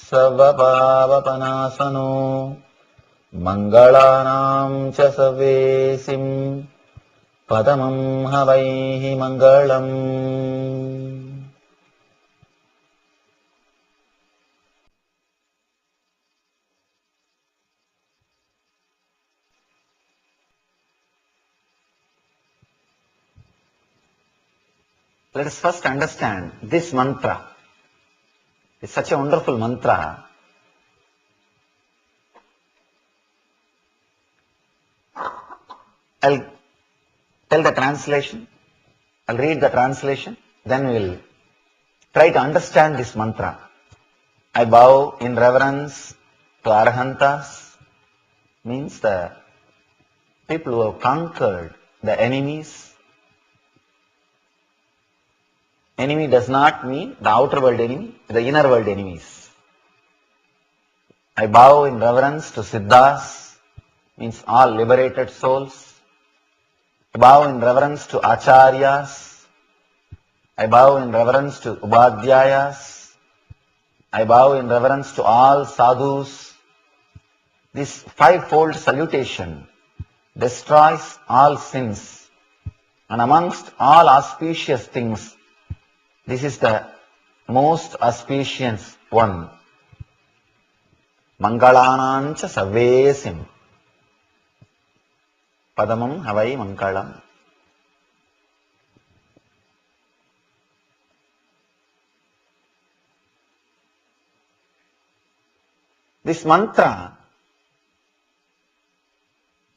सर्वपापनाशनो मङ्गलानां च सर्वेसिं पदमं हवैः मङ्गलम्. Let us first understand this mantra. It's such a wonderful mantra. I'll tell the translation. I'll read the translation. Then we will try to understand this mantra. I bow in reverence to Arhantas, means the people who have conquered the enemies. Enemy does not mean the outer world enemy, the inner world enemies. I bow in reverence to Siddhas, means all liberated souls. I bow in reverence to Acharyas. I bow in reverence to Ubadhyayas. I bow in reverence to all sadhus. This fivefold salutation destroys all sins, and amongst all auspicious things, this is the most auspicious one. Mangalanancha sarvesim. Padamam havai mangalam. This mantra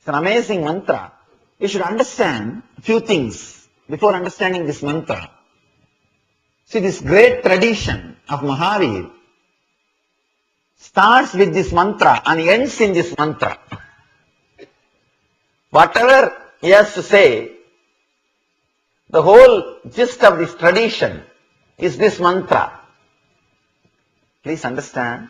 is an amazing mantra. You should understand a few things before understanding this mantra. See, this great tradition of Mahavir starts with this mantra and ends in this mantra. Whatever he has to say, the whole gist of this tradition is this mantra. Please understand.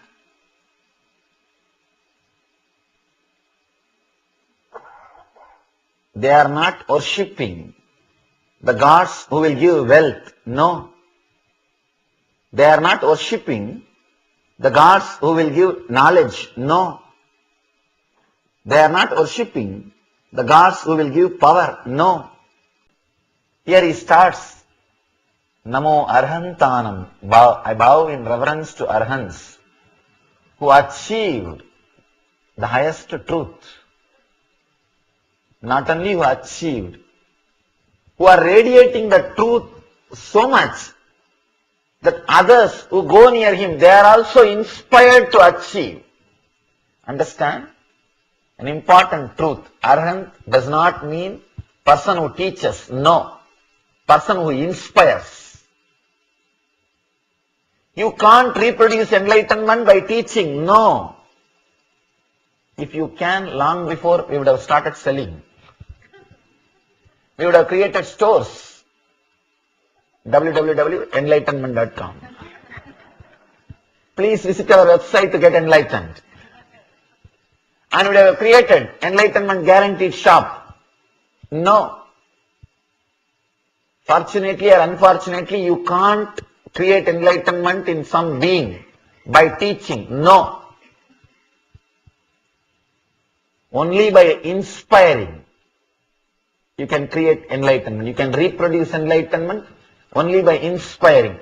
They are not worshipping the gods who will give wealth. No. They are not worshipping the gods who will give knowledge. No. They are not worshipping the gods who will give power. No. Here he starts, Namo Arhantanam. I bow in reverence to Arhants who achieved the highest truth. Not only who achieved, who are radiating the truth so much that others who go near him, they are also inspired to achieve. Understand? An important truth. Arhant does not mean person who teaches. No. Person who inspires. You can't reproduce enlightenment by teaching. No. If you can, long before we would have started selling. We would have created stores. www.enlightenment.com. Please visit our website to get enlightened. And we have created enlightenment guaranteed shop. No. Fortunately or unfortunately, you can't create enlightenment in some being by teaching. No. Only by inspiring you can create enlightenment. You can reproduce enlightenment only by inspiring.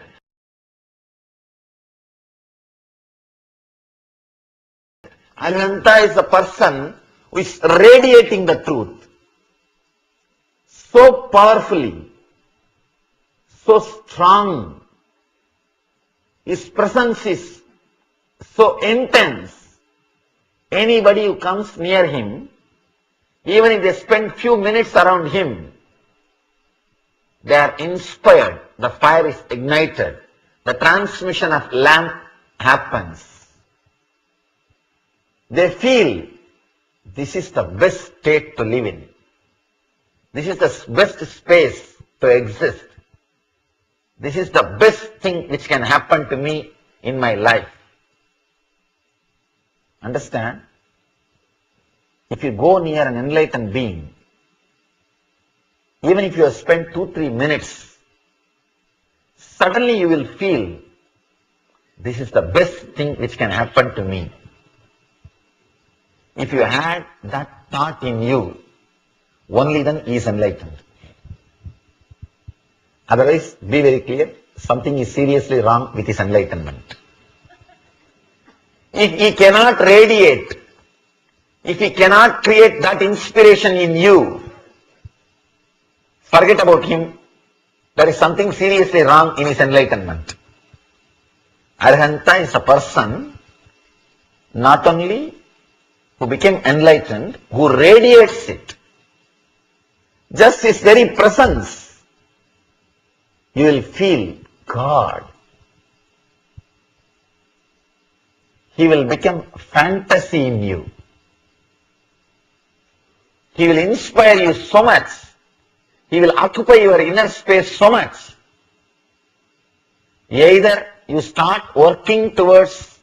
Ananta is a person who is radiating the truth so powerfully, so strong. His presence is so intense. Anybody who comes near him, even if they spend few minutes around him, they are inspired, the fire is ignited, the transmission of lamp happens. They feel this is the best state to live in. This is the best space to exist. This is the best thing which can happen to me in my life. Understand? If you go near an enlightened being, even if you have spent 2-3 minutes, suddenly you will feel this is the best thing which can happen to me. If you had that thought in you, only then he is enlightened. Otherwise, be very clear, something is seriously wrong with his enlightenment. If he cannot radiate, if he cannot create that inspiration in you, forget about him. There is something seriously wrong in his enlightenment. Arhanta is a person not only who became enlightened, who radiates it. Just his very presence, you will feel God. He will become fantasy in you. He will inspire you so much. He will occupy your inner space so much. Either you start working towards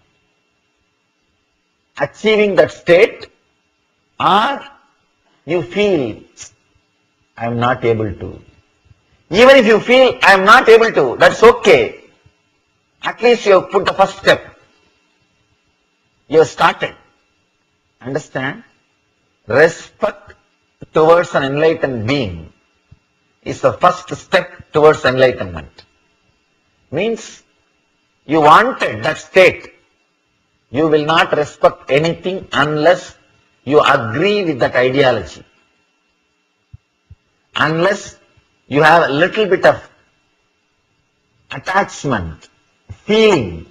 achieving that state, or you feel, I am not able to. Even if you feel, I am not able to, that's okay. At least you have put the first step. You have started. Understand? Respect towards an enlightened being is the first step towards enlightenment. Means you wanted that state. You will not respect anything unless you agree with that ideology. Unless you have a little bit of attachment, feeling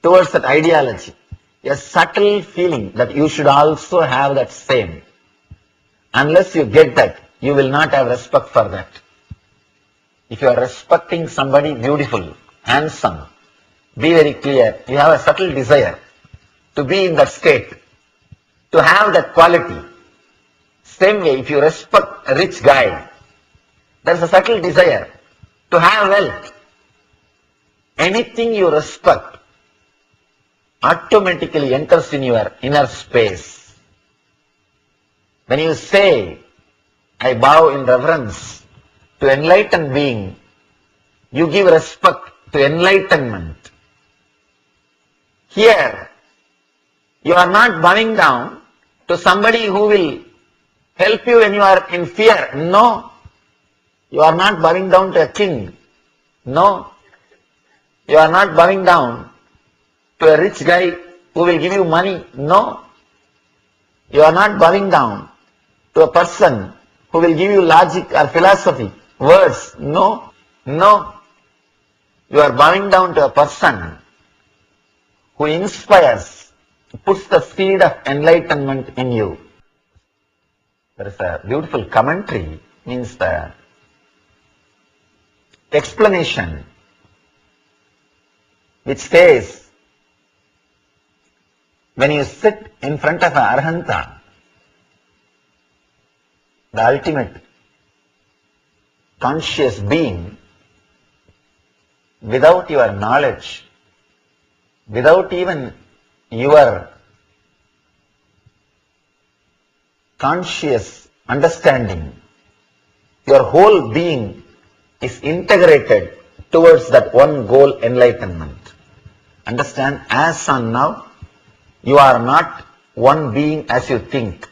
towards that ideology. A subtle feeling that you should also have that same. Unless you get that, you will not have respect for that. If you are respecting somebody beautiful, handsome, be very clear, you have a subtle desire to be in that state, to have that quality. Same way, if you respect a rich guy, there is a subtle desire to have wealth. Anything you respect automatically enters in your inner space. When you say, I bow in reverence to enlightened being, you give respect to enlightenment. Here, you are not bowing down to somebody who will help you when you are in fear. No. You are not bowing down to a king. No. You are not bowing down to a rich guy who will give you money. No. You are not bowing down to a person who will give you logic or philosophy, words. No. No. You are bowing down to a person who inspires, puts the seed of enlightenment in you. There is a beautiful commentary, means the explanation, which says, when you sit in front of an arhanta, the ultimate conscious being, without your knowledge, without even your conscious understanding, your whole being is integrated towards that one goal, enlightenment. Understand, as on now, you are not one being as you think.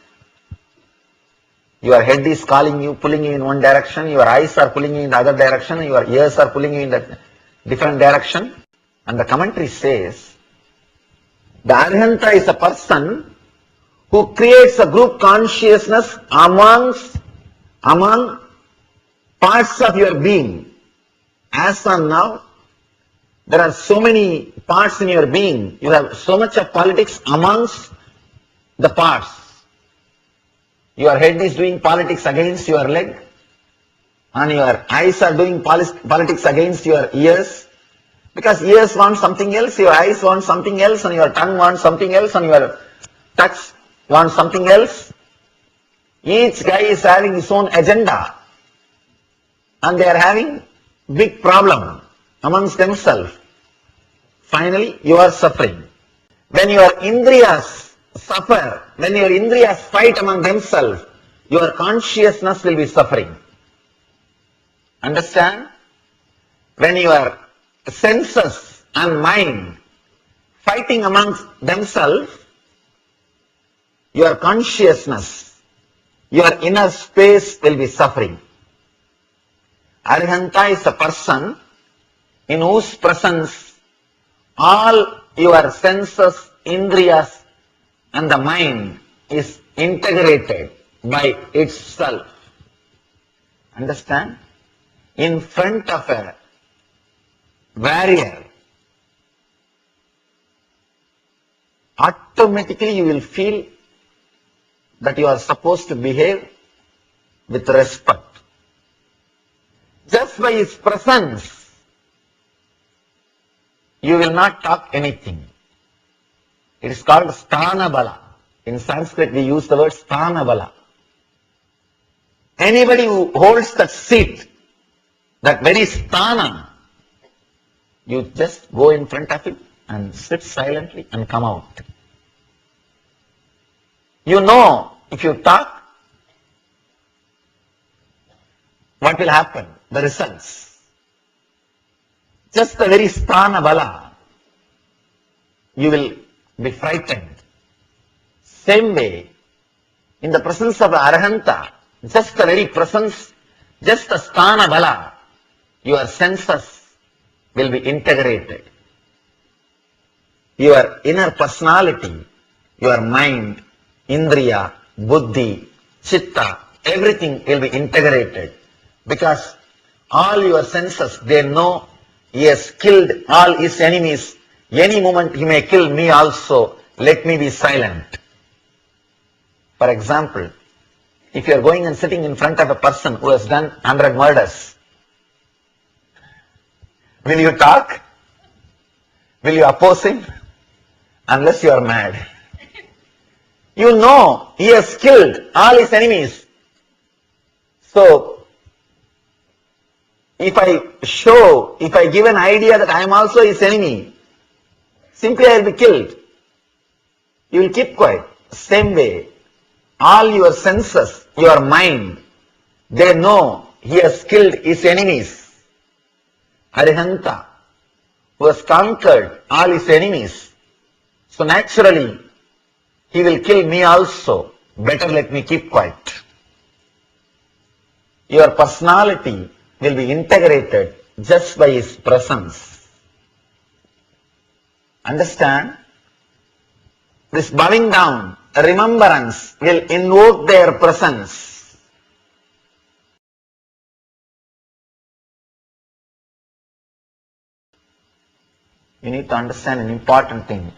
Your head is calling you, pulling you in one direction, your eyes are pulling you in the other direction, your ears are pulling you in that different direction. And the commentary says, the arhanta is a person who creates a group consciousness among parts of your being. As on now, there are so many parts in your being. You have so much of politics amongst the parts. Your head is doing politics against your leg, and your eyes are doing politics against your ears. Because ears want something else, your eyes want something else, and your tongue wants something else, and your touch wants something else. Each guy is having his own agenda, and they are having big problem amongst themselves. Finally, you are suffering. When your indriyas suffer, when your indriyas fight among themselves, your consciousness will be suffering. Understand? When your senses and mind fighting amongst themselves, your consciousness, your inner space will be suffering. Arhanta is a person in whose presence all your senses, indriyas and the mind is integrated by itself. Understand? In front of a warrior, automatically you will feel that you are supposed to behave with respect. Just by his presence, you will not talk anything. It is called sthana bala. In Sanskrit we use the word sthana bala. Anybody who holds that seat, that very sthana, you just go in front of him and sit silently and come out. You know, if you talk, what will happen? The results. Just the very sthana bala, you will be frightened. Same way, in the presence of the Arhanta, just the very presence, just the sthana bala, your senses will be integrated. Your inner personality, your mind, indriya, buddhi, chitta, everything will be integrated. Because all your senses, they know he has killed all his enemies. Any moment he may kill me also. Let me be silent. For example, if you are going and sitting in front of a person who has done 100 murders, will you talk? Will you oppose him? Unless you are mad. You know he has killed all his enemies. So, if I give an idea that I am also his enemy, simply I will be killed. You will keep quiet. Same way, all your senses, your mind, they know he has killed his enemies. Arihanta, who has conquered all his enemies. So naturally, he will kill me also. Better let me keep quiet. Your personality will be integrated just by his presence. Understand? This bowing down, remembrance will invoke their presence. You need to understand an important thing.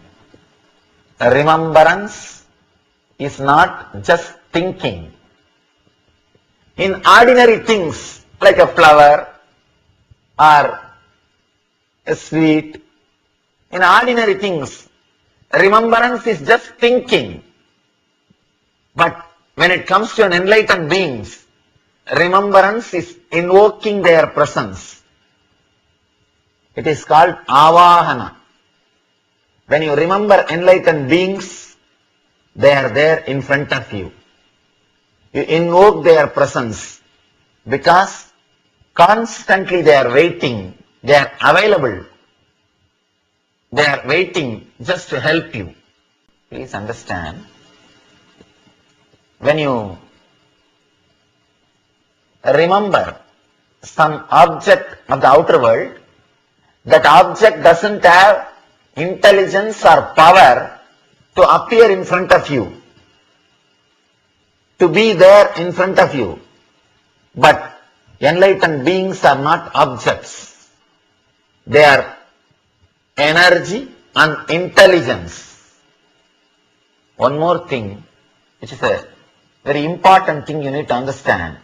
Remembrance is not just thinking. In ordinary things, like a flower or a sweet, in ordinary things, remembrance is just thinking. But when it comes to an enlightened beings, remembrance is invoking their presence. It is called avahana. When you remember enlightened beings, they are there in front of you. You invoke their presence because constantly they are waiting, they are available, they are waiting just to help you. Please understand, when you remember some object of the outer world, that object doesn't have intelligence or power to appear in front of you, to be there in front of you. But enlightened beings are not objects. They are energy and intelligence. One more thing, which is a very important thing you need to understand.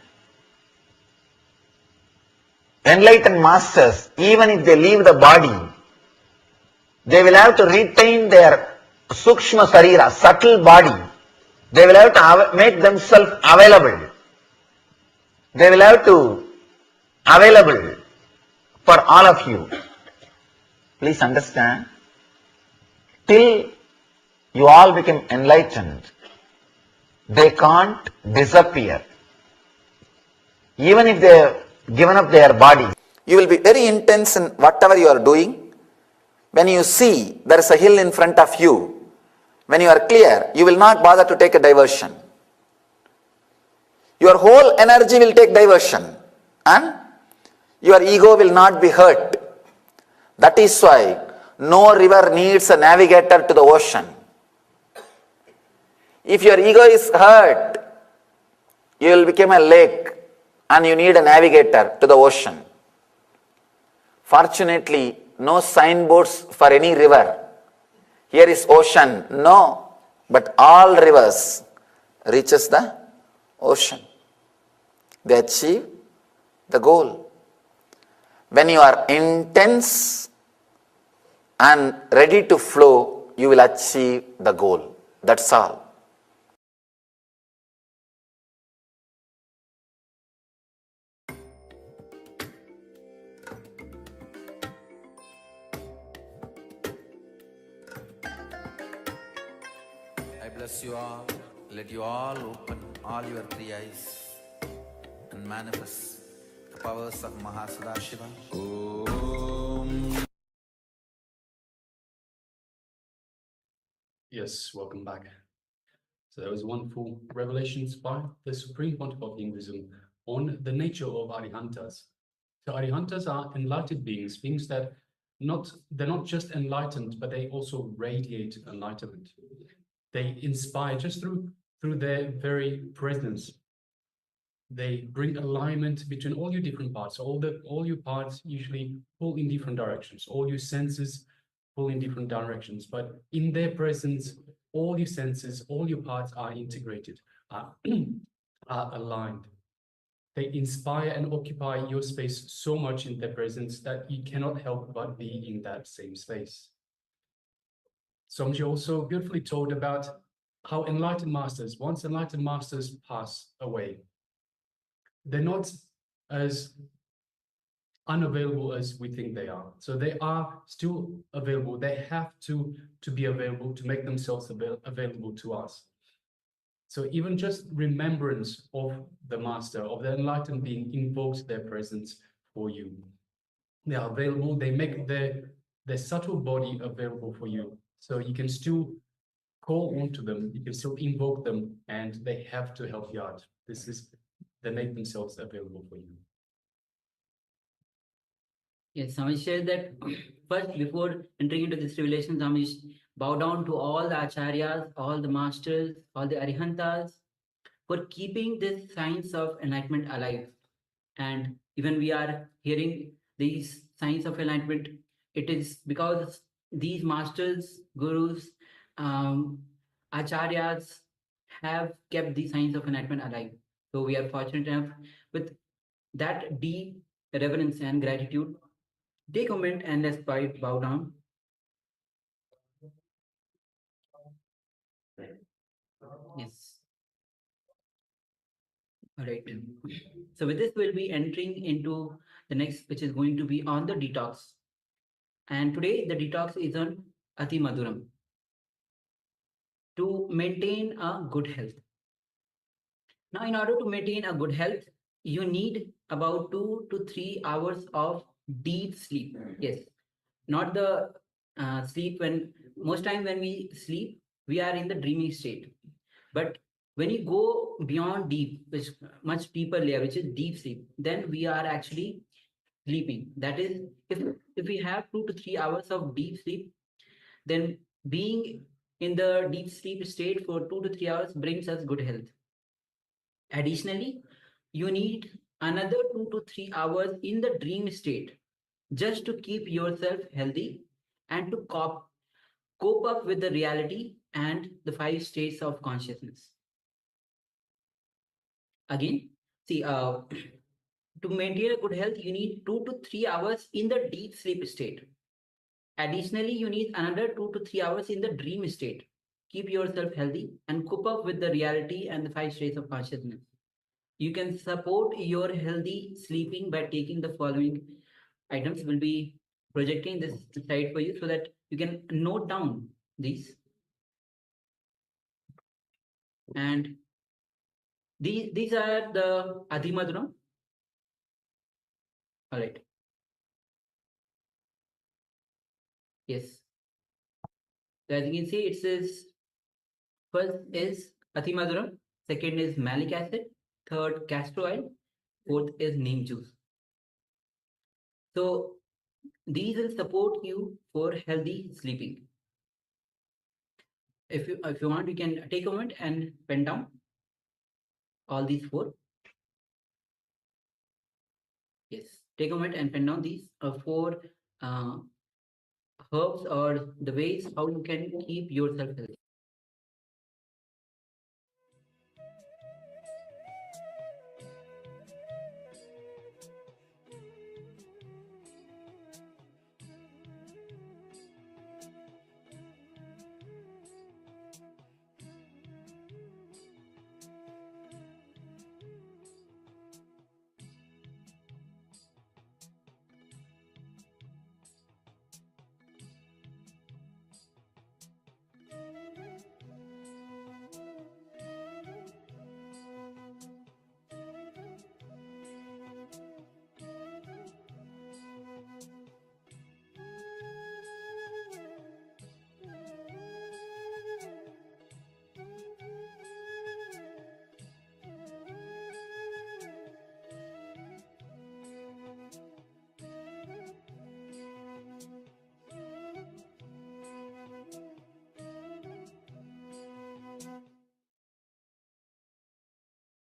Enlightened masters, even if they leave the body, they will have to retain their sukshma sarira, subtle body. They will have to make themselves available. They will have to available for all of you. Please understand, till you all become enlightened, they can't disappear. Even if they have given up their body, you will be very intense in whatever you are doing. When you see there is a hill in front of you, when you are clear, you will not bother to take a diversion. Your whole energy will take diversion and your ego will not be hurt. That is why no river needs a navigator to the ocean. If your ego is hurt, you will become a lake and you need a navigator to the ocean. Fortunately, no signboards for any river. Here is ocean. No, but all rivers reaches the ocean. They achieve the goal. When you are intense and ready to flow, you will achieve the goal. That's all. I bless you all. Let you all open all your three eyes and manifest the powers of Mahasadashiva. Om. Yes, welcome back. So that was a wonderful revelations by the Supreme Pontiff of Hinduism on the nature of Arihantas. So Arihantas are enlightened beings, beings that they're not just enlightened, but they also radiate enlightenment. They inspire just through their very presence. They bring alignment between all your different parts. All your parts usually pull in different directions. All your senses pull in different directions, but in their presence, all your senses, all your parts are integrated, are aligned. They inspire and occupy your space so much in their presence that you cannot help but be in that same space. Somji also beautifully told about how enlightened masters, once enlightened masters pass away, they're not as unavailable as we think they are. So they are still available. They have to be available to make themselves available to us. So even just remembrance of the master, of the enlightened being, invokes their presence for you. They are available. They make their subtle body available for you. So you can still call on to them. You can still invoke them, and they have to help you out. They make themselves available for you. Yes, Samish said that first, before entering into this revelation, Samish bow down to all the acharyas, all the masters, all the arihantas for keeping this science of enlightenment alive. And even we are hearing these signs of enlightenment, it is because these masters, gurus, acharyas have kept the signs of enlightenment alive. So we are fortunate enough with that deep reverence and gratitude. Take a moment and let's bow down. Yes. All right. So with this, we'll be entering into the next, which is going to be on the detox. And today, the detox is on Ati Maduram. To maintain a good health. Now, in order to maintain a good health, you need about 2 to 3 hours of deep sleep. Yes, not the sleep when most time when we sleep, we are in the dreaming state. But when you go beyond deep, which much deeper layer, which is deep sleep, then we are actually sleeping. That is, if we have 2 to 3 hours of deep sleep, then being in the deep sleep state for 2 to 3 hours brings us good health. Additionally, you need another 2 to 3 hours in the dream state just to keep yourself healthy and to cope up with the reality and the 5 states of consciousness. Again, see, to maintain a good health, you need 2 to 3 hours in the deep sleep state. Additionally, you need another 2 to 3 hours in the dream state. Keep yourself healthy and cope up with the reality and the 5 states of consciousness. You can support your healthy sleeping by taking the following items. Will be projecting this slide for you so that you can note down these. And these are the Adimadram. All right. Yes. So as you can see, it says first is Athimaduram, second is malic acid, third castor oil, fourth is neem juice. So these will support you for healthy sleeping. If you want, you can take a moment and pen down all these four. Yes, take a moment and pen down these four herbs or the ways how you can keep yourself healthy.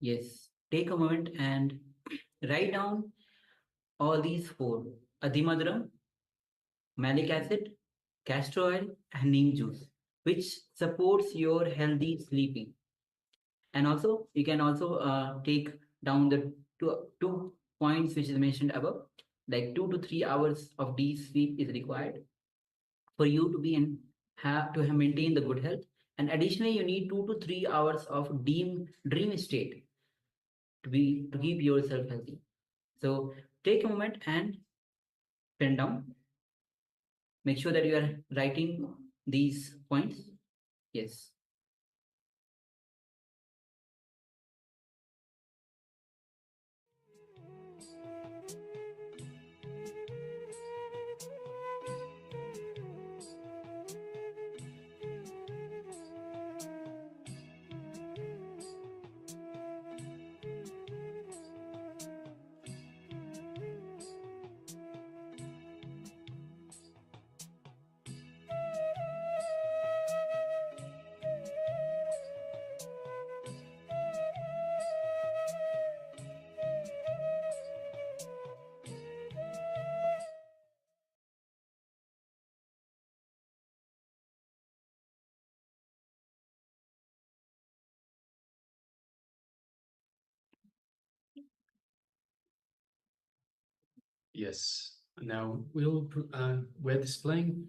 Yes, take a moment and write down all these four: Adhimaduram, malic acid, castor oil, and neem juice, which supports your healthy sleeping. And also, you can also take down the two points which is mentioned above, like 2 to 3 hours of deep sleep is required for you to be in have maintain the good health. And additionally, you need 2 to 3 hours of dream state to keep yourself healthy. So take a moment and pen down. Make sure that you are writing these points. Yes. Yes. Now we're displaying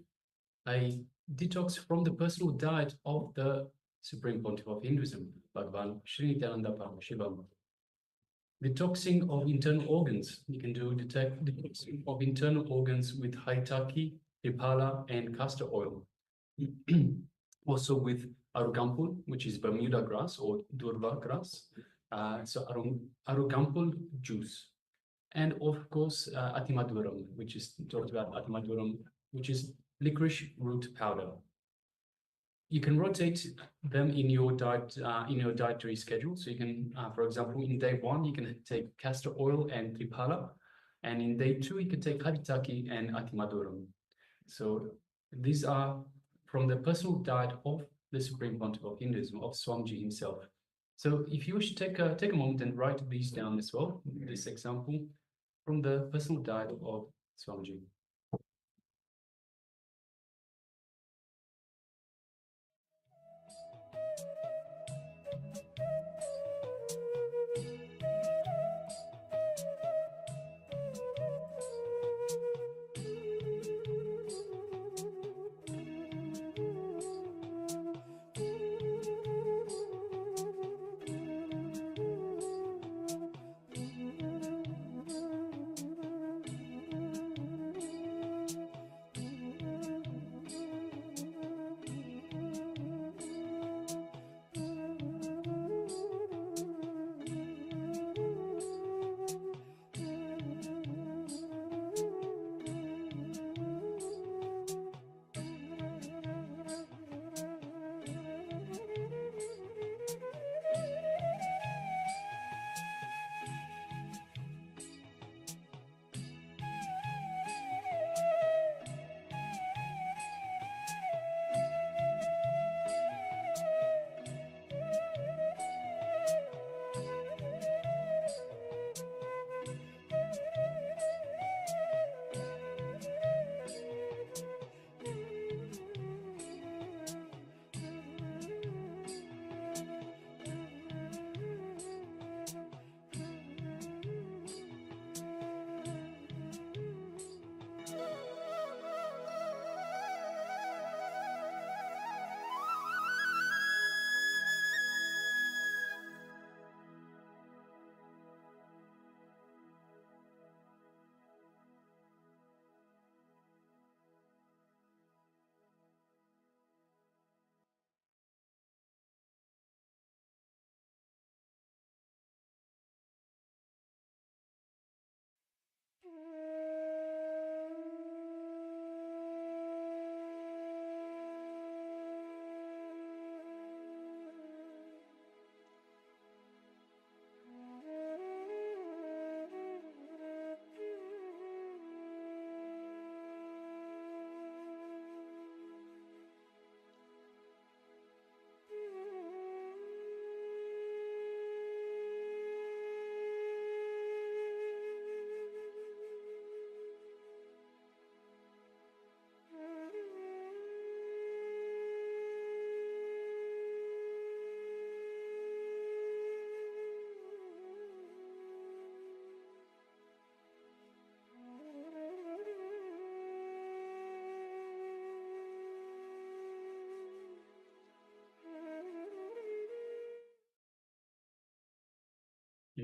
a detox from the personal diet of the Supreme Pontiff of Hinduism, Bhagavan Sri Nithyananda Paramashivoham. Detoxing of internal organs. You can do detoxing of internal organs with Haitaki, Triphala, and castor oil. Also with Arugampul, which is Bermuda grass or Durva grass. So Arugampul juice. And of course, Atimaduram, which is talked about Atimaduram, which is licorice root powder. You can rotate them in your dietary schedule. So you can, for example, in day 1, you can take castor oil and Triphala, and in day 2, you can take Haritaki and Atimaduram. So these are from the personal diet of the Supreme Pontiff of Hinduism, of Swamiji himself. So if you wish to take a moment and write these down as well, this example from the personal diet of Swamiji.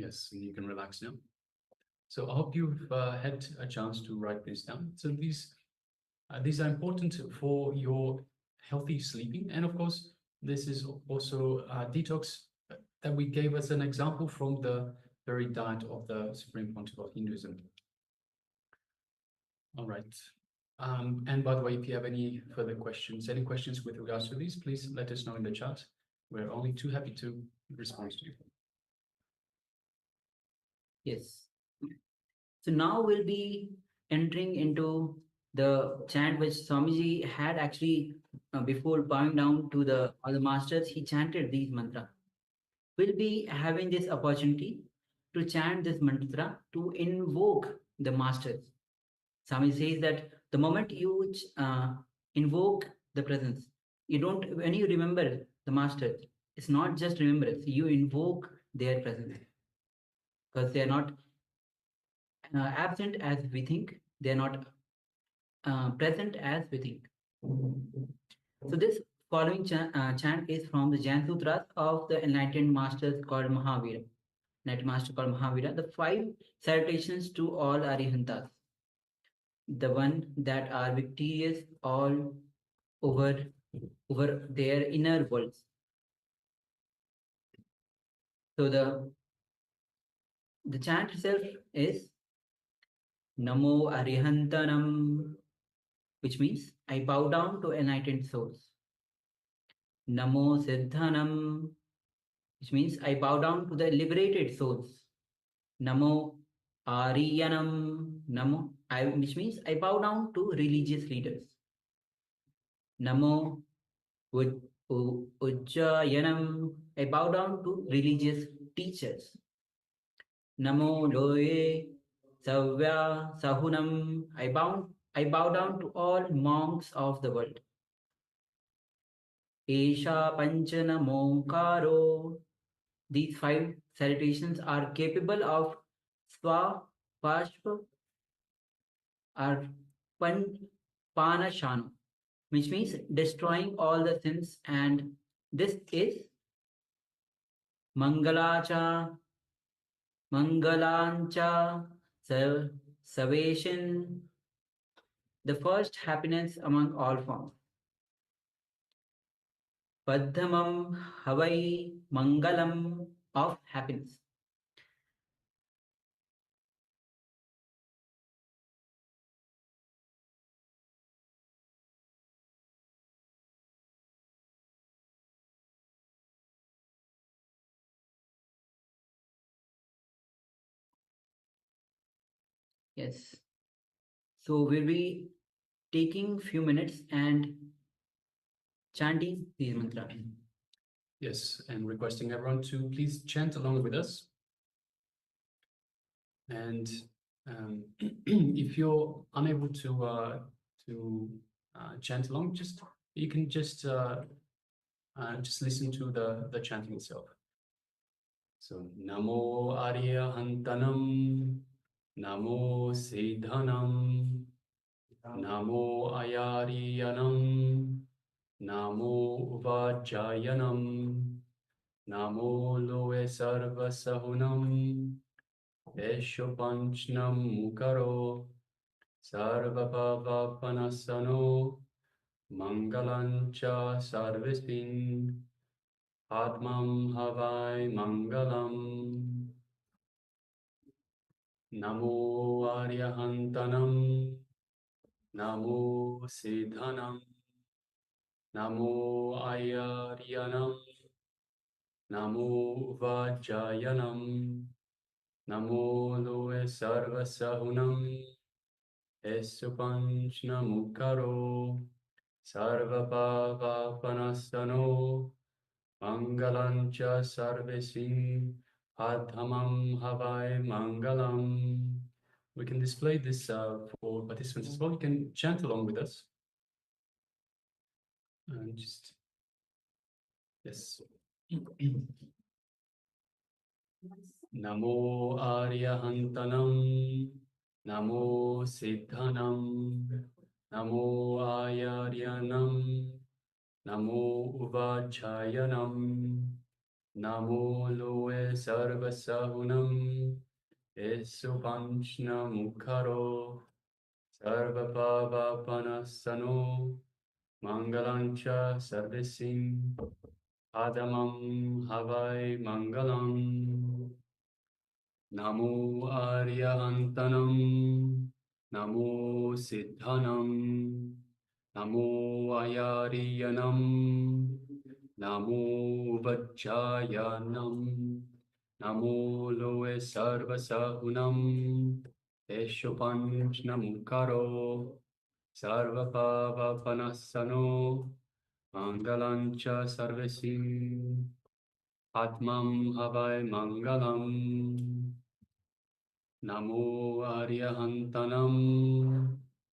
Yes, and you can relax now. So I hope you've had a chance to write this down. So these are important for your healthy sleeping. And of course, this is also a detox that we gave as an example from the very diet of the Supreme Pontiff of Hinduism. All right. And by the way, if you have any further questions, any questions with regards to these, please let us know in the chat. We're only too happy to respond to you. Yes. So now we'll be entering into the chant which Swamiji had actually before bowing down to all the masters, he chanted these mantra. We'll be having this opportunity to chant this mantra to invoke the masters. Swami says that the moment you invoke the presence, when you remember the master, it's not just remembrance, you invoke their presence. Because they are not absent as we think, they are not present as we think. So this following chant is from the Jain Sutras of the enlightened masters called Mahavira. Enlightened master called Mahavira. The 5 salutations to all Arihantas. The one that are victorious all over their inner worlds. So the chant itself is Namo Arihantanam, which means I bow down to enlightened souls. Namo Siddhanam, which means I bow down to the liberated souls. Namo Ariyanam, which means I bow down to religious leaders. Namo Ujjayanam, I bow down to religious teachers. Namo Loye Savya Sahunam, I bow down to all monks of the world. Esha Panchana Monkaro. These 5 salutations are capable of Swa, Pashpa, or Panashanu, which means destroying all the sins, and this is Mangalancha, Savation, the first happiness among all forms. Padhamam Havai Mangalam, of happiness. Yes. So we'll be taking few minutes and chanting these mantras. Yes, and requesting everyone to please chant along with us. And if you're unable to chant along, you can just listen to the chanting itself. So Namo Aryahantanam, Namo Siddhanam, Namo Ayariyanam, Namo Uvajayanam, Namo Loe Sarvasahunam, Esho Panchnam Mukaro, Sarvapavapanasano, Mangalancha Sarvistin, Atmam Havai Mangalam. Namo Aryahantanam, Namo Siddhanam, Namo Ayaryanam, Namo Vajayanam, Namo Loe Sarvasahunam, Esupanchnamukaro, Sarvapavapanasano, Mangalancha Sarvesin, Adhamam Havai Mangalam. We can display this for participants as well. You can chant along with us. And yes. Namo Aryahantanam, Namo Siddhanam, Namo Ayaryanam, Namo Uvajayanam, Namo loe sarva sahunam esu panchna mukharo sarva pava panasano mangalancha sarvisim adamam havai mangalam. Namo Aryahantanam, Namo Siddhanam, Namo Ayariyanam, Namo Vajjayanam, Namo Loe Sarvasahunam, Eshopanjnamukaro, Sarvapava Panasano, Mangalancha Sarvesim, Atmam Havai Mangalam. Namo Aryahantanam,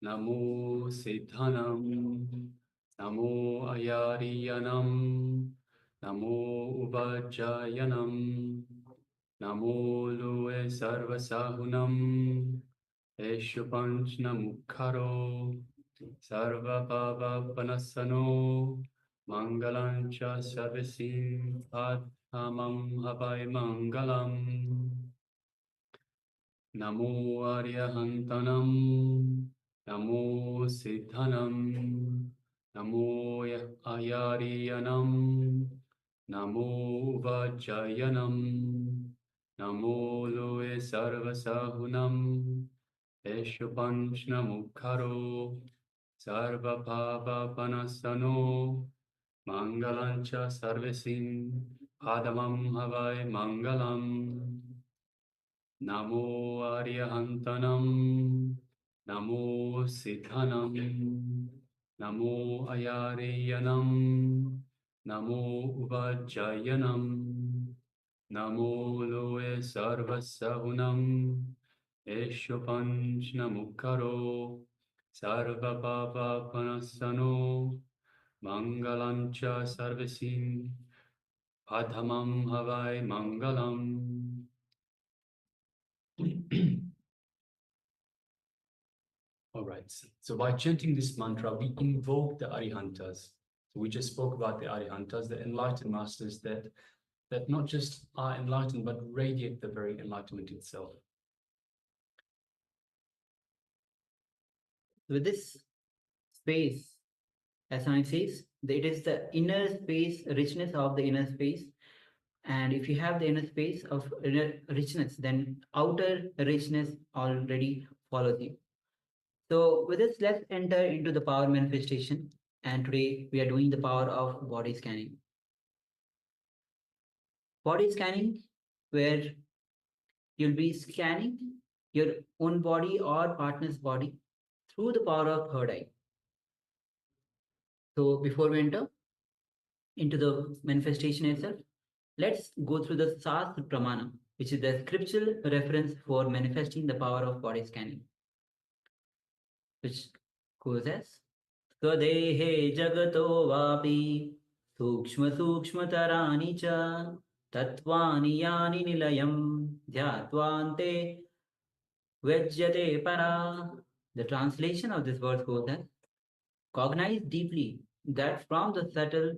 Namo Siddhanam, Namo Ayariyanam, Namo Uvajjayanam, Namo Loe Sarvasahunam, Eshupanchnamukharo, Sarvabhava Panasano, Mangalancha Sarvasim, Athamam Havai Mangalam. Namo Aryahantanam, Namo Siddhanam, Namo Ayariyanam, Namo Vajjayanam, Namo Loe Sarvasahunam, Eshupanchnamukharo, Sarvabhava Panasano, Mangalancha Sarvesim, Adamam Havai Mangalam. Namo Aryahantanam, Namo Siddhanam, Namo Ayariyanam, Namo Uvajjayanam, Namo Loe Sarvasahunam, Eshopanchnamukharo, Sarvabhava Panasano, Mangalancha Sarvasim, Adhamam Havai Mangalam. All right. So by chanting this mantra, we invoke the Arihantas. So we just spoke about the Arihantas, the enlightened masters that not just are enlightened, but radiate the very enlightenment itself. With this space, as science says, it is the inner space, richness of the inner space. And if you have the inner space of inner richness, then outer richness already follows you. So with this, let's enter into the power manifestation. And today we are doing the power of body scanning. Body scanning, where you'll be scanning your own body or partner's body through the power of third eye. So before we enter into the manifestation itself, let's go through the Sastra Pramana, which is the scriptural reference for manifesting the power of body scanning, which goes as Swadehe Jagato Vapi Sukshma Sukshmatarani Cha Tatvani Yani Nilayam Dhyatwante Vejyate Para. The translation of this verse goes as cognize deeply that from the subtle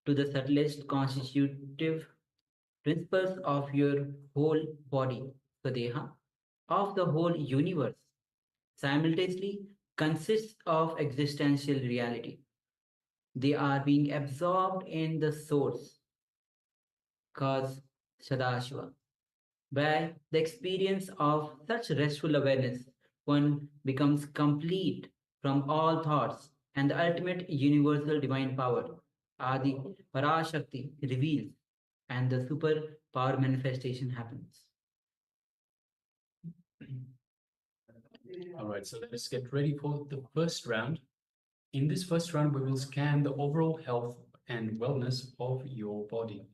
to the subtlest constitutive principles of your whole body, Swadeha, of the whole universe, simultaneously consists of existential reality. They are being absorbed in the source, cause Sadashiva. By the experience of such restful awareness, one becomes complete from all thoughts, and the ultimate universal divine power, Adi Parashakti, reveals, and the super power manifestation happens. All right, so let's get ready for the first round. In this first round, we will scan the overall health and wellness of your body.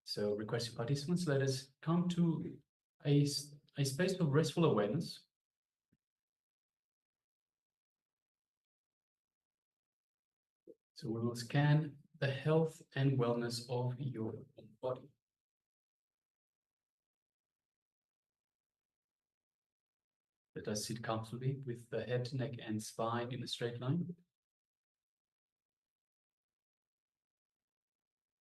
So requesting participants, let us come to a space of restful awareness. So we will scan the health and wellness of your body. Let us sit comfortably with the head, neck, and spine in a straight line.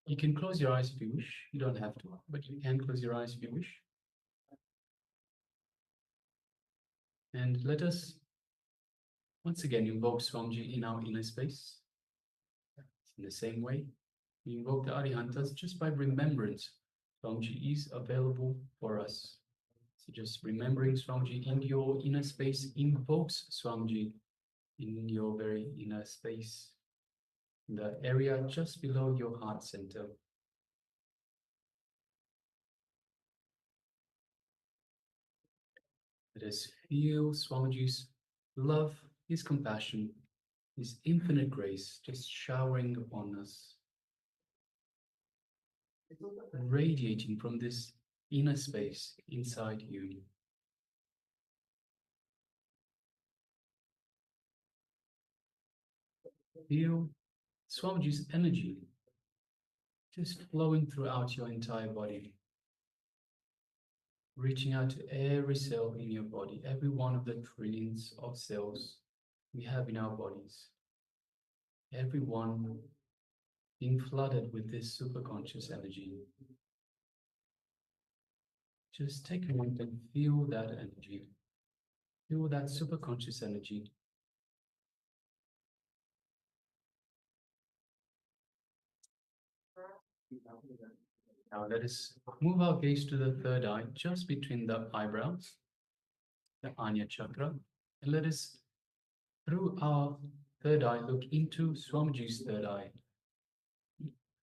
You can close your eyes if you wish. You don't have to, but you can close your eyes if you wish. And let us once again invoke Swamiji in our inner space. In the same way, we invoke the Arihantas just by remembrance. Swamiji is available for us. So just remembering Swamiji in your inner space invokes Swamiji in your very inner space, in the area just below your heart center. Let us feel Swamiji's love, his compassion, his infinite grace just showering upon us, radiating from this inner space inside you. Feel Swamiji's energy just flowing throughout your entire body, reaching out to every cell in your body, every one of the trillions of cells we have in our bodies. Every one being flooded with this superconscious energy. Just take a moment and feel that energy. Feel that superconscious energy. Now let us move our gaze to the third eye, just between the eyebrows, the Anya chakra, and let us, through our third eye, look into Swamiji's third eye.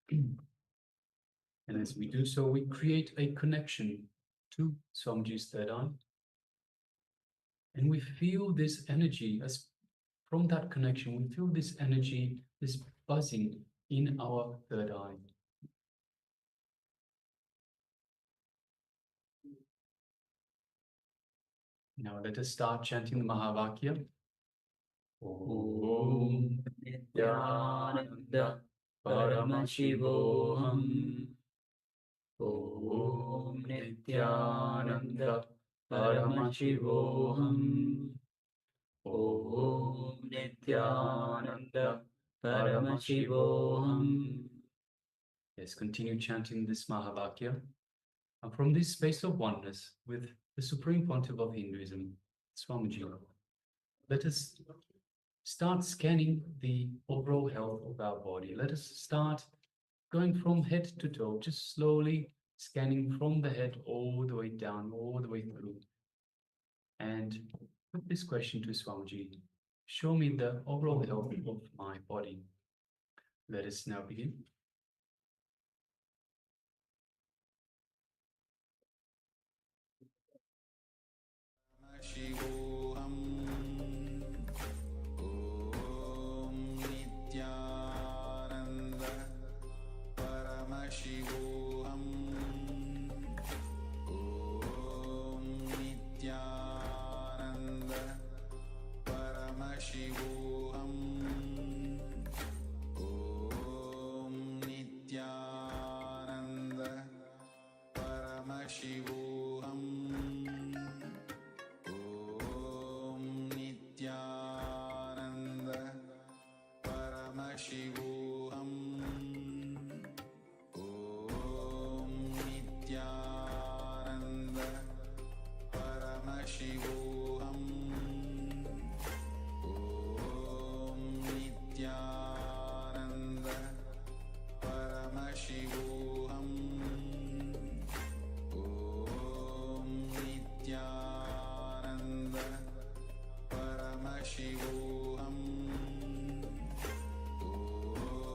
And as we do so, we create a connection to Swamiji's third eye. And we feel this energy, as from that connection, we feel this energy, this buzzing in our third eye. Now let us start chanting the Mahavakya. Om Nithyananda Paramashivoham. Om Nithyananda Paramashivoham. Om Nithyananda Paramashivoham. Yes, continue chanting this Mahavakya. And from this space of oneness with the Supreme Pontiff of Hinduism, Swamiji, let us start scanning the overall health of our body. Let us start going from head to toe, just slowly scanning from the head all the way down, all the way through. And put this question to Swamiji: show me the overall health of my body. Let us now begin. Paramashivoham. Om Nithyananda Paramashivoham. Om Nithyananda Paramashivoham. Om Nithyananda Paramashivoham. Om Nithyananda Paramashivoham. Om Nithyananda Paramashivoham. Om Nithyananda Paramashivoham. Om Nithyananda Paramashivoham. Om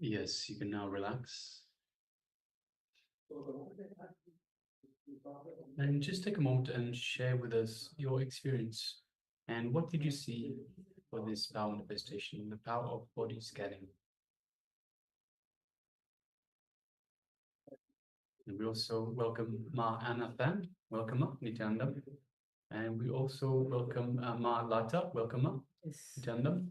Yes, you can now relax. And just take a moment and share with us your experience. And what did you see for this power manifestation, the power of body scanning? And we also welcome Ma Anathan, welcome Ma Nithyananda. And we also welcome Ma Lata, welcome Ma Yes. Nithyananda.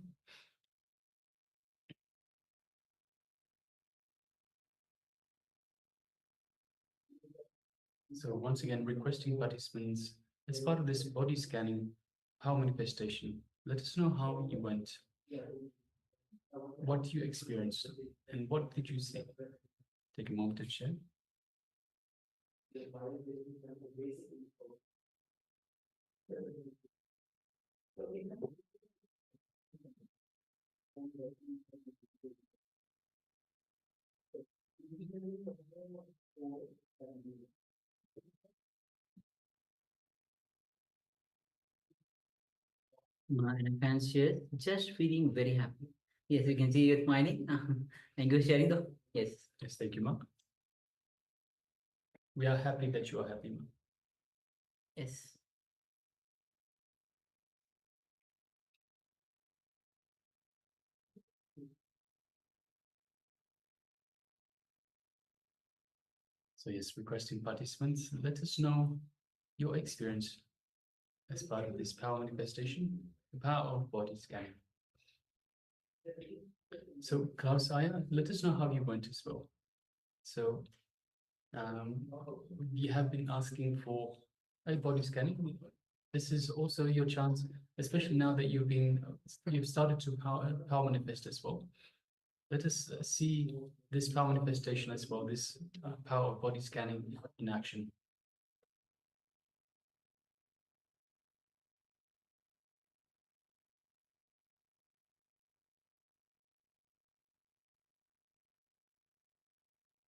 So once again, requesting participants, as part of this body scanning power manifestation, let us know how you went, what you experienced, and what did you see. Take a moment to share. And fans share, just feeling very happy. Yes, you can see you're smiling. Thank you for sharing though. Yes. Yes, thank you, Mark. We are happy that you are happy, Mark. Yes. So yes, requesting participants, let us know your experience as part of this power manifestation, the power of body scanning. So Klaus Ayer, let us know how you went as well. So we have been asking for a body scanning. This is also your chance, especially now that you've started to power manifest as well. Let us see this power manifestation as well, this power of body scanning in action.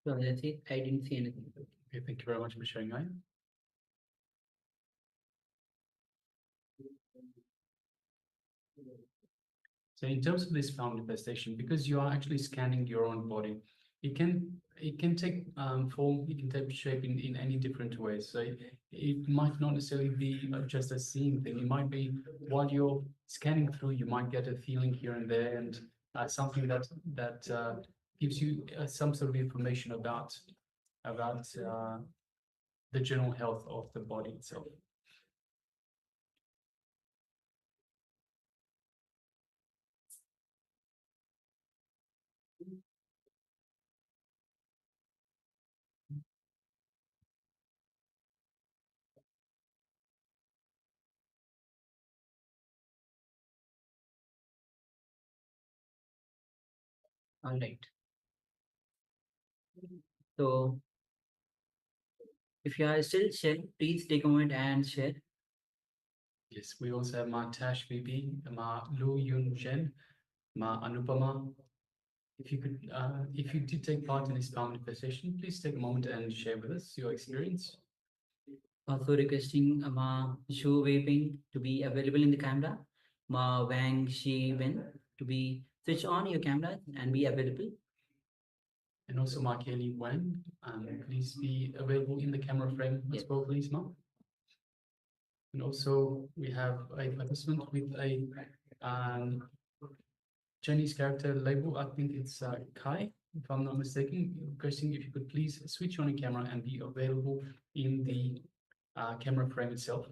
So that's it. I didn't see anything. Okay, thank you very much for sharing, Aya. So in terms of this power manifestation, because you are actually scanning your own body, it can take form, it can take shape in any different ways. So it might not necessarily be just a seeing thing. It might be while you're scanning through, you might get a feeling here and there, and something that gives you some sort of information about the general health of the body itself. All right. So if you are still sharing, please take a moment and share. Yes, we also have Ma Tash VB, Ma Lu Yun Jen, Ma Anupama. If you did take part in this power manifestation, please take a moment and share with us your experience. Also requesting Ma Shu Wei Ping to be available in the camera. Ma Wang Shi Wen to be switch on your camera and be available. And also Ma Kelly Wen, please be available in the camera frame as well, please, Ma. And also we have a participant with a Chinese character label. I think it's Kai, if I'm not mistaken, requesting if you could please switch on your camera and be available in the camera frame itself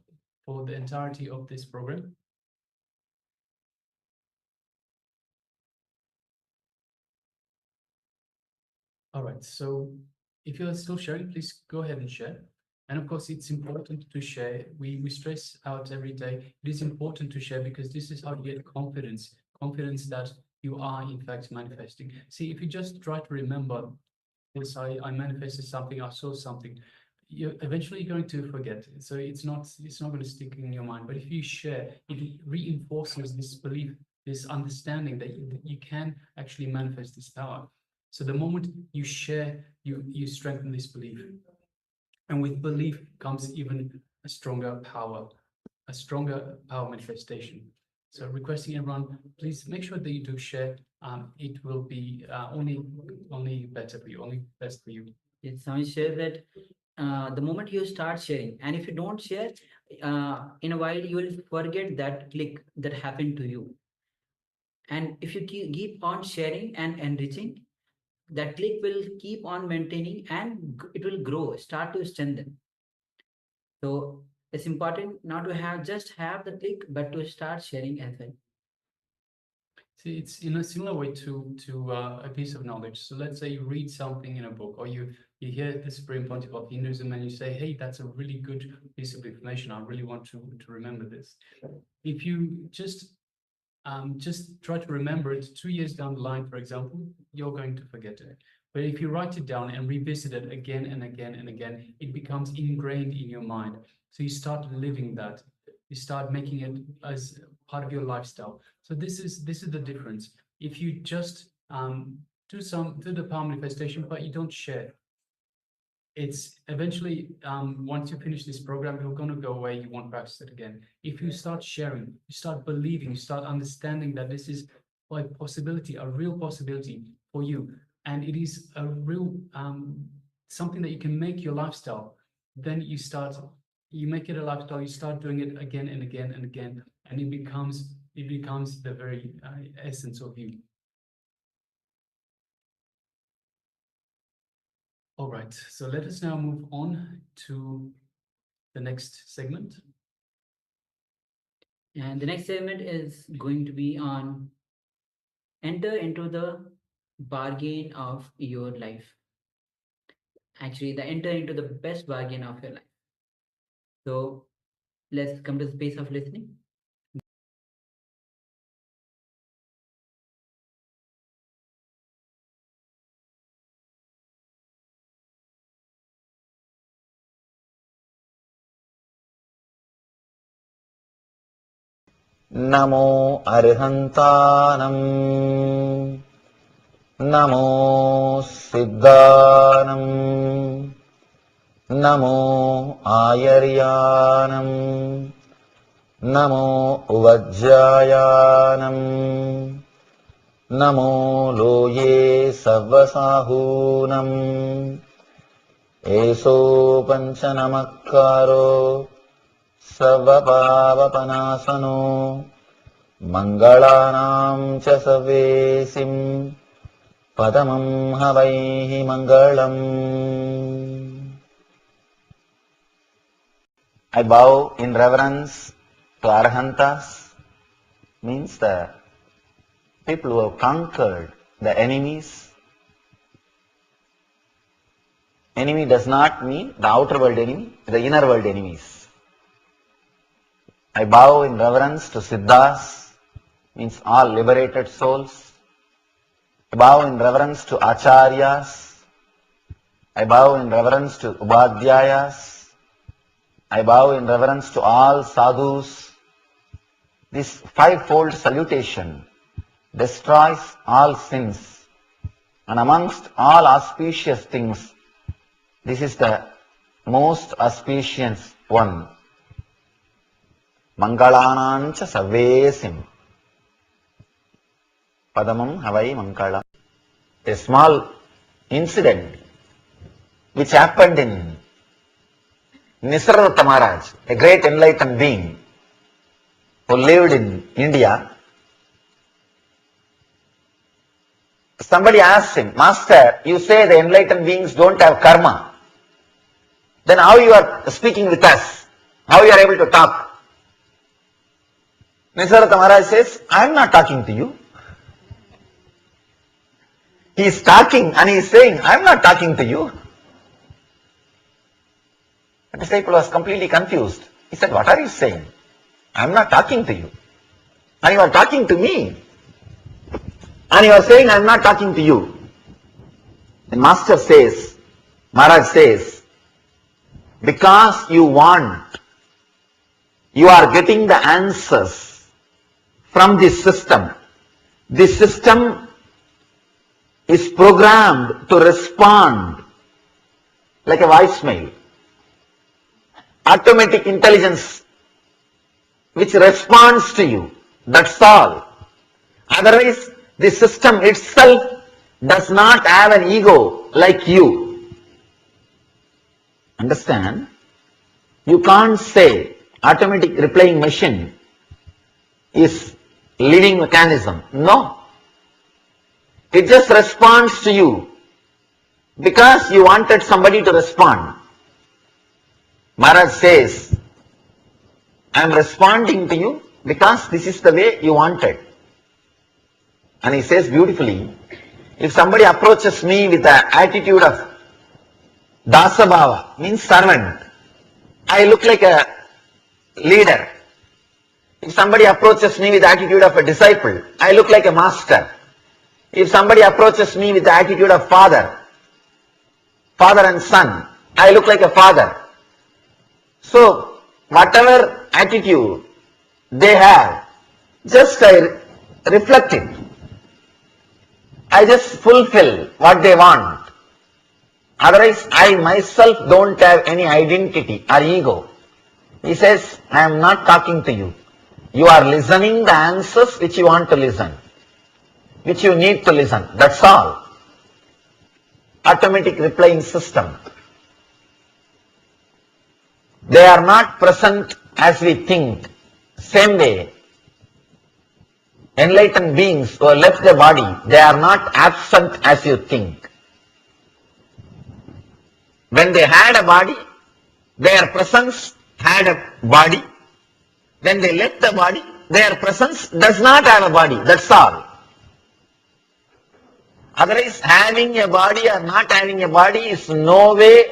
for the entirety of this program. All right, so if you're still sharing, please go ahead and share. And of course, it's important to share. We stress out every day. It is important to share because this is how you get confidence that you are in fact manifesting. See, if you just try to remember, yes, I manifested something, I saw something, you're eventually going to forget. So it's not going to stick in your mind. But if you share, it reinforces this belief, this understanding that you can actually manifest this power. So the moment you share, you strengthen this belief. And with belief comes even a stronger power manifestation. So requesting everyone, please make sure that you do share. It will be only better for you, only best for you. It's Swami shares that the moment you start sharing, and if you don't share, in a while you will forget that click that happened to you. And if you keep on sharing and enriching, that click will keep on maintaining and it will grow, start to strengthen. So it's important not to have the click, but to start sharing as well. See, it's in a similar way to a piece of knowledge. So let's say you read something in a book, or you hear the Supreme Pontiff of Hinduism, and you say, "Hey, that's a really good piece of information. I really want to remember this." If you just try to remember it 2 years down the line, for example, you're going to forget it. But if you write it down and revisit it again and again and again, it becomes ingrained in your mind. So you start living that. You start making it as part of your lifestyle. So this is the difference. If you just do the power manifestation, but you don't share, it's eventually once you finish this program, you're going to go away, you won't practice it again. If you start sharing, you start believing, you start understanding that this is a possibility, a real possibility for you, and it is a real something that you can make your lifestyle, then you make it a lifestyle, you start doing it again and again and again, and it becomes the very essence of you. All right, so let us now move on to the next segment. And the next segment is going to be on enter into the bargain of your life. Actually, the enter into the best bargain of your life. So let's come to the space of listening. नमो अर्हन्तानम् नमो सिद्धानम् नमो आयर्यानम् नमो उवज्जायानम् नमो लोये सव्वसाहूनम् एषो पञ्चनमक्कारो सर्वपावपनाशनो मङ्गलानां च सवेसिम् पदमं हवैः मङ्गलम्. I bow in reverence to Arhantas, means the people who have conquered the enemies. Enemy does not mean the outer world enemy, the inner world enemies. I bow in reverence to Siddhas, means all liberated souls. I bow in reverence to Acharyas. I bow in reverence to Ubadhyayas. I bow in reverence to all sadhus. This fivefold salutation destroys all sins, and amongst all auspicious things, this is the most auspicious one. Mangalanancha Savesim. Padamam Havai Mangalam. A small incident which happened in Nithyananda Maharaj, a great enlightened being who lived in India. Somebody asked him, Master, you say the enlightened beings don't have karma. Then how you are speaking with us? How you are able to talk? Nithyananda Maharaj says, I am not talking to you. He is talking and he is saying, I am not talking to you. The disciple was completely confused. He said, what are you saying? I am not talking to you. And you are talking to me. And you are saying, I am not talking to you. The Master says, Maharaj says, because you want, you are getting the answers from this system. This system is programmed to respond like a voicemail. Automatic intelligence which responds to you. That's all. Otherwise, the system itself does not have an ego like you. Understand? You can't say automatic replaying machine is living mechanism. No. It just responds to you because you wanted somebody to respond. Maharaj says, I am responding to you because this is the way you wanted. And he says beautifully, if somebody approaches me with the attitude of dasabhava, means servant, I look like a leader. If somebody approaches me with the attitude of a disciple, I look like a master. If somebody approaches me with the attitude of father and son, I look like a father. So, whatever attitude they have, just I reflect it. I just fulfill what they want. Otherwise, I myself don't have any identity or ego. He says, I am not talking to you. You are listening the answers which you want to listen, which you need to listen. That's all. Automatic replying system. They are not present as we think. Same way, enlightened beings who have left the body, they are not absent as you think. When they had a body, their presence had a body. When they left the body, their presence does not have a body. That's all. Otherwise, having a body or not having a body is no way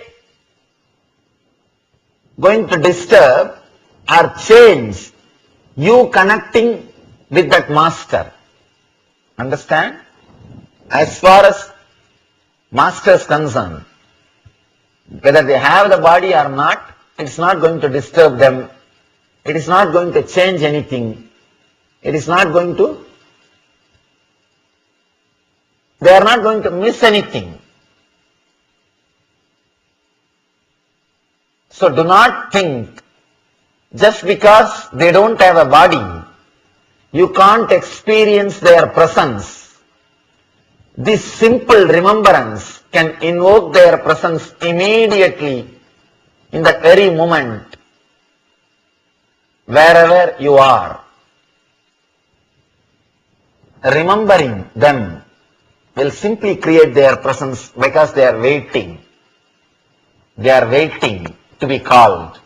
going to disturb or change you connecting with that master. Understand? As far as master is concerned, whether they have the body or not, it's not going to disturb them. It is not going to change anything. It is not going to, they are not going to miss anything. So do not think just because they don't have a body, you can't experience their presence. This simple remembrance can invoke their presence immediately in that very moment, wherever you are. Remembering them will simply create their presence because they are waiting. They are waiting to be called.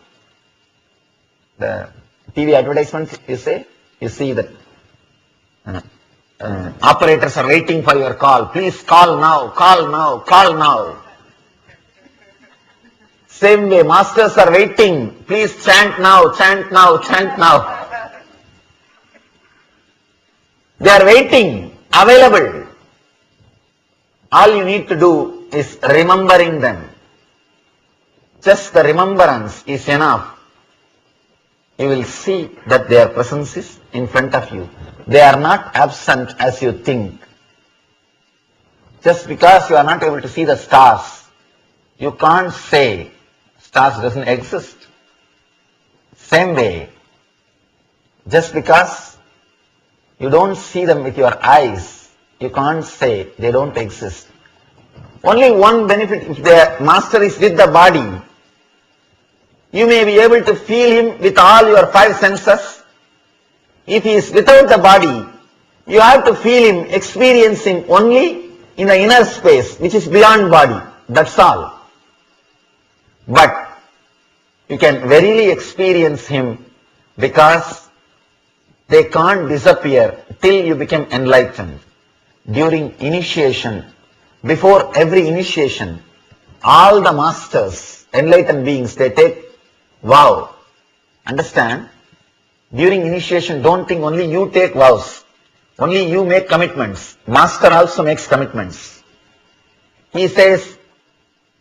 The TV advertisements, you see that operators are waiting for your call. Please call now, call now, call now. Same way, masters are waiting. Please chant now, chant now, chant now. They are waiting, available. All you need to do is remembering them. Just the remembrance is enough. You will see that their presence is in front of you. They are not absent as you think. Just because you are not able to see the stars, you can't say stars doesn't exist. Same way, just because you don't see them with your eyes, you can't say they don't exist. Only one benefit, if the master is with the body, you may be able to feel him with all your five senses. If he is without the body, you have to feel him, experience him only in the inner space, which is beyond body. That's all. But you can verily experience him because they can't disappear till you become enlightened. During initiation, before every initiation, all the masters, enlightened beings, they take vow. Understand? During initiation, don't think only you take vows. Only you make commitments. Master also makes commitments. He says,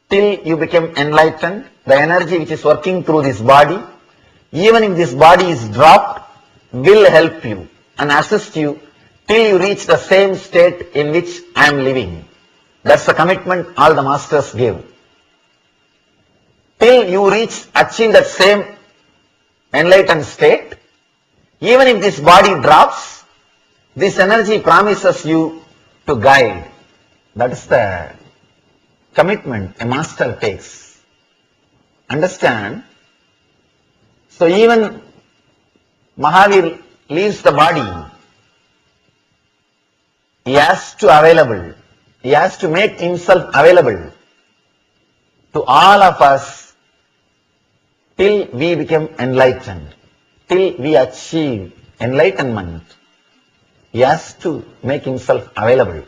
till you become enlightened, the energy which is working through this body, even if this body is dropped, will help you and assist you till you reach the same state in which I am living. That's the commitment all the masters give. Till you achieve that same enlightened state, Even if this body drops, this energy promises you to guide. That is the commitment a master takes. Understand? So even Mahavir leaves the body, he has to make himself available to all of us till we become enlightened, till we achieve enlightenment. He has to make himself available.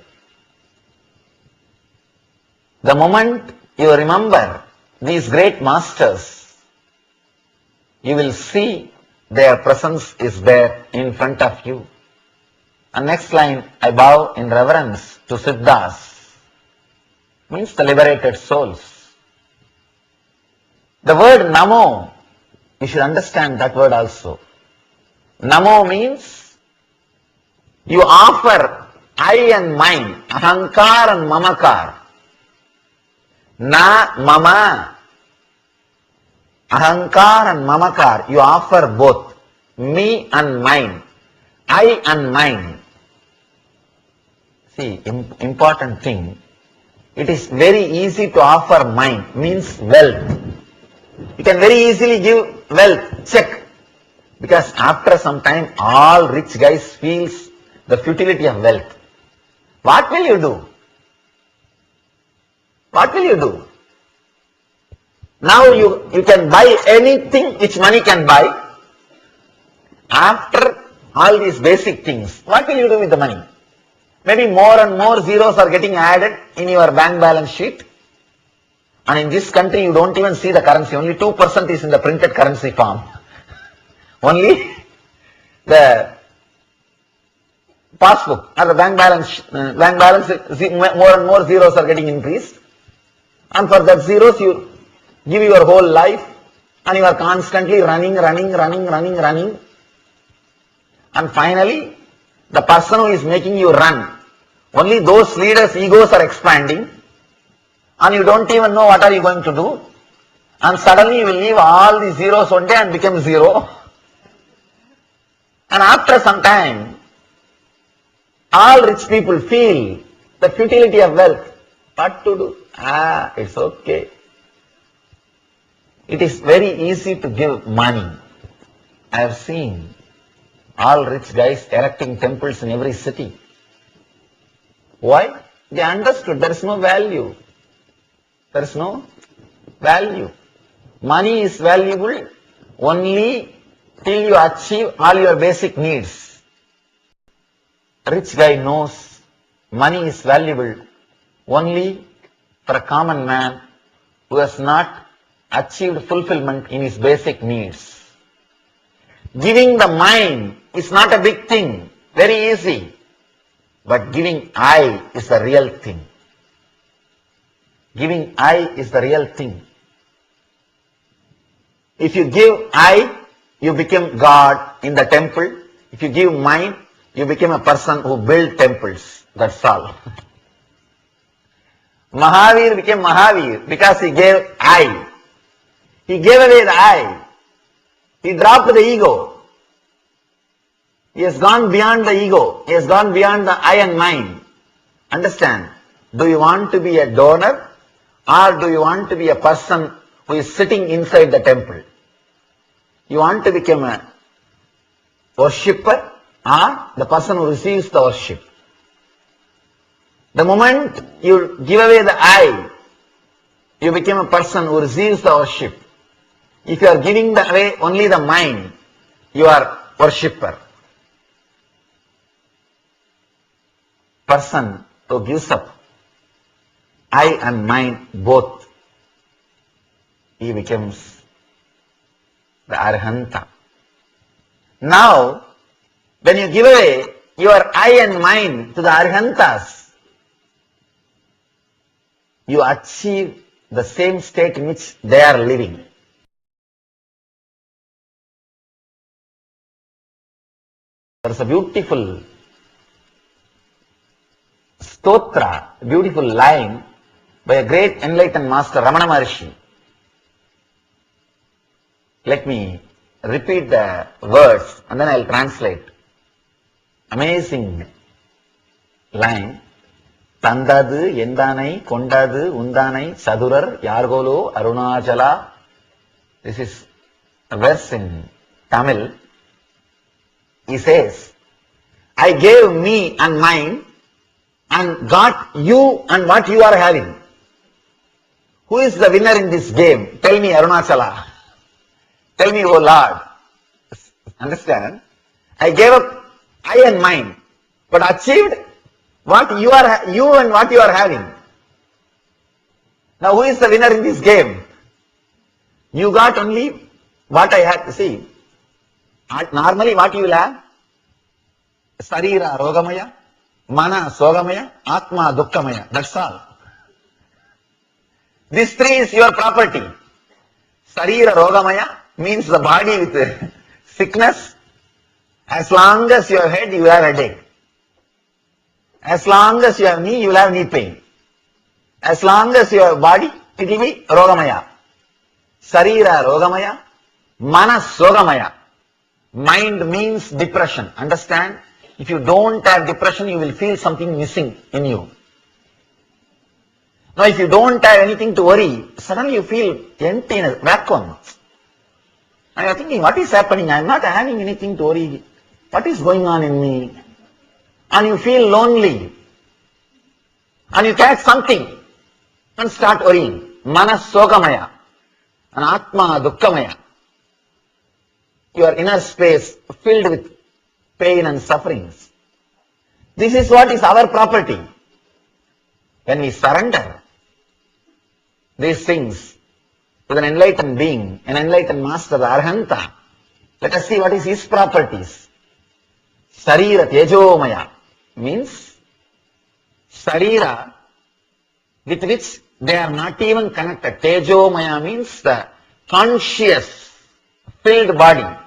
The moment you remember these great masters, you will see their presence is there in front of you. And next line, I bow in reverence to Siddhas, means the liberated souls. The word Namo, you should understand that word also. Namo means you offer I and mine, ahankar and mamakar. Na mama, ahankar and mamakar, you offer both, me and mine, I and mine. See, important thing, it is very easy to offer mine, means wealth. You can very easily give wealth, check. Because after some time, all rich guys feels the futility of wealth. What will you do? What will you do? Now you can buy anything which money can buy. After all these basic things, what will you do with the money? Maybe more and more zeros are getting added in your bank balance sheet. And in this country, you don't even see the currency. Only 2% is in the printed currency form. Only the passbook or the bank balance, more and more zeros are getting increased. And for that zeros, you give your whole life and you are constantly running. And finally, the person who is making you run, only those leaders' egos are expanding. And you don't even know what are you going to do. And suddenly you will leave all the zeros one day and become zero. And after some time, all rich people feel the futility of wealth. What to do? It's okay. It is very easy to give money. I have seen all rich guys erecting temples in every city. Why? They understood there is no value. There is no value. Money is valuable only till you achieve all your basic needs. Rich guy knows money is valuable only for a common man who has not achieved fulfillment in his basic needs. Giving the mind is not a big thing, very easy. But giving I is the real thing. Giving I is the real thing. If you give I, you become God in the temple. If you give mind, you become a person who build temples. That's all. Mahavir became Mahavir because he gave I. He gave away the I. He dropped the ego. He has gone beyond the ego. He has gone beyond the I and mine. Understand? Do you want to be a donor? Or do you want to be a person who is sitting inside the temple? You want to become a worshipper or the person who receives the worship? The moment you give away the I, you become a person who receives the worship. If you are giving away only the mind, you are worshipper. Person who gives up I and mind both, he becomes the Arhanta. Now, when you give away your I and mind to the Arhantas, you achieve the same state in which they are living. There is a beautiful stotra, a beautiful line by a great enlightened master, Ramana Maharshi. Let me repeat the words and then I'll translate. Amazing line. Tandadu Yendanai Kondadu Undanai Sadurar Yargolo Arunachala. This is a verse in Tamil. He says, I gave me and mine and got you and what you are having. Who is the winner in this game? Tell me, Arunachala. Tell me, O Lord. Understand? I gave up I and mine, but achieved what you and what you are having. Now who is the winner in this game? You got only what I had. See, normally what you will have? Sarira rogamaya, mana sogamaya, atma dukkhamaya. That's all. These three is your property. Sarira rogamaya means the body with sickness. As long as you have head, you will have headache. As long as you have knee, you will have knee pain. As long as you have body, it will be rogamaya. Sarira rogamaya, mana sogamaya. Mind means depression. Understand? If you don't have depression, you will feel something missing in you. Now if you don't have anything to worry, suddenly you feel empty in a vacuum. And you are thinking, what is happening? I am not having anything to worry. What is going on in me? And you feel lonely. And you catch something and start worrying. Manas sogamaya and atma dukkhamaya. Your inner space filled with pain and sufferings. This is what is our property. When we surrender these things to an enlightened being, an enlightened master, the Arhanta, let us see what is his properties. Sarira tejomaya means sarira with which they are not even connected. Tejomaya means the conscious, filled body.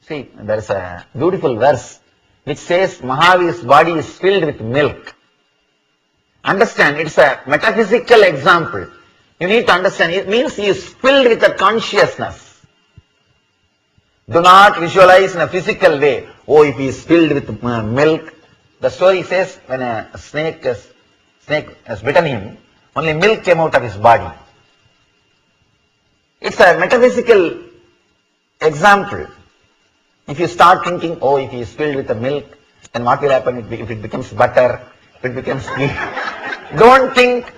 See, there is a beautiful verse which says Mahavir's body is filled with milk. Understand, it's a metaphysical example. You need to understand, it means he is filled with a consciousness. Do not visualize in a physical way. Oh, if he is filled with milk. The story says when a snake has bitten him, only milk came out of his body. It's a metaphysical example. If you start thinking, oh, if he is filled with the milk, then what will happen if it becomes butter, if it becomes ghee? Don't think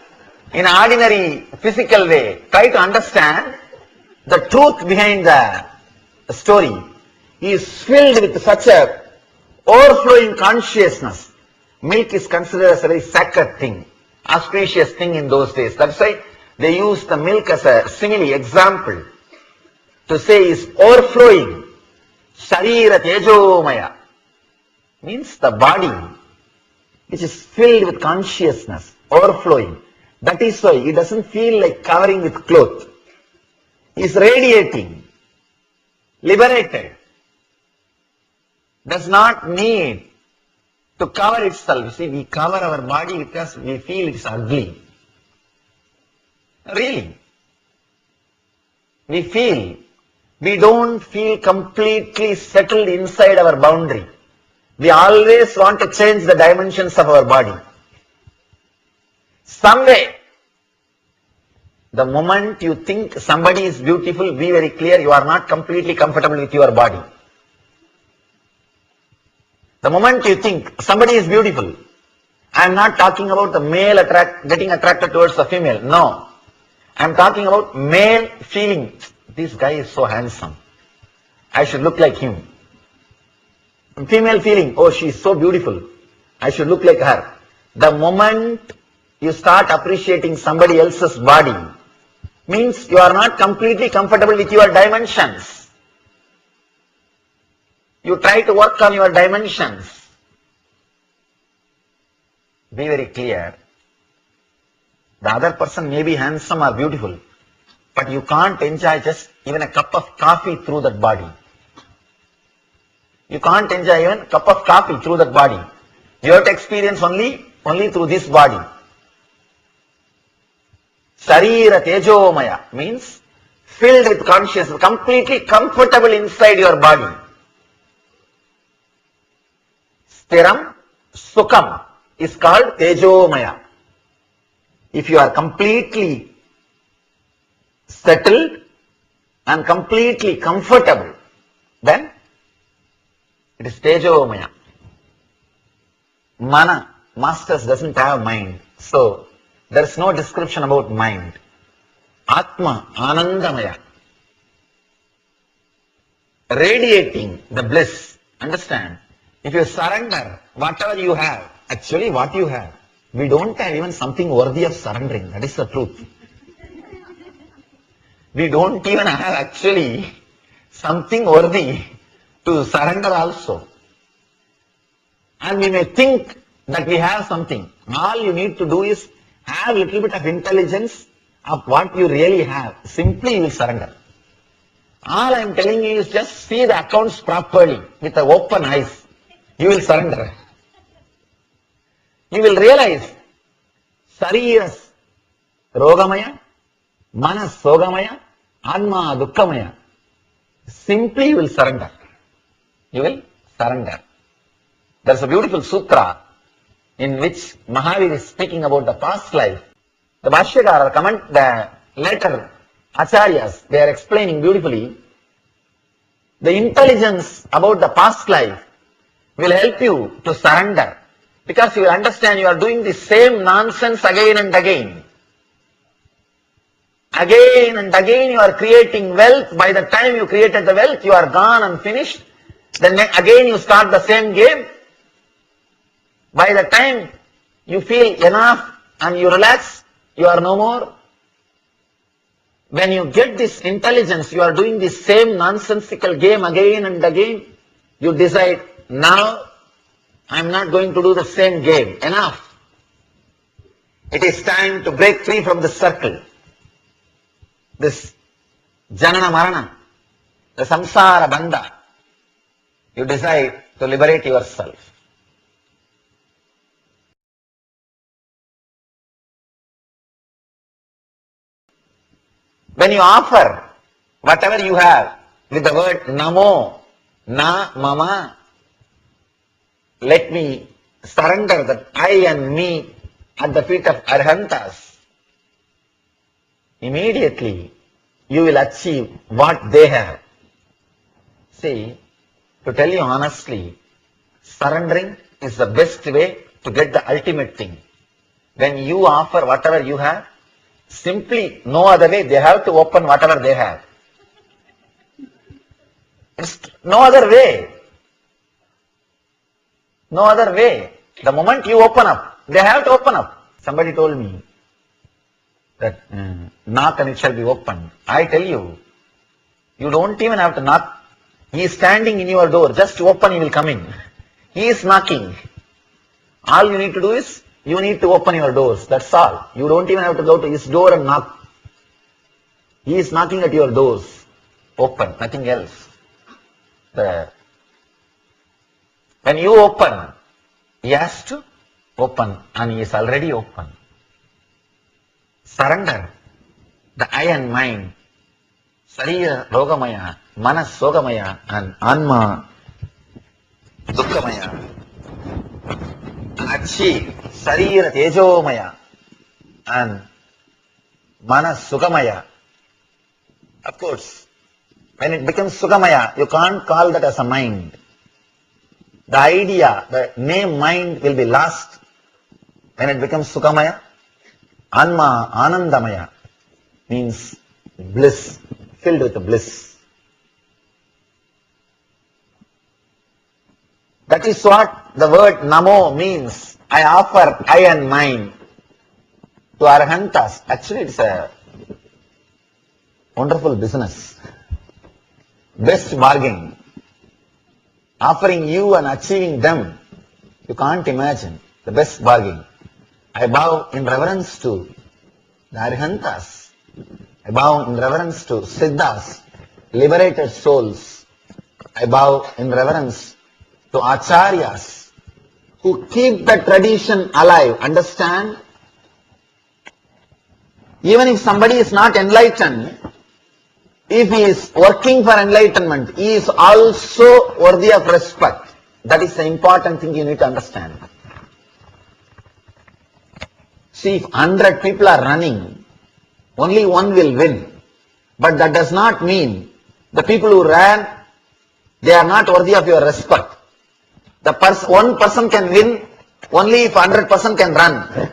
in an ordinary physical way. Try to understand the truth behind the story. He is filled with such a overflowing consciousness. Milk is considered as a very sacred thing, auspicious thing in those days. That's why they use the milk as a simile example to say is overflowing. Sarira tejomaya means the body which is filled with consciousness, overflowing. That is why he doesn't feel like covering with cloth. He is radiating, liberated. Does not need to cover itself. You see, we cover our body because we feel it's ugly. Really. We don't feel completely settled inside our boundary. We always want to change the dimensions of our body. Some way, the moment you think somebody is beautiful, be very clear, you are not completely comfortable with your body. The moment you think somebody is beautiful, I am not talking about the male getting attracted towards the female. No. I am talking about male feeling, this guy is so handsome. I should look like him. Female feeling, oh, she is so beautiful. I should look like her. The moment you start appreciating somebody else's body, means you are not completely comfortable with your dimensions. You try to work on your dimensions. Be very clear. The other person may be handsome or beautiful, but you can't enjoy just even a cup of coffee through that body. You can't enjoy even a cup of coffee through that body. You have to experience only through this body. Sarira tejomaya means filled with consciousness, completely comfortable inside your body. Stiram, Sukham is called Tejomaya. If you are completely settled and completely comfortable, then it is Tejomaya. Mana, Masters doesn't have mind. So, there is no description about mind. Atma, Anandamaya. Radiating the bliss. Understand? If you surrender whatever you have, actually what you have, we don't have even something worthy of surrendering. That is the truth. We don't even have actually something worthy to surrender also. And we may think that we have something. All you need to do is have a little bit of intelligence of what you really have. Simply you will surrender. All I am telling you is just see the accounts properly with the open eyes. You will surrender. You will realize Sariras Rogamaya, Manas Sogamaya, Anma Dukkamaya. Simply you will surrender. You will surrender. There is a beautiful sutra in which Mahavir is speaking about the past life. The Bhashyakara comment, the later Acharyas, they are explaining beautifully. The intelligence about the past life will help you to surrender, because you will understand you are doing the same nonsense again and again. Again and again you are creating wealth. By the time you created the wealth, you are gone and finished. Then again you start the same game. By the time you feel enough and you relax, you are no more. When you get this intelligence, you are doing the same nonsensical game again and again. You decide, now I am not going to do the same game. Enough. It is time to break free from the circle. This Janana Marana, the Samsara Bandha. You decide to liberate yourself. When you offer whatever you have with the word Namo, Na Mama, let me surrender that I and me at the feet of Arhantas, immediately you will achieve what they have. See, to tell you honestly, surrendering is the best way to get the ultimate thing. When you offer whatever you have, simply no other way, they have to open whatever they have. It's no other way. No other way. The moment you open up, they have to open up. Somebody told me that knock and it shall be opened. I tell you, you don't even have to knock. He is standing in your door. Just open, he will come in. He is knocking. All you need to do is, you need to open your doors. That's all. You don't even have to go to his door and knock. He is knocking at your doors. Open, nothing else. When you open, he has to open, and he is already open. Surrender the I and mind, Sarira Rogamaya, Manas Sogamaya, and Anma Dukkamaya. Achieve Sarira Tejomaya and Manas Sugamaya. Of course, when it becomes Sugamaya, you can't call that as a mind. The idea, the name mind will be lost when it becomes Sugamaya. Anma Anandamaya means bliss, filled with bliss. That is what the word Namo means. I offer I and mine to Arhantas. Actually, it's a wonderful business. Best bargain. Offering you and achieving them. You can't imagine. The best bargain. I bow in reverence to the Arhantas. I bow in reverence to Siddhas, liberated souls. I bow in reverence to Acharyas, who keep the tradition alive. Understand? Even if somebody is not enlightened, if he is working for enlightenment, he is also worthy of respect. That is the important thing you need to understand. See, if 100 people are running, only one will win. But that does not mean the people who ran, they are not worthy of your respect. One person can win only if 100% can run.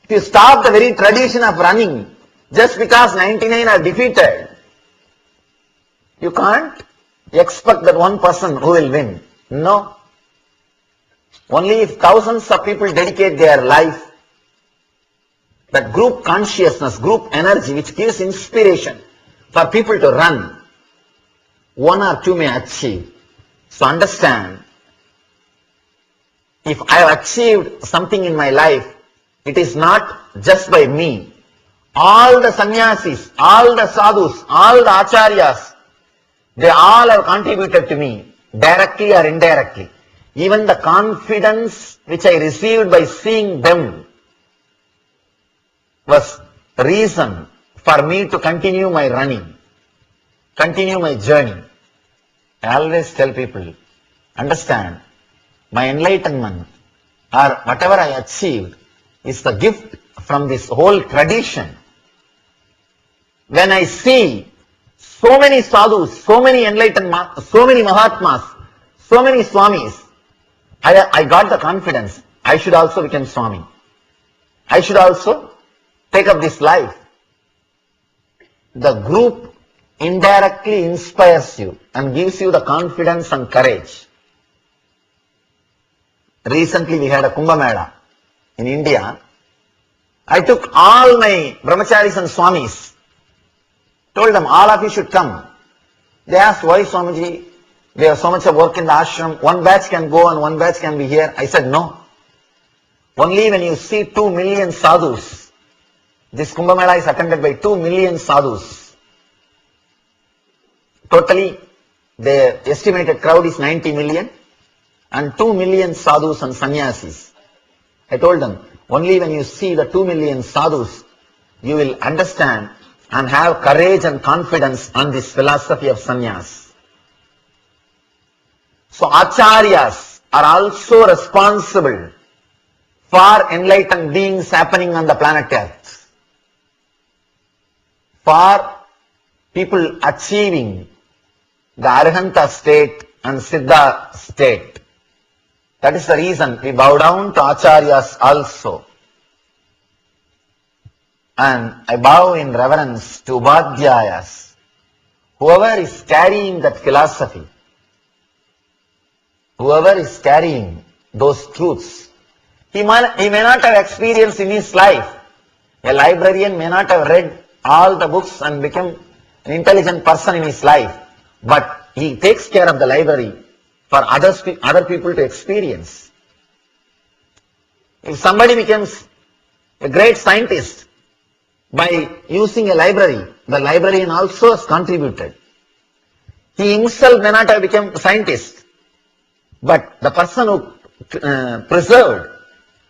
If you stop the very tradition of running, just because 99 are defeated, you can't expect that one person who will win. No. Only if thousands of people dedicate their life, that group consciousness, group energy which gives inspiration for people to run, one or two may achieve. So understand, if I have achieved something in my life, it is not just by me. All the sannyasis, all the sadhus, all the acharyas, they all have contributed to me, directly or indirectly. Even the confidence which I received by seeing them was reason for me to continue my running, continue my journey. I always tell people, understand, my enlightenment or whatever I achieved is the gift from this whole tradition. When I see so many sadhus, so many enlightened, so many Mahatmas, so many Swamis, I got the confidence, I should also become Swami. I should also take up this life. The group indirectly inspires you and gives you the confidence and courage. Recently we had a Kumbh Mela in India. I took all my brahmacharis and swamis, told them all of you should come. They asked, why Swamiji? We have so much of work in the ashram, one batch can go and one batch can be here. I said no. Only when you see 2 million sadhus, this Kumbh Mela is attended by 2 million sadhus. Totally, the estimated crowd is 90 million and 2 million sadhus and sannyasis. I told them, only when you see the 2 million sadhus, you will understand and have courage and confidence on this philosophy of sannyas. So acharyas are also responsible for enlightened beings happening on the planet Earth. For people achieving the Arhanta state and Siddha state. That is the reason we bow down to acharyas also. And I bow in reverence to Ubadhyayas, whoever is carrying that philosophy, whoever is carrying those truths. He may not have experienced in his life. A librarian may not have read all the books and become an intelligent person in his life, but he takes care of the library for other people to experience. If somebody becomes a great scientist by using a library, the librarian also has contributed. He himself may not have become a scientist, but the person who preserved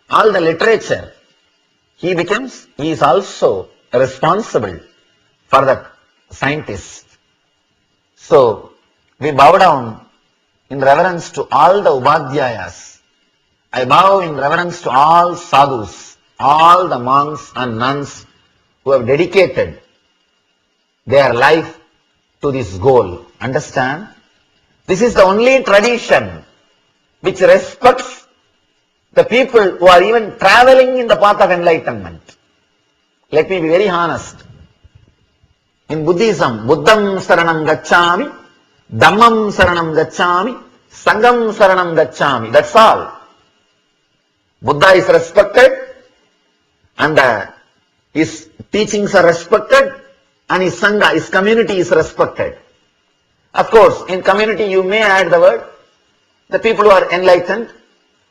all the literature, he is also responsible for that scientist. So, we bow down in reverence to all the Ubadhyayas. I bow in reverence to all sadhus, all the monks and nuns who have dedicated their life to this goal. Understand? This is the only tradition which respects the people who are even traveling in the path of enlightenment. Let me be very honest. In Buddhism, Buddham Saranam Gacchami, Dhammam Saranam Gacchami, Sangham Saranam Gacchami. That's all. Buddha is respected and his teachings are respected and his Sangha, his community is respected. Of course, in community you may add the word, the people who are enlightened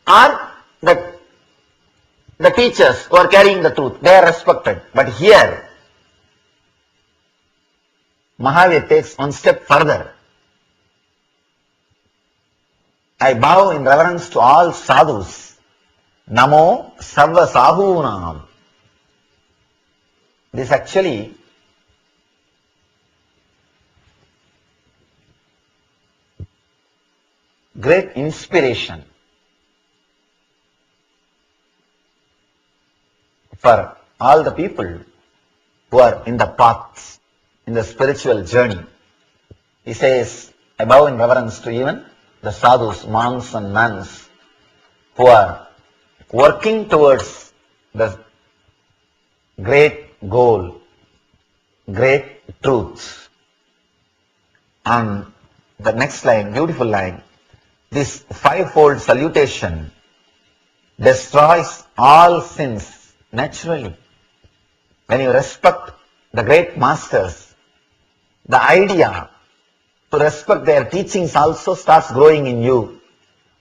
or the teachers who are carrying the truth, they are respected. But here, Mahavir takes one step further. I bow in reverence to all sadhus. Namo Sarva Sahunam. This actually great inspiration for all the people who are in the path, in the spiritual journey. He says, I bow in reverence to even the sadhus, monks and nuns who are working towards the great goal, great truth. And the next line, beautiful line, this fivefold salutation destroys all sins naturally. When you respect the great masters, the idea to respect their teachings also starts growing in you.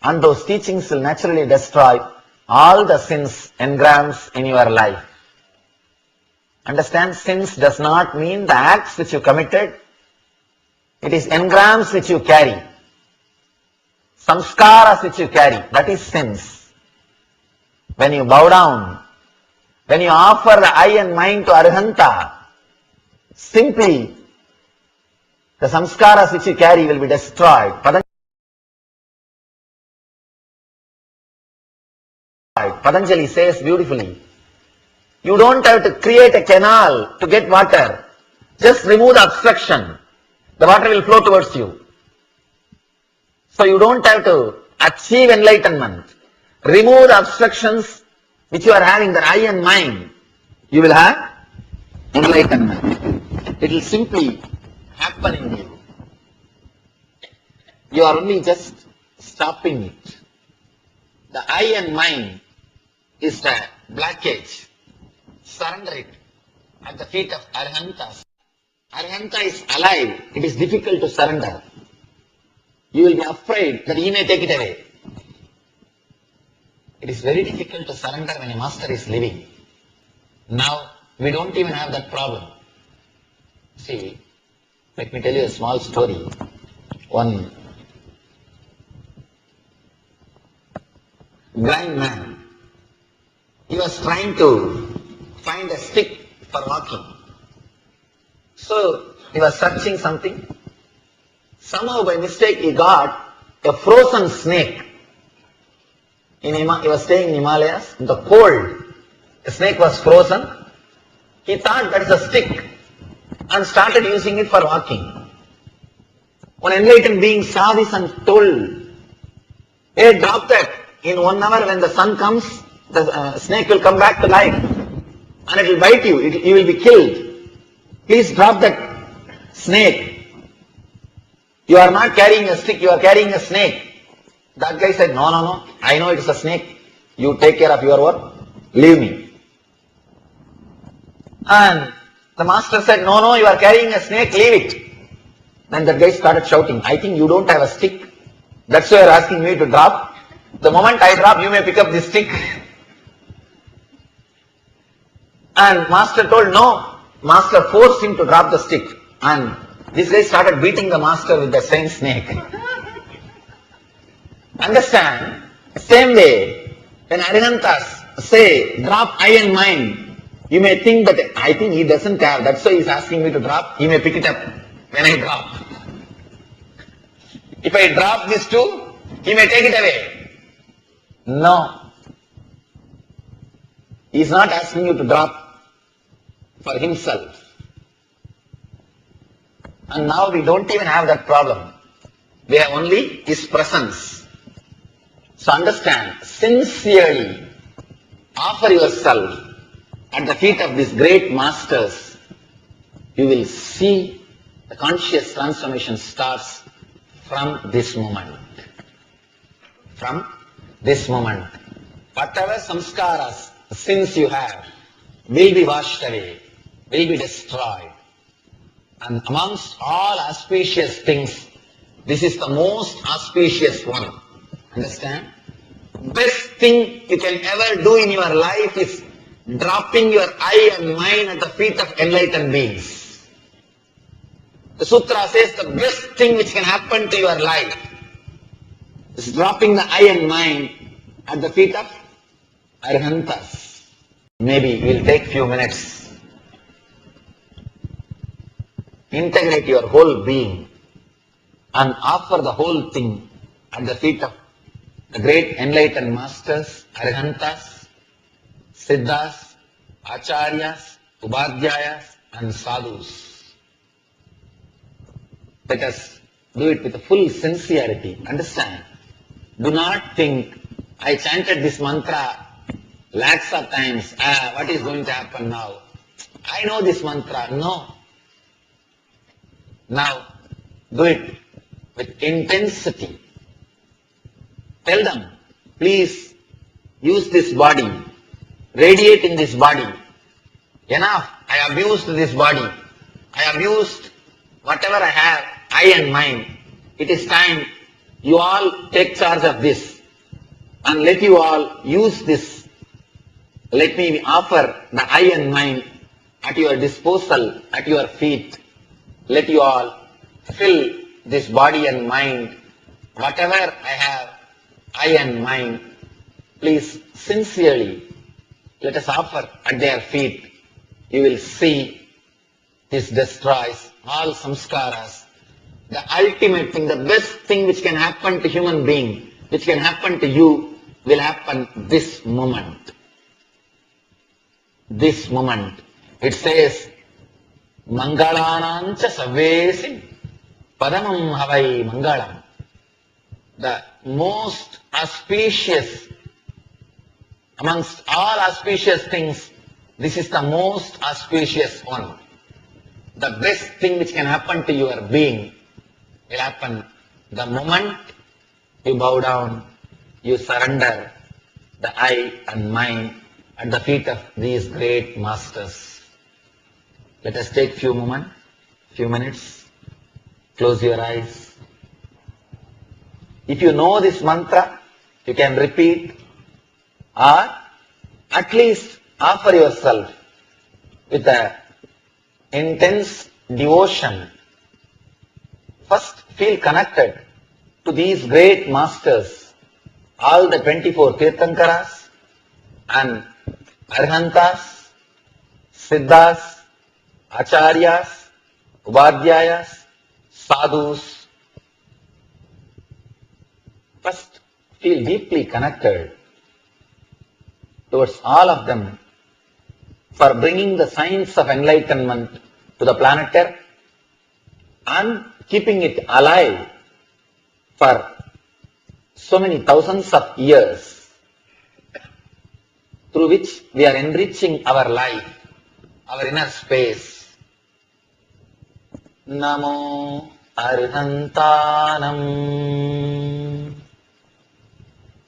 And those teachings will naturally destroy all the sins engrams in your life. Understand, sins does not mean the acts which you committed. It is engrams which you carry. Samskaras which you carry. That is sins. When you bow down, when you offer the eye and mind to Arhanta, simply the samskaras which you carry will be destroyed. Patanjali says beautifully, you don't have to create a canal to get water. Just remove the obstruction. The water will flow towards you. So you don't have to achieve enlightenment. Remove the obstructions which you are having, the eye and mind. You will have enlightenment. It will simply happen in you. You are only just stopping it. The eye and mind is the blockage. Surrender it at the feet of Arhantas. Arhanta is alive. It is difficult to surrender. You will be afraid that he may take it away. It is very difficult to surrender when a master is living. Now, we don't even have that problem. See, let me tell you a small story. One blind man, he was trying to find a stick for walking. So, he was searching something. Somehow by mistake he got a frozen snake. He was staying in Himalayas, in the cold. The snake was frozen. He thought that is a stick and started using it for walking. One enlightened being saw this and told, hey, drop that. In 1 hour when the sun comes, the snake will come back to life and it will bite you. You will be killed. Please drop that snake. You are not carrying a stick, you are carrying a snake. That guy said, no, I know it is a snake. You take care of your work. Leave me. And the master said, no, you are carrying a snake, leave it. Then that guy started shouting, I think you don't have a stick. That's why you are asking me to drop. The moment I drop, you may pick up this stick. And master told no. Master forced him to drop the stick. And this guy started beating the master with the same snake. Understand? Same way, when Arihantas say, drop eye and mind, you may think that I think he doesn't have, that's why he is asking me to drop, he may pick it up when I drop. If I drop this too, he may take it away. No. He is not asking you to drop for himself. And now we don't even have that problem. We have only his presence. So understand, sincerely offer yourself at the feet of these great masters. You will see the conscious transformation starts from this moment. From this moment. Whatever samskaras, sins you have, will be washed away, will be destroyed. And amongst all auspicious things, this is the most auspicious one. Understand? Best thing you can ever do in your life is dropping your eye and mind at the feet of enlightened beings. The sutra says the best thing which can happen to your life is dropping the eye and mind at the feet of Arhantas. Maybe we'll take few minutes. Integrate your whole being and offer the whole thing at the feet of the great enlightened masters, Arhantas, Siddhas, Acharyas, Ubadhyayas, and Sadhus. Let us do it with full sincerity. Understand? Do not think, I chanted this mantra lakhs of times, what is going to happen now? I know this mantra. No. Now, do it with intensity. Tell them, please use this body, radiate in this body. Enough, I abused this body. I abused whatever I have, I and mine. It is time you all take charge of this and let you all use this. Let me offer the I and mine at your disposal, at your feet. Let you all fill this body and mind. Whatever I have, I and mine, please sincerely let us offer at their feet. You will see this destroys all samskaras. The ultimate thing, the best thing which can happen to human being, which can happen to you, will happen this moment. This moment. It says, Mangalanancha Savesim Padamam Havai Mangalam. The most auspicious, amongst all auspicious things, this is the most auspicious one. The best thing which can happen to your being will happen the moment you bow down, you surrender the I and mine at the feet of these great masters. Let us take few minutes, close your eyes. If you know this mantra, you can repeat or at least offer yourself with a intense devotion. First, feel connected to these great masters, all the 24 Tirthankaras and Arhantas, Siddhas, Acharyas, Ubadhyayas, Sadhus. First, feel deeply connected towards all of them for bringing the science of enlightenment to the planet Earth and keeping it alive for so many thousands of years, through which we are enriching our life, our inner space. Namo Arhantanam,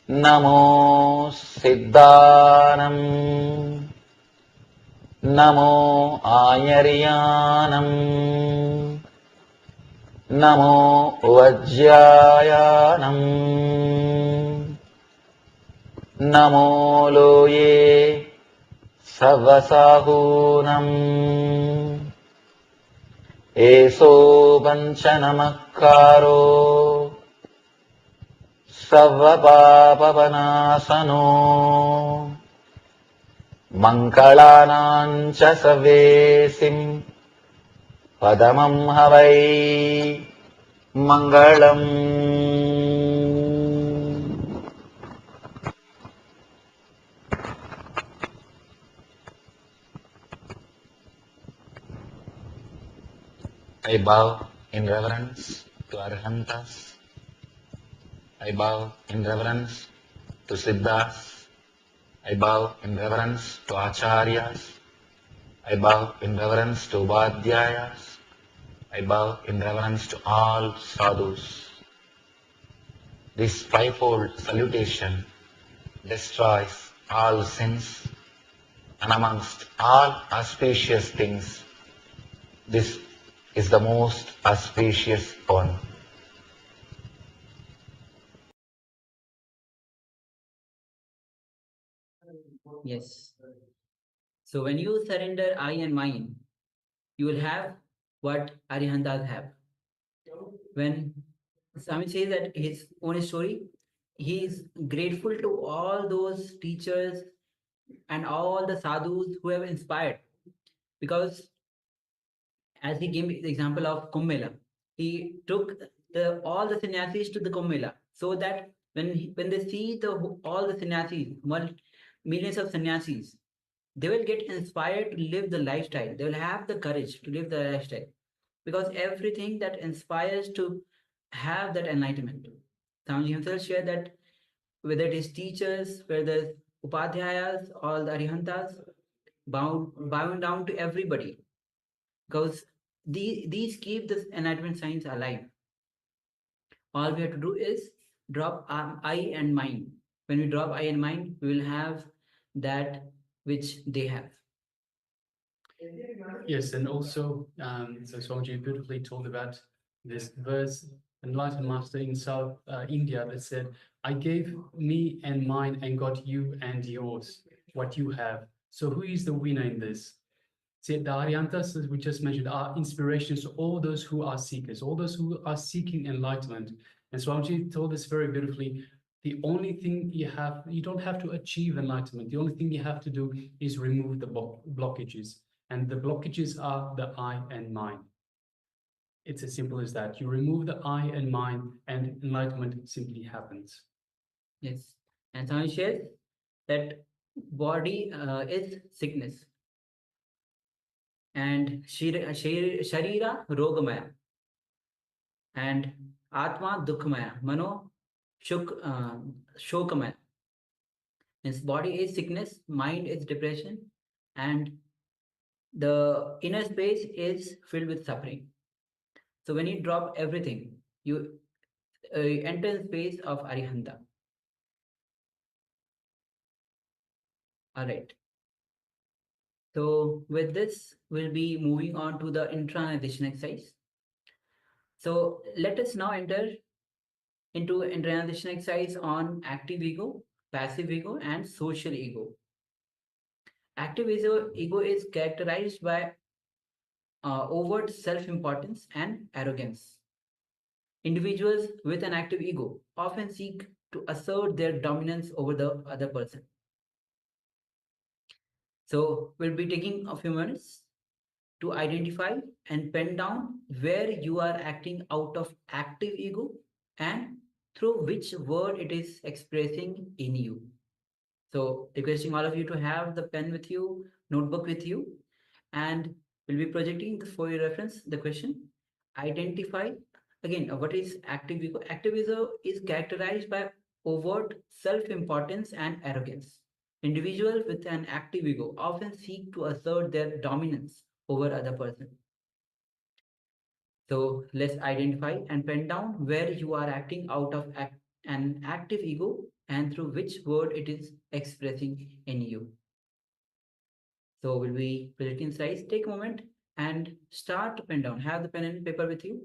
Namo Siddhanam, Namo Ayaryanam, Namo Vajjayanam, Namo Loye Savasahunam, Eso Panchanamakaro Savapapavanasano Mangalanancha Savesim Padamam Havai Mangalam. I bow in reverence to Arhantas. I bow in reverence to Siddhas. I bow in reverence to Acharyas. I bow in reverence to Ubadhyayas. I bow in reverence to all sadhus. This fivefold salutation destroys all sins, and amongst all auspicious things, this is the most auspicious one. Yes. So when you surrender I and mine, you will have what Arihantas have. When Swami says that his own story, he is grateful to all those teachers and all the sadhus who have inspired. Because as he gave me the example of Kumbh Mela, he took all the sannyasis to the Kumbh, so that when they see all the sannyasis, millions of sannyasis, they will get inspired to live the lifestyle. They will have the courage to live the lifestyle, because everything that inspires to have that enlightenment. Swamiji himself shared that whether it is teachers, whether it's upadhyayas, all the arihantas, bowing down to everybody, because these keep this enlightenment science alive. All we have to do is drop our I and mind. When we drop I and mind, we will have that which they have. Yes, and also, so Swamiji beautifully told about this verse, enlightened master in South India that said, I gave me and mine and got you and yours, what you have. So who is the winner in this? See, the Aryantas, as we just mentioned, are inspirations to all those who are seekers, all those who are seeking enlightenment. And Swamiji told us very beautifully, the only thing you don't have to achieve enlightenment. The only thing you have to do is remove the blockages. And the blockages are the I and mind. It's as simple as that. You remove the I and mind, and enlightenment simply happens. Yes. And Swami shares that body is sickness, and Sharira Rogamaya, and Atma Dukkhamaya, Mano Shokamaya. His body is sickness, mind is depression, and the inner space is filled with suffering. So when you drop everything, you enter the space of Arihanta. All right. So with this, we'll be moving on to the internalization exercise. So let us now enter into internalization exercise on active ego, passive ego, and social ego. Active ego is characterized by overt self-importance and arrogance. Individuals with an active ego often seek to assert their dominance over the other person. So we'll be taking a few minutes to identify and pen down where you are acting out of active ego and through which word it is expressing in you. So requesting all of you to have the pen with you, notebook with you, and we'll be projecting for your reference the question. Identify again what is active ego. Active ego is characterized by overt self-importance and arrogance. Individuals with an active ego often seek to assert their dominance over other person. So let's identify and pen down where you are acting out of an active ego and through which word it is expressing in you. So we'll be presenting slides. Take a moment and start to pen down. Have the pen and paper with you.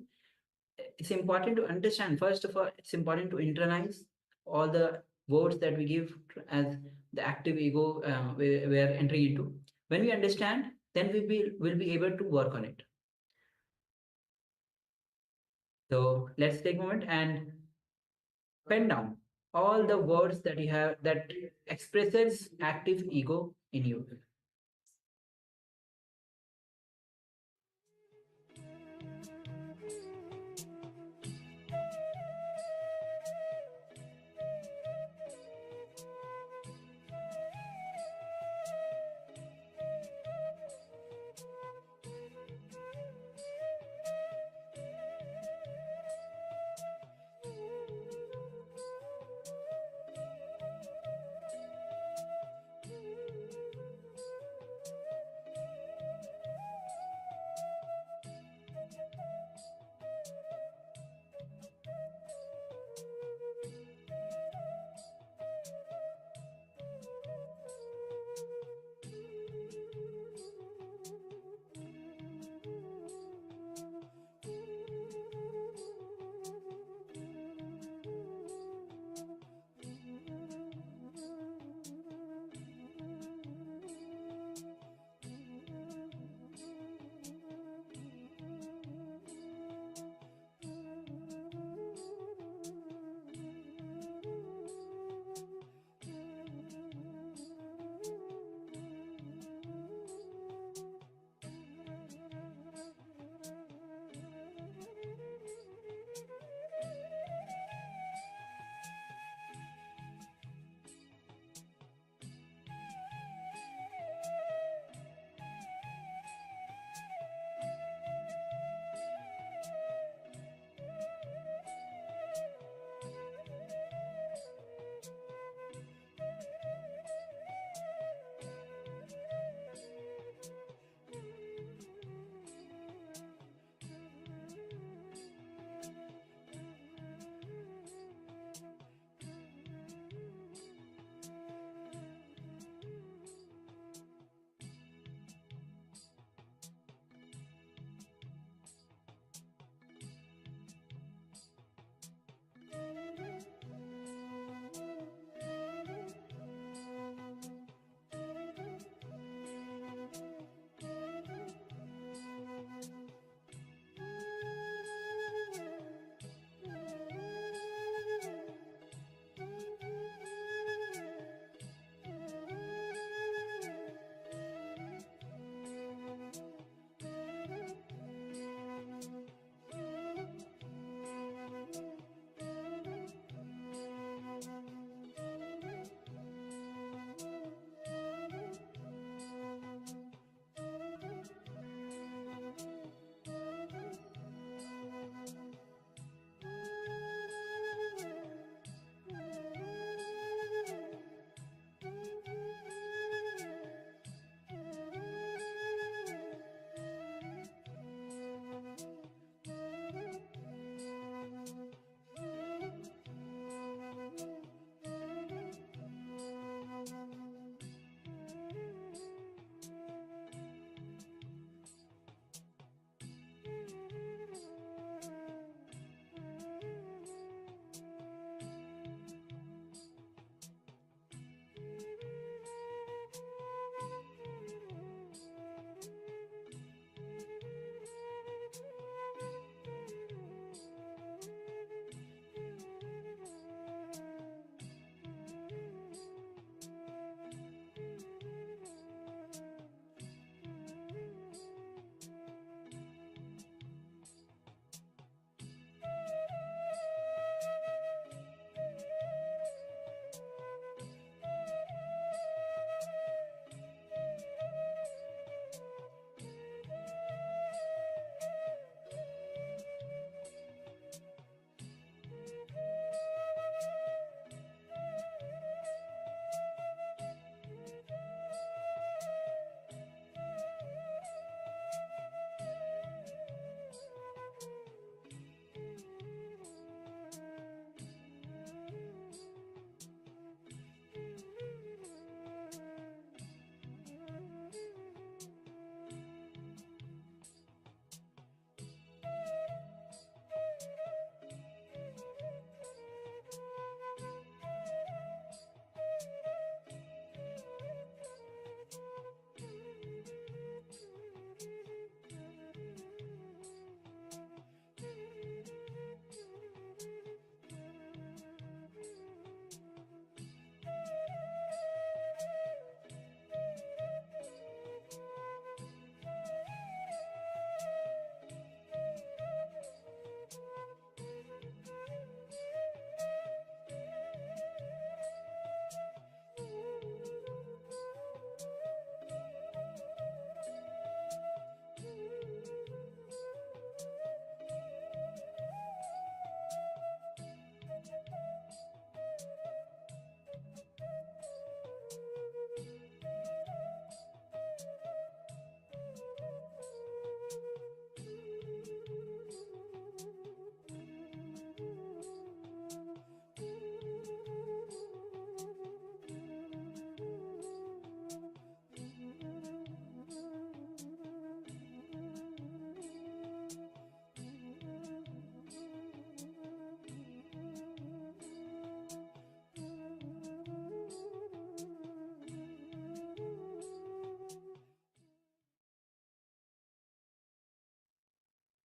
It's important to understand, first of all, it's important to internalize all the words that we give as the active ego we are entering into. When we understand, then we'll be able to work on it. So let's take a moment and pen down all the words that you have that expresses active ego in you.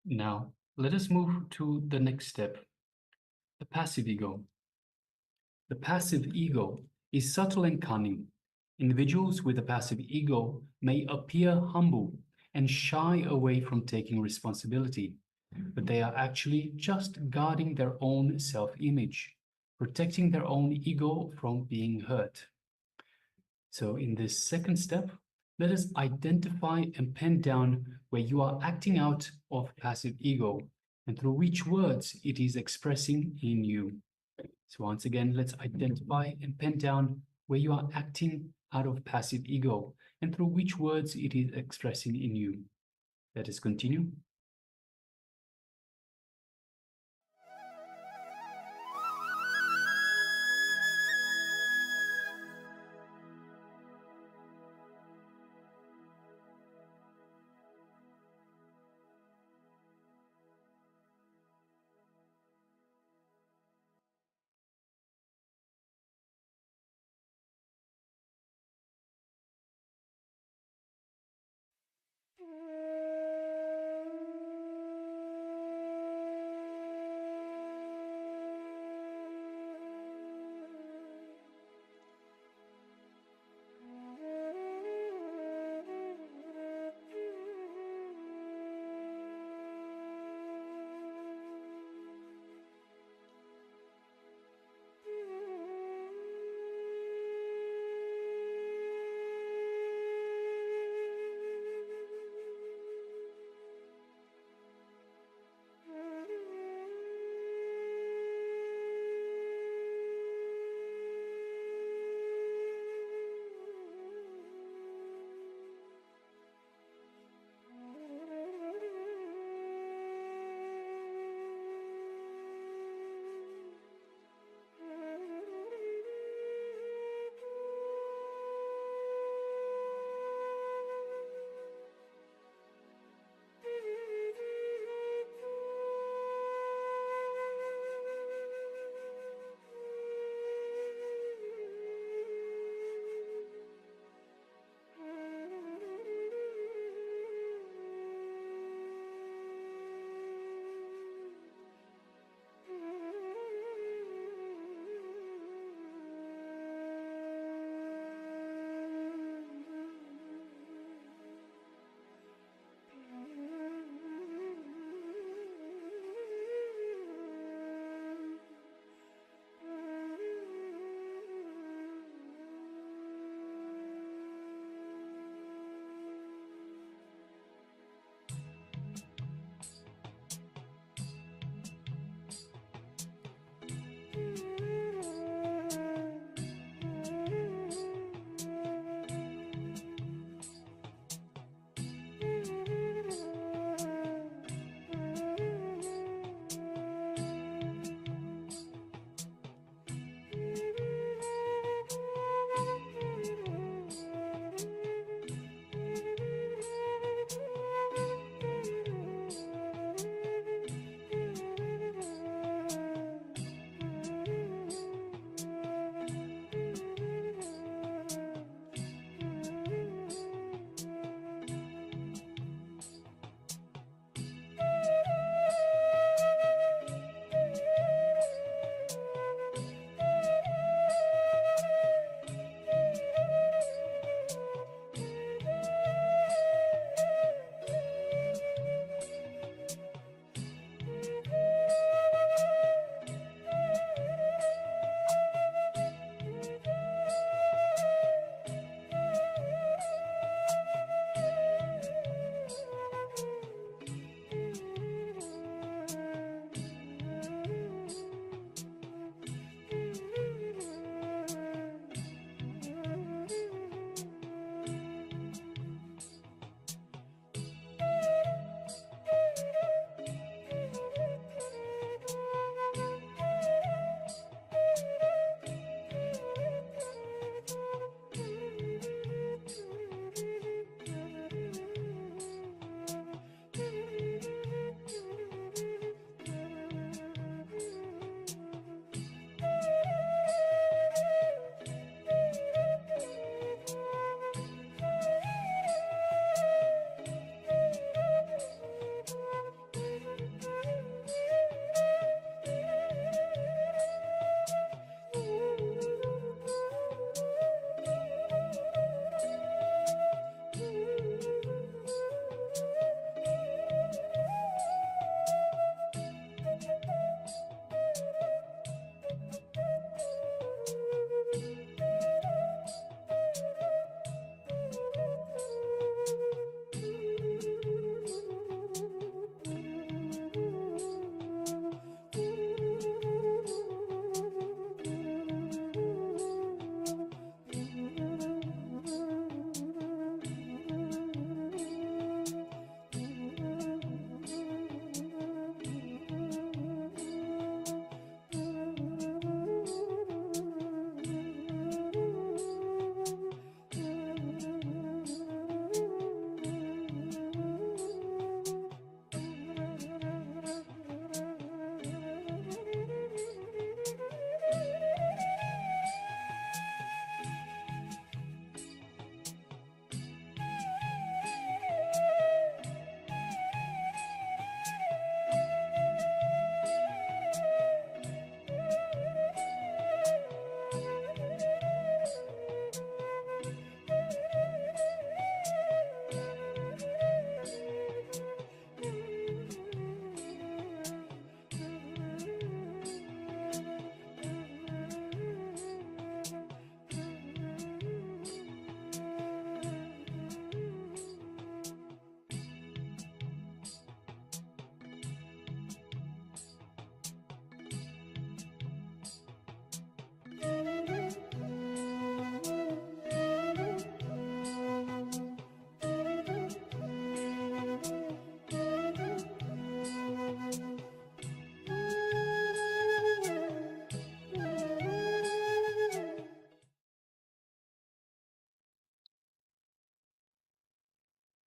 Now, let us move to the next step, the passive ego. The passive ego is subtle and cunning. Individuals with a passive ego may appear humble and shy away from taking responsibility, but they are actually just guarding their own self-image, protecting their own ego from being hurt. So in this second step, let us identify and pen down where you are acting out of passive ego and through which words it is expressing in you. So once again, let's identify and pen down where you are acting out of passive ego and through which words it is expressing in you. Let us continue.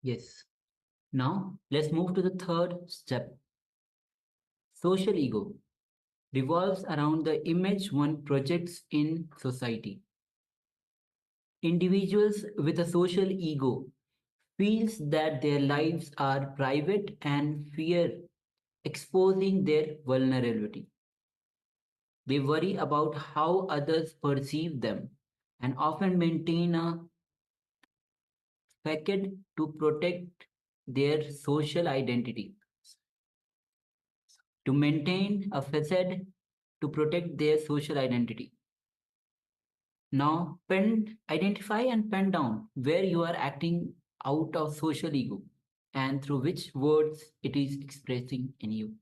Yes. Now let's move to the third step. Social ego revolves around the image one projects in society. Individuals with a social ego feels that their lives are private and fear exposing their vulnerability. They worry about how others perceive them and often maintain a facade to protect their social identity. To maintain a facade to protect their social identity. Now, identify and pen down where you are acting out of social ego and through which words it is expressing in you.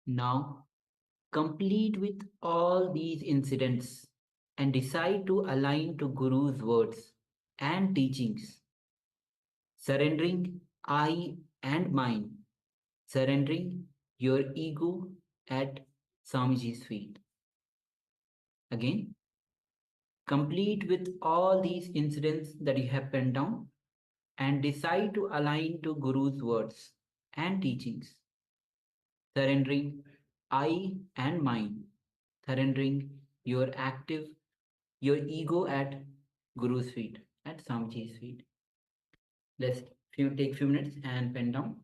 Now, complete with all these incidents and decide to align to Guru's words and teachings, surrendering I and mine, surrendering your ego at Swamiji's feet. Again, complete with all these incidents that you have penned down and decide to align to Guru's words and teachings, surrendering I and mine, surrendering your ego at Guru's feet, at Swamiji's feet. Let's take few minutes and pen down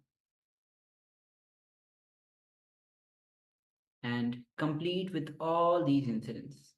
and complete with all these incidents.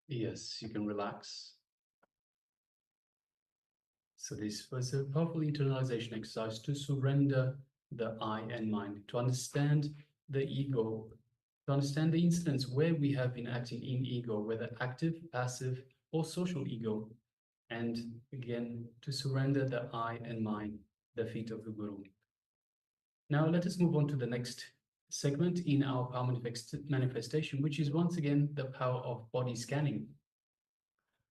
Yes, you can relax. So this was a powerful internalization exercise to surrender the I and mind, to understand the ego, to understand the incidents where we have been acting in ego, whether active, passive, or social ego. And again, to surrender the I and mind, the feet of the Guru. Now let us move on to the next segment in our power manifestation, which is once again the power of body scanning.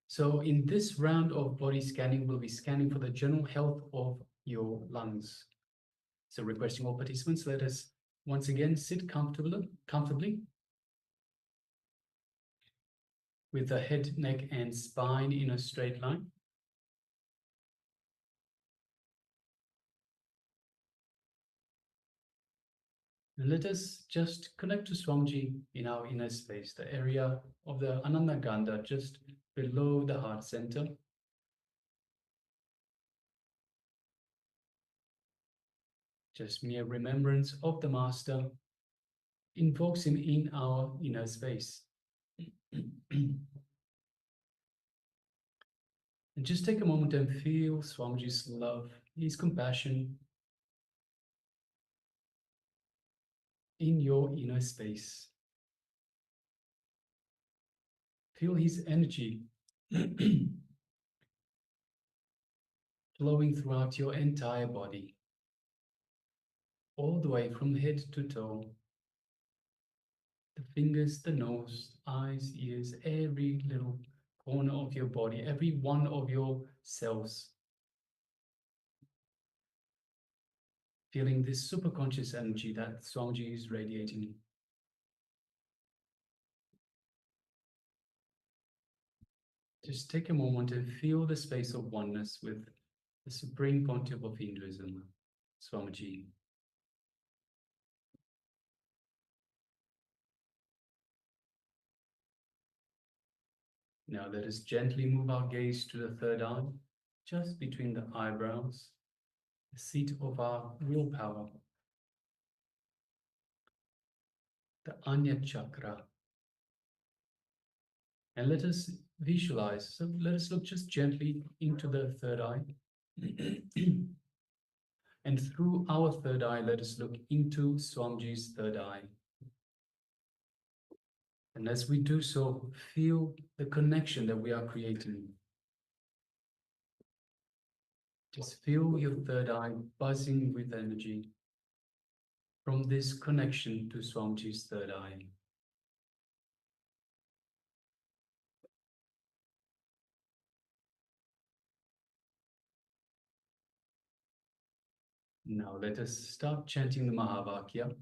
So in this round of body scanning, we'll be scanning for the general health of your lungs. So requesting all participants, let us once again sit comfortably with the head, neck, and spine in a straight line. And let us just connect to Swamiji in our inner space, the area of the Ananda Gandha just below the heart center. Just mere remembrance of the Master invokes him in our inner space. And just take a moment and feel Swamiji's love, his compassion in your inner space. Feel his energy flowing throughout your entire body, all the way from head to toe. The fingers, the nose, eyes, ears, every little corner of your body, every one of your cells. Feeling this superconscious energy that Swamiji is radiating. Just take a moment and feel the space of oneness with the Supreme Pontiff of Hinduism, Swamiji. Now let us gently move our gaze to the third eye, just between the eyebrows, the seat of our real power, the Anya Chakra. And let us visualize, so let us look just gently into the third eye. And through our third eye, let us look into Swamiji's third eye. And as we do so, feel the connection that we are creating. Just feel your third eye buzzing with energy from this connection to Swamiji's third eye. Now let us start chanting the Mahavakya.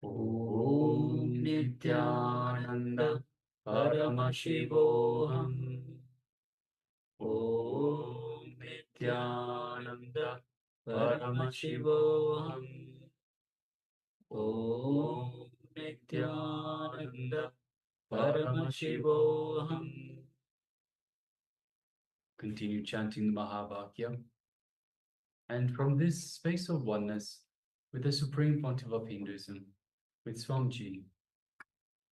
Om Nithyananda Paramashivoham. Om Nithyananda Paramashivoham. Om Nithyananda Paramashivoham. Continue chanting the Mahavakya. And from this space of oneness with the Supreme Pontiff of Hinduism, with Swamiji,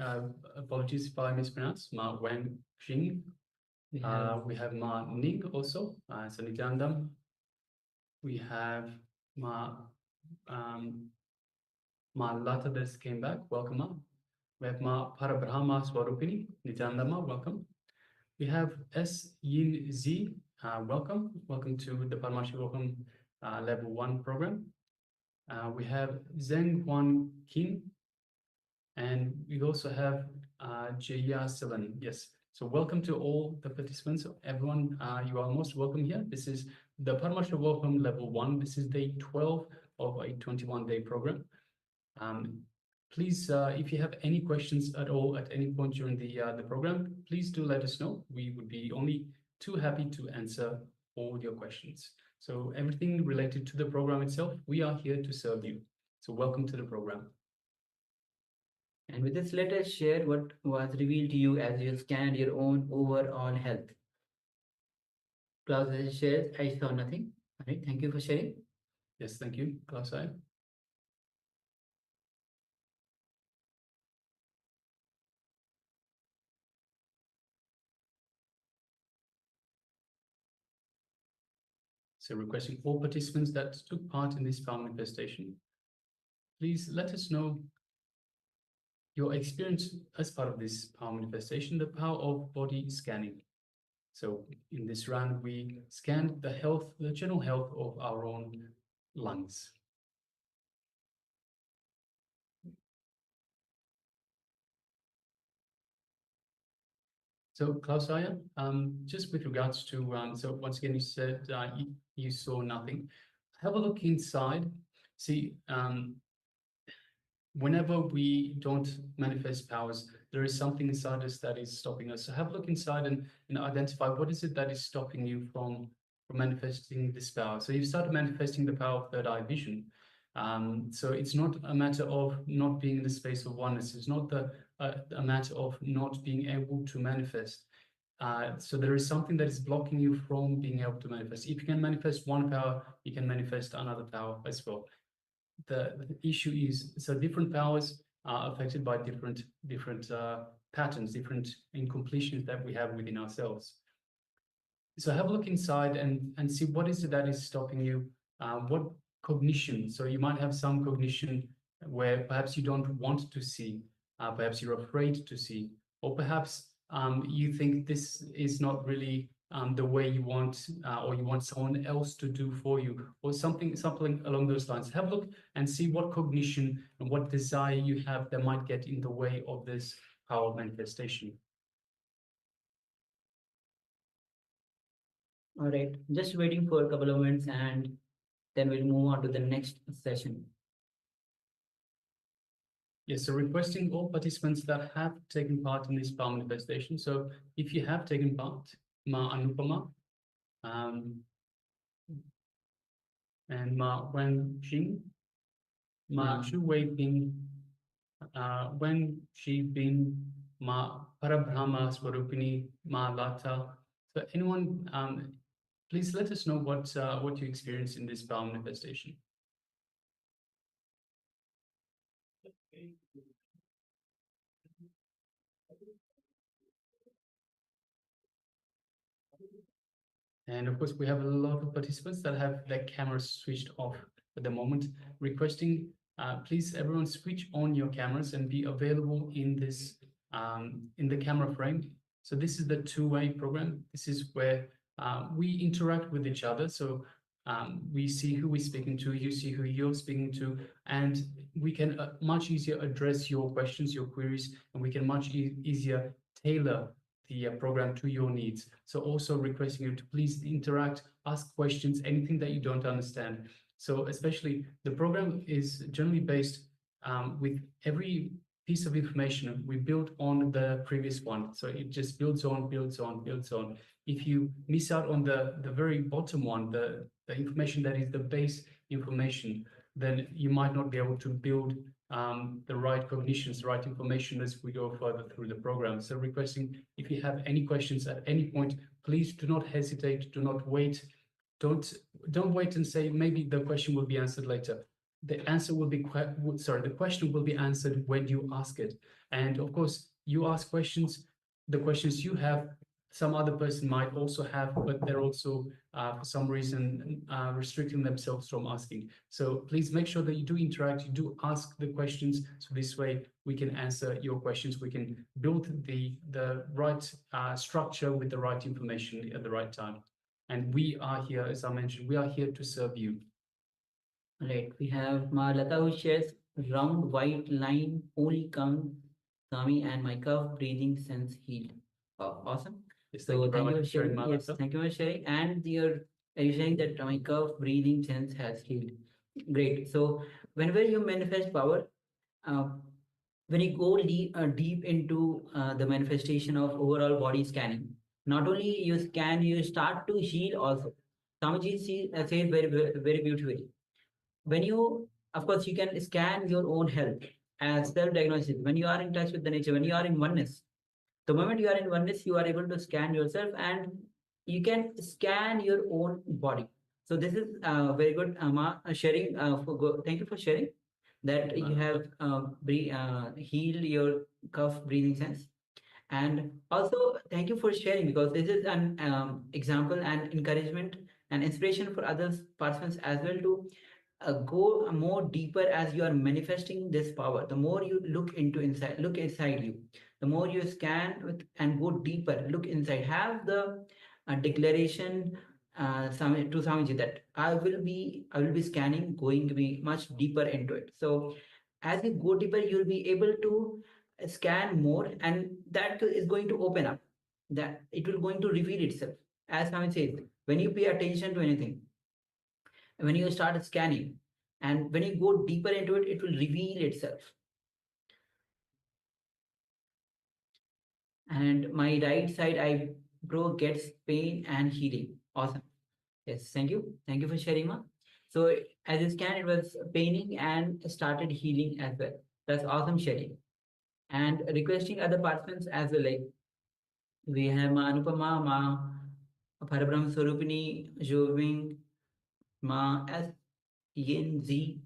Apologies if I mispronounce. Ma Wen Xing. We have Ma Ning also. So Nithyananda. We have Ma Lata that came back. Welcome, Ma. We have Ma Parabrahma Swarupini. Nithyananda, Ma, welcome. We have S. Yin Z. Welcome. Welcome to the Paramashivoham Level 1 program. We have Zheng Huan King. And we also have Jaya Silan. Yes. So welcome to all the participants. Everyone, you are most welcome here. This is the Paramashivoham Level 1. This is day 12 of a 21-day program. Please, if you have any questions at all at any point during the program, please do let us know. We would be only too happy to answer all your questions. So everything related to the program itself, we are here to serve you. So welcome to the program. And with this, let us share what was revealed to you as you scanned your own overall health. Klaus shares, I saw nothing. All right, thank you for sharing. Yes, thank you, Klaus. So requesting all participants that took part in this power manifestation, please let us know your experience as part of this power manifestation, the power of body scanning. So in this round, we scanned the health, the general health of our own lungs. So Klaus, just with regards to, so once again, you said you saw nothing. Have a look inside. See, whenever we don't manifest powers, there is something inside us that is stopping us. So have a look inside and identify what is it that is stopping you from manifesting this power. So you started manifesting the power of third eye vision. So it's not a matter of not being in the space of oneness. It's not a matter of not being able to manifest. So there is something that is blocking you from being able to manifest. If you can manifest one power, you can manifest another power as well. The issue is, so different powers are affected by different patterns, different incompletions that we have within ourselves. So have a look inside and see what is it that is stopping you. What cognition? So you might have some cognition where perhaps you don't want to see, perhaps you're afraid to see, or perhaps you think this is not really the way you want, or you want someone else to do for you, or something along those lines. Have a look and see what cognition and what desire you have that might get in the way of this power manifestation. All right, just waiting for a couple of minutes and then we'll move on to the next session. Yes, so requesting all participants that have taken part in this power manifestation. So if you have taken part, Ma Anupama, and Ma Wen Xing, Ma Chu Wei Ping, Wen Shi Bin, Ma Parabrahma Swarupini, Ma Lata. So anyone, please let us know what you experienced in this power manifestation. And of course, we have a lot of participants that have their cameras switched off at the moment, requesting, please everyone switch on your cameras and be available in this, in the camera frame. So this is the two-way program. This is where we interact with each other. So we see who we're speaking to, you see who you're speaking to, and we can much easier address your questions, your queries, and we can much easier tailor the program to your needs. So also requesting you to please interact, ask questions, anything that you don't understand. So especially the program is generally based with every piece of information we built on the previous one. So it just builds on, builds on, builds on. If you miss out on the very bottom one, the information that is the base information, then you might not be able to build the right cognitions, the right information as we go further through the program. So requesting, if you have any questions at any point, please do not hesitate, do not wait. Don't wait and say, maybe the question will be answered later. The answer will be, the question will be answered when you ask it. And of course, you ask questions, the questions you have, some other person might also have, but they're also, for some reason, restricting themselves from asking. So please make sure that you do interact, you do ask the questions, so this way we can answer your questions, we can build the right structure with the right information at the right time. And we are here, as I mentioned, we are here to serve you. Right. We have Malata who shares round white line only comes Swami and my cough breathing sense healed. Oh, awesome. Yes, So very thank you much for sharing. Malata. Yes, thank you for sharing. And are you sharing that my cough breathing sense has healed? Great. So whenever you manifest power, uh, when you go deep into the manifestation of overall body scanning, not only you scan, you start to heal also. Swamiji says very beautifully. When you, of course, you can scan your own health as self-diagnosis. When you are in touch with the nature, when you are in oneness, the moment you are in oneness, you are able to scan yourself and you can scan your own body. So this is very good, sharing. Thank you for sharing that you have healed your cough breathing sense. And also, thank you for sharing, because this is an example and encouragement and inspiration for others participants as well to go more deeper as you are manifesting this power. The more you look inside you, the more you scan and go deeper, look inside, have the declaration to Swamiji that I will be scanning, going to be much deeper into it. So as you go deeper, you'll be able to scan more, and that is going to open up, that it will going to reveal itself. As Swami says, when you pay attention to anything, when you start scanning, and when you go deeper into it, it will reveal itself. And my right side eyebrow gets pain and healing. Awesome. Yes, thank you. Thank you for sharing, Ma. So as you scan, it was paining and started healing as well. That's awesome sharing. And requesting other participants as well, like we have Ma Anupama, Ma Parabrahm Swarupini, Joving, Ma S Yin Z,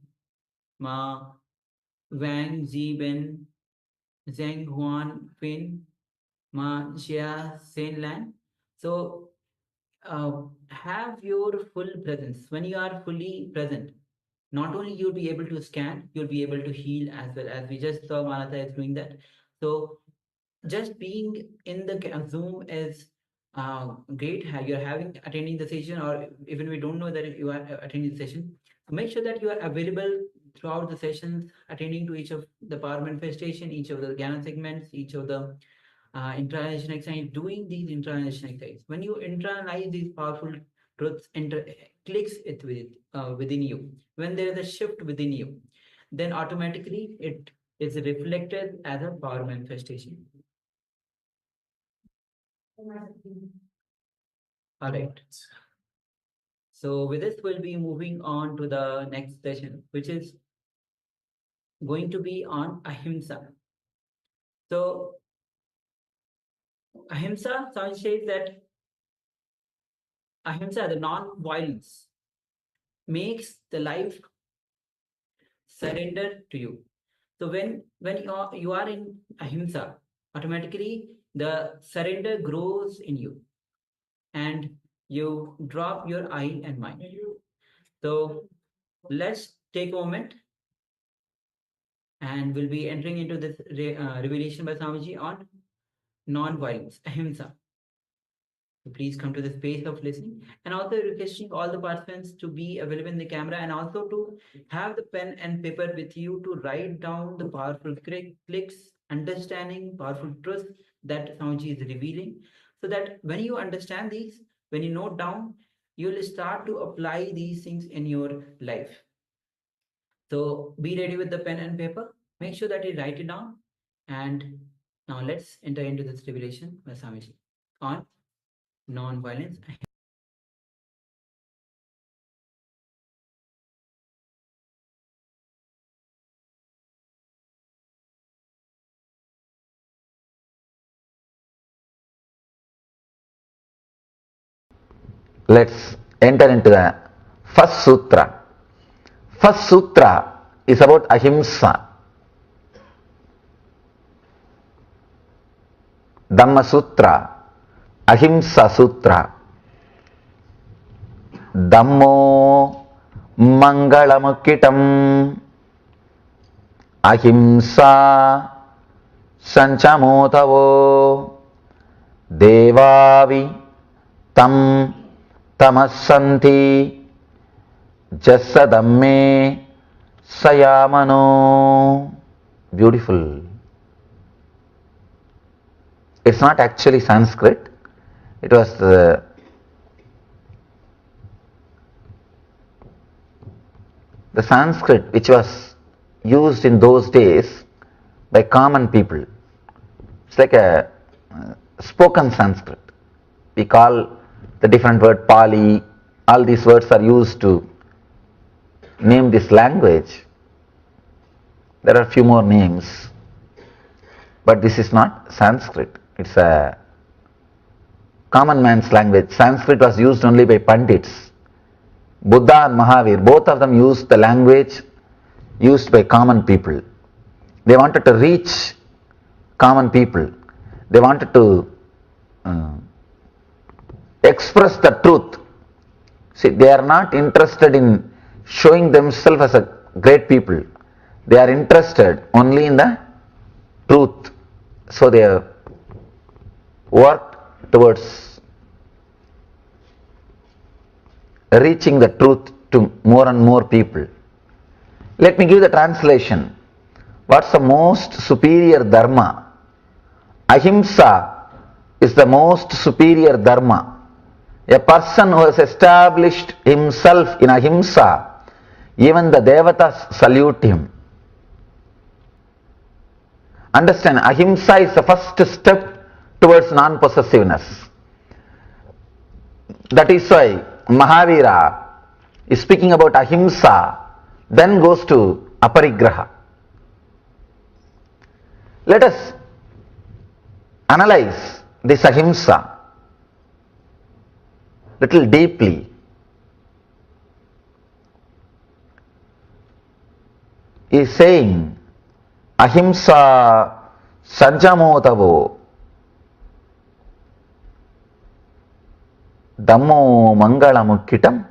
Ma Wang Ziben, Zheng Huan Fin, Ma Xia Sen Lan. So have your full presence. When you are fully present, not only you'll be able to scan, you'll be able to heal as well, as we just saw Manata is doing that. So just being in the Zoom is great. You're attending the session, or even we don't know that you are attending the session. So make sure that you are available throughout the sessions, attending to each of the power manifestation, each of the Jnana segments, each of the internalization exercise, doing these internalization exercises. When you internalize these powerful truths, clicks it within you. When there is a shift within you, then automatically it is reflected as a power manifestation. All right. So with this, we'll be moving on to the next session, which is going to be on ahimsa. So ahimsa, Swami says that ahimsa, the non-violence, makes the life surrender to you. So when you are in ahimsa, automatically the surrender grows in you, and you drop your I and mind. So let's take a moment, and we'll be entering into this revelation by Swamiji on non-violence, ahimsa. So please come to the space of listening, and also requesting all the participants to be available in the camera, and also to have the pen and paper with you to write down the powerful clicks, understanding powerful truths that Swamiji is revealing, so that when you understand these, when you note down, you'll start to apply these things in your life. So be ready with the pen and paper. Make sure that you write it down. And now let's enter into this revelation by Swamiji on non-violence. Let's enter into the first sutra. First sutra is about ahimsa. Dhamma Sutra, Ahimsa Sutra. Dhammo Mangalamukkitam, Ahimsa Sanchamotavo, Devavi Tam Tamassanti, Jasadamme Sayamano. Beautiful. It's not actually Sanskrit. It was the Sanskrit which was used in those days by common people. It's like a spoken Sanskrit. We call the different word Pali. All these words are used to name this language. There are a few more names, but this is not Sanskrit. It's a common man's language. Sanskrit was used only by Pandits. Buddha and Mahavir, both of them used the language used by common people. They wanted to reach common people. They wanted to express the truth. See, they are not interested in showing themselves as a great people. They are interested only in the truth. So they have worked towards reaching the truth to more and more people. Let me give the translation. What's the most superior dharma? Ahimsa is the most superior dharma. A person who has established himself in ahimsa, even the devatas salute him. Understand, ahimsa is the first step towards non-possessiveness. That is why Mahavira is speaking about ahimsa, then goes to aparigraha. Let us analyze this ahimsa little deeply. He is saying ahimsa sanjamotavo dhammo mangalamukkitam,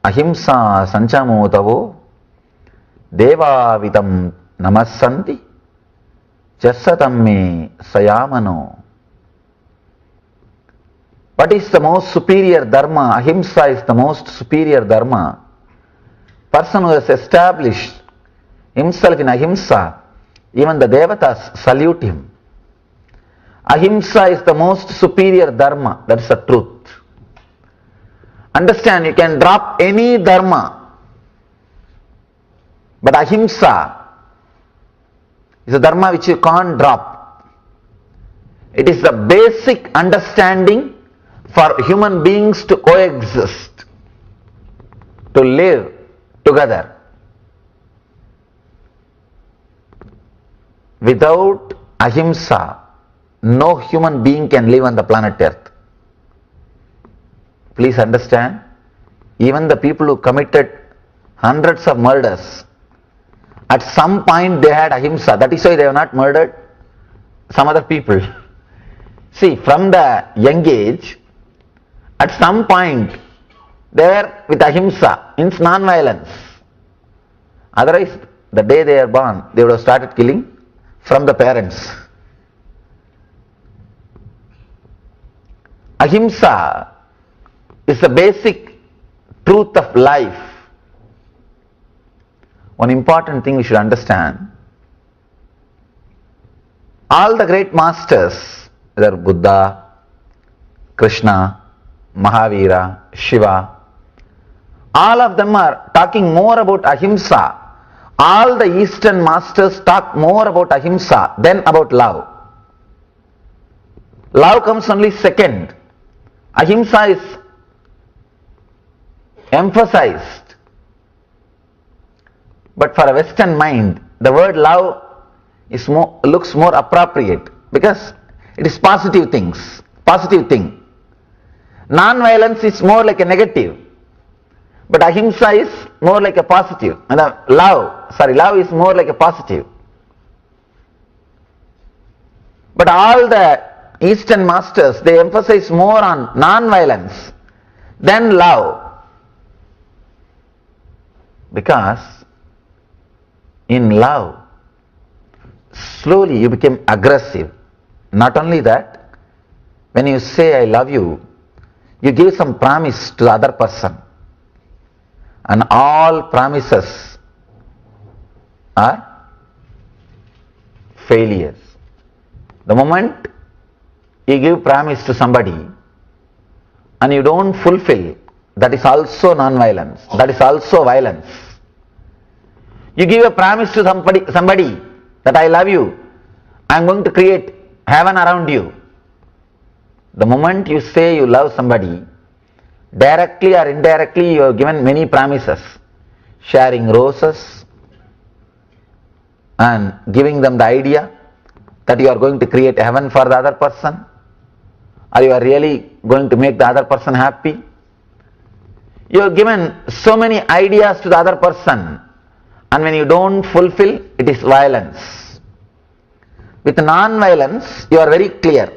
ahimsa sanjamotavo devavidam namassanti jasadamme sayamano. What is the most superior dharma? Ahimsa is the most superior dharma. Person who has established himself in ahimsa, even the devatas salute him. Ahimsa is the most superior dharma. That's the truth. Understand, you can drop any dharma, but ahimsa is a dharma which you can't drop. It is the basic understanding for human beings to coexist, to live together. Without ahimsa, no human being can live on the planet Earth. Please understand, even the people who committed hundreds of murders, at some point they had ahimsa. That is why they have not murdered some other people. See, from the young age, at some point they were with ahimsa, means non-violence. Otherwise, the day they are born, they would have started killing from the parents. Ahimsa is the basic truth of life. One important thing we should understand, all the great masters, whether Buddha, Krishna, Mahavira, Shiva, all of them are talking more about ahimsa. All the Eastern masters talk more about ahimsa than about love. Love comes only second. Ahimsa is emphasized. But for a Western mind, the word love is looks more appropriate because it is positive things, positive thing. Non-violence is more like a negative, but ahimsa is more like a positive. And love is more like a positive. But all the Eastern masters, they emphasize more on non-violence than love. Because in love, slowly you become aggressive. Not only that, when you say I love you, you give some promise to the other person. And all promises are failures. The moment you give promise to somebody and you don't fulfill, that is also non-violence. That is also violence. You give a promise to somebody that I love you, I am going to create heaven around you. The moment you say you love somebody, directly or indirectly you have given many promises, sharing roses and giving them the idea that you are going to create heaven for the other person, or you are really going to make the other person happy. You have given so many ideas to the other person, and when you don't fulfill, it is violence. With non-violence, you are very clear.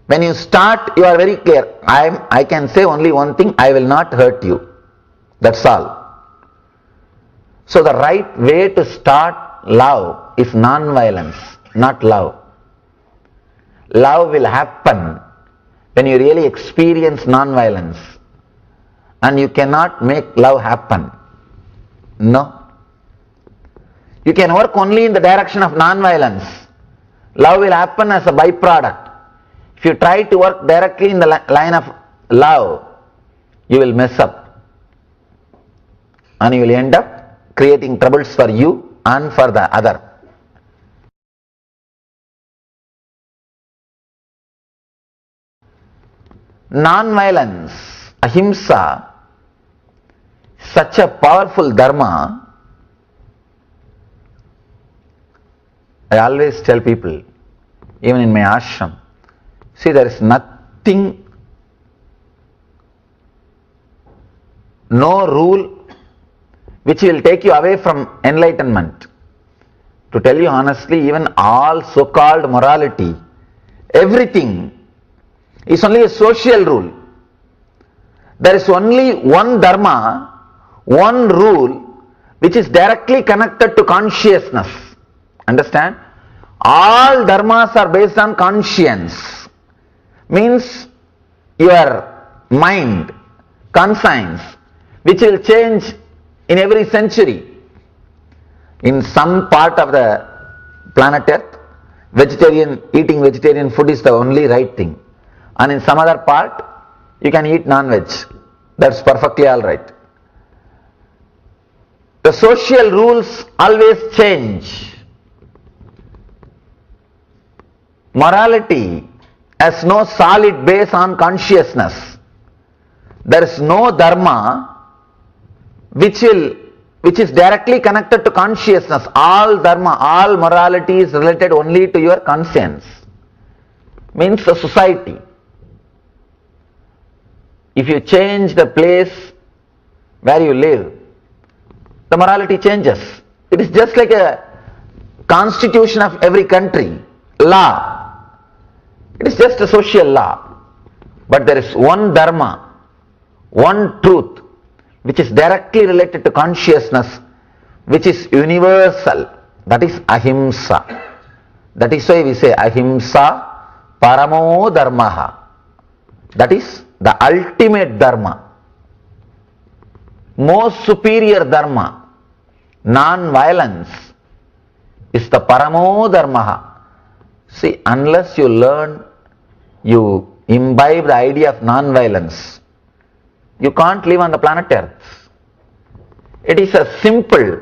When you start, you are very clear. I can say only one thing, I will not hurt you. That's all. So the right way to start love is non-violence, not love. Love will happen when you really experience non-violence. And you cannot make love happen. No. You can work only in the direction of non-violence. Love will happen as a byproduct. If you try to work directly in the line of love, you will mess up. And you will end up creating troubles for you and for the other. Non-violence, ahimsa, such a powerful dharma. I always tell people, even in my ashram, see, there is nothing, no rule which will take you away from enlightenment. To tell you honestly, even all so-called morality, everything is only a social rule. There is only one dharma, one rule, which is directly connected to consciousness. Understand? All dharmas are based on conscience. Means your mind, conscience, which will change in every century. In some part of the planet Earth, eating vegetarian food is the only right thing. And in some other part, you can eat non-veg. That's perfectly alright. The social rules always change. Morality has no solid base on consciousness. There is no dharma which is directly connected to consciousness. All dharma, all morality is related only to your conscience. Means the society. If you change the place where you live, the morality changes. It is just like a constitution of every country, law. It is just a social law. But there is one dharma, one truth, which is directly related to consciousness, which is universal. That is ahimsa. That is why we say ahimsa paramo dharmaha. That is the ultimate dharma, most superior dharma. Non-violence is the paramo dharma. See, unless you learn, you imbibe the idea of non-violence, you can't live on the planet Earth. It is a simple,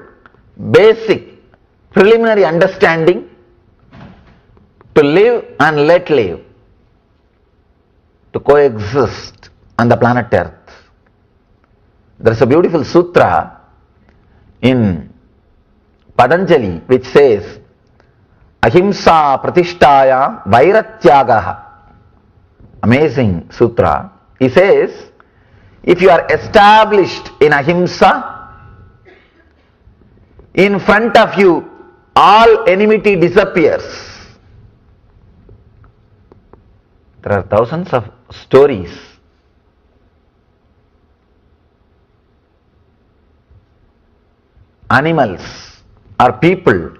basic, preliminary understanding to live and let live, to coexist on the planet Earth. There is a beautiful sutra in Patanjali which says, ahimsa pratishtaya vairatyagaha. Amazing sutra. He says, if you are established in ahimsa, in front of you all enmity disappears. There are thousands of stories. Animals or people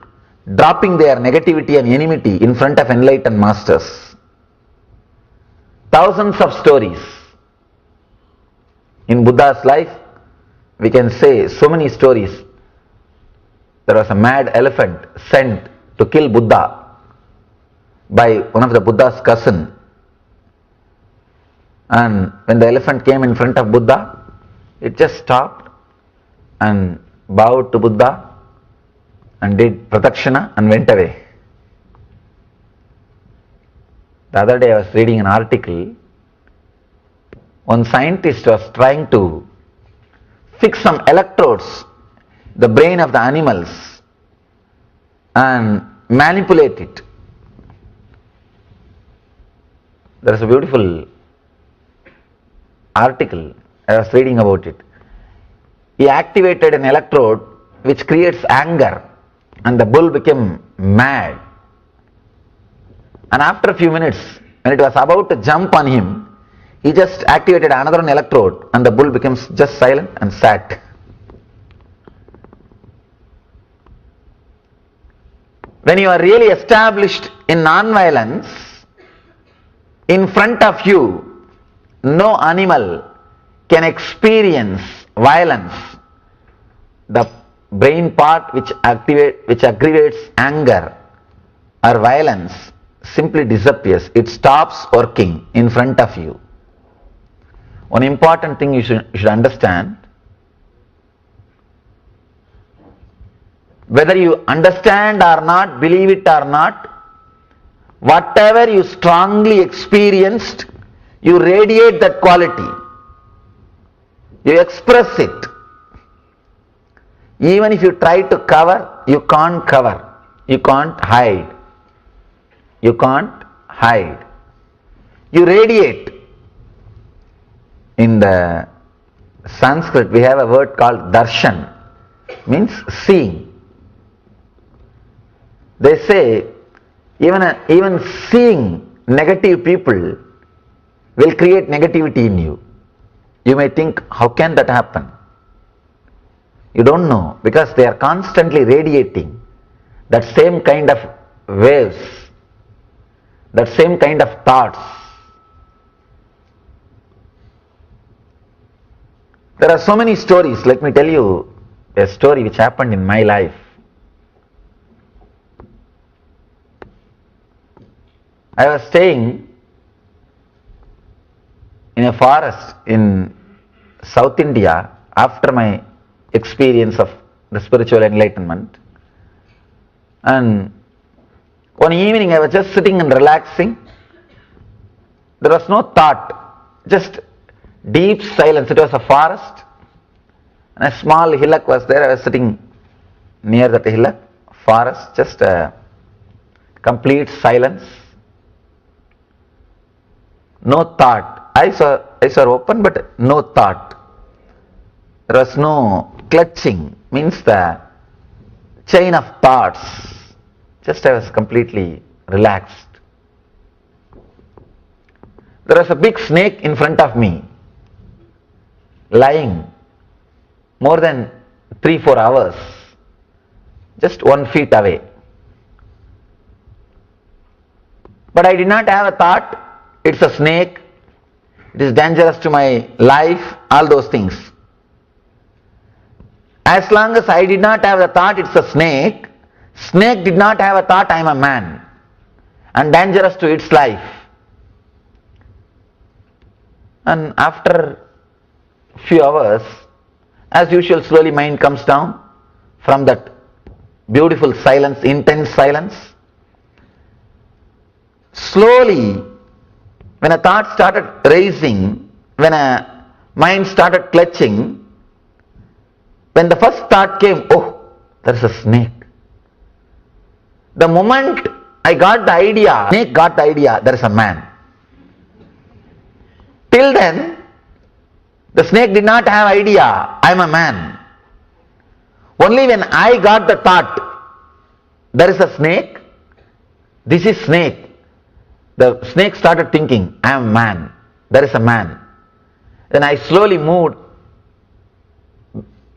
dropping their negativity and enmity in front of enlightened masters. Thousands of stories. In Buddha's life, we can say so many stories. There was a mad elephant sent to kill Buddha by one of the Buddha's cousin. And when the elephant came in front of Buddha, it just stopped and bowed to Buddha and did pradakshina and went away. The other day I was reading an article. One scientist was trying to fix some electrodes in the brain of the animals and manipulate it. There is a beautiful article, I was reading about it. He activated an electrode which creates anger, and the bull became mad. And after a few minutes, when it was about to jump on him, he just activated another electrode and the bull becomes just silent and sat. When you are really established in non-violence, in front of you, no animal can experience violence. The brain part which aggravates anger or violence simply disappears. It stops working in front of you. One important thing you should understand, whether you understand or not, believe it or not, whatever you strongly experienced, you radiate that quality. You express it. Even if you try to cover, you can't cover. You can't hide. You can't hide. You radiate. In the Sanskrit, we have a word called darshan, means seeing. They say even seeing negative people will create negativity in you. You may think, how can that happen? You don't know, because they are constantly radiating that same kind of waves, that same kind of thoughts. There are so many stories. Let me tell you a story which happened in my life. I was staying in a forest in South India after my experience of the spiritual enlightenment, and one evening I was just sitting and relaxing. There was no thought, just deep silence. It was a forest and a small hillock was there. I was sitting near that hillock, forest, just a complete silence. No thought. Eyes are open but no thought. There was no clutching, means the chain of thoughts. Just I was completely relaxed. There was a big snake in front of me, lying more than 3-4 hours, just 1 feet away. But I did not have a thought, it's a snake, it is dangerous to my life, all those things. As long as I did not have the thought it's a snake, snake did not have a thought I am a man and dangerous to its life. And after few hours, as usual, slowly mind comes down from that beautiful silence, intense silence. Slowly, when a thought started raising, when a mind started clutching, when the first thought came, oh, there is a snake. The moment I got the idea, snake got the idea, there is a man. Till then, the snake did not have idea, I am a man. Only when I got the thought, there is a snake, this is snake, The snake started thinking, I am man. There is a man. Then I slowly moved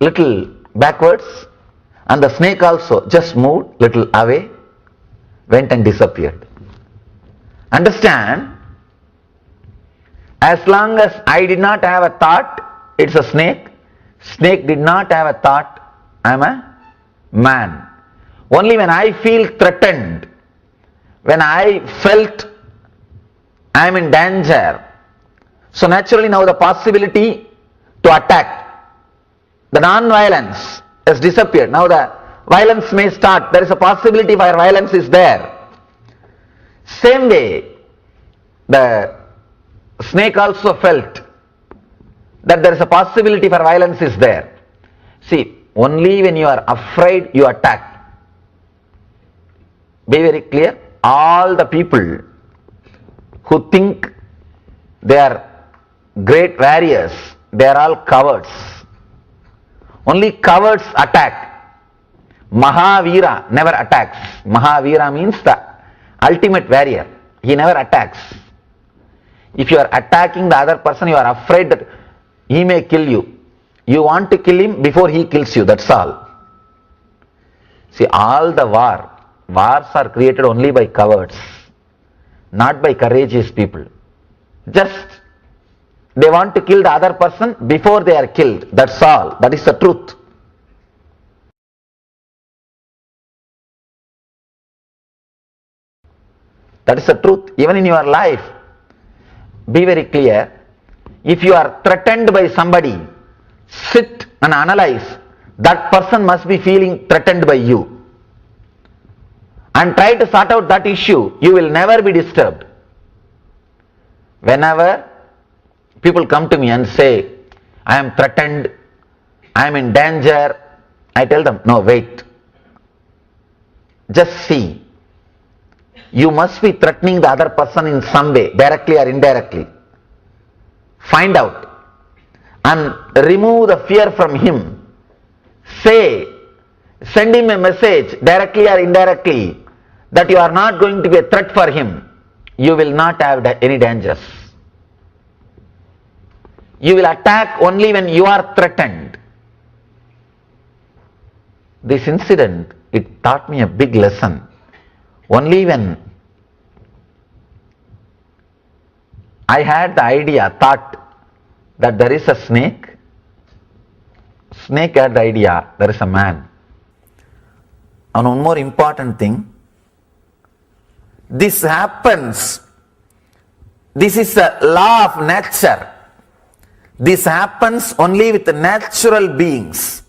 little backwards, and the snake also just moved little away, went and disappeared. Understand? As long as I did not have a thought, it's a snake. Snake did not have a thought, I am a man. Only when I feel threatened, when I felt I am in danger, so naturally now the possibility to attack, the non-violence has disappeared. Now the violence may start. There is a possibility where violence is there. Same way, the snake also felt that there is a possibility for violence is there. See, only when you are afraid you attack. Be very clear. All the people who think they are great warriors, they are all cowards. Only cowards attack. Mahavira never attacks. Mahavira means the ultimate warrior. He never attacks. If you are attacking the other person, you are afraid that he may kill you. You want to kill him before he kills you, that's all. See, all the wars are created only by cowards, not by courageous people. Just they want to kill the other person before they are killed, that's all. That is the truth. That is the truth. Even in your life, be very clear. If you are threatened by somebody, sit and analyze. That person must be feeling threatened by you. And try to sort out that issue. You will never be disturbed. Whenever people come to me and say, I am threatened, I am in danger, I tell them, no, wait. Just see. You must be threatening the other person in some way, directly or indirectly. Find out and remove the fear from him. Say, send him a message directly or indirectly that you are not going to be a threat for him. You will not have any dangers. You will attack only when you are threatened. This incident, it taught me a big lesson. Only when I had the thought that there is a snake had the idea there is a man. And one more important thing, this happens, this is a law of nature. This happens only with natural beings,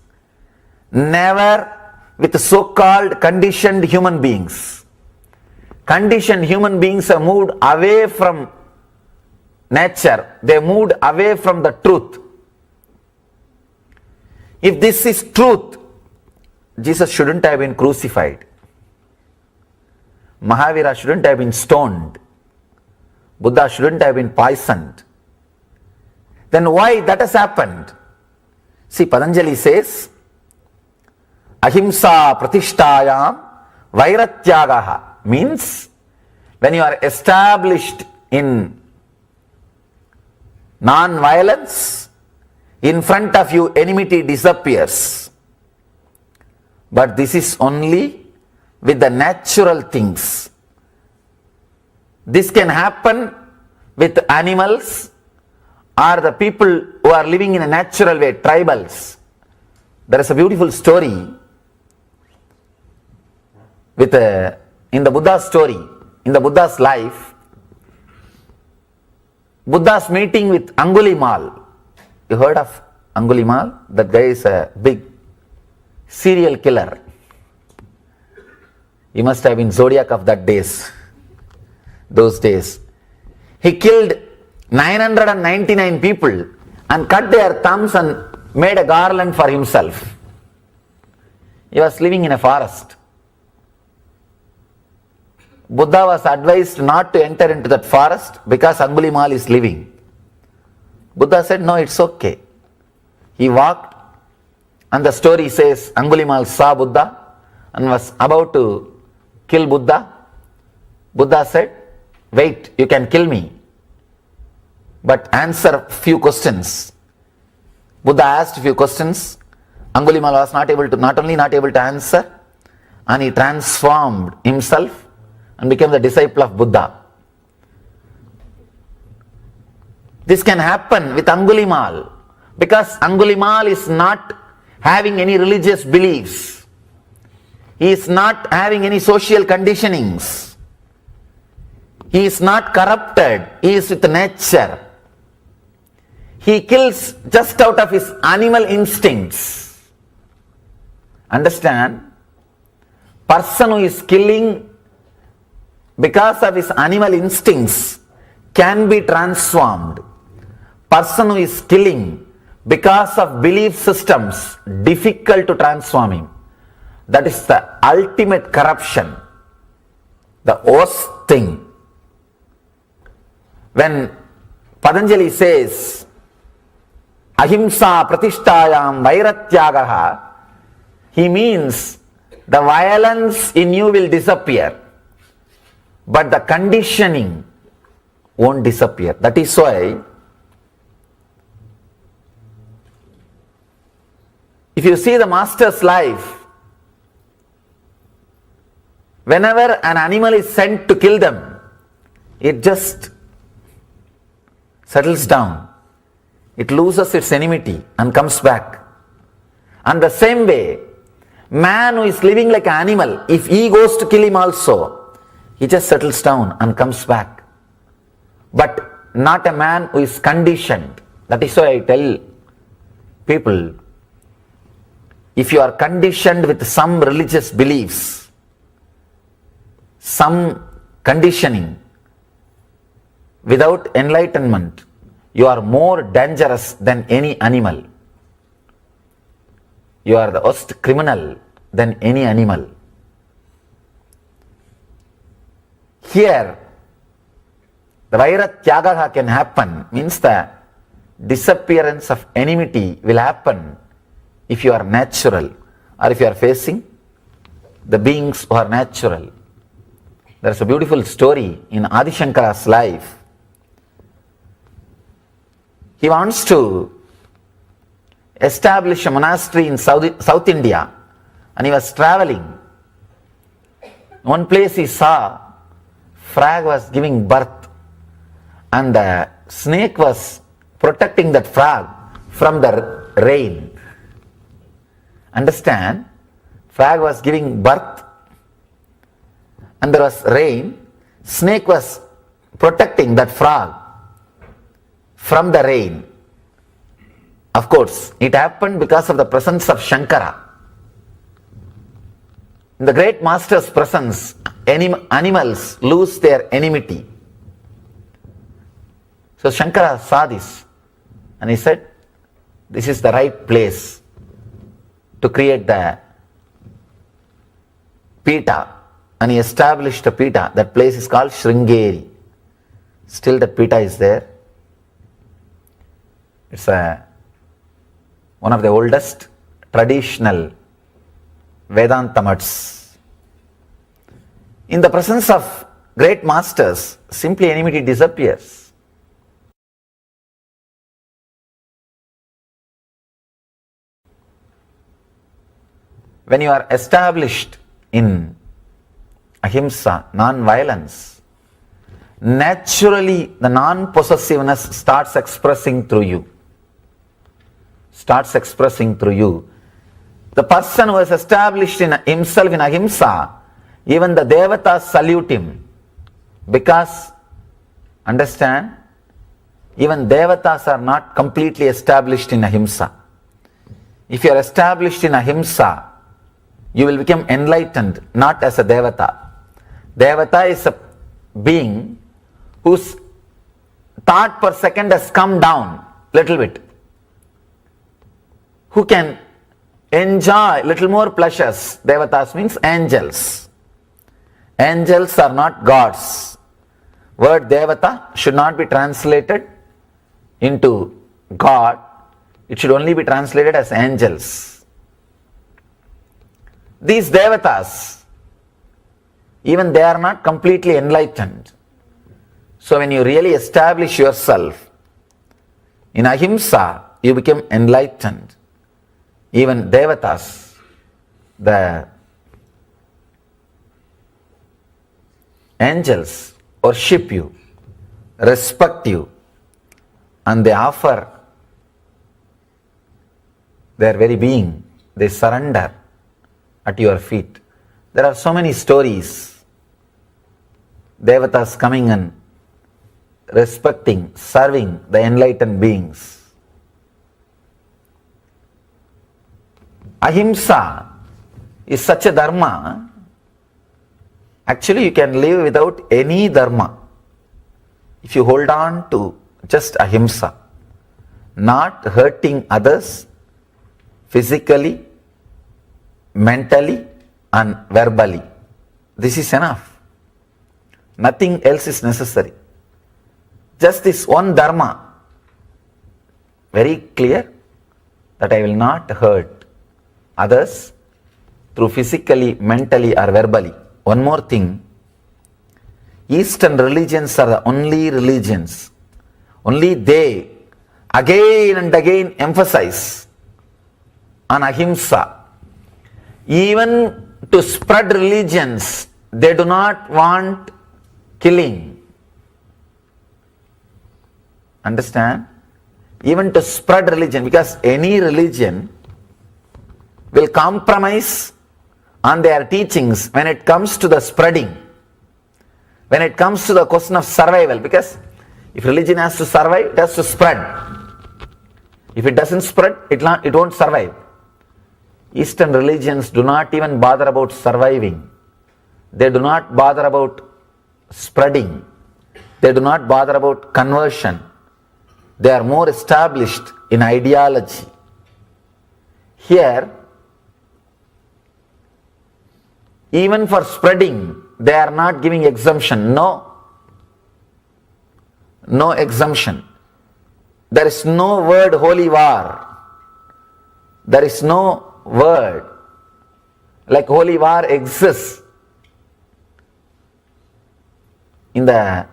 never with so-called conditioned human beings. Conditioned human beings are moved away from nature, they moved away from the truth. If this is truth, Jesus shouldn't have been crucified. Mahavira shouldn't have been stoned. Buddha shouldn't have been poisoned. Then why that has happened? See, Patanjali says, Ahimsa pratishtayam vairatyagaha, means when you are established in non-violence, in front of you enmity disappears. But this is only with the natural things. This can happen with animals or the people who are living in a natural way, tribals. There is a beautiful story with in the Buddha's story, in the Buddha's life, Buddha's meeting with Angulimal. You heard of Angulimal? That guy is a big serial killer. He must have been Zodiac of those days. He killed 999 people and cut their thumbs and made a garland for himself. He was living in a forest. Buddha was advised not to enter into that forest because Angulimal is living. Buddha said, no, it's okay. He walked, and the story says Angulimal saw Buddha and was about to kill Buddha. Buddha said, wait, you can kill me, but answer few questions. Buddha asked few questions. Angulimal was not only not able to answer, and he transformed himself and became the disciple of Buddha. This can happen with Angulimal because Angulimal is not having any religious beliefs. He is not having any social conditionings. He is not corrupted. He is with nature. He kills just out of his animal instincts. Understand? Person who is killing because of his animal instincts can be transformed. Person who is killing because of belief systems, difficult to transform him. That is the ultimate corruption, the worst thing. When Patanjali says, Ahimsa pratishtayam vairatyagaha, he means the violence in you will disappear, but the conditioning won't disappear. That is why if you see the master's life, whenever an animal is sent to kill them, it just settles down. It loses its enmity and comes back. And the same way, man who is living like an animal, if he goes to kill him also, he just settles down and comes back. But not a man who is conditioned. That is why I tell people, if you are conditioned with some religious beliefs, some conditioning, without enlightenment, you are more dangerous than any animal. You are the worst criminal than any animal. Here, the Vairatyagaha can happen, means the disappearance of enmity will happen if you are natural, or if you are facing the beings who are natural. There is a beautiful story in Adi Shankara's life. He wants to establish a monastery in South India, and he was traveling. One place he saw, frog was giving birth, and the snake was protecting that frog from the rain. Understand? Frog was giving birth, and there was rain. Snake was protecting that frog from the rain. Of course, it happened because of the presence of Shankara. In the great master's presence, animals lose their enmity. So Shankara saw this and he said, this is the right place to create the Pita. And he established a Pita. That place is called Sringeri. Still that Pita is there. It's one of the oldest traditional Vedanta mutts. In the presence of great masters, simply enmity disappears. When you are established in ahimsa, non-violence, naturally the non-possessiveness starts expressing through you. The person who is established in himself in ahimsa, even the devatas salute him. Because, understand, even devatas are not completely established in ahimsa. If you are established in ahimsa, you will become enlightened, not as a devata. Devata is a being whose thought per second has come down little bit, who can enjoy little more pleasures. Devatas means angels. Angels are not gods. Word devata should not be translated into God. It should only be translated as angels. These devatas, even they are not completely enlightened. So when you really establish yourself in ahimsa, you become enlightened. Even devatas, the angels, worship you, respect you, and they offer their very being. They surrender at your feet. There are so many stories. Devatas coming and respecting, serving the enlightened beings. Ahimsa is such a dharma. Actually, you can live without any dharma if you hold on to just ahimsa, not hurting others physically, mentally, and verbally. This is enough. Nothing else is necessary. Just this one dharma, very clear, that I will not hurt others through physically, mentally, or verbally. One more thing, Eastern religions are the only religions. Only they again and again emphasize on ahimsa. Even to spread religions, they do not want killing. Understand? Even to spread religion, because any religion will compromise on their teachings when it comes to the spreading, when it comes to the question of survival. Because if religion has to survive, it has to spread. If it doesn't spread, it won't survive. Eastern religions do not even bother about surviving. They do not bother about spreading. They do not bother about conversion. They are more established in ideology. Here, even for spreading, they are not giving exemption. No exemption. There is no word holy war. There is no word like holy war exists in the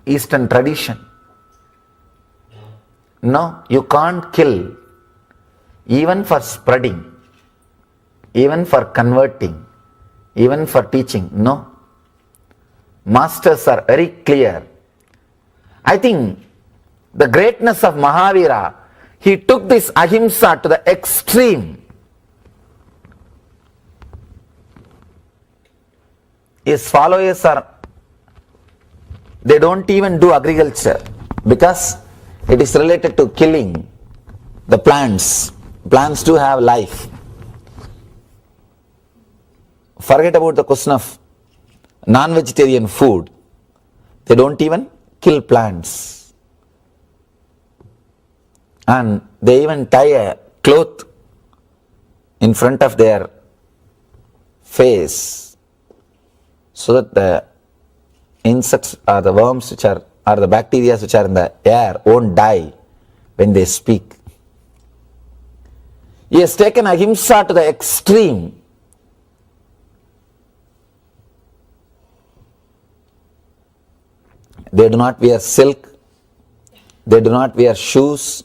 Eastern tradition. No, you can't kill, even for spreading, even for converting, even for teaching. No. Masters are very clear. I think the greatness of Mahavira, he took this ahimsa to the extreme. His followers they don't even do agriculture because it is related to killing the plants. Plants do have life. Forget about the question of non-vegetarian food. They don't even kill plants. And they even tie a cloth in front of their face so that the insects or the worms or the bacteria which are in the air won't die when they speak. He has taken ahimsa to the extreme. They do not wear silk. They do not wear shoes.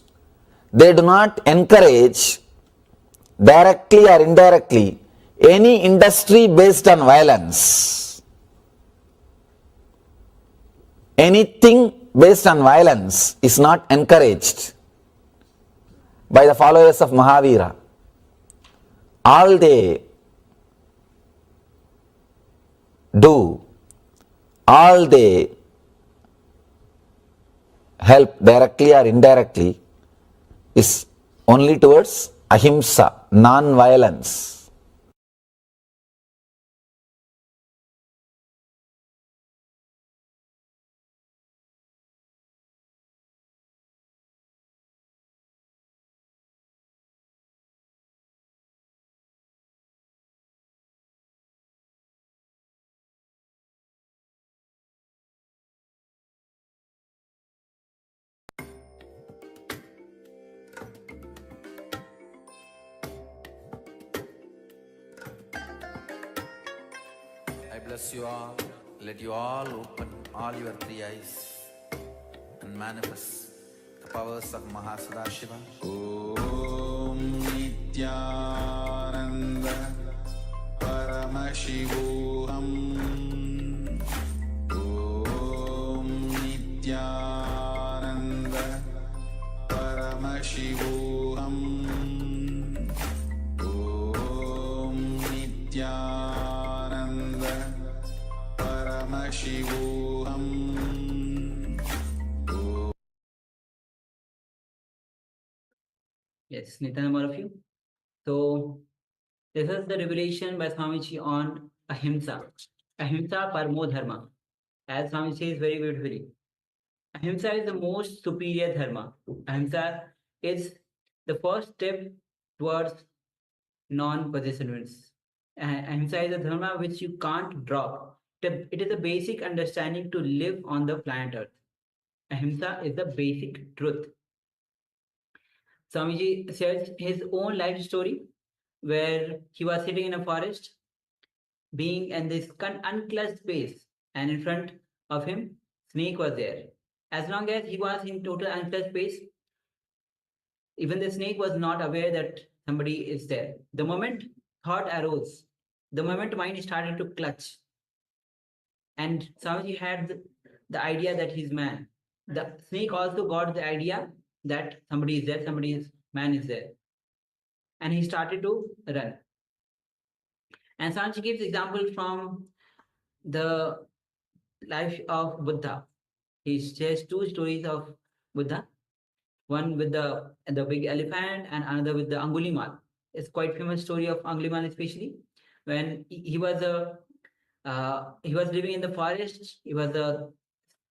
They do not encourage, directly or indirectly, any industry based on violence. Anything based on violence is not encouraged by the followers of Mahavira. All they do, all they help directly or indirectly is only towards ahimsa, non-violence. I bless you all let you all open all your three eyes and manifest the powers of Mahasadashiva. Om Nithyananda Paramashivoham. Om Nithyananda Paramashivoham. Om Nithyananda Paramashivoham. Yes, Nithyananda, all of you. So this is the revelation by Swamiji on ahimsa. Ahimsa paramo dharma. As Swami says very beautifully, ahimsa is the most superior dharma. Ahimsa is the first step towards non-possessiveness. Ahimsa is a dharma which you can't drop. It is a basic understanding to live on the planet Earth. Ahimsa is the basic truth. Swamiji shares his own life story where he was sitting in a forest, being in this unclutched space, and in front of him, snake was there. As long as he was in total unclutched space, even the snake was not aware that somebody is there. The moment thought arose, the moment mind started to clutch, and Swamiji had the idea that he's man. The snake also got the idea that somebody is there, man is there. And he started to run. And Swamiji gives example from the life of Buddha. He shares two stories of Buddha. One with the big elephant and another with the Angulimal. It's quite famous story of Angulimal, especially when he was living in the forest. He was a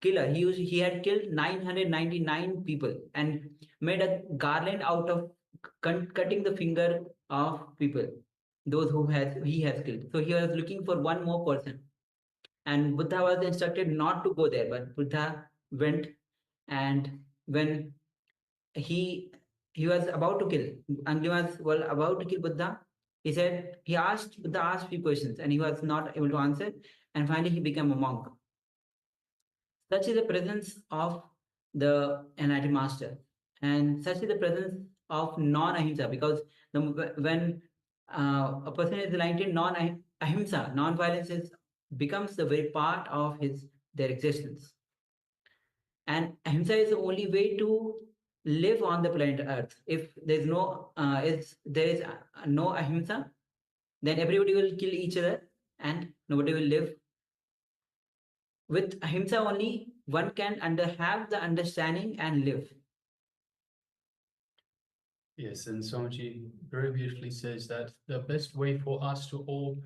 killer. He had killed 999 people and made a garland out of cutting the finger of people, those who he has killed. So he was looking for one more person, and Buddha was instructed not to go there, but Buddha went. And when he was about to kill, Angulimal was about to kill Buddha, Buddha asked few questions and he was not able to answer, and finally he became a monk. Such is the presence of the enlightened master, and such is the presence of non-ahimsa, because when a person is enlightened, non-ahimsa, non-violence becomes the very part of their existence. And ahimsa is the only way to live on the planet Earth. If there's no ahimsa, then everybody will kill each other and nobody will live. With ahimsa only, one can have the understanding and live. Yes, and Swamiji very beautifully says that the best way for us to all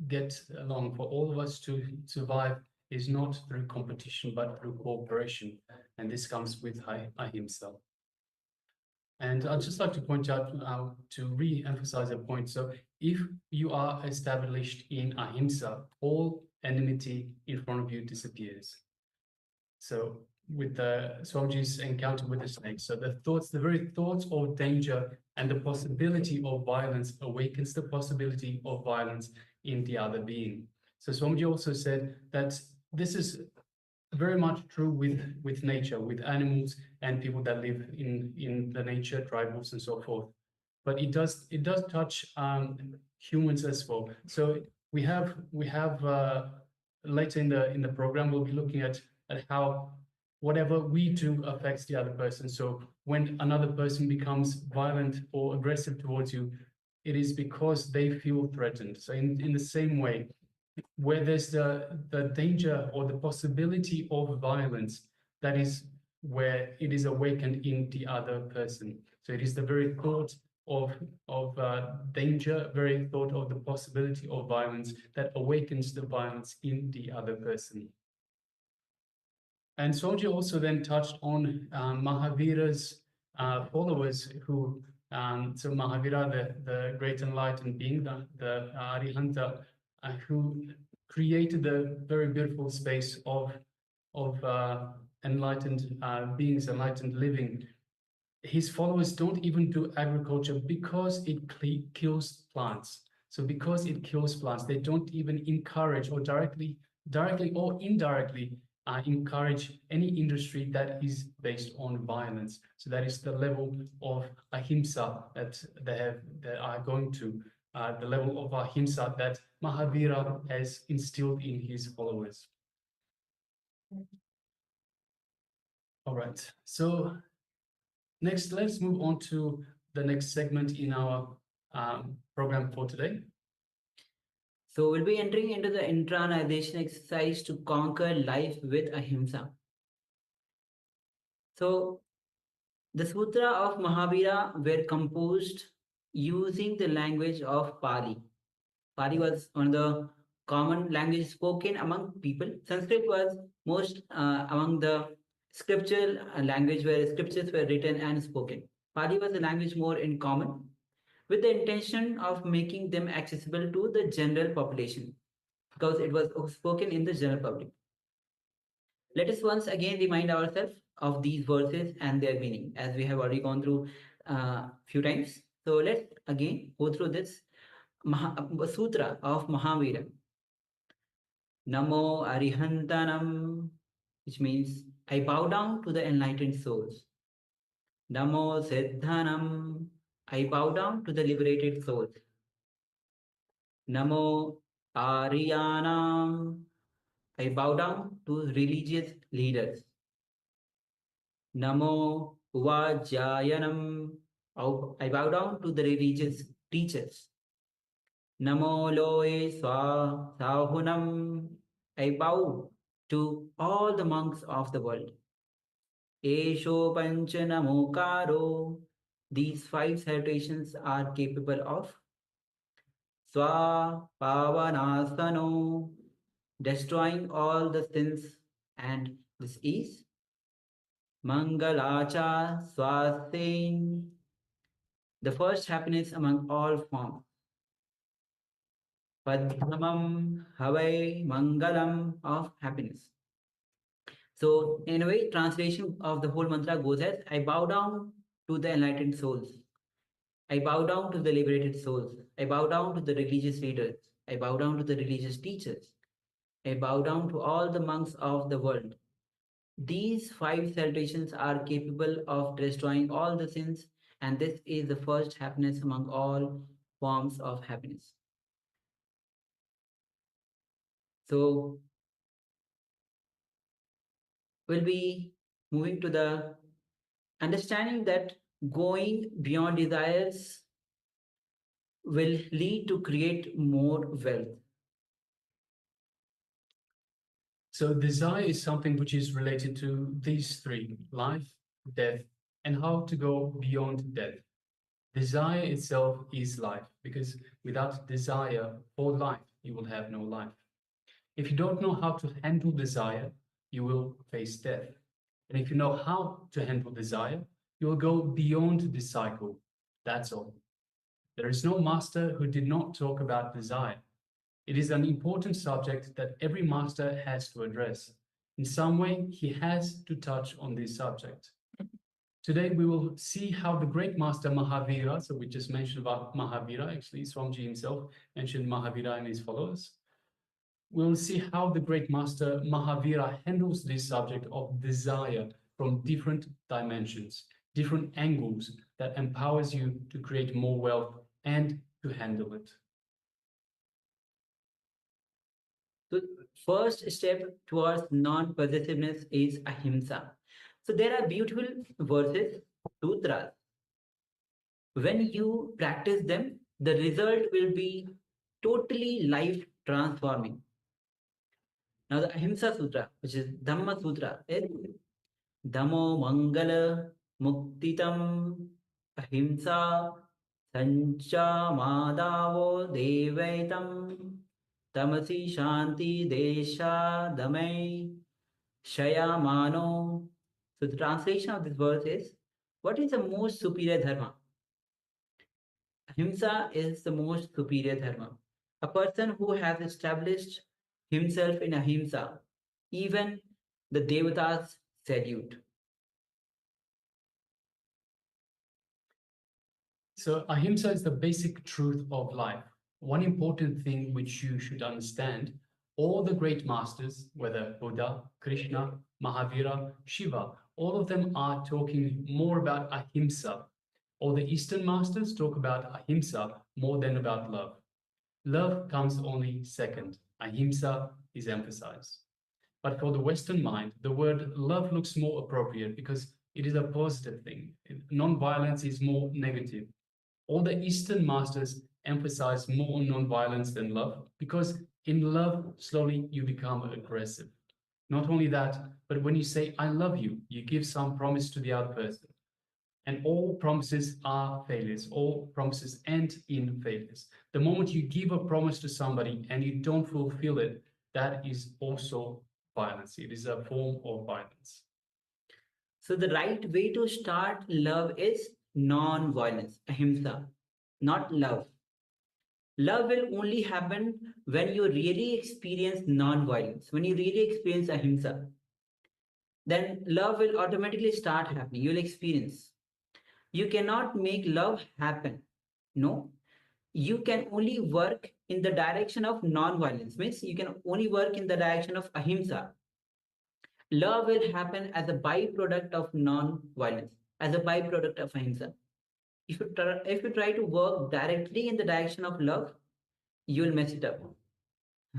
get along, for all of us to survive, is not through competition, but through cooperation. And this comes with ahimsa. And I'd just like to point out, to re-emphasize a point. So if you are established in ahimsa, all enmity in front of you disappears. So with Swamiji's encounter with the snake, so the very thoughts of danger and the possibility of violence awakens the possibility of violence in the other being. So Swamiji also said that this is very much true with nature, with animals and people that live in the nature, tribals and so forth. But it does touch humans as well. So we have later in the program, we'll be looking at how whatever we do affects the other person. So when another person becomes violent or aggressive towards you, it is because they feel threatened. So in the same way, where there's the danger or the possibility of violence, that is where it is awakened in the other person. So it is the very thought of danger, very thought of the possibility of violence that awakens the violence in the other person. And Swamiji also then touched on Mahavira's followers who, so Mahavira, the great enlightened being, the Arihanta, who created the very beautiful space of enlightened beings, enlightened living. His followers don't even do agriculture because it kills plants. So because it kills plants, they don't even encourage or directly directly or indirectly encourage any industry that is based on violence. So that is the level of ahimsa that that are going to the level of ahimsa that Mahavira has instilled in his followers. All right. So next, let's move on to the next segment in our program for today. So we'll be entering into the internalization exercise to conquer life with ahimsa. So the Sutra of Mahavira were composed using the language of Pali. Pali was one of the common language spoken among people. Sanskrit was most among the scriptural language where scriptures were written and spoken. Pali was a language more in common with the intention of making them accessible to the general population because it was spoken in the general public. Let us once again remind ourselves of these verses and their meaning as we have already gone through a few times. So let's again go through this Sutra of Mahavira. Namo Arihantanam, which means I bow down to the enlightened souls. Namo Siddhanam, I bow down to the liberated souls. Namo Aryanam, I bow down to religious leaders. Namo Vajayanam, I bow down to the religious teachers. Namo Loe Sahunam, I bow to all the monks of the world. Esho Panchanamokaro, these 5 salutations are capable of Swa Pavanasano, destroying all the sins, and this is Mangalacha Swastein, the first happiness among all forms. Padramam Havai Mangalam, of happiness. So, in a way, translation of the whole mantra goes as I bow down to the enlightened souls. I bow down to the liberated souls. I bow down to the religious leaders. I bow down to the religious teachers. I bow down to all the monks of the world. These 5 salutations are capable of destroying all the sins, and this is the first happiness among all forms of happiness. So, we'll be moving to the understanding that going beyond desires will lead to create more wealth. So desire is something which is related to these 3, life, death, and how to go beyond death. Desire itself is life, because without desire for life, you will have no life. If you don't know how to handle desire, you will face death. And if you know how to handle desire, you will go beyond this cycle. That's all. There is no master who did not talk about desire. It is an important subject that every master has to address. In some way, he has to touch on this subject. Today, we will see how the great master Mahavira, so we just mentioned about Mahavira, actually, Swamiji himself mentioned Mahavira and his followers. We'll see how the great master Mahavira handles this subject of desire from different dimensions, different angles that empowers you to create more wealth and to handle it. So first step towards non-possessiveness is ahimsa. So there are beautiful verses, sutras. When you practice them, the result will be totally life transforming. Now the Ahimsa Sutra, which is Dhamma Sutra, is Dhammo Mangala Muktitam Ahimsa Sancha Madavo Devaitam Tamasi Shanti Desha Damai Shayamano. So the translation of this verse is, what is the most superior dharma? Ahimsa is the most superior dharma. A person who has established himself in ahimsa, even the devatas salute. So ahimsa is the basic truth of life. One important thing which you should understand All the great masters, whether Buddha, Krishna, Mahavira, Shiva, all of them are talking more about ahimsa. All the Eastern masters talk about ahimsa more than about love. Love comes only second. Ahimsa is emphasized. But for the Western mind, the word love looks more appropriate because it is a positive thing. Non-violence is more negative. All the Eastern masters emphasize more on non-violence than love because in love, slowly you become aggressive. Not only that, but when you say, I love you, you give some promise to the other person. And all promises are failures. All promises end in failures. The moment you give a promise to somebody and you don't fulfill it, that is also violence. It is a form of violence. So the right way to start love is non-violence, ahimsa, not love. Love will only happen when you really experience non-violence, when you really experience ahimsa. Then love will automatically start happening. You'll experience. You cannot make love happen. No, you can only work in the direction of non-violence. Means you can only work in the direction of ahimsa. Love will happen as a byproduct of non-violence, as a byproduct of ahimsa. If you try to work directly in the direction of love, you will mess it up.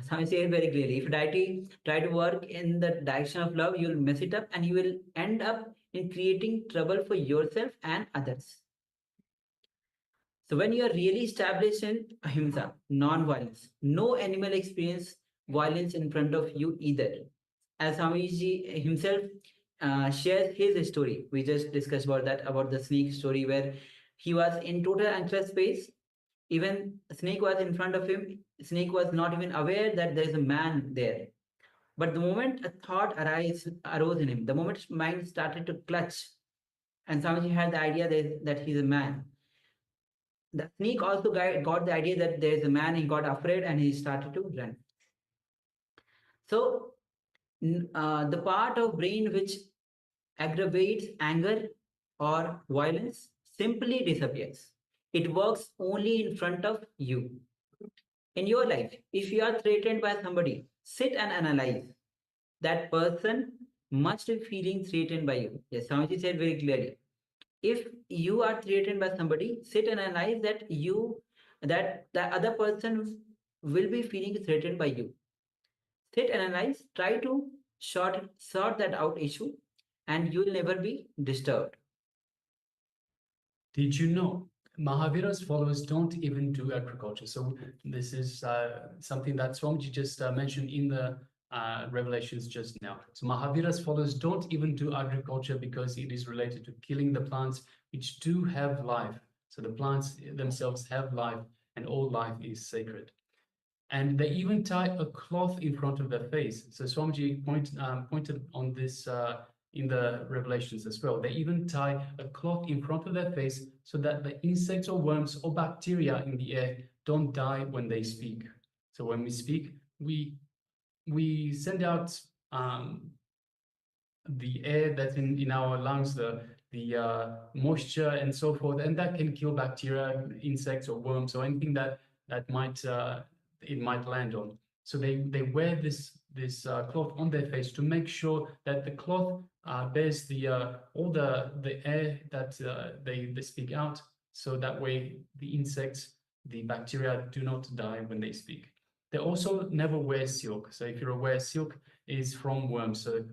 So I say it very clearly. If you try to work in the direction of love, you will mess it up and you will end up in creating trouble for yourself and others. So when you are really established in ahimsa, non-violence, no animal experience violence in front of you either. As Swamiji himself shares his story, we just discussed about that, about the snake story where he was in total anxious space. Even snake was in front of him. Snake was not even aware that there is a man there. But the moment a thought arose in him, the moment his mind started to clutch, and Swamiji had the idea that he's a man. The snake also got the idea that there is a man. He got afraid and he started to run. So the part of brain which aggravates anger or violence simply disappears. It works only in front of you. In your life, if you are threatened by somebody, sit and analyze. That person must be feeling threatened by you. Yes, Swamiji said very clearly. If you are threatened by somebody, sit and analyze that the other person will be feeling threatened by you. Sit and analyze, try to sort that out issue, and you will never be disturbed. Did you know Mahavira's followers don't even do agriculture? So this is something that Swamiji just mentioned in the revelations just now. So Mahavira's followers don't even do agriculture because it is related to killing the plants which do have life. So the plants themselves have life and all life is sacred. And they even tie a cloth in front of their face. So Swamiji pointed on this in the revelations as well. They even tie a cloth in front of their face so that the insects or worms or bacteria in the air don't die when they speak. So when we speak, we send out the air that's in our lungs, the moisture and so forth, and that can kill bacteria, insects or worms or anything that might it might land on. So they wear this cloth on their face to make sure that the cloth bears all the air that they speak out, so that way the insects, the bacteria do not die when they speak. They also never wear silk. So if you're aware, silk is from worms. So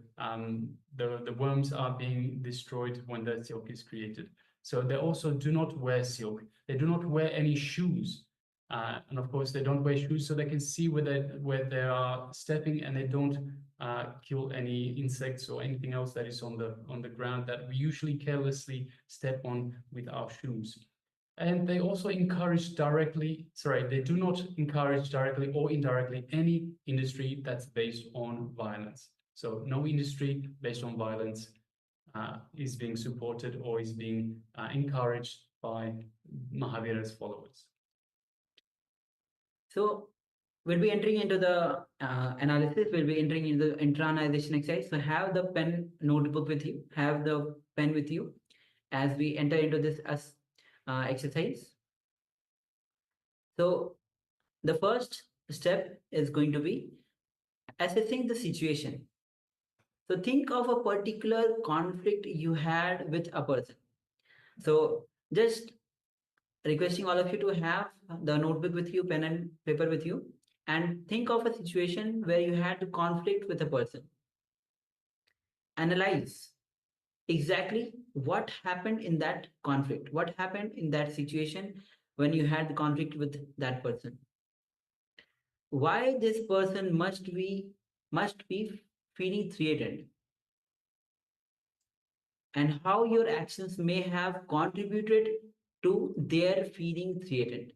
the worms are being destroyed when the silk is created. So they also do not wear silk. They do not wear any shoes. And of course, they don't wear shoes so they can see where they are stepping, and they don't kill any insects or anything else that is on the ground that we usually carelessly step on with our shoes. And they also encourage they do not encourage directly or indirectly any industry that's based on violence. So no industry based on violence is being supported or is being encouraged by Mahavira's followers. So we'll be entering into the analysis, we'll be entering into the internalization exercise. So have the pen notebook with you, have the pen with you as we enter into this exercise. So the first step is going to be assessing the situation. So think of a particular conflict you had with a person. So just requesting all of you to have the notebook with you, pen and paper with you, and think of a situation where you had to conflict with a person. Analyze exactly what happened in that conflict, what happened in that situation when you had the conflict with that person. Why this person must be feeling threatened, and how your actions may have contributed to their feeling threatened.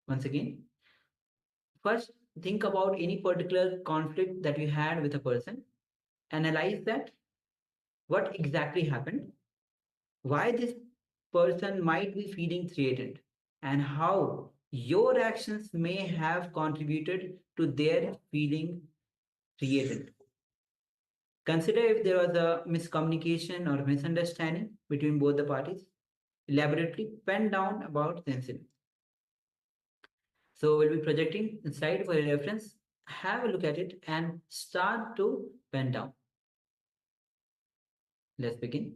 Once again, first think about any particular conflict that you had with a person, analyze that, what exactly happened, why this person might be feeling threatened, and how your actions may have contributed to their feeling threatened. Consider if there was a miscommunication or misunderstanding between both the parties. Elaborately pen down about the incident. So we'll be projecting the slide for your reference. Have a look at it and start to pen down. Let's begin.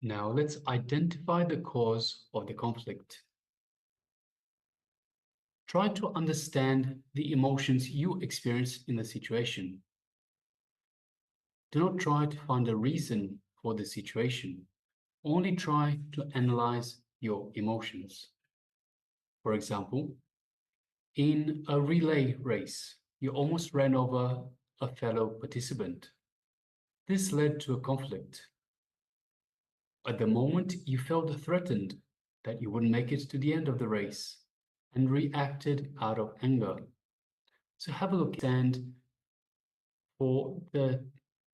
Now let's identify the cause of the conflict. Try to understand the emotions you experience in the situation. Do not try to find a reason for the situation. Only try to analyze your emotions. For example, in a relay race, you almost ran over a fellow participant. This led to a conflict. At the moment, you felt threatened that you wouldn't make it to the end of the race and reacted out of anger. So have a look and for the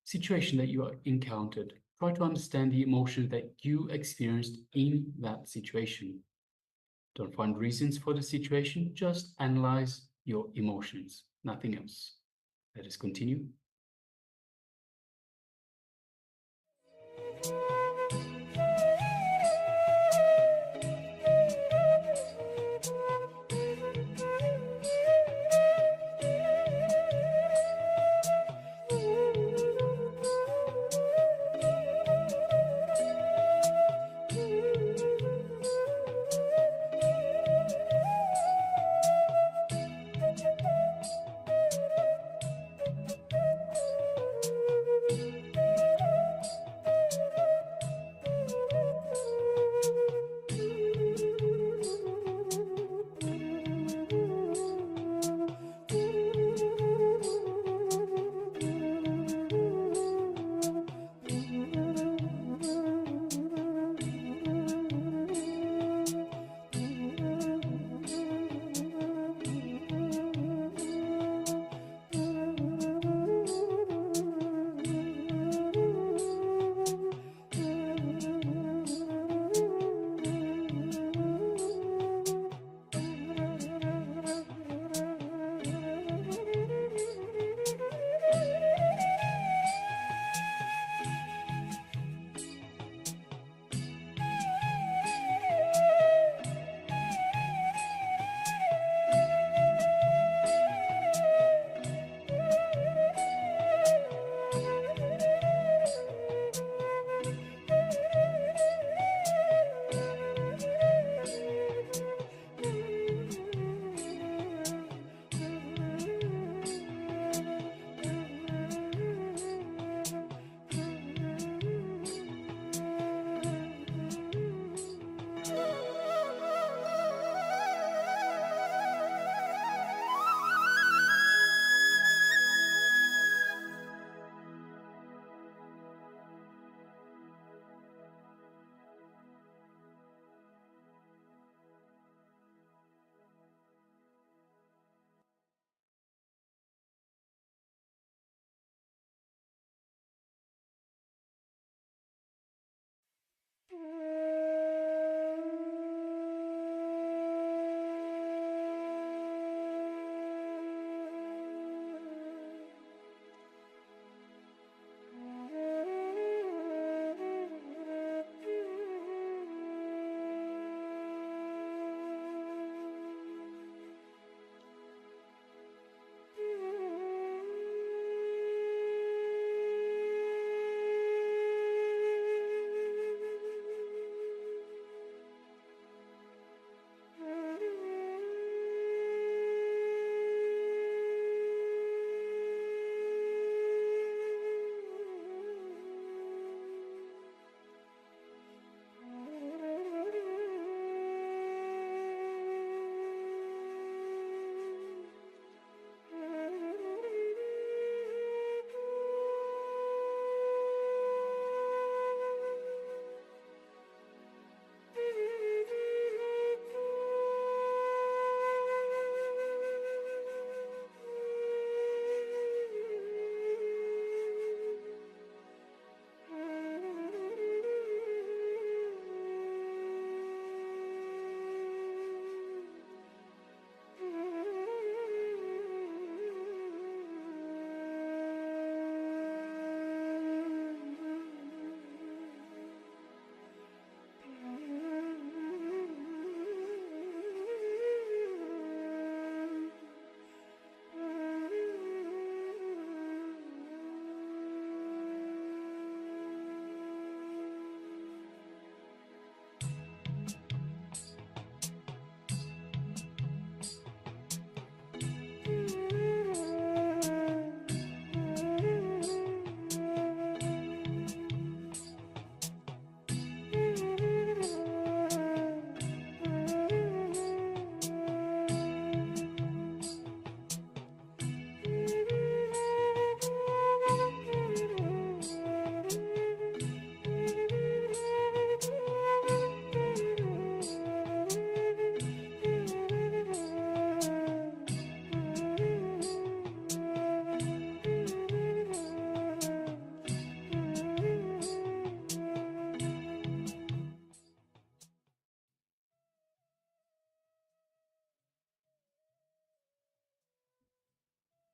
situation that you encountered. Try to understand the emotions that you experienced in that situation. Don't find reasons for the situation, just analyze your emotions, nothing else. Let us continue.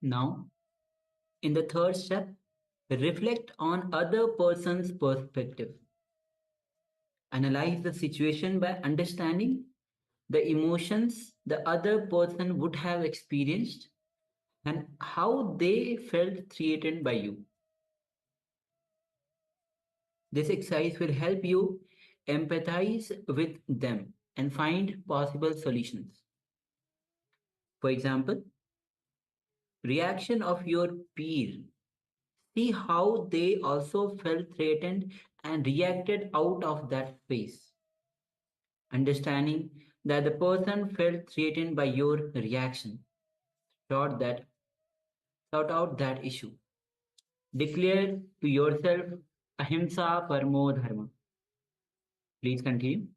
Now, in the third step, reflect on other person's perspective. Analyze the situation by understanding the emotions the other person would have experienced and how they felt threatened by you. This exercise will help you empathize with them and find possible solutions. For example, reaction of your peer. See how they also felt threatened and reacted out of that space. Understanding that the person felt threatened by your reaction. Sort out that issue. Declare to yourself ahimsa parmo dharma. Please continue.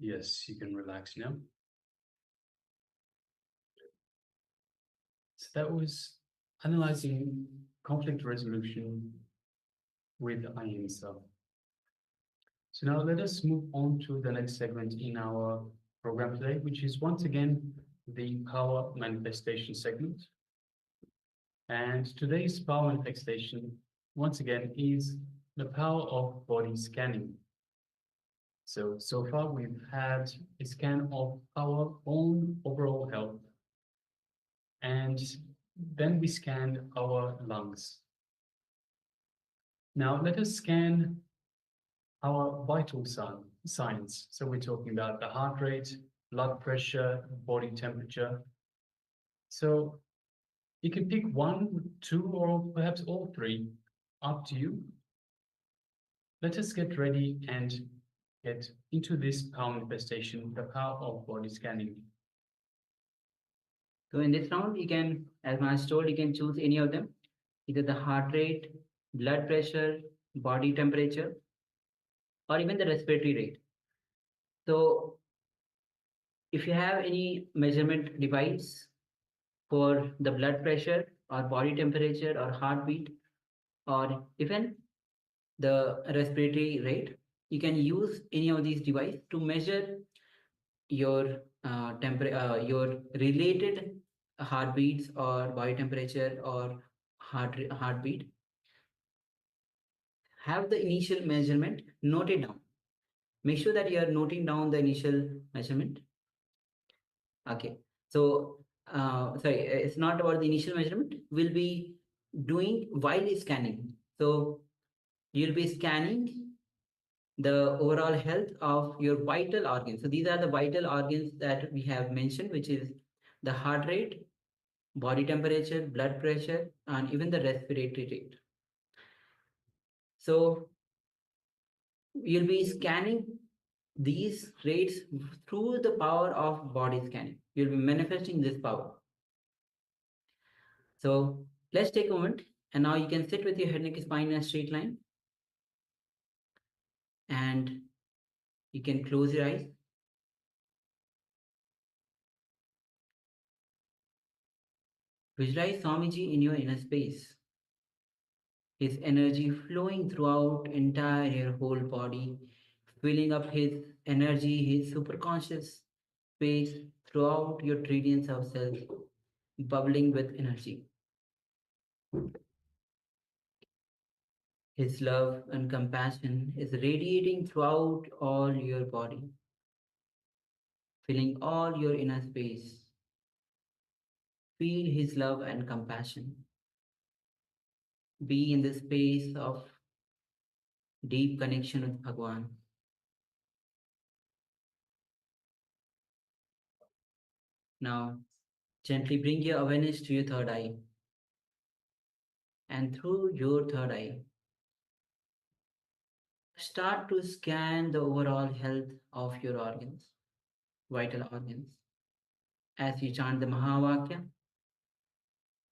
Yes, you can relax now. So that was analyzing conflict resolution with ahimsa. So now let us move on to the next segment in our program today, which is once again the power manifestation segment. And today's power manifestation, once again, is the power of body scanning. So far we've had a scan of our own overall health, and then we scanned our lungs. Now let us scan our vital signs. So we're talking about the heart rate, blood pressure, body temperature. So you can pick one, two, or perhaps all three, up to you. Let us get ready and get into this power manifestation, the power of body scanning. So in this round, you can, as Maharaj told, you can choose any of them, either the heart rate, blood pressure, body temperature, or even the respiratory rate. So if you have any measurement device for the blood pressure or body temperature or heartbeat, or even the respiratory rate, you can use any of these devices to measure your your related heartbeats or body temperature or heartbeat. Have the initial measurement, note it down. Make sure that you are noting down the initial measurement. Okay, so sorry, it's not about the initial measurement. We'll be doing while scanning. So you'll be scanning the overall health of your vital organs. So these are the vital organs that we have mentioned, which is the heart rate, body temperature, blood pressure, and even the respiratory rate. So you'll be scanning these rates through the power of body scanning. You'll be manifesting this power. So let's take a moment, and now you can sit with your head, neck, spine in a straight line, and you can close your eyes. Visualize Swamiji in your inner space. His energy flowing throughout entire your whole body, filling up his energy, his superconscious space throughout your trillions of cells, bubbling with energy. His love and compassion is radiating throughout all your body, filling all your inner space. Feel his love and compassion. Be in the space of deep connection with Bhagwan. Now, gently bring your awareness to your third eye. And through your third eye, start to scan the overall health of your organs, vital organs. As you chant the Mahavakya,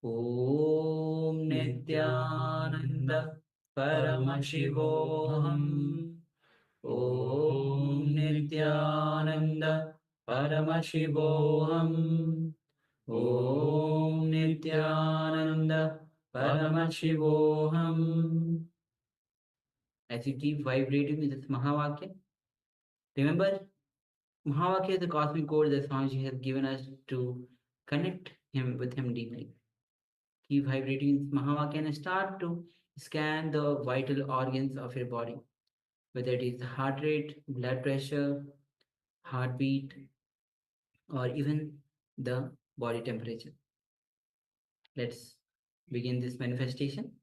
Om Nithyananda Paramashivoham. Om Nithyananda Paramashivoham. Om Nithyananda Paramashivoham. As you keep vibrating with this Mahavakya, remember, Mahavakya is the cosmic code that Swamiji has given us to connect with him deeply. Keep vibrating with Mahavakya and start to scan the vital organs of your body, whether it is the heart rate, blood pressure, heartbeat, or even the body temperature. Let's begin this manifestation.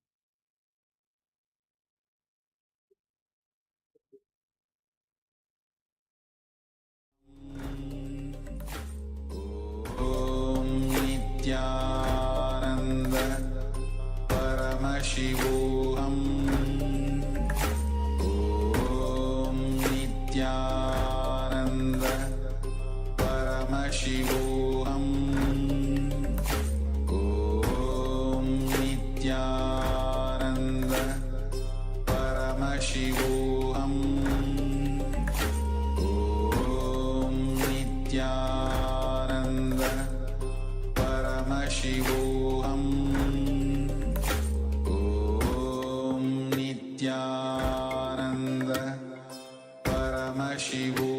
Om Nithyananda Paramashivoham. Om Nithyananda Paramashivoham. Om Nithyananda Paramashivoham. Om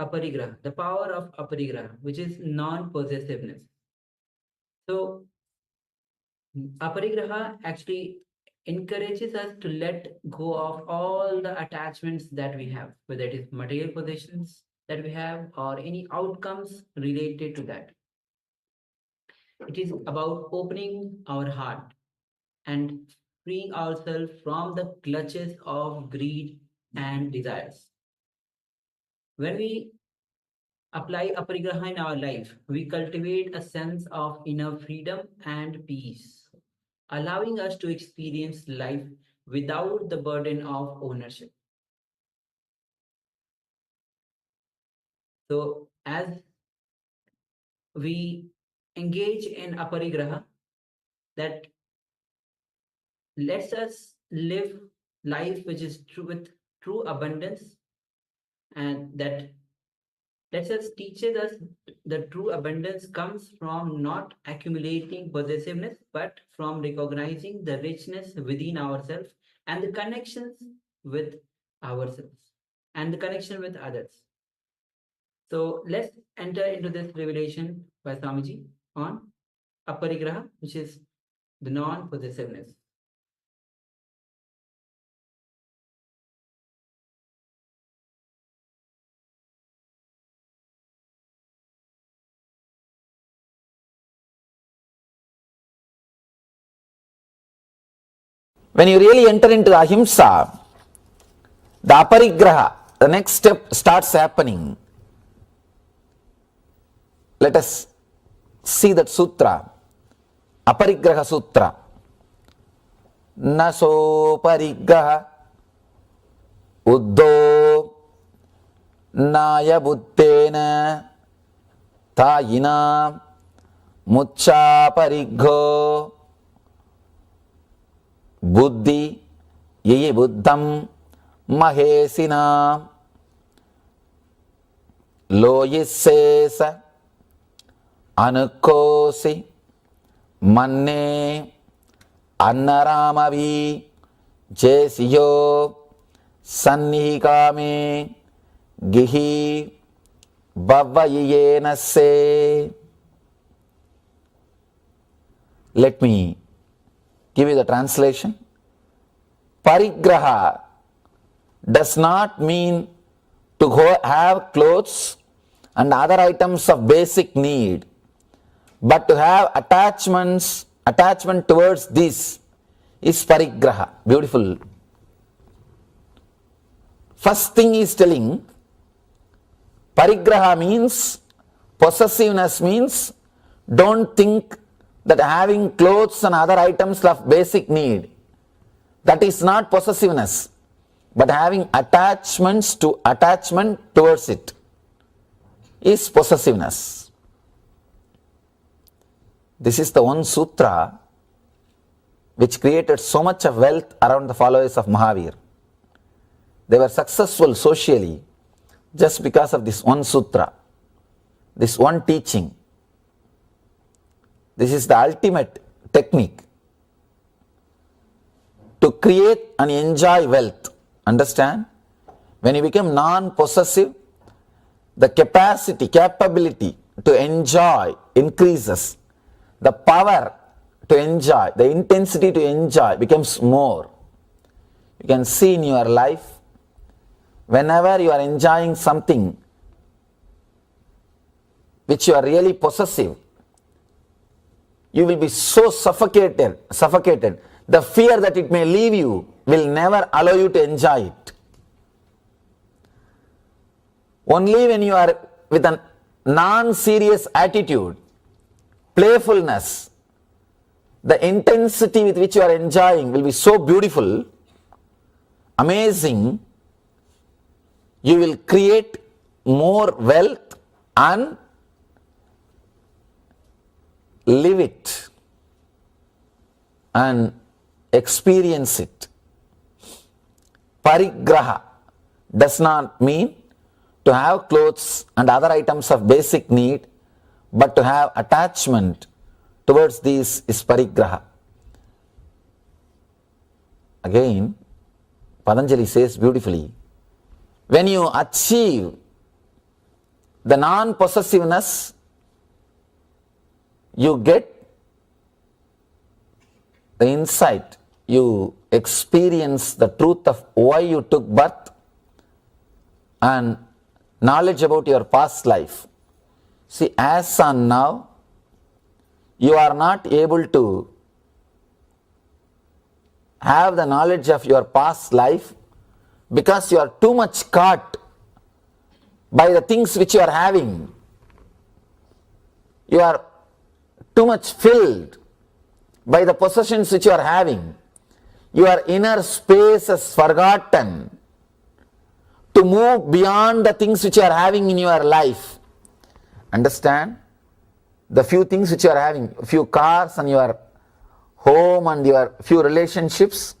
aparigraha, the power of aparigraha, which is non-possessiveness. So aparigraha actually encourages us to let go of all the attachments that we have, whether it is material possessions that we have or any outcomes related to that. It is about opening our heart and freeing ourselves from the clutches of greed and desires. When we apply aparigraha in our life, we cultivate a sense of inner freedom and peace, allowing us to experience life without the burden of ownership. So, as we engage in aparigraha, that lets us live life which is true with true abundance, and that lets us teaches us the true abundance comes from not accumulating possessiveness, but from recognizing the richness within ourselves and the connections with ourselves and the connection with others. So let's enter into this revelation by Swamiji on aparigraha, which is the non-possessiveness. When you really enter into ahimsa, the aparigraha, the next step starts happening. Let us see that sutra, aparigraha sutra. Naso parigraha uddho naya buddhena tayina mucha parigho buddhi ye buddham mahesina loyisesa anukosi manne annaramavi jesiyo sannihikame gihi bhavayenase. Let me give you the translation. Parigraha does not mean to go have clothes and other items of basic need, but to have attachment towards this is parigraha. Beautiful. First thing he is telling, parigraha means, possessiveness means, don't think that having clothes and other items of basic need, that is not possessiveness, but having attachment towards it is possessiveness. This is the one sutra which created so much of wealth around the followers of Mahavir. They were successful socially just because of this one sutra, this one teaching. This is the ultimate technique to create and enjoy wealth. Understand? When you become non-possessive, the capability to enjoy increases. The power to enjoy, the intensity to enjoy becomes more. You can see in your life, whenever you are enjoying something which you are really possessive, you will be so suffocated. The fear that it may leave you will never allow you to enjoy it. Only when you are with a non-serious attitude, playfulness, the intensity with which you are enjoying will be so beautiful, amazing, you will create more wealth and live it and experience it. Parigraha does not mean to have clothes and other items of basic need, but to have attachment towards these is parigraha. Again, Patanjali says beautifully, when you achieve the non-possessiveness, you get the insight, you experience the truth of why you took birth and knowledge about your past life. See, as on now, you are not able to have the knowledge of your past life because you are too much caught by the things which you are having. You are too much filled by the possessions which you are having. Your inner space is forgotten to move beyond the things which you are having in your life. Understand? The few things which you are having, few cars and your home and your few relationships,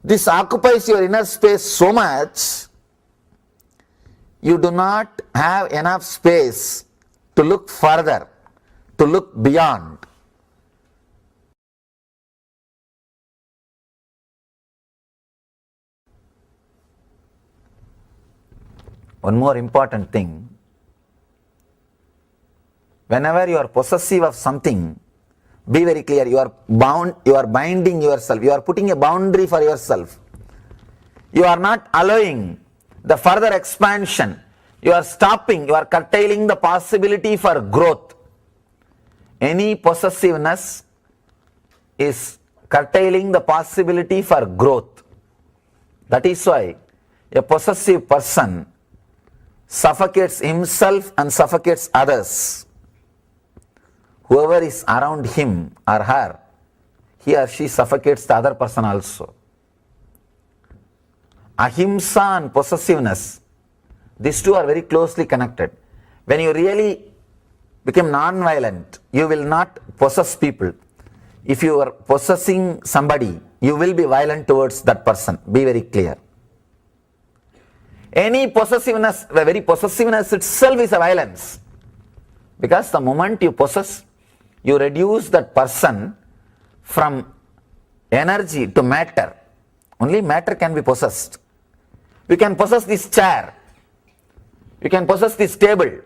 this occupies your inner space so much, you do not have enough space to look further, to look beyond. One more important thing, whenever you are possessive of something, be very clear, you are binding yourself, you are putting a boundary for yourself. You are not allowing the further expansion. You are stopping, you are curtailing the possibility for growth. Any possessiveness is curtailing the possibility for growth. That is why a possessive person suffocates himself and suffocates others. Whoever is around him or her, he or she suffocates the other person also. Ahimsa and possessiveness, these two are very closely connected. When you really become non-violent, you will not possess people. If you are possessing somebody, you will be violent towards that person. Be very clear. Any possessiveness, the very possessiveness itself is a violence. Because the moment you possess, you reduce that person from energy to matter. Only matter can be possessed. You can possess this chair. You can possess this table.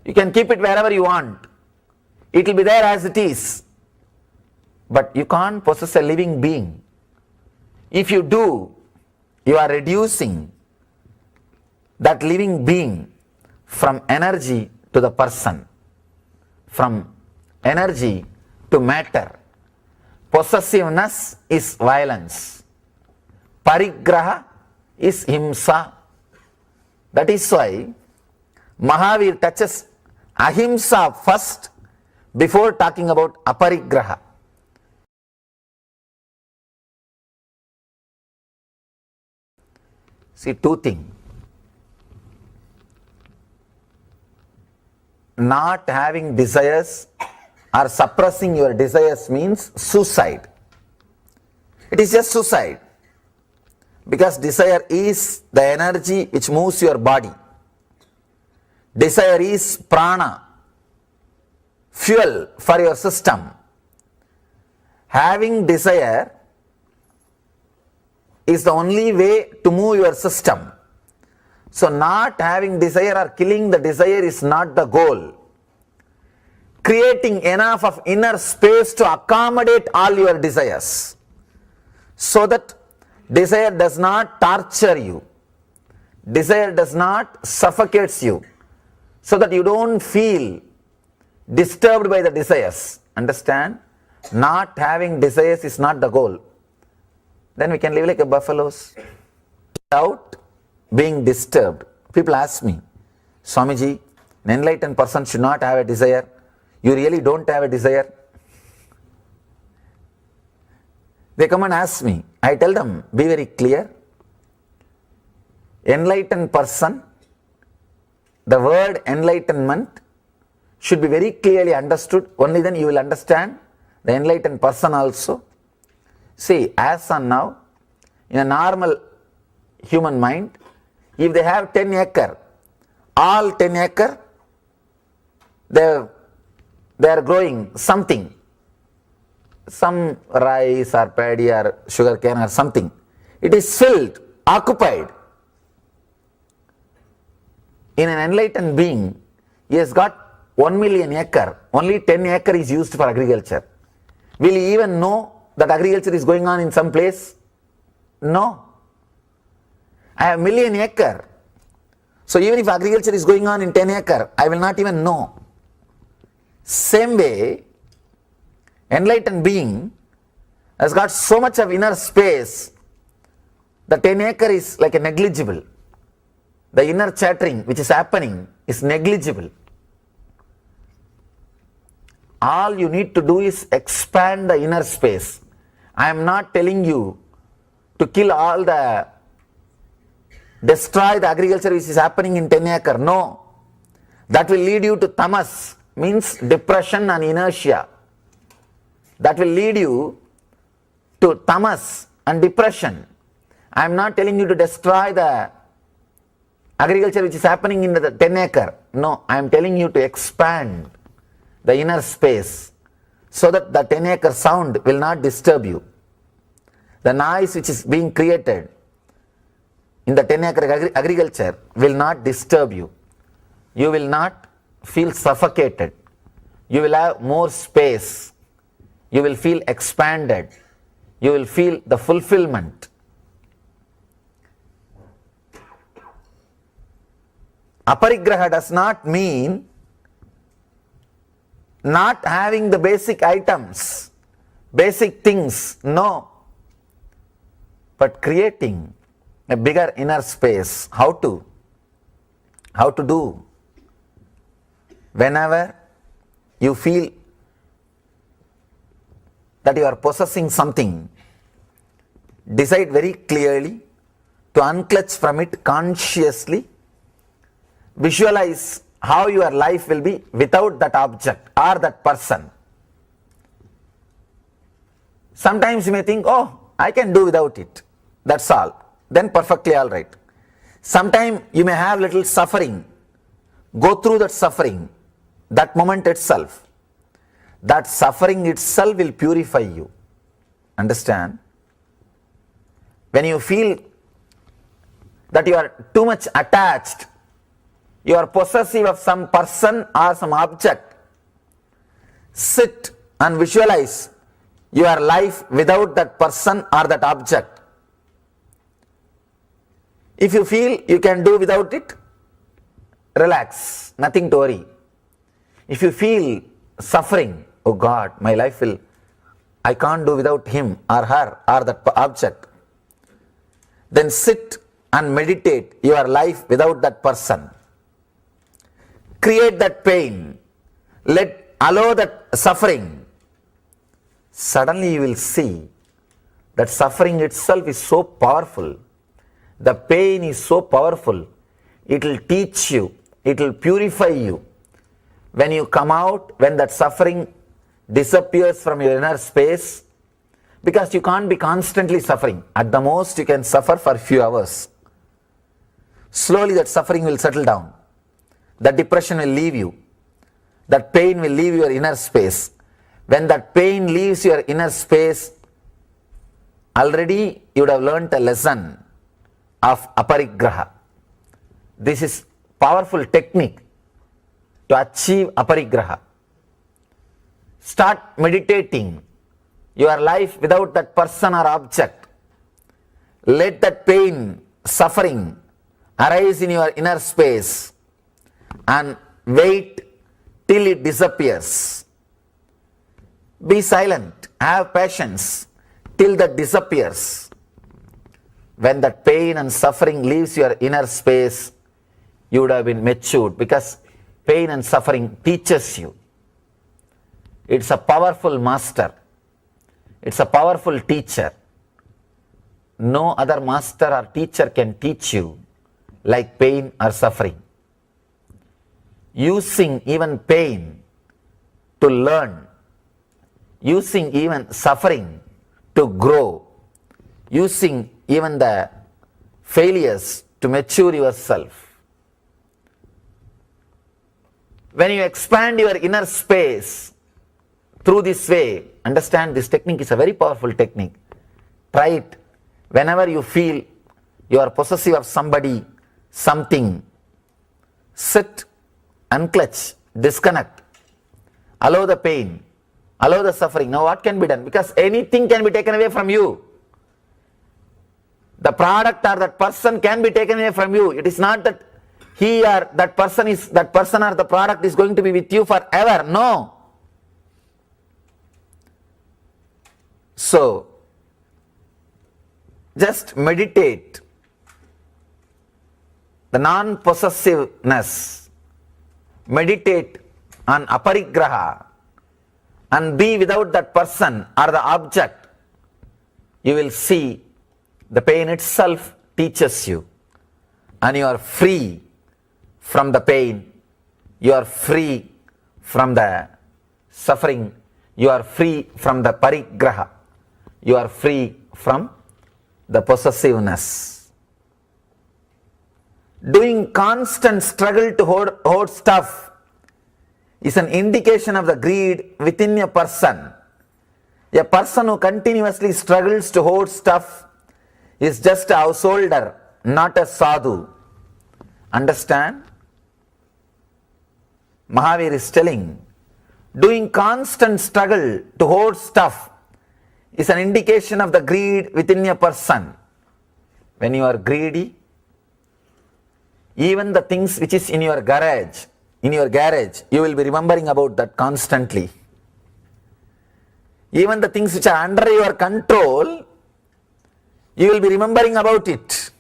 You can keep it wherever you want. It will be there as it is. But you can't possess a living being. If you do, you are reducing that living being from energy to the person, from energy to matter. Possessiveness is violence. Parigraha is himsa. That is why Mahavir touches ahimsa first before talking about aparigraha. See, two things. Not having desires or suppressing your desires means suicide. It is just suicide. Because desire is the energy which moves your body. Desire is prana, fuel for your system. Having desire is the only way to move your system. So not having desire or killing the desire is not the goal. Creating enough of inner space to accommodate all your desires, so that desire does not torture you, desire does not suffocate you, so that you don't feel disturbed by the desires. Understand? Not having desires is not the goal. Then we can live like a buffaloes without being disturbed. People ask me, Swamiji, an enlightened person should not have a desire. You really don't have a desire? They come and ask me. I tell them, be very clear. Enlightened person, the word enlightenment should be very clearly understood. Only then you will understand the enlightened person also. See, as on now, in a normal human mind, if they have 10 acre, all 10 acre, they are growing something, some rice or paddy or sugar cane or something. It is filled, occupied. in an enlightened being, he has got 1 million acre, only 10 acre is used for agriculture. Will he even know that agriculture is going on in some place? No. I have million acre. So even if agriculture is going on in 10 acre, I will not even know. Same way, enlightened being has got so much of inner space, the 10 acre is like a negligible. The inner chattering which is happening is negligible. All you need to do is expand the inner space. I am not telling you to kill all the, destroy the agriculture which is happening in 10 acre. No. That will lead you to tamas, means depression and inertia. That will lead you to tamas and depression. I am not telling you to destroy the agriculture which is happening in the 10 acre. No, I am telling you to expand the inner space so that the 10 acre sound will not disturb you. The noise which is being created in the 10 acre agriculture will not disturb you. You will not feel suffocated. You will have more space. You will feel expanded. You will feel the fulfillment. Aparigraha does not mean not having the basic items, basic things, no. But creating a bigger inner space. How to? How to do? Whenever you feel that you are possessing something, decide very clearly to unclutch from it consciously. Visualize how your life will be without that object or that person. Sometimes you may think, oh, I can do without it. That's all. Then perfectly all right. Sometimes you may have little suffering. Go through that suffering, that moment itself. That suffering itself will purify you. Understand? When you feel that you are too much attached, you are possessive of some person or some object, sit and visualize your life without that person or that object. If you feel you can do without it, relax, nothing to worry. If you feel suffering, oh God, my life will, I can't do without him or her or that object, then sit and meditate your life without that person. Create that pain. Allow that suffering. Suddenly you will see that suffering itself is so powerful. The pain is so powerful. It will teach you. It will purify you. When you come out, when that suffering disappears from your inner space, because you can't be constantly suffering. At the most you can suffer for a few hours. Slowly that suffering will settle down. That depression will leave you. That pain will leave your inner space. When that pain leaves your inner space, already you would have learnt a lesson of aparigraha. This is powerful technique to achieve aparigraha. Start meditating your life without that person or object. Let that pain, suffering arise in your inner space and wait till it disappears. Be silent, have patience till that disappears. When that pain and suffering leaves your inner space, you would have been matured, because pain and suffering teaches you. It's a powerful master. It's a powerful teacher. No other master or teacher can teach you like pain or suffering. Using even pain to learn, using even suffering to grow, using even the failures to mature yourself. When you expand your inner space through this way, understand this technique is a very powerful technique. Try it. Whenever you feel you are possessive of somebody, something, sit, unclutch, disconnect, allow the pain, allow the suffering. Now what can be done? Because anything can be taken away from you. The product or that person can be taken away from you. It is not that he or that person or the product is going to be with you forever. No. So, just meditate the non-possessiveness, meditate on aparigraha and be without that person or the object. You will see the pain itself teaches you, and you are free from the pain, you are free from the suffering, you are free from the parigraha, you are free from the possessiveness. Doing constant struggle to hold stuff is an indication of the greed within a person. A person who continuously struggles to hold stuff is just a householder, not a sadhu. Understand? Mahavir is telling, doing constant struggle to hold stuff is an indication of the greed within a person. When you are greedy, even the things which is in your garage, you will be remembering about that constantly. Even the things which are under your control, you will be remembering about it.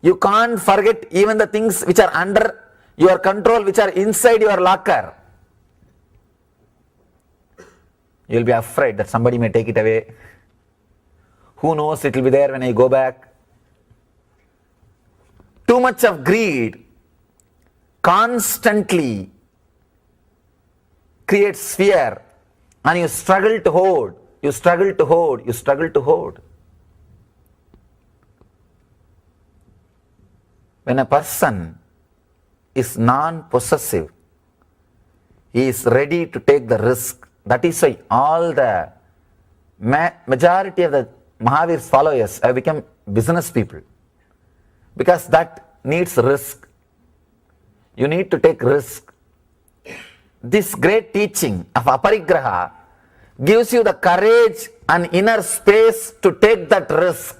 You can't forget even the things which are under your control, which are inside your locker. You will be afraid that somebody may take it away. Who knows, it will be there when I go back. Too much of greed constantly creates fear, and you struggle to hold, you struggle to hold, you struggle to hold. When a person is non-possessive, he is ready to take the risk. That is why all the majority of the Mahavir's followers have become business people, because that needs risk. You need to take risk. This great teaching of aparigraha gives you the courage and inner space to take that risk,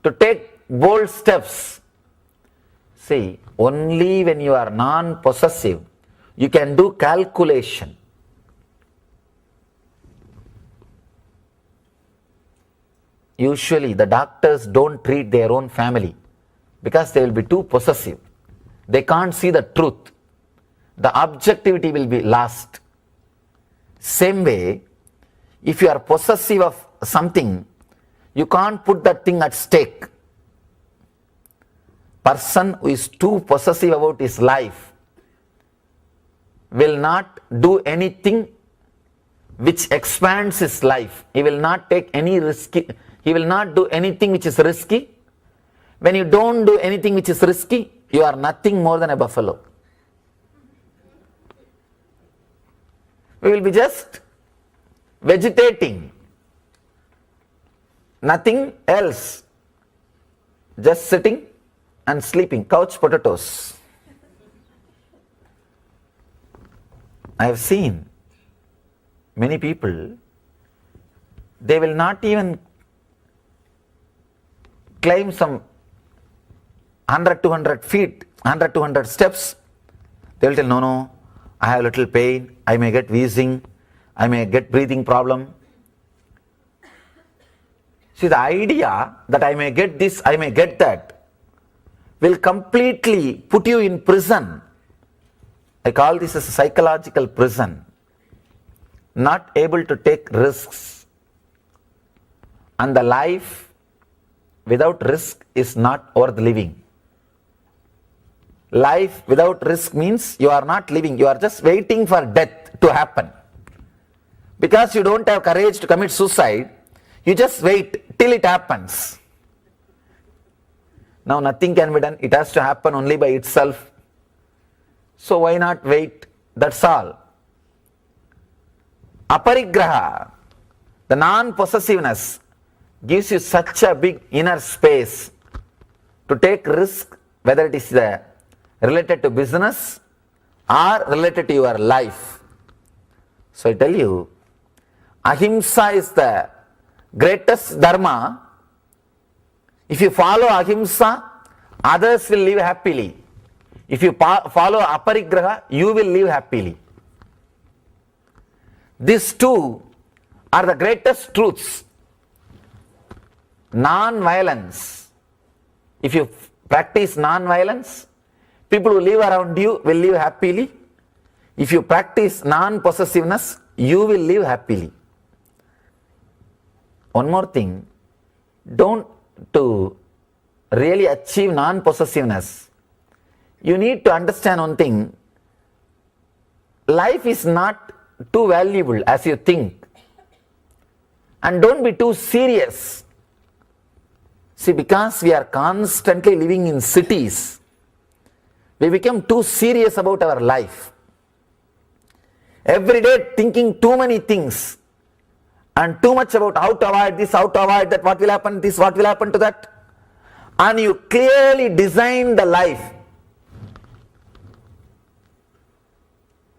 to take bold steps. See, only when you are non-possessive, you can do calculation. Usually the doctors don't treat their own family because they will be too possessive. They can't see the truth. The objectivity will be lost. Same way, if you are possessive of something, you can't put that thing at stake. Person who is too possessive about his life will not do anything which expands his life. He will not take any risky. He will not do anything which is risky. When you don't do anything which is risky, you are nothing more than a buffalo. We will be just vegetating, nothing else, just sitting and sleeping, couch potatoes. I have seen many people, they will not even climb some 100, 200 feet, 100, 200 steps. They will tell, no, I have a little pain, I may get wheezing, I may get breathing problem. See, the idea that I may get this, I may get that, will completely put you in prison. I call this as a psychological prison. Not able to take risks. And the life without risk is not worth living. Life without risk means you are not living, you are just waiting for death to happen. Because you don't have courage to commit suicide, you just wait till it happens. Now nothing can be done, it has to happen only by itself. So why not wait? That's all. Aparigraha, the non-possessiveness, gives you such a big inner space to take risk whether it is related to business or related to your life. So I tell you, ahimsa is the greatest dharma. If you follow ahimsa, others will live happily. If you follow aparigraha, you will live happily. These two are the greatest truths. Non-violence. If you practice non-violence, people who live around you will live happily. If you practice non-possessiveness, you will live happily. One more thing, to really achieve non-possessiveness, you need to understand one thing. Life is not too valuable as you think. And don't be too serious. See, because we are constantly living in cities, we become too serious about our life. Every day thinking too many things and too much about how to avoid this, how to avoid that, what will happen this, what will happen to that. And you clearly design the life.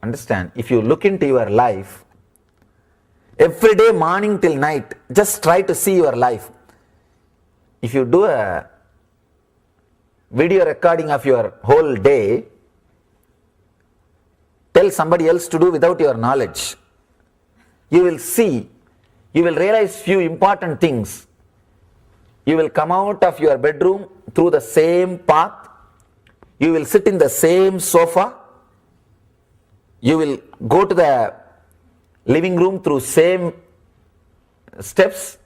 Understand, if you look into your life, every day morning till night, just try to see your life. If you do a video recording of your whole day, tell somebody else to do without your knowledge, you will see, you will realize few important things. You will come out of your bedroom through the same path. You will sit in the same sofa. You will go to the living room through same steps,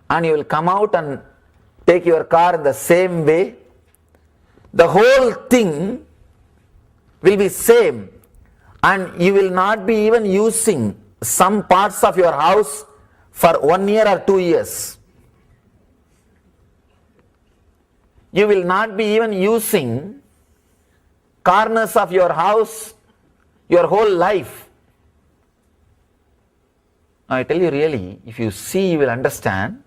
and you will come out and take your car in the same way. The whole thing will be same, and you will not be even using some parts of your house for 1 year or 2 years. You will not be even using corners of your house your whole life. I tell you really, if you see, you will understand.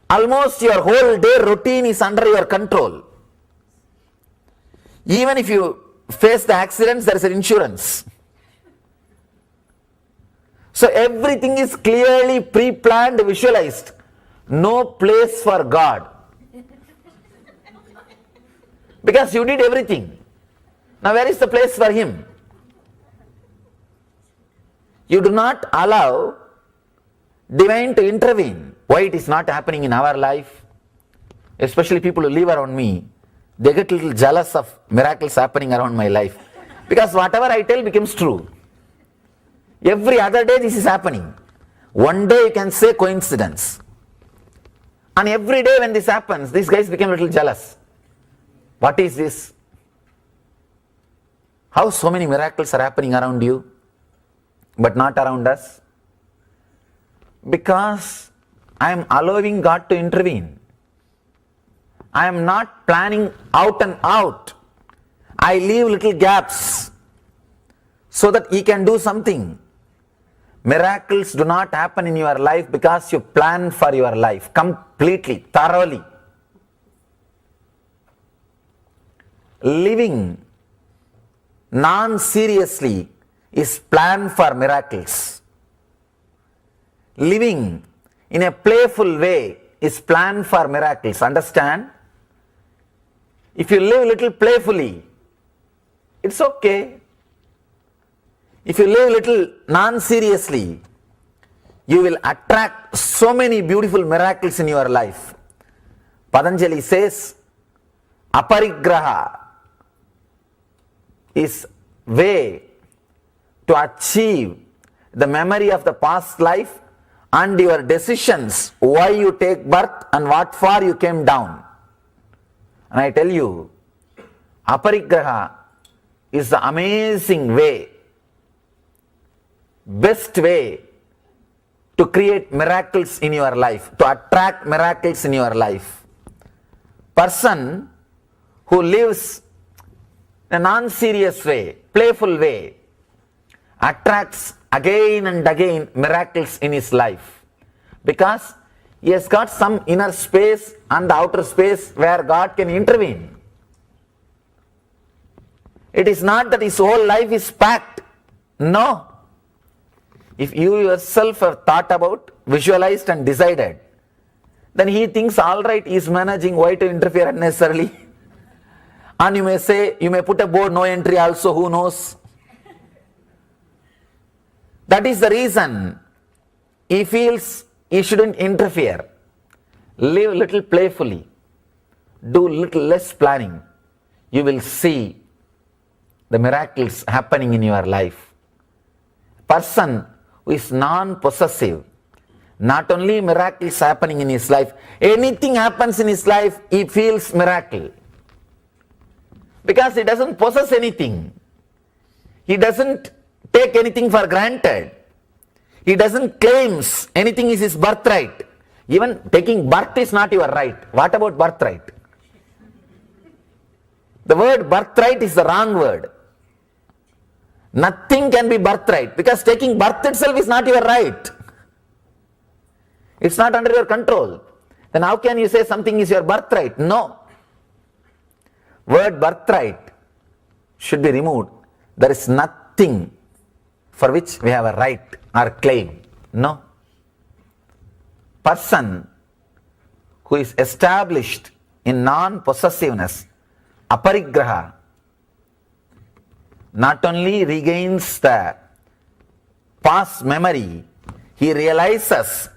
Almost your whole day routine is under your control. Even if you face the accidents, there is an insurance. So everything is clearly pre-planned, visualized. No place for God. Because you did everything. Now where is the place for Him? You do not allow divine to intervene. Why it is not happening in our life? Especially people who live around me, they get a little jealous of miracles happening around my life. Because whatever I tell becomes true. Every other day this is happening. One day you can say coincidence. And every day when this happens, these guys become a little jealous. What is this? How so many miracles are happening around you, but not around us? Because I am allowing God to intervene. I am not planning out and out. I leave little gaps so that He can do something. Miracles do not happen in your life because you plan for your life completely, thoroughly. Living non-seriously is plan for miracles. Living in a playful way is plan for miracles. Understand? If you live a little playfully, it's okay. If you live a little non-seriously, you will attract so many beautiful miracles in your life. Patanjali says, aparigraha is way to achieve the memory of the past life and your decisions, why you take birth and what for you came down. And I tell you, aparigraha is the amazing way, best way to create miracles in your life, to attract miracles in your life. Person who lives in a non-serious way, playful way, attracts again and again miracles in his life, because He has got some inner space and the outer space where God can intervene. It is not that his whole life is packed. No. If you yourself have thought about, visualized and decided, then he thinks, all right, he is managing, why to interfere unnecessarily? And you may say, you may put a board, no entry also, who knows? That is the reason he feels he shouldn't interfere. Live a little playfully. Do little less planning. You will see the miracles happening in your life. Person who is non-possessive, not only miracles happening in his life, anything happens in his life, he feels miracle. Because he doesn't possess anything. He doesn't take anything for granted. He doesn't claim anything is his birthright. Even taking birth is not your right. What about birthright? The word birthright is the wrong word. Nothing can be birthright because taking birth itself is not your right. It's not under your control. Then how can you say something is your birthright? No. Word birthright should be removed. There is nothing for which we have a right or claim. No. Person who is established in non-possessiveness, aparigraha, not only regains the past memory, he realizes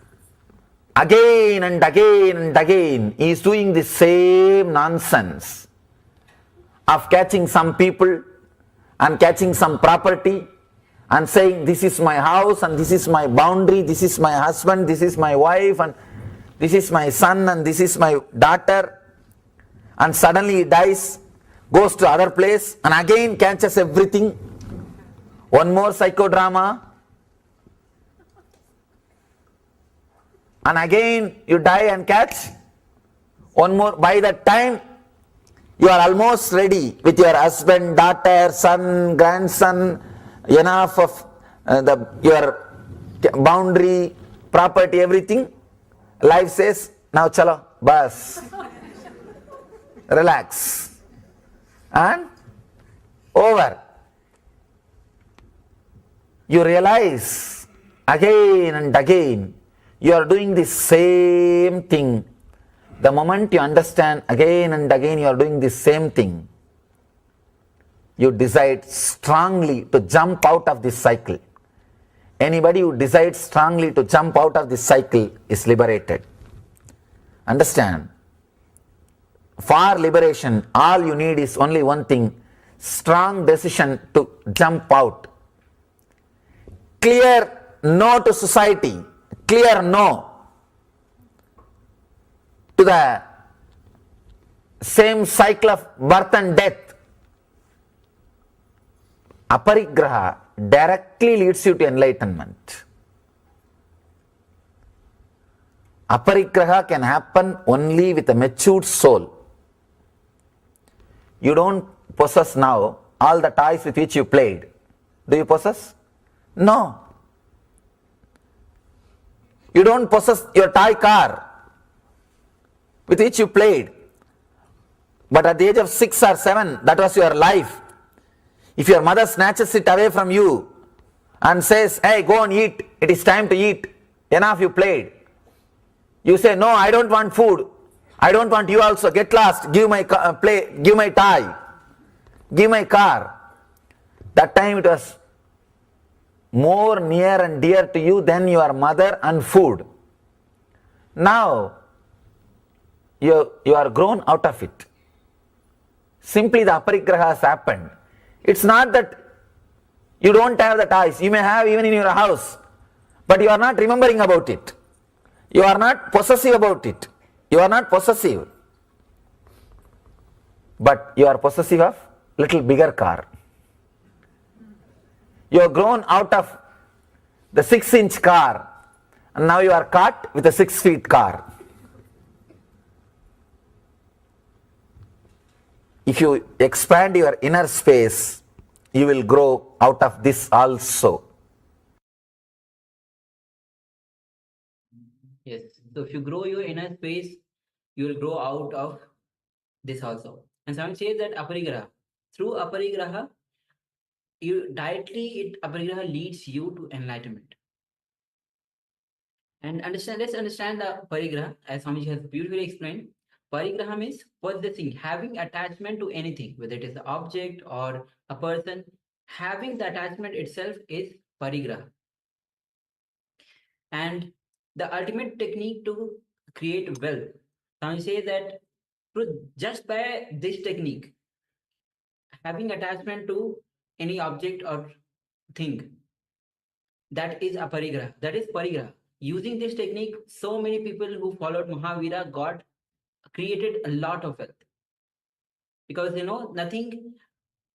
again and again and again he is doing the same nonsense of catching some people and catching some property and saying this is my house and this is my boundary, this is my husband, this is my wife and this is my son and this is my daughter, and suddenly he dies, goes to other place and again catches everything. One more psychodrama. And again you die and catch one more. By that time you are almost ready with your husband, daughter, son, grandson, enough of your boundary, property, everything. Life says, now chalo, bas. Relax. And over. You realize again and again you are doing the same thing. The moment you understand again and again you are doing the same thing, you decide strongly to jump out of this cycle. Anybody who decides strongly to jump out of this cycle is liberated. Understand? For liberation, all you need is only one thing, strong decision to jump out. Clear no to society, clear no to the same cycle of birth and death. Aparigraha directly leads you to enlightenment. Aparigraha can happen only with a matured soul. You don't possess now all the toys with which you played. Do you possess? No. You don't possess your toy car with which you played. But at the age of 6 or 7, that was your life. If your mother snatches it away from you and says, hey, go and eat, it is time to eat, enough you played. You say, no, I don't want food. I don't want you also. Get lost. Give my give my toy. Give my car. That time it was more near and dear to you than your mother and food. Now you are grown out of it. Simply the aparigraha has happened. It's not that you don't have the toys. You may have even in your house, but you are not remembering about it. You are not possessive about it. You are not possessive. But you are possessive of little bigger car. You have grown out of the 6-inch car and now you are caught with a 6-feet car. If you expand your inner space, you will grow out of this also. Yes. So if you grow your inner space, you will grow out of this also. And someone says that aparigraha. Through aparigraha, you directly aparigraha leads you to enlightenment. And let's understand the parigraha, as Swamiji has beautifully explained. Parigraha means possessing, having attachment to anything, whether it is the object or a person. Having the attachment itself is parigraha. And the ultimate technique to create wealth. Swamiji says that just by this technique, having attachment to any object or thing, that is a parigraha. That is parigraha. Using this technique, so many people who followed Mahavira got created a lot of wealth, because nothing.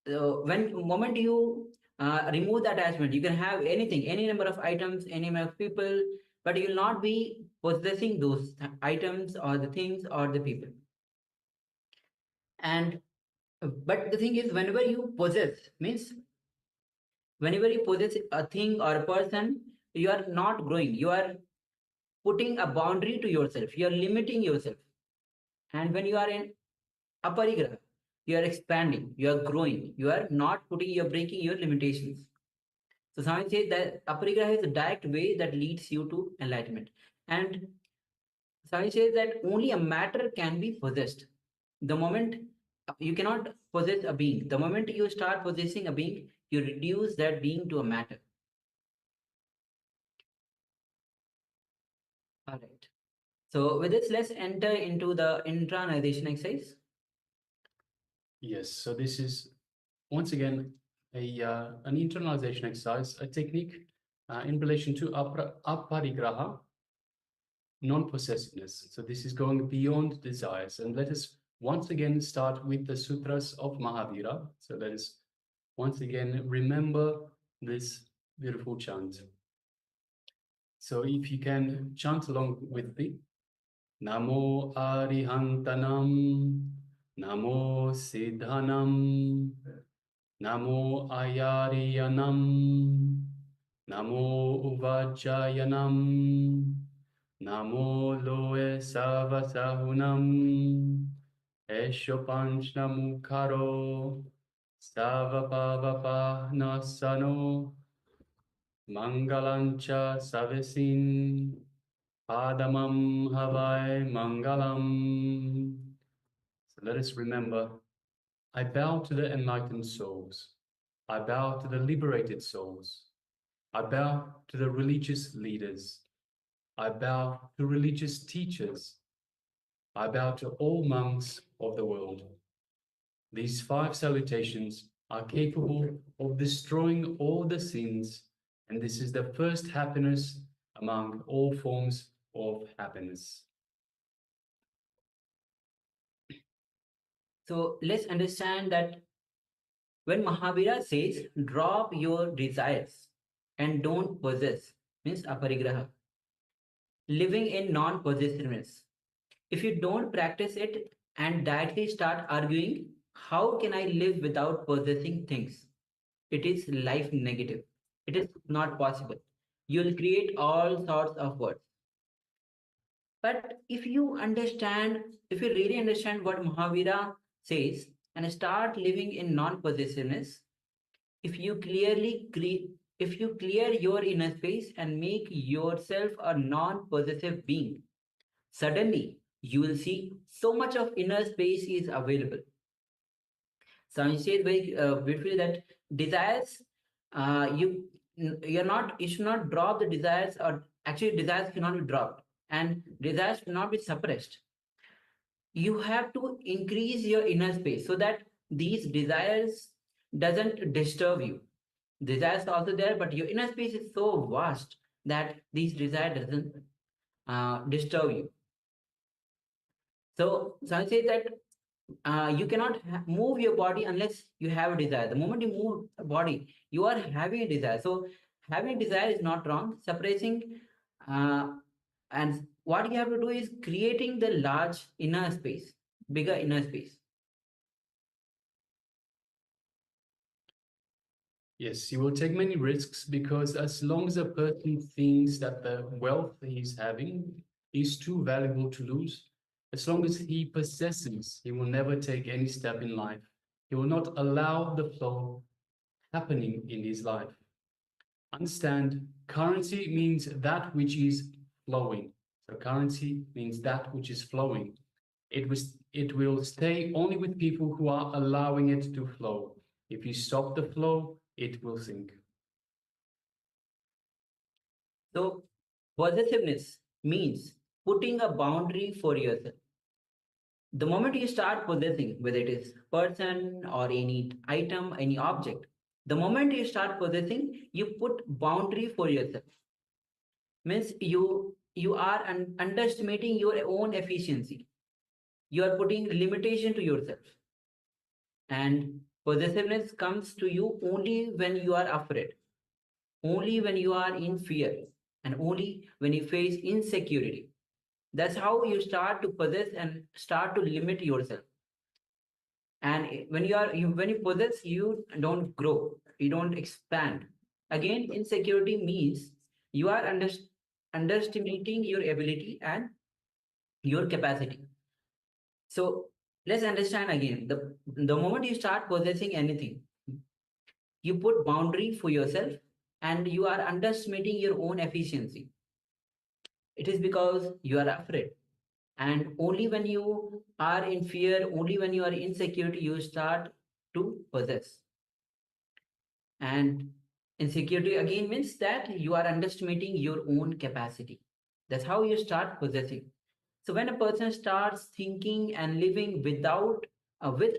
When moment you remove the attachment, you can have anything, any number of items, any number of people, but you will not be possessing those items or the things or the people. And but the thing is, whenever you possess, means whenever you possess a thing or a person, you are not growing. You are putting a boundary to yourself. You are limiting yourself. And when you are in aparigraha, you are expanding, you are growing, you are not putting, you are breaking your limitations. So Swami says that aparigraha is a direct way that leads you to enlightenment. And Swami says that only a matter can be possessed. The moment you cannot possess a being, the moment you start possessing a being, you reduce that being to a matter. All right. So with this, let's enter into the internalization exercise. Yes, so this is once again an internalization exercise, a technique in relation to aparigraha, non-possessiveness. So this is going beyond desires. And let us once again start with the sutras of Mahavira. So let us once again remember this beautiful chant. So if you can chant along with me. Namo Arihantanam, Namo Siddhanam, Namo Ayariyanam, Namo Uvajayanam, Namo Loe Savasahunam, Esho Panchnamukaro, Savapavapahnasano, Mangalancha Savesin, Padamam Havai Mangalam. So let us remember, I bow to the enlightened souls. I bow to the liberated souls. I bow to the religious leaders. I bow to religious teachers. I bow to all monks of the world. These 5 salutations are capable of destroying all the sins, and this is the first happiness among all forms of happiness. So let's understand that when Mahavira says drop your desires and don't possess, means aparigraha, living in non-possessiveness. If you don't practice it and directly start arguing, how can I live without possessing things? It is life negative. It is not possible. You'll create all sorts of words. But if you really understand what Mahavira says and start living in non-possessiveness, if you clear your inner space and make yourself a non-possessive being, suddenly you will see so much of inner space is available. Swami says very beautifully that desires, you should not drop the desires, or actually desires cannot be dropped and desires cannot be suppressed. You have to increase your inner space so that these desires doesn't disturb you. Desires are also there, but your inner space is so vast that these desire doesn't disturb you. So I say that you cannot move your body unless you have a desire. The moment you move a body, you are having a desire. So having a desire is not wrong. Suppressing and what you have to do is creating the large inner space, bigger inner space. Yes, you will take many risks, because as long as a person thinks that the wealth he's having is too valuable to lose. As long as he possesses, he will never take any step in life. He will not allow the flow happening in his life. Understand, currency means that which is flowing. So currency means that which is flowing. It will stay only with people who are allowing it to flow. If you stop the flow, it will sink. So possessiveness means putting a boundary for yourself. The moment you start possessing, whether it is person or any item, any object, the moment you start possessing, you put boundary for yourself. Means you are underestimating your own efficiency. You are putting limitation to yourself. And possessiveness comes to you only when you are afraid, only when you are in fear, and only when you face insecurity. That's how you start to possess and start to limit yourself. And when when you possess, you don't grow, you don't expand. Again, insecurity means you are underestimating your ability and your capacity. So let's understand again, the moment you start possessing anything, you put boundary for yourself and you are underestimating your own efficiency. It is because you are afraid. And only when you are in fear, only when you are insecure, you start to possess. And insecurity again means that you are underestimating your own capacity. That's how you start possessing. So when a person starts thinking and living with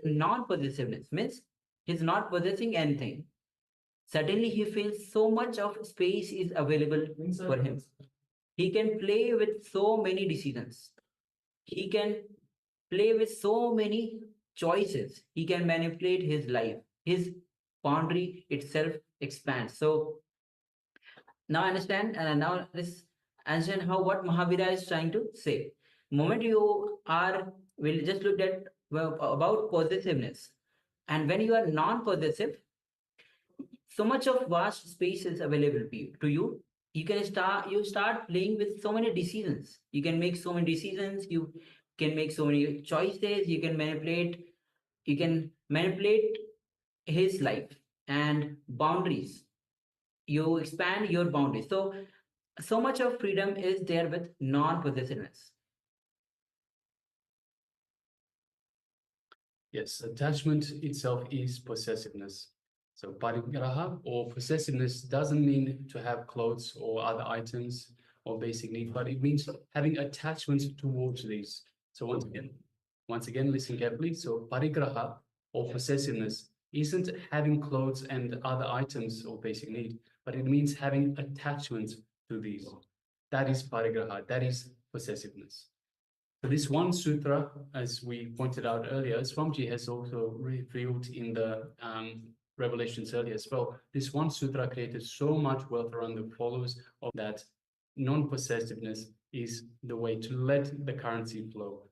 non-possessiveness, means he's not possessing anything. Suddenly he feels so much of space is available for him. He can play with so many decisions. He can play with so many choices. He can manipulate his life. His boundary itself expands. So now understand, now let's understand how what Mahavira is trying to say. Moment you are, we'll just look at about possessiveness. And when you are non-possessive, so much of vast space is available to you. You start playing with so many decisions. You can make so many decisions. You can make so many choices. You can manipulate his life and boundaries. You expand your boundaries. So much of freedom is there with non-possessiveness. Yes, attachment itself is possessiveness. So parigraha or possessiveness doesn't mean to have clothes or other items or basic needs, but it means having attachment towards these. So once again, listen carefully. So parigraha or possessiveness isn't having clothes and other items or basic need, but it means having attachment to these. That is parigraha, that is possessiveness. So this one sutra, as we pointed out earlier, Swamiji has also revealed in the revelations earlier as well. This one sutra created so much wealth around the followers of that non-possessiveness is the way to let the currency flow.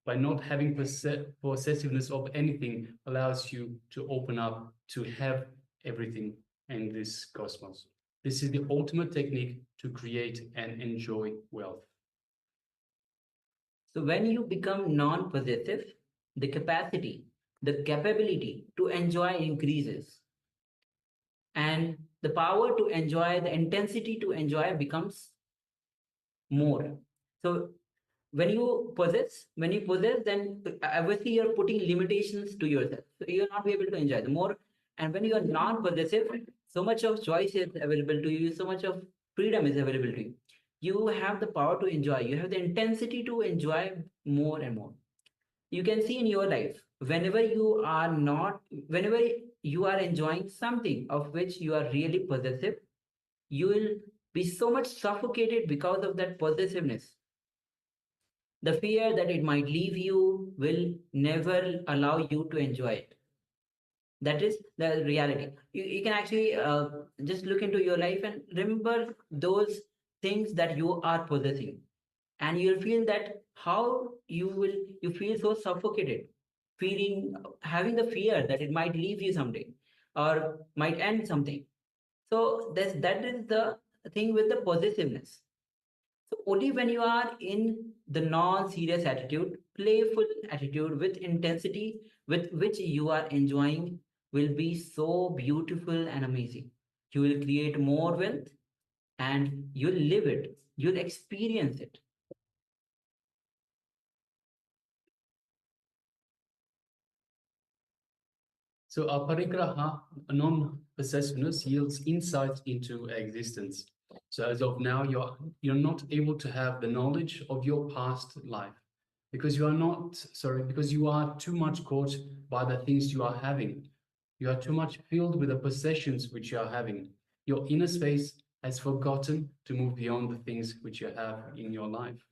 By not having possessiveness of anything allows you to open up to have everything in this cosmos. This is the ultimate technique to create and enjoy wealth. So when you become non-possessive, the capability to enjoy increases. And the power to enjoy, the intensity to enjoy becomes more. So when you possess, then obviously you're putting limitations to yourself. So you'll not be able to enjoy the more. And when you are non-possessive, so much of choice is available to you, so much of freedom is available to you. You have the power to enjoy, you have the intensity to enjoy more and more. You can see in your life, whenever you are enjoying something of which you are really possessive, you will be so much suffocated because of that possessiveness. The fear that it might leave you will never allow you to enjoy it. That is the reality. You can actually just look into your life and remember those things that you are possessing, and you'll feel that how you feel so suffocated, having the fear that it might leave you someday or might end something. So that is the thing with the possessiveness. So only when you are in the non-serious attitude, playful attitude with intensity with which you are enjoying will be so beautiful and amazing. You will create more wealth and you'll live it. You'll experience it. So aparigraha, non-possessiveness, yields insight into existence. So as of now, you're not able to have the knowledge of your past life because you are too much caught by the things you are having. You are too much filled with the possessions which you are having. Your inner space has forgotten to move beyond the things which you have in your life.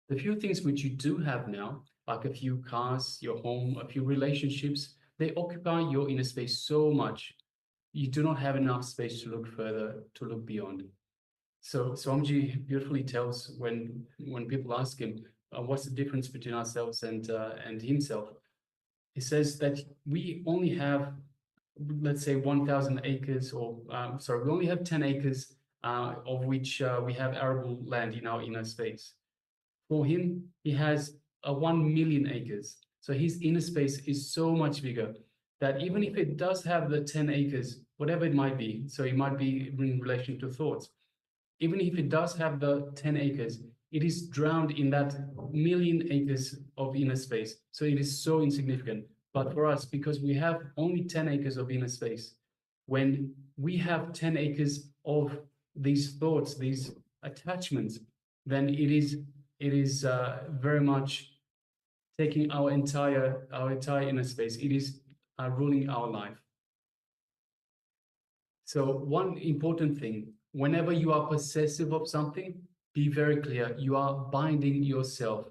The few things which you do have now, like a few cars, your home, a few relationships, they occupy your inner space so much. You do not have enough space to look further, to look beyond. So Swamiji beautifully tells when people ask him, what's the difference between ourselves and himself? He says that we only have, let's say, 1,000 acres, or we only have 10 acres, of which we have arable land in our inner space. For him, he has 1 million acres. So his inner space is so much bigger that even if it does have the 10 acres, whatever it might be, so it might be in relation to thoughts, even if it does have the 10 acres, it is drowned in that million acres of inner space. So it is so insignificant. But for us, because we have only 10 acres of inner space, when we have 10 acres of these thoughts, these attachments, then it is very much taking our entire inner space. It is ruling our life. So one important thing, whenever you are possessive of something, be very clear. You are binding yourself.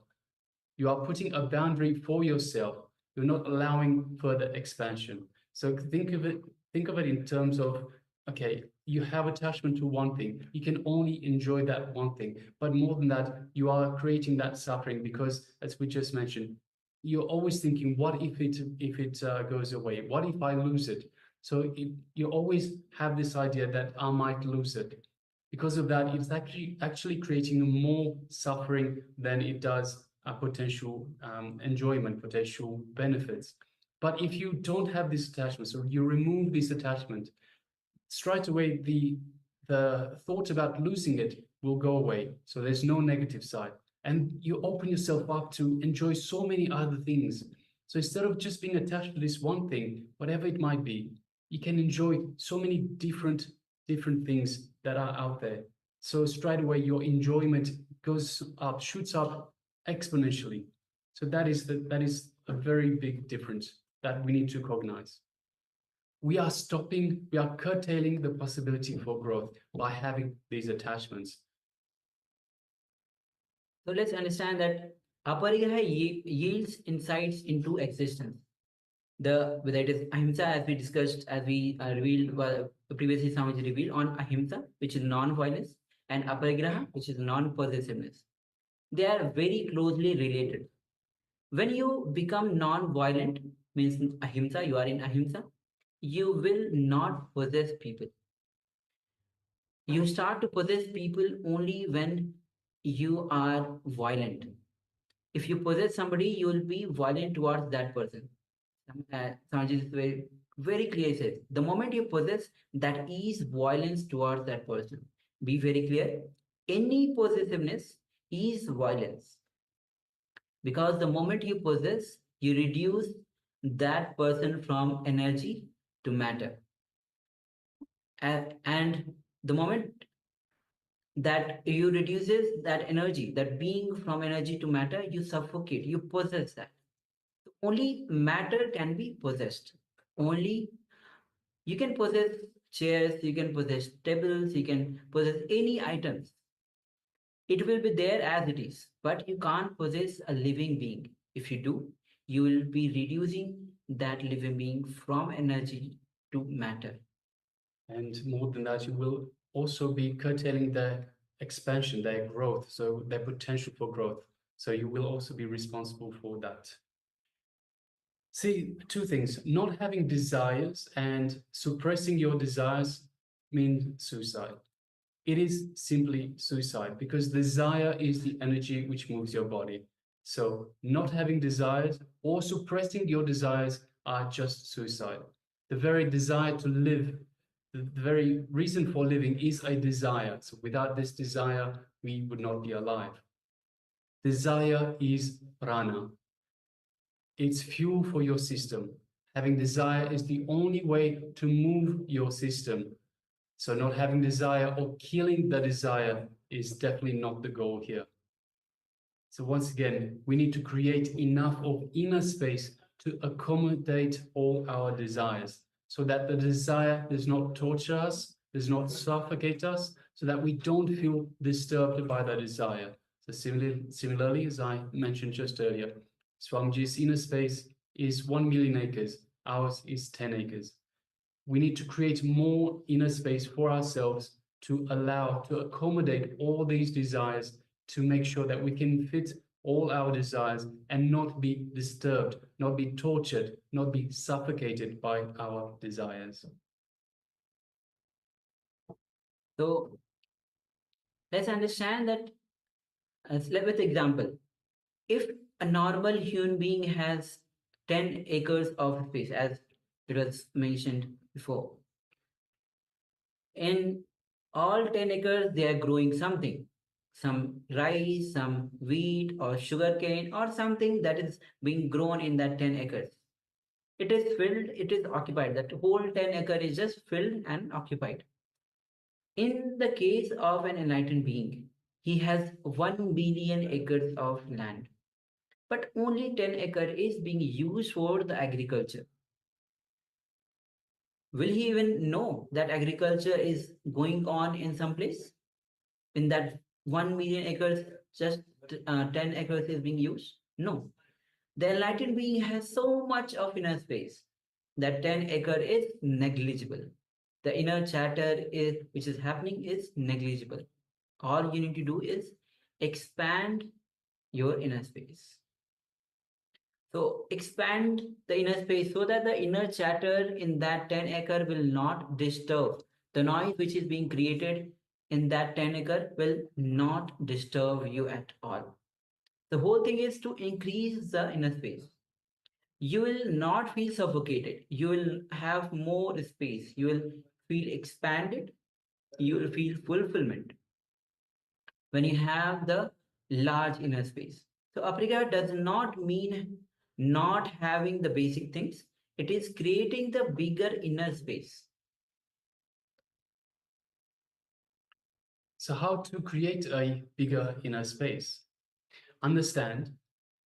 You are putting a boundary for yourself. You're not allowing further expansion. So think of it in terms of, okay, you have attachment to one thing. You can only enjoy that one thing. But more than that, you are creating that suffering because, as we just mentioned, you're always thinking, what if it goes away? What if I lose it? So you always have this idea that I might lose it. Because of that, it's actually creating more suffering than it does a potential enjoyment, potential benefits. But if you don't have this attachment, so you remove this attachment, straight away the thought about losing it will go away. So there's no negative side. And you open yourself up to enjoy so many other things. So instead of just being attached to this one thing, whatever it might be, you can enjoy so many different things that are out there. So straight away your enjoyment goes up, shoots up exponentially. So that is a very big difference that we need to recognize. We are curtailing the possibility for growth by having these attachments. So let's understand that aparigraha yields insights into existence. Whether it is ahimsa, as we discussed, as we revealed, previously Swamiji revealed on ahimsa, which is non-violence, and aparigraha, which is non-possessiveness. They are very closely related. When you become non-violent, means ahimsa, you are in ahimsa, you will not possess people. You start to possess people only when you are violent. If you possess somebody, you will be violent towards that person. Sanjay is very clear, says the moment you possess, that is violence towards that person. Be very clear. Any possessiveness is violence, because the moment you possess, you reduce that person from energy to matter. And the moment that you reduces that energy, that being from energy to matter, you suffocate, you possess that. Only matter can be possessed. Only you can possess chairs, you can possess tables, you can possess any items. It will be there as it is, but you can't possess a living being. If you do, you will be reducing that living being from energy to matter. And more than that, you will also be curtailing their expansion, their growth, so their potential for growth. So you will also be responsible for that. See, two things: not having desires and suppressing your desires mean suicide. it is simply suicide, because desire is the energy which moves your body. So not having desires or suppressing your desires are just suicide. The very desire to live, the very reason for living is a desire. So without this desire, we would not be alive. Desire is prana. It's fuel for your system. Having desire is the only way to move your system. So not having desire or killing the desire is definitely not the goal here. So once again, we need to create enough of inner space to accommodate all our desires, so that the desire does not torture us, does not suffocate us, so that we don't feel disturbed by the desire. So similarly, as I mentioned just earlier, Swamiji's inner space is 1 million acres, ours is 10 acres. We need to create more inner space for ourselves to allow, to accommodate all these desires, to make sure that we can fit all our desires and not be disturbed, not be tortured, not be suffocated by our desires. So let's understand that, with example, if a normal human being has 10 acres of space, as it was mentioned before, in all 10 acres, they are growing something, some rice, some wheat, or sugarcane, or something that is being grown in that 10 acres. It is filled, it is occupied. That whole 10 acre is just filled and occupied. In the case of an enlightened being, he has 1 billion acres of land, but only 10 acre is being used for the agriculture. Will he even know that agriculture is going on in some place? In that 1 million acres, just 10 acres is being used? No. The enlightened being has so much of inner space that 10 acre is negligible. The inner chatter is which is happening is negligible. All you need to do is expand your inner space. So expand the inner space so that the inner chatter in that 10 acre will not disturb. The noise which is being created in that 10 acre will not disturb you at all. The whole thing is to increase the inner space. You will not feel suffocated. You will have more space. You will feel expanded. You will feel fulfillment when you have the large inner space. So aparigraha does not mean not having the basic things. It is creating the bigger inner space. So how to create a bigger inner space? Understand,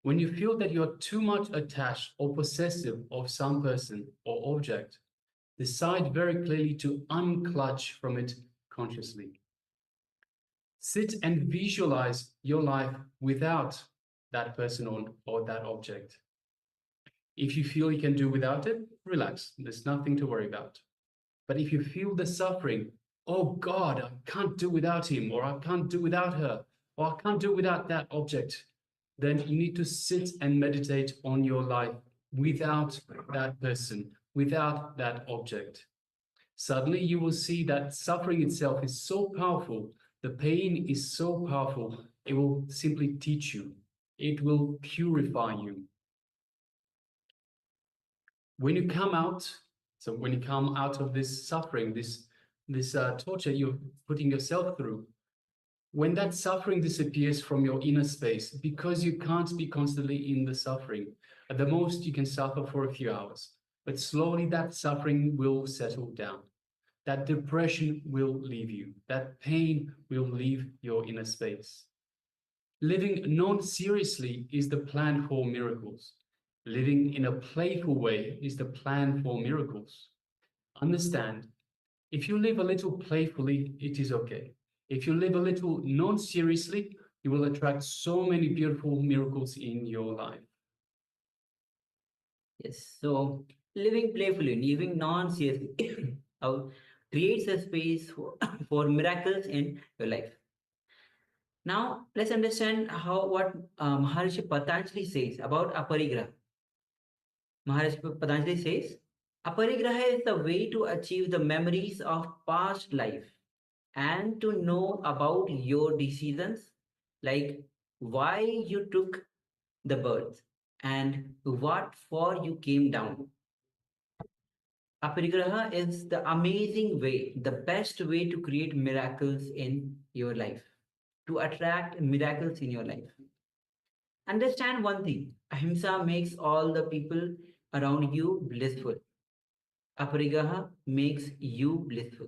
when you feel that you're too much attached or possessive of some person or object, decide very clearly to unclutch from it consciously. Sit and visualize your life without that person or that object. If you feel you can do without it, relax. There's nothing to worry about. But if you feel the suffering, oh God, I can't do without him, or I can't do without her, or I can't do without that object, then you need to sit and meditate on your life without that person, without that object. Suddenly you will see that suffering itself is so powerful, the pain is so powerful, it will simply teach you. It will purify you. When you come out, so when you come out of this suffering, this torture you're putting yourself through, when that suffering disappears from your inner space, because you can't be constantly in the suffering, at the most you can suffer for a few hours, but slowly that suffering will settle down. That depression will leave you. That pain will leave your inner space. Living non-seriously is the plan for miracles. Living in a playful way is the plan for miracles. Understand, if you live a little playfully, it is okay. If you live a little non-seriously, you will attract so many beautiful miracles in your life. Yes, so living playfully, living non-seriously creates a space for miracles in your life. Now, let's understand what Maharishi Patanjali says about aparigraha. Maharishi Patanjali says, aparigraha is the way to achieve the memories of past life and to know about your decisions, like why you took the birth and what for you came down. Aparigraha is the amazing way, the best way to create miracles in your life, to attract miracles in your life. Understand one thing, ahimsa makes all the people around you blissful. Aparigraha makes you blissful.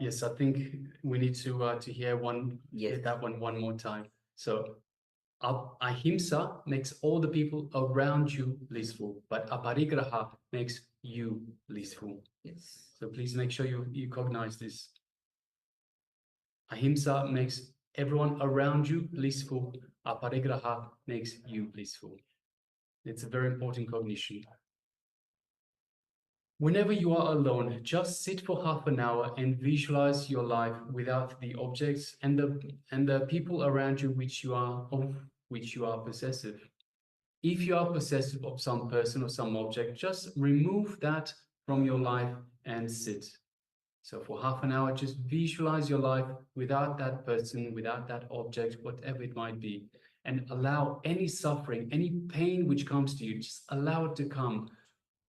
Yes, I think we need to hear Yes. that one more time. So ahimsa makes all the people around you blissful, but aparigraha makes you blissful. Yes. So please make sure you cognize this. Ahimsa makes everyone around you blissful. Aparigraha makes you blissful. It's a very important cognition. Whenever you are alone, just sit for half an hour and visualize your life without the objects and the people around you of which you are possessive. If you are possessive of some person or some object, just remove that from your life and sit. So for half an hour, just visualize your life without that person, without that object, whatever it might be, and allow any suffering, any pain which comes to you, just allow it to come.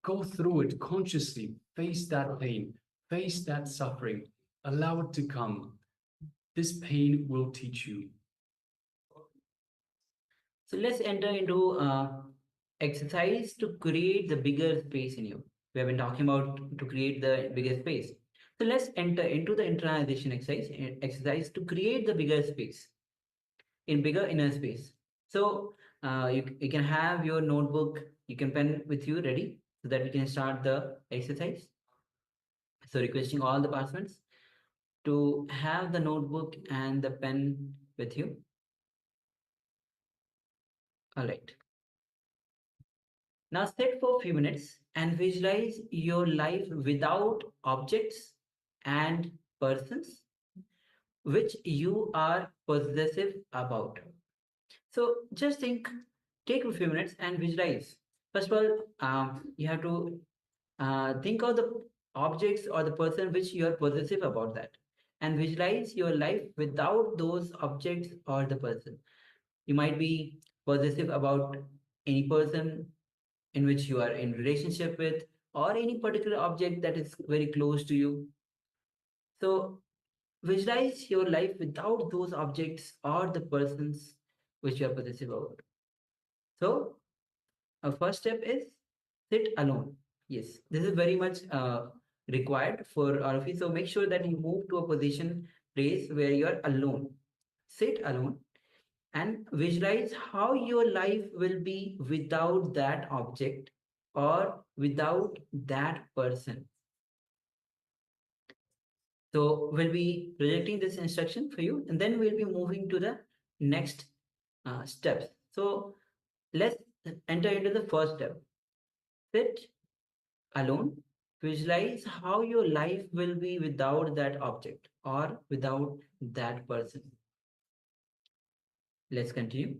Go through it consciously, face that pain, face that suffering, allow it to come. This pain will teach you. So let's enter into exercise to create the bigger space in you. We have been talking about to create the bigger space. So let's enter into the internalization exercise to create the bigger space, in bigger inner space. So you can have your notebook, you can pen with you ready so that we can start the exercise. So requesting all the participants to have the notebook and the pen with you. All right. Now sit for a few minutes and visualize your life without objects and persons which you are possessive about. So just take a few minutes and visualize. First of all, you have to think of the objects or the person which you are possessive about that, and visualize your life without those objects or the person. You might be possessive about any person in which you are in relationship with, or any particular object that is very close to you. So visualize your life without those objects or the persons which you are possessive about. So our first step is sit alone. Yes, this is very much required for all of you. So make sure that you move to a position, place where you are alone. Sit alone and visualize how your life will be without that object or without that person. So we'll be projecting this instruction for you, and then we'll be moving to the next steps. So let's enter into the first step. Sit alone. Visualize how your life will be without that object or without that person. Let's continue.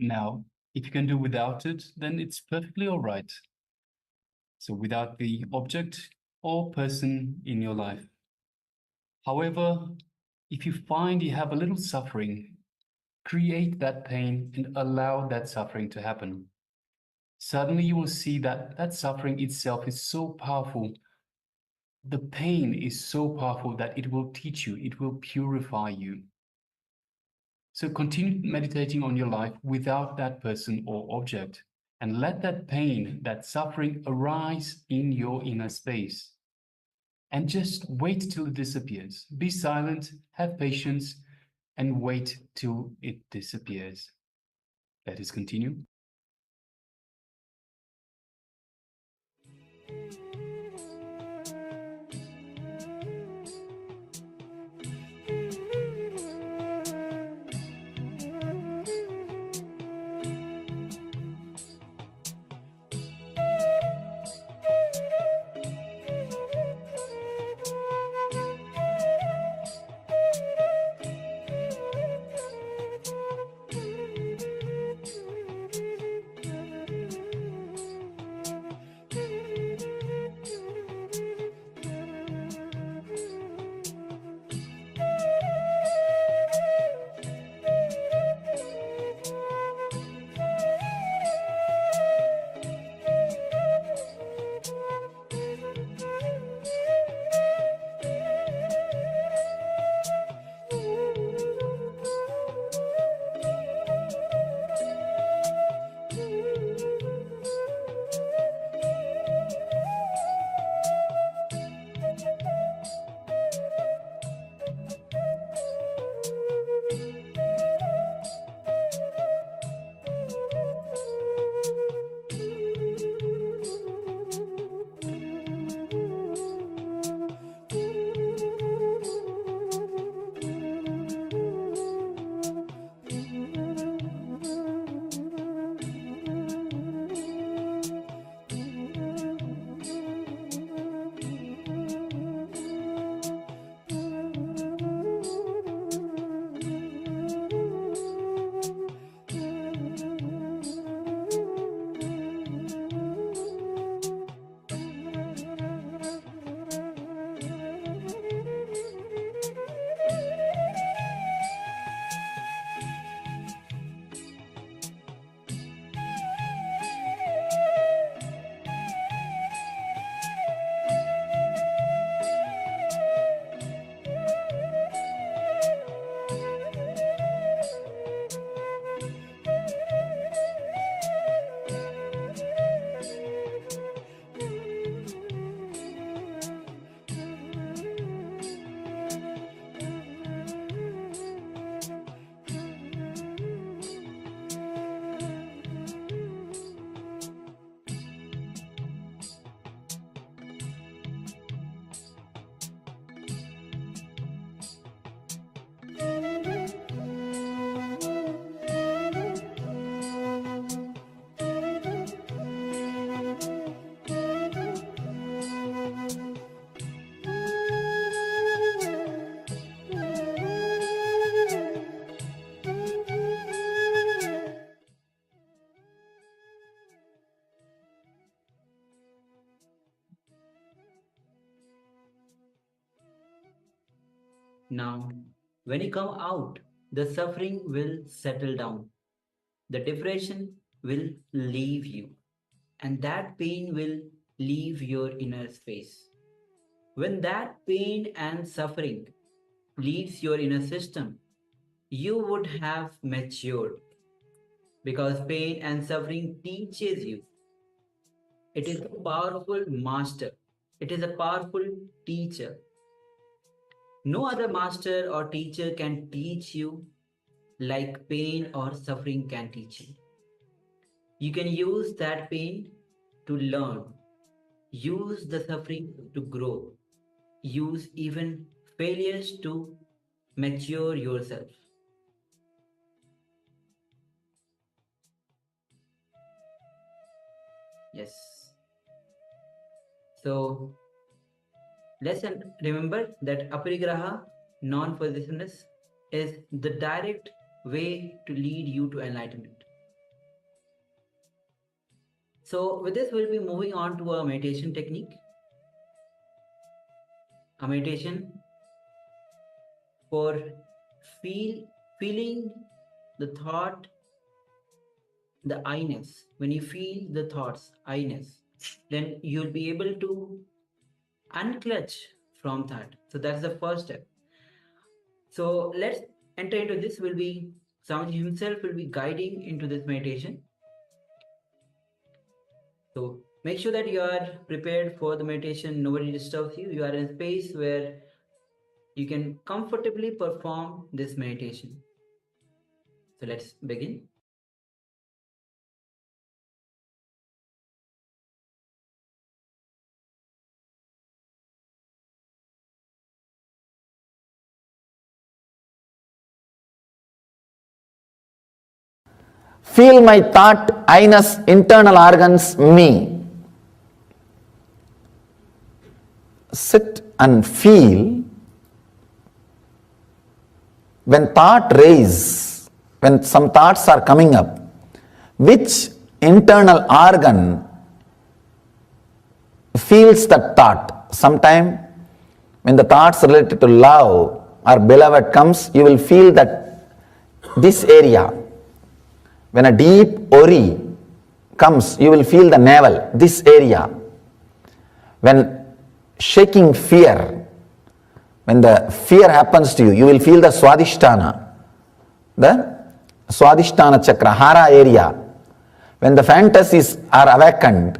Now, if you can do without it, then it's perfectly all right. So without the object or person in your life. However, if you find you have a little suffering, create that pain and allow that suffering to happen. Suddenly you will see that that suffering itself is so powerful. The pain is so powerful that it will teach you, it will purify you. So continue meditating on your life without that person or object, and let that pain, that suffering arise in your inner space. And just wait till it disappears. Be silent, have patience, and wait till it disappears. Let us continue. Now, when you come out, the suffering will settle down. The depression will leave you, and that pain will leave your inner space. When that pain and suffering leaves your inner system, you would have matured, because pain and suffering teaches you. It is a powerful master. It is a powerful teacher. No other master or teacher can teach you like pain or suffering can teach you. You can use that pain to learn, use the suffering to grow, use even failures to mature yourself. Yes. So let's remember that aparigraha, non-possessiveness, is the direct way to lead you to enlightenment. So with this, we'll be moving on to a meditation technique. A meditation for feeling the thought, the I-ness. When you feel the thoughts, I-ness, then you'll be able to unclutch from that. So that's the first step. So let's enter into this. Swamiji himself will be guiding into this meditation. So make sure that you are prepared for the meditation. Nobody disturbs you. You are in a space where you can comfortably perform this meditation. So let's begin. Feel my thought, I-ness, internal organs, me. Sit and feel. When thought raise, when some thoughts are coming up, which internal organ feels that thought? Sometime when the thoughts related to love or beloved comes, you will feel that this area. When a deep worry comes, you will feel the navel, this area. When shaking fear, when the fear happens to you, you will feel the Swadhisthana chakra, hara area. When the fantasies are awakened,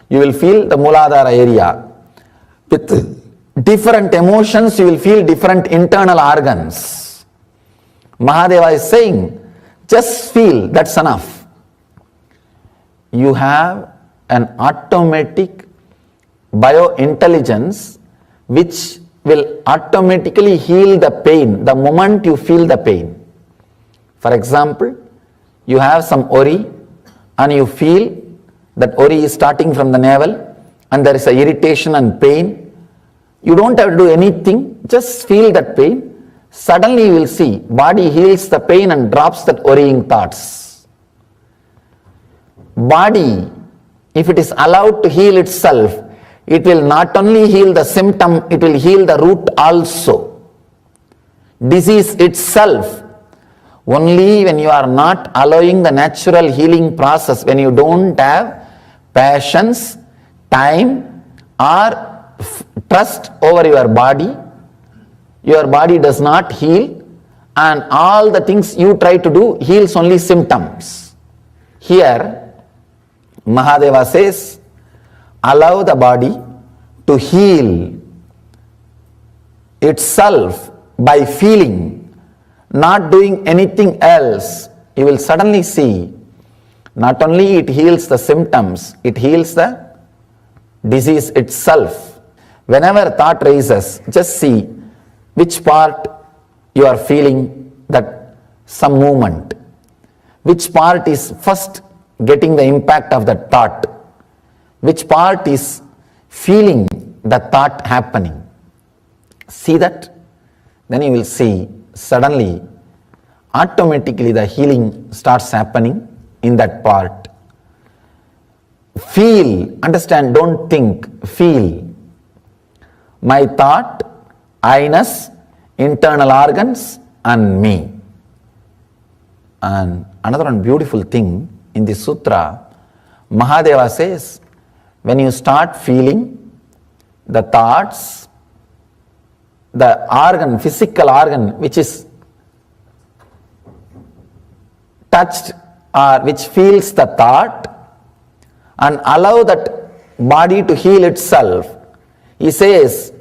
you will feel the Muladhara area. With different emotions, you will feel different internal organs. Mahadeva is saying, just feel, that's enough. You have an automatic biointelligence which will automatically heal the pain the moment you feel the pain. For example, you have some worry and you feel that worry is starting from the navel and there is a irritation and pain. You don't have to do anything, just feel that pain. Suddenly you will see body heals the pain and drops that worrying thoughts. Body, if it is allowed to heal itself, it will not only heal the symptom, it will heal the root also. Disease itself, only when you are not allowing the natural healing process, when you don't have patience, time or trust over your body does not heal, and all the things you try to do heals only symptoms. Here, Mahadeva says, allow the body to heal itself by feeling, not doing anything else. You will suddenly see, not only it heals the symptoms, it heals the disease itself. Whenever thought raises, just see which part you are feeling that some movement, which part is first getting the impact of that thought, which part is feeling the thought happening. See that? Then you will see suddenly, automatically the healing starts happening in that part. Feel, understand, don't think, feel. My thought, I-ness, internal organs and me. And another one beautiful thing in the sutra, Mahadeva says, when you start feeling the thoughts, the organ, physical organ which is touched or which feels the thought, and allow that body to heal itself, he says,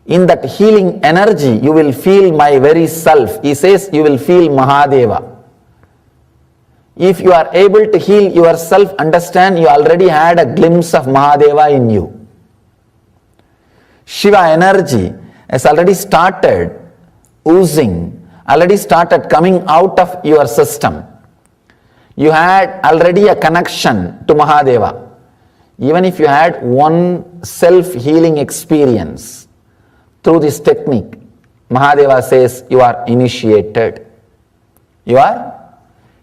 in that healing energy, you will feel my very self. He says, you will feel Mahadeva. If you are able to heal yourself, understand you already had a glimpse of Mahadeva in you. Shiva energy has already started oozing, already started coming out of your system. You had already a connection to Mahadeva. Even if you had one self-healing experience through this technique, Mahadeva says you are initiated. You are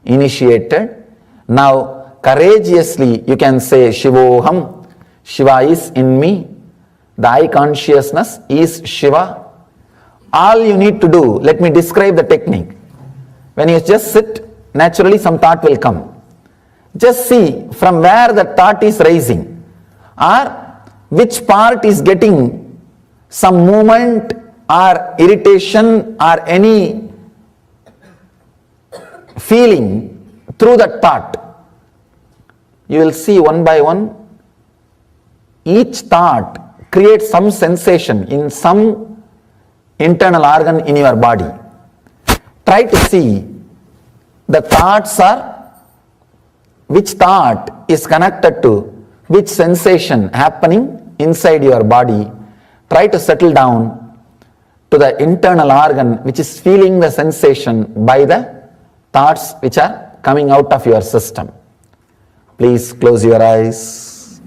initiated. Now courageously you can say Shivoham, Shiva is in me, the I consciousness is Shiva. All you need to do, let me describe the technique. When you just sit, naturally some thought will come. Just see from where the thought is rising or which part is getting some movement or irritation or any feeling through that thought. You will see one by one, each thought creates some sensation in some internal organ in your body. Try to see the thoughts are, which thought is connected to which sensation happening inside your body. Try to settle down to the internal organ which is feeling the sensation by the thoughts which are coming out of your system. Please close your eyes.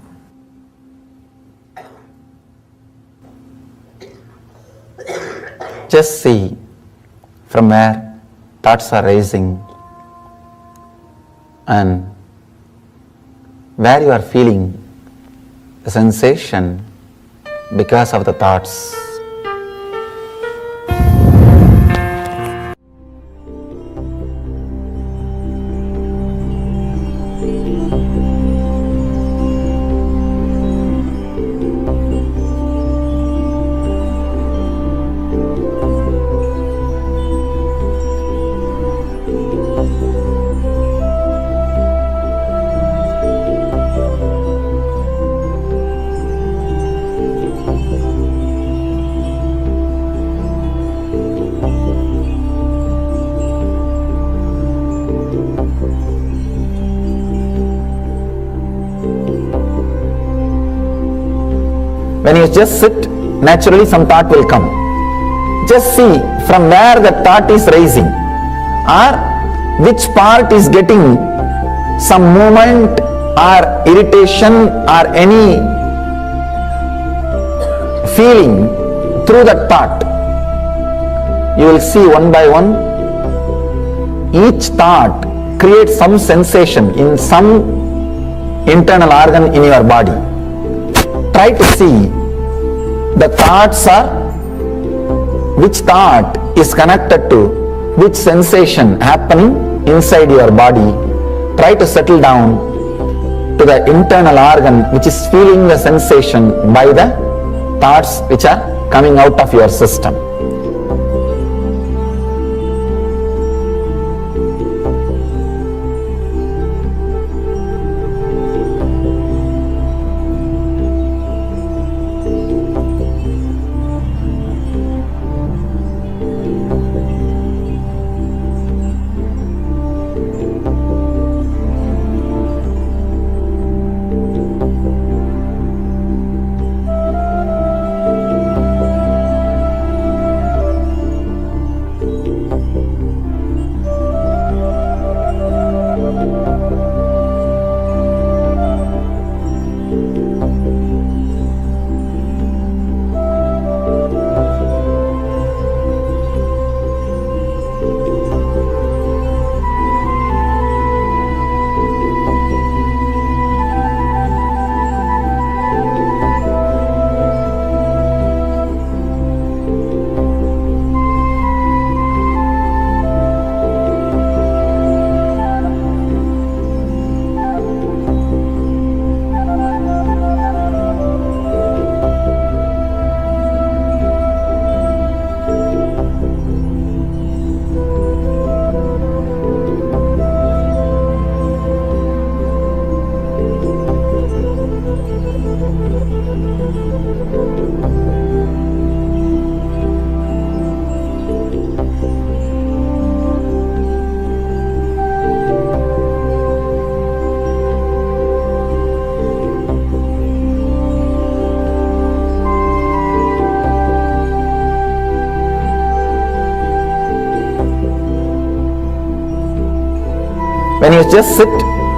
Just see from where thoughts are rising and where you are feeling the sensation because of the thoughts. When you just sit, naturally some thought will come. Just see from where the thought is rising or which part is getting some movement or irritation or any feeling through that thought. You will see one by one, each thought creates some sensation in some internal organ in your body. Try to see the thoughts are, which thought is connected to which sensation happening inside your body. Try to settle down to the internal organ which is feeling the sensation by the thoughts which are coming out of your system. When you just sit,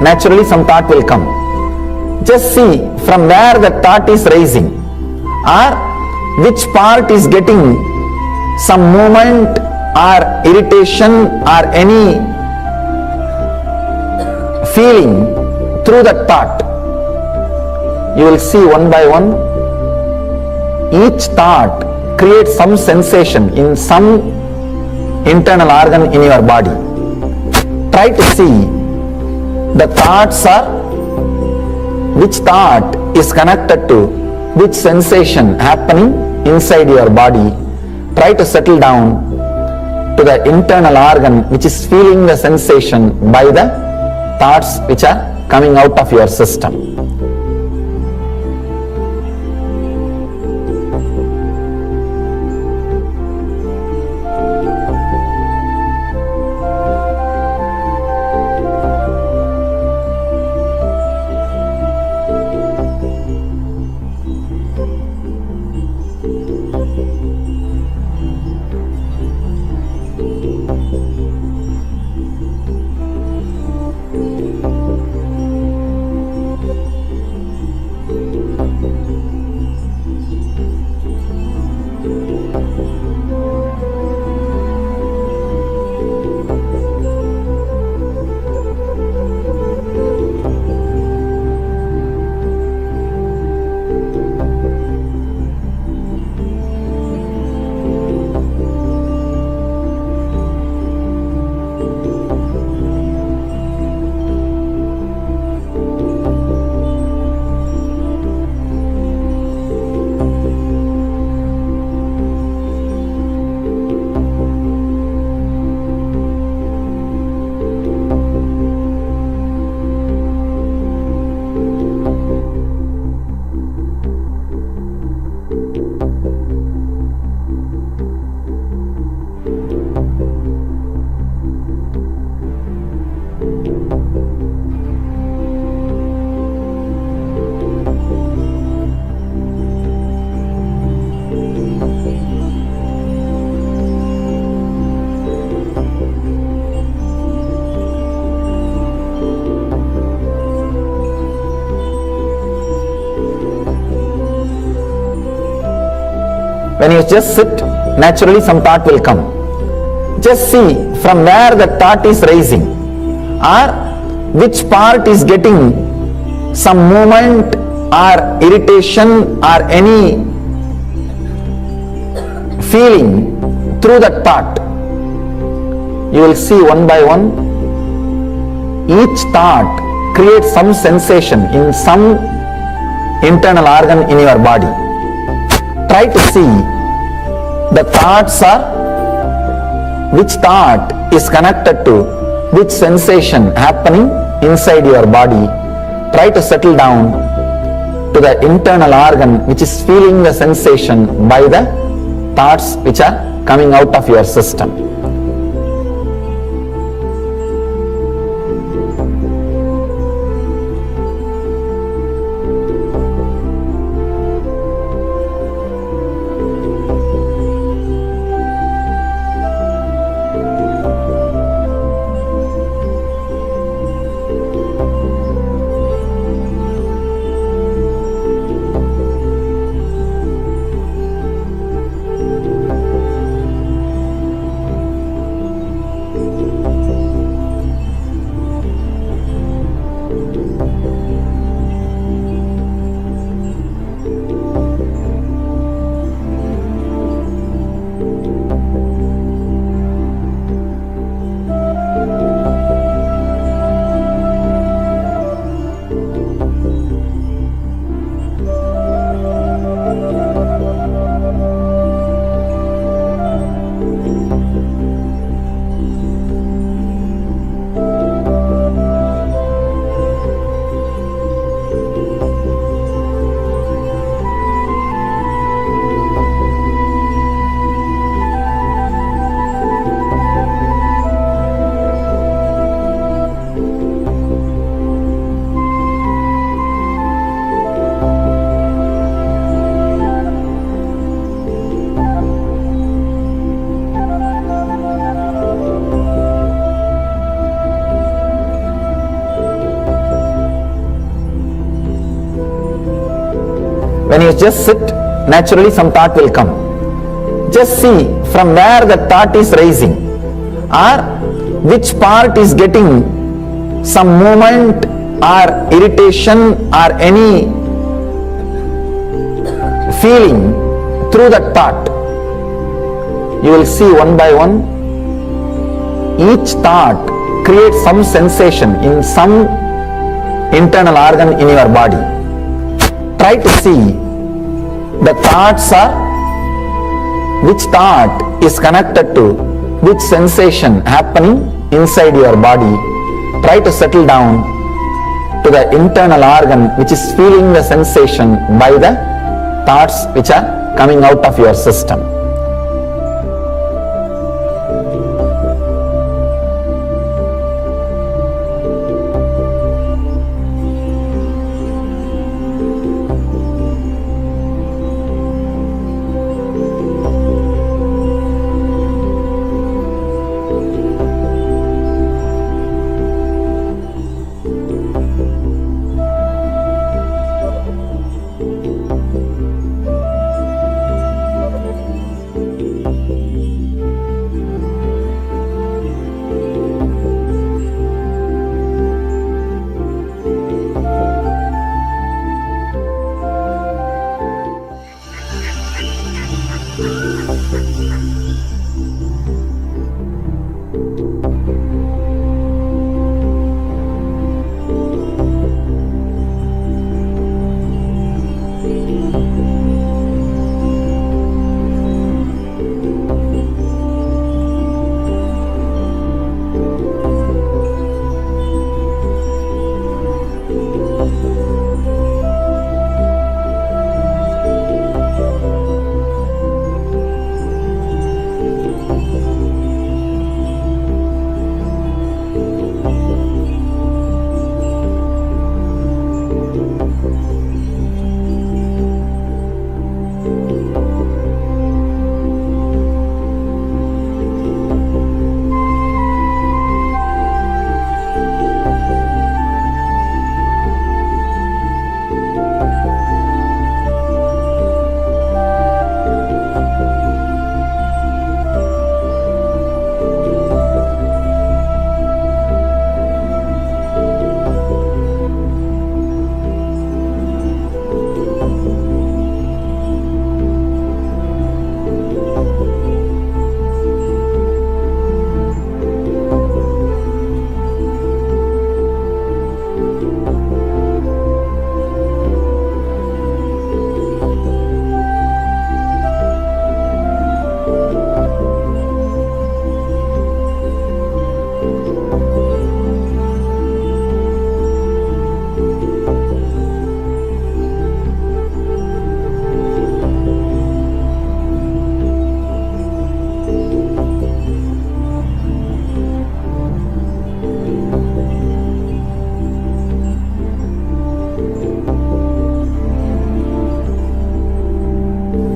naturally some thought will come. Just see from where the thought is rising or which part is getting some movement or irritation or any feeling through that thought, you will see one by one, each thought creates some sensation in some internal organ in your body. Try to see the thoughts are, which thought is connected to which sensation happening inside your body. Try to settle down to the internal organ which is feeling the sensation by the thoughts which are coming out of your system. When you just sit, naturally some thought will come. Just see from where the thought is rising, or which part is getting some movement or irritation or any feeling through that thought. You will see one by one, each thought creates some sensation in some internal organ in your body. Try to see the thoughts are, which thought is connected to which sensation happening inside your body. Try to settle down to the internal organ which is feeling the sensation by the thoughts which are coming out of your system. When you just sit, naturally some thought will come. Just see from where the thought is rising, or which part is getting some movement or irritation or any feeling through that thought, you will see one by one, each thought creates some sensation in some internal organ in your body. Try to see the thoughts are, which thought is connected to which sensation happening inside your body. Try to settle down to the internal organ which is feeling the sensation by the thoughts which are coming out of your system.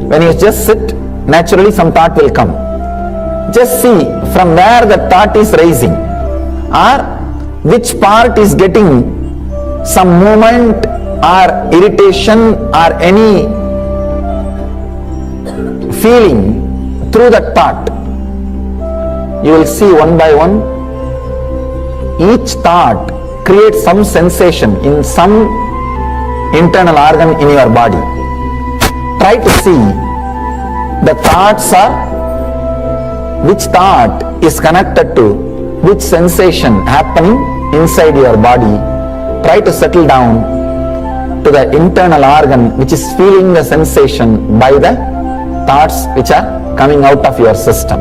When you just sit, naturally some thought will come. Just see from where the thought is rising, or which part is getting some movement or irritation or any feeling through that thought. You will see one by one, each thought creates some sensation in some internal organ in your body. Try to see the thoughts are, which thought is connected to which sensation happening inside your body. Try to settle down to the internal organ which is feeling the sensation by the thoughts which are coming out of your system.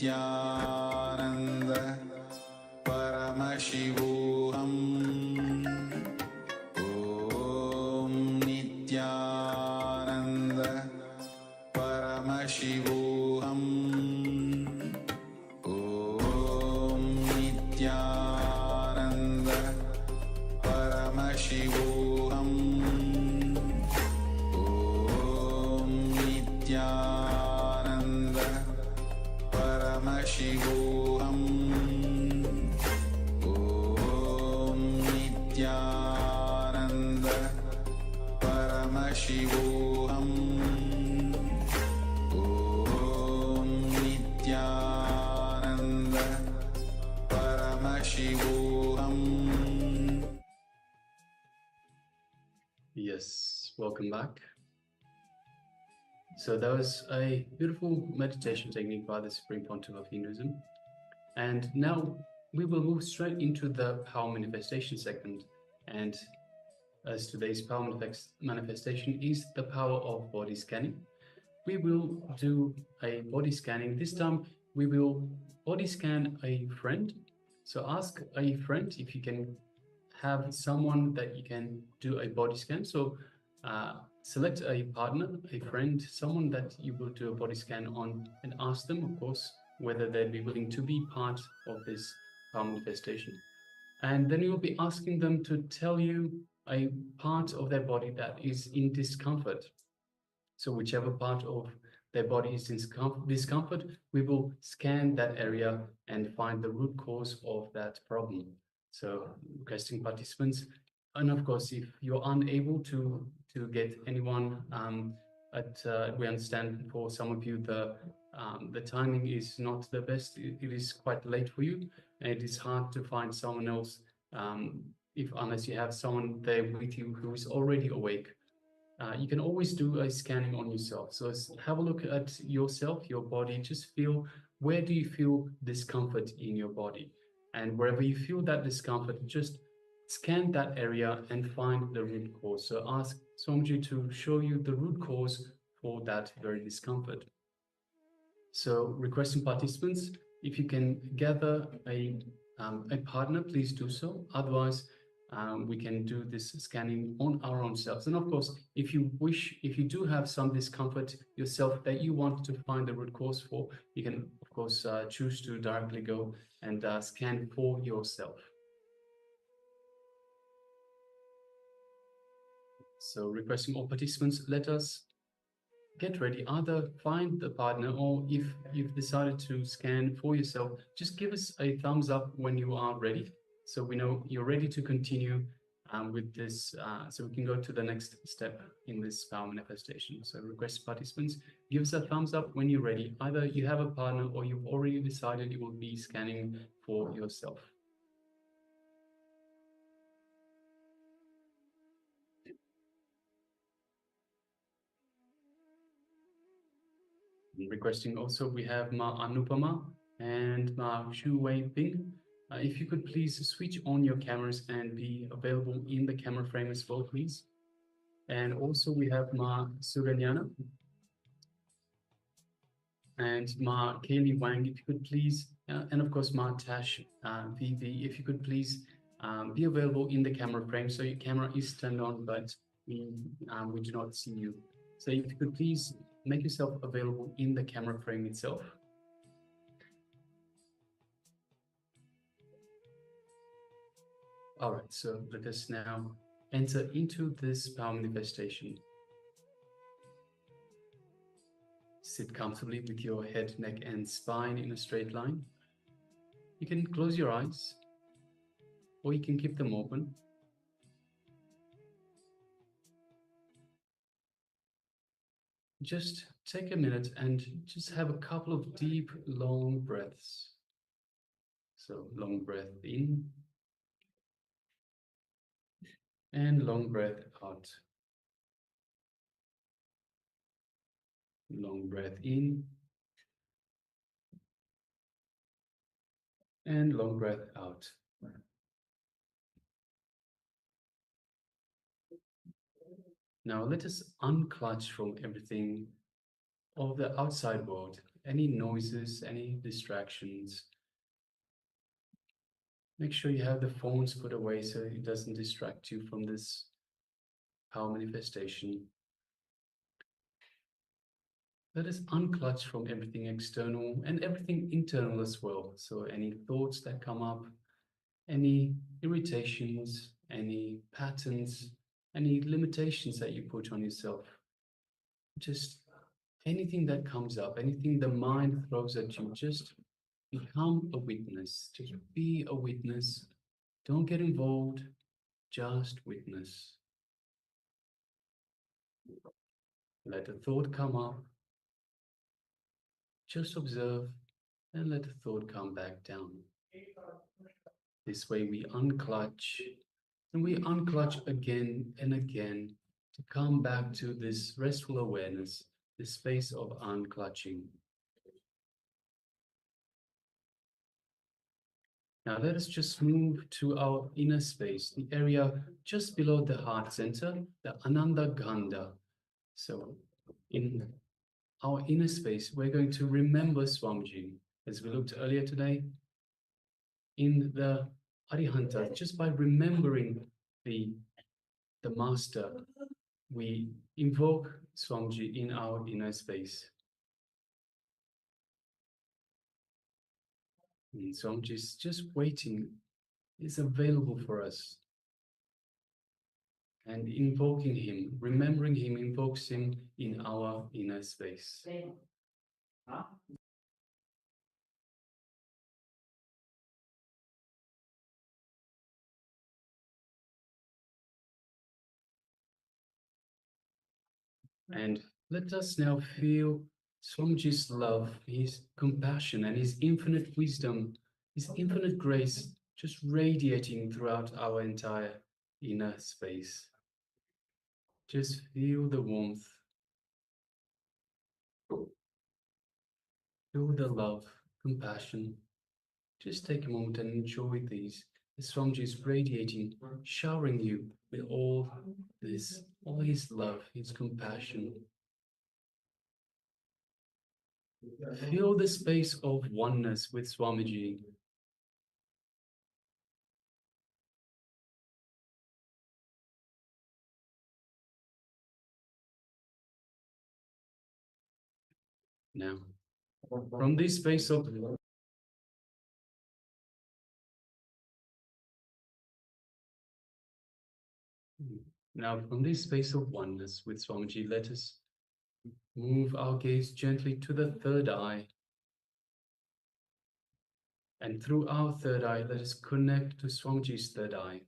Nithyananda Paramashivoham Om Nithyananda Paramashivoham Om Nithyananda Paramashivoham Om Nithyananda Paramashivoham Om Nithyananda Paramashivoham Om Nithyananda Paramashivoham. Yes, welcome back. So that was a beautiful meditation technique by the Supreme Pontiff of Hinduism. And now we will move straight into the power manifestation segment. And as today's power manifestation is the power of body scanning, we will do a body scanning. This time we will body scan a friend. So ask a friend if you can have someone that you can do a body scan. So select a partner, a friend, someone that you will do a body scan on, and ask them, of course, whether they'd be willing to be part of this power manifestation. And then you'll be asking them to tell you a part of their body that is in discomfort. So whichever part of their body is in discomfort, we will scan that area and find the root cause of that problem. So requesting participants, and of course, if you're unable to get anyone, we understand for some of you the timing is not the best. It is quite late for you, and it is hard to find someone else unless you have someone there with you who is already awake. You can always do a scanning on yourself. So have a look at yourself, your body, just feel, where do you feel discomfort in your body? And wherever you feel that discomfort, just scan that area and find the root cause. So ask Somji to show you the root cause for that very discomfort. So requesting participants, if you can gather a partner, please do so. Otherwise, we can do this scanning on our own selves. And of course, if you do have some discomfort yourself that you want to find the root cause for, you can, of course, choose to directly go and scan for yourself. So requesting all participants, let us get ready. Either find the partner, or if you've decided to scan for yourself, just give us a thumbs up when you are ready, so we know you're ready to continue with this, so we can go to the next step in this power manifestation. So request participants, give us a thumbs up when you're ready. Either you have a partner or you've already decided you will be scanning for yourself. Requesting also, we have Ma Anupama and Ma Shu Wei Ping. If you could please switch on your cameras and be available in the camera frame as well, please. And also we have Ma Suganyana and Ma Kaylee Wang, if you could please, and of course Ma Tash VV, if you could please be available in the camera frame. So your camera is turned on, but we do not see you. So if you could please make yourself available in the camera frame itself. All right, so let us now enter into this power manifestation. Sit comfortably with your head, neck, and spine in a straight line. You can close your eyes, or you can keep them open. Just take a minute and just have a couple of deep, long breaths. So long breath in and long breath out. Long breath in and long breath out. Now let us unclutch from everything of the outside world any noises, any distractions. Make sure you have the phones put away so it doesn't distract you from this power manifestation. Let us unclutch from everything external and everything internal as well. So any thoughts that come up, any irritations, any patterns, any limitations that you put on yourself. Just anything that comes up, anything the mind throws at you, just become a witness. Just be a witness. Don't get involved, just witness. Let a thought come up. Just observe and let the thought come back down. This way we unclutch and we unclutch again and again to come back to this restful awareness, this space of unclutching. Now let us just move to our inner space, the area just below the heart center, the Ananda Gandha. So in our inner space, we're going to remember Swamiji, as we looked earlier today, in the Arihanta, just by remembering the Master, we invoke Swamiji in our inner space. And Swamiji is just waiting, is available for us. And invoking him, remembering him, invokes him in our inner space. And let us now feel Swamiji's love, his compassion, and his infinite wisdom, his infinite grace, just radiating throughout our entire inner space. Just feel the warmth. Feel the love, compassion. Just take a moment and enjoy these. The Swamiji is radiating, showering you with all this, all his love, his compassion. Feel the space of oneness with Swamiji. Now, from this space of oneness with Swamiji, let us move our gaze gently to the third eye. And through our third eye, let us connect to Swamiji's third eye.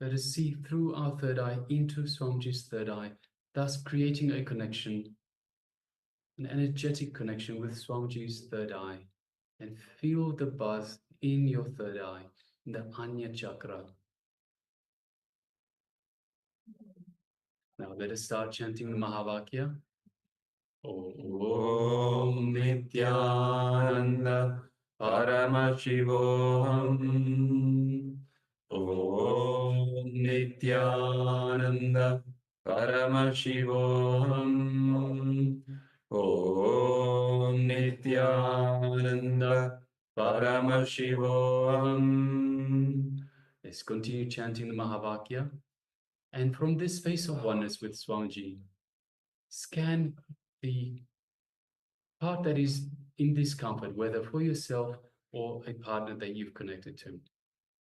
Let us see through our third eye into Swamiji's third eye, thus creating a connection, an energetic connection with Swamiji's third eye. And feel the buzz in your third eye, in the Anya chakra. Now let us start chanting the Mahavakya. Om Nithyananda Paramashivoham. Om Nithyananda Paramashivoham. Om Nithyananda Paramashivoham. Let's continue chanting the Mahavakya. And from this space of oneness with Swamiji, scan the part that is in discomfort, whether for yourself or a partner that you've connected to.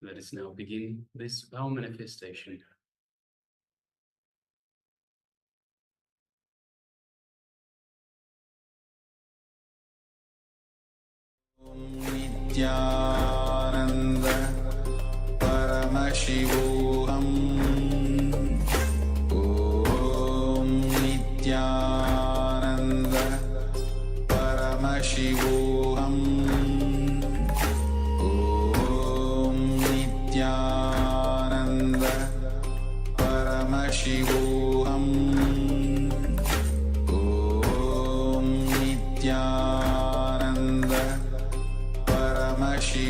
Let us now begin this power manifestation. Nithyananda Paramashivoham. Om Nithyananda Paramashivoham. Om Nithyananda Paramashivoham. Om Nithyananda Paramashivoham.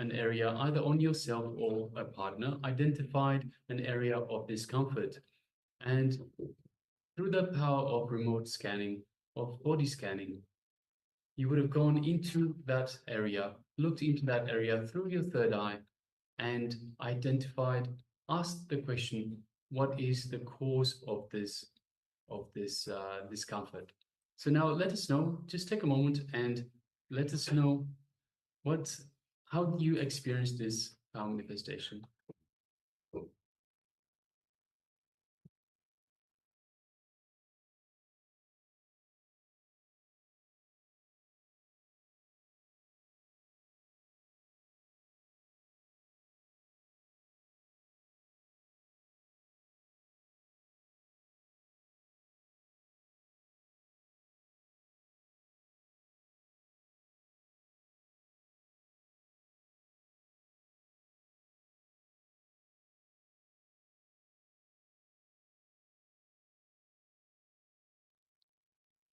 an area either on yourself or a partner, identified an area of discomfort. And through the power of remote scanning, of body scanning, you would have gone into that area, looked into that area through your third eye, and identified, asked the question, what is the cause of this discomfort? So now let us know, just take a moment and let us know how do you experience this manifestation?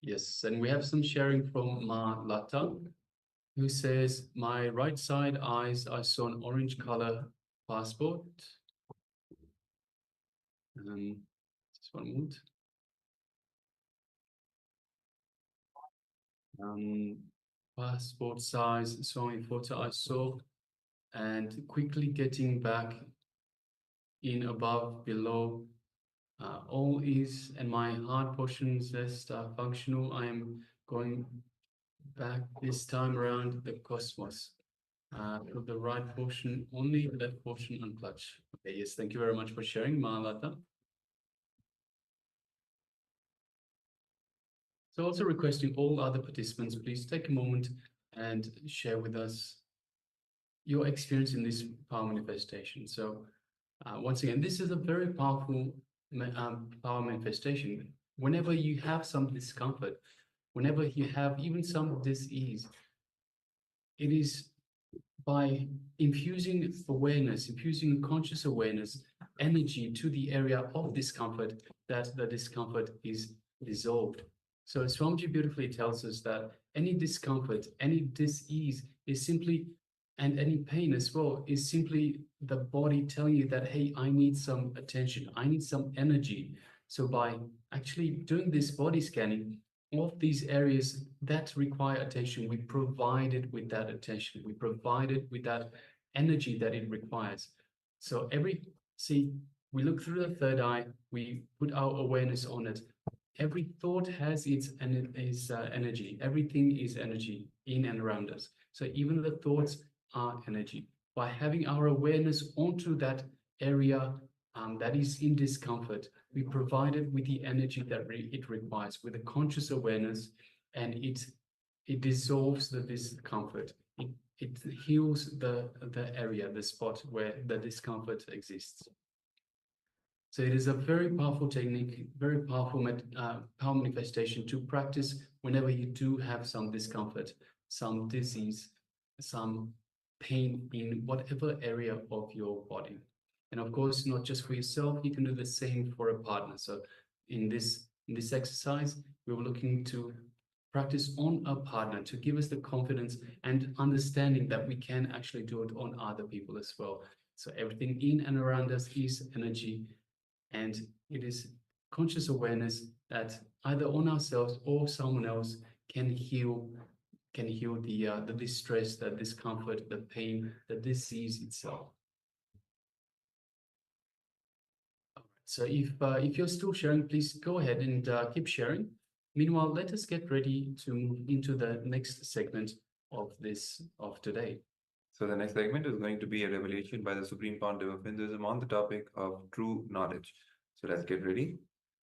Yes, and we have some sharing from Ma Lata, who says, my right side eyes, I saw an orange color passport. Just one moment. Passport size, showing photo I saw, and quickly getting back in, above, below. All is, and my heart portions just functional. I am going back this time around the cosmos. To the right portion, only the left portion unclutch. Okay, yes, thank you very much for sharing, Mahalata. So also requesting all other participants, please take a moment and share with us your experience in this power manifestation. So once again, this is a very powerful power manifestation. Whenever you have some discomfort, whenever you have even some dis-ease, it is by infusing awareness, infusing conscious awareness, energy to the area of discomfort, that the discomfort is dissolved. So Swamiji beautifully tells us that any discomfort, any dis-ease is simply, and any pain as well, is simply the body telling you that, hey, I need some attention, I need some energy. So by actually doing this body scanning of these areas that require attention, we provide it with that attention, we provide it with that energy that it requires. So we look through the third eye, we put our awareness on it. Every thought has its energy. Everything is energy in and around us. So even the thoughts are energy. By having our awareness onto that area that is in discomfort, we provide it with the energy that it requires, with a conscious awareness, and it dissolves the discomfort. It heals the area, the spot where the discomfort exists. So it is a very powerful technique, very powerful power manifestation to practice whenever you do have some discomfort, some disease, some pain in whatever area of your body. And of course, not just for yourself, you can do the same for a partner. So in this exercise, we were looking to practice on a partner to give us the confidence and understanding that we can actually do it on other people as well. So everything in and around us is energy. And it is conscious awareness that either on ourselves or someone else can heal the distress, the discomfort, the pain, the disease itself. So if you're still sharing, please go ahead and keep sharing. Meanwhile, let us get ready to move into the next segment of today. So the next segment is going to be a revelation by the Supreme Pontiff of Hinduism on the topic of true knowledge. So let's get ready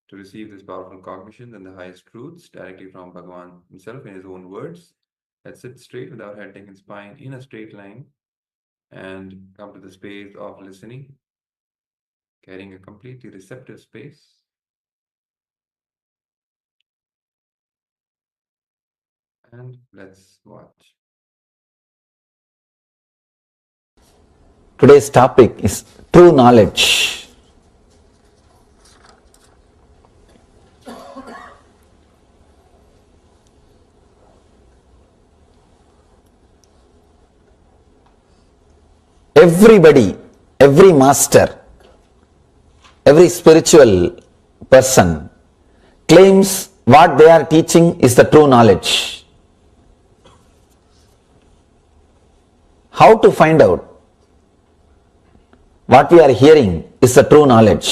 to receive this powerful cognition and the highest truths directly from Bhagavan himself in his own words. Let's sit straight with our head, neck, and spine in a straight line and come to the space of listening, carrying a completely receptive space. And let's watch. Today's topic is true knowledge. everybody, every master, every spiritual person claims what they are teaching is the true knowledge. How to find out what we are hearing is the true knowledge?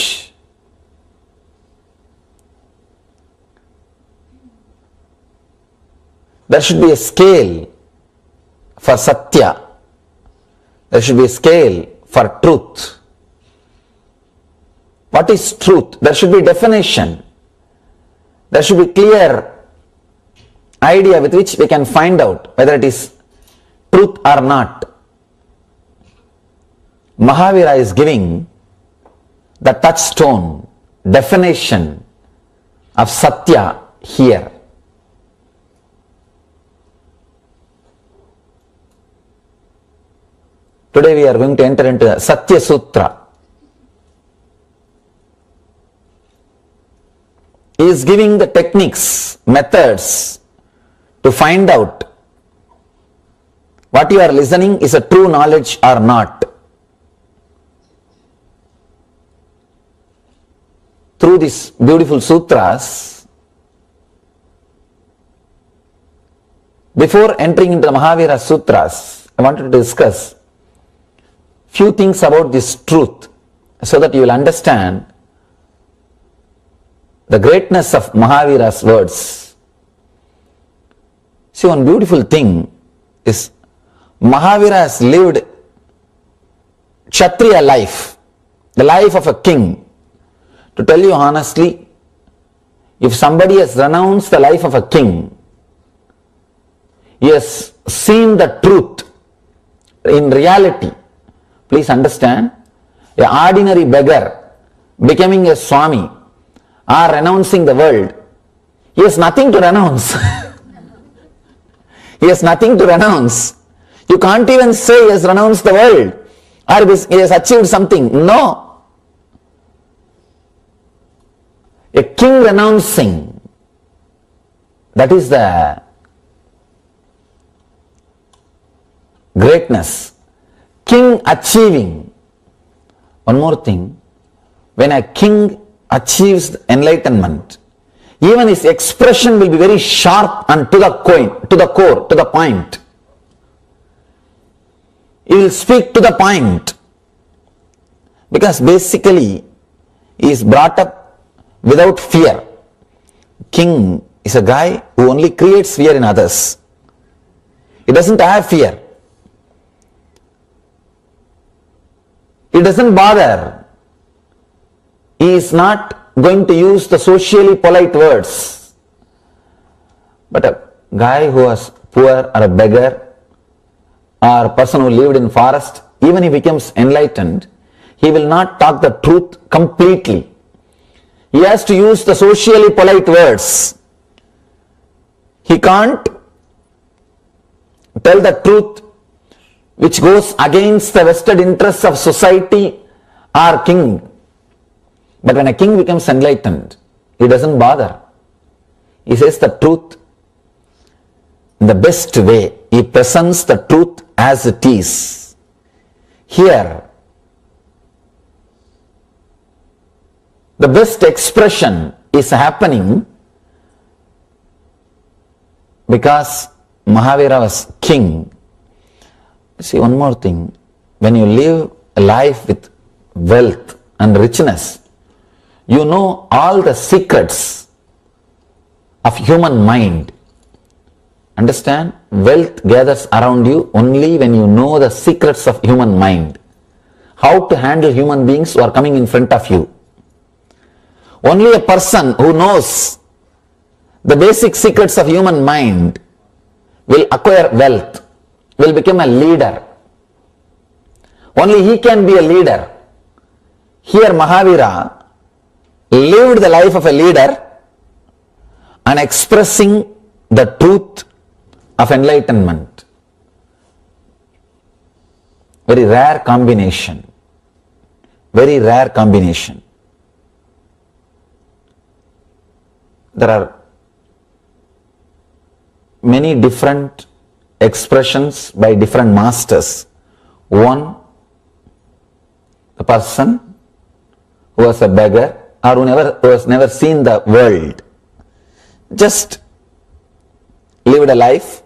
There should be a scale for Satya. There should be a scale for truth. What is truth? There should be definition. There should be clear idea with which we can find out whether it is truth or not. Mahavira is giving the touchstone definition of Satya here. Today we are going to enter into the Satya Sutra. He is giving the techniques, methods to find out what you are listening is a true knowledge or not. Through these beautiful sutras, before entering into the Mahavira Sutras, I wanted to discuss few things about this truth so that you will understand the greatness of Mahavira's words. See, one beautiful thing is Mahavira has lived Kshatriya life, the life of a king. To tell you honestly, if somebody has renounced the life of a king, he has seen the truth in reality. Please understand, an ordinary beggar becoming a Swami or renouncing the world, he has nothing to renounce. He has nothing to renounce. You can't even say he has renounced the world or he has achieved something. No. A king renouncing, that is the greatness. King achieving. One more thing, when a king achieves enlightenment, even his expression will be very sharp and to the core, to the point. He will speak to the point because basically he is brought up without fear. King is a guy who only creates fear in others. He doesn't have fear. He doesn't bother. He is not going to use the socially polite words. But a guy who was poor or a beggar or a person who lived in forest, even if he becomes enlightened, he will not talk the truth completely. He has to use the socially polite words. He can't tell the truth which goes against the vested interests of society or king. But when a king becomes enlightened, he doesn't bother. He says the truth in the best way. He presents the truth as it is. Here, the best expression is happening because Mahavira was king. See, one more thing, when you live a life with wealth and richness, you know all the secrets of human mind. Understand? Wealth gathers around you only when you know the secrets of human mind. How to handle human beings who are coming in front of you. Only a person who knows the basic secrets of human mind will acquire wealth, will become a leader. Only he can be a leader. Here Mahavira lived the life of a leader and expressing the truth of enlightenment. Very rare combination. Very rare combination. There are many different expressions by different masters. One a person who was a beggar or who has never seen the world, just lived a life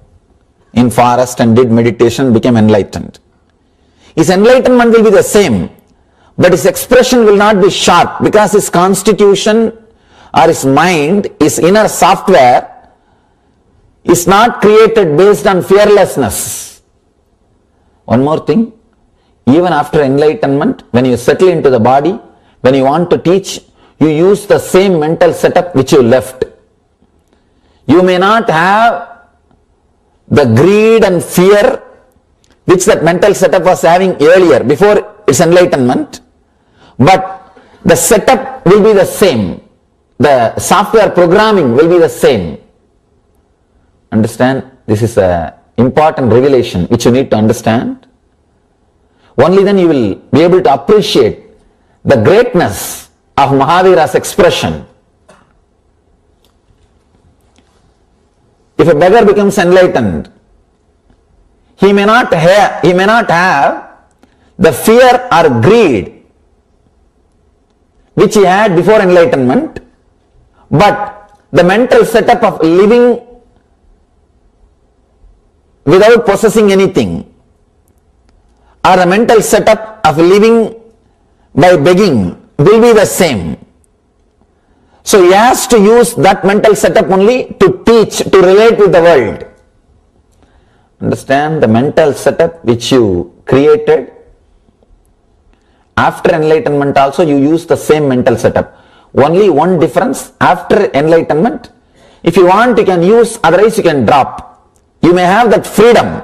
in forest and did meditation, became enlightened. His enlightenment will be the same, but his expression will not be sharp because his constitution or his mind, his inner software is not created based on fearlessness. One more thing, even after enlightenment, when you settle into the body, when you want to teach, you use the same mental setup which you left. You may not have the greed and fear which that mental setup was having earlier before its enlightenment, but the setup will be the same. The software programming will be the same. Understand? This is an important revelation which you need to understand. Only then you will be able to appreciate the greatness of Mahavira's expression. If a beggar becomes enlightened, he may not have the fear or greed which he had before enlightenment, but the mental setup of living without possessing anything, or the mental setup of living by begging will be the same. So he has to use that mental setup only to teach, to relate with the world. Understand? The mental setup which you created after enlightenment also, you use the same mental setup. Only one difference, after enlightenment, if you want you can use, otherwise you can drop. You may have that freedom,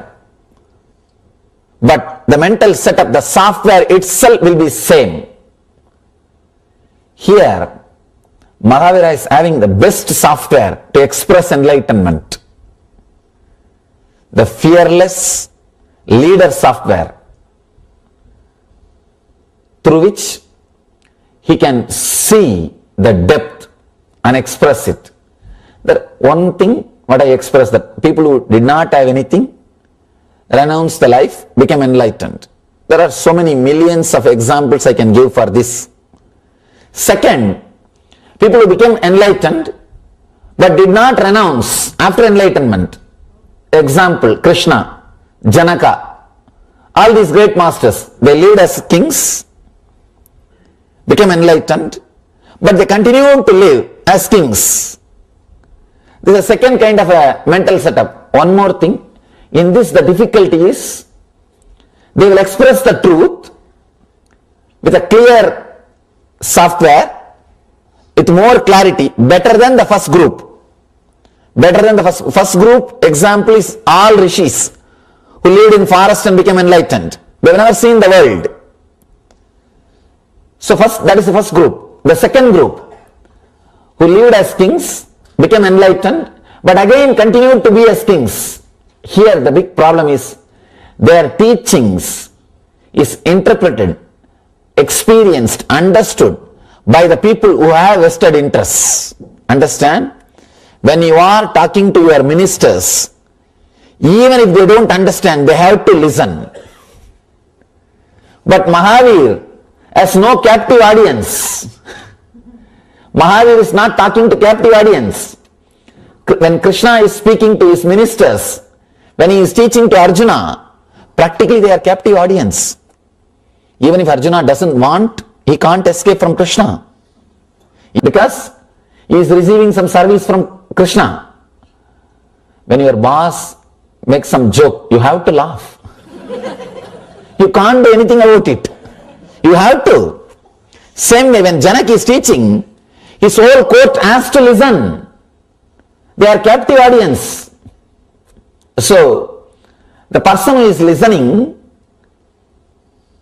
but the mental setup, the software itself will be same. Here, Mahavira is having the best software to express enlightenment. The fearless leader software, through which he can see the depth and express it. The one thing what I expressed, that people who did not have anything, renounced the life, became enlightened. There are so many millions of examples I can give for this. Second, people who became enlightened but did not renounce after enlightenment. Example, Krishna, Janaka, all these great masters, they lived as kings, became enlightened, but they continued to live as kings. This is a second kind of a mental setup. One more thing, in this the difficulty is, they will express the truth with a clear software, with more clarity, better than the first group. Better than the first group, example is all rishis who lived in forest and became enlightened. They have never seen the world. So that is the first group. The second group, who lived as kings, became enlightened, but again continued to be as kings. Here the big problem is, their teachings is interpreted, experienced, understood by the people who have vested interests. Understand? When you are talking to your ministers, even if they don't understand, they have to listen. But Mahavir has no captive audience. Mahavir is not talking to captive audience. When Krishna is speaking to his ministers, when he is teaching to Arjuna, practically they are captive audience. Even if Arjuna doesn't want, he can't escape from Krishna, because he is receiving some service from Krishna. When your boss makes some joke, you have to laugh. You can't do anything about it. You have to. Same way, when Janak is teaching, his whole court has to listen. They are captive audience. So, the person who is listening,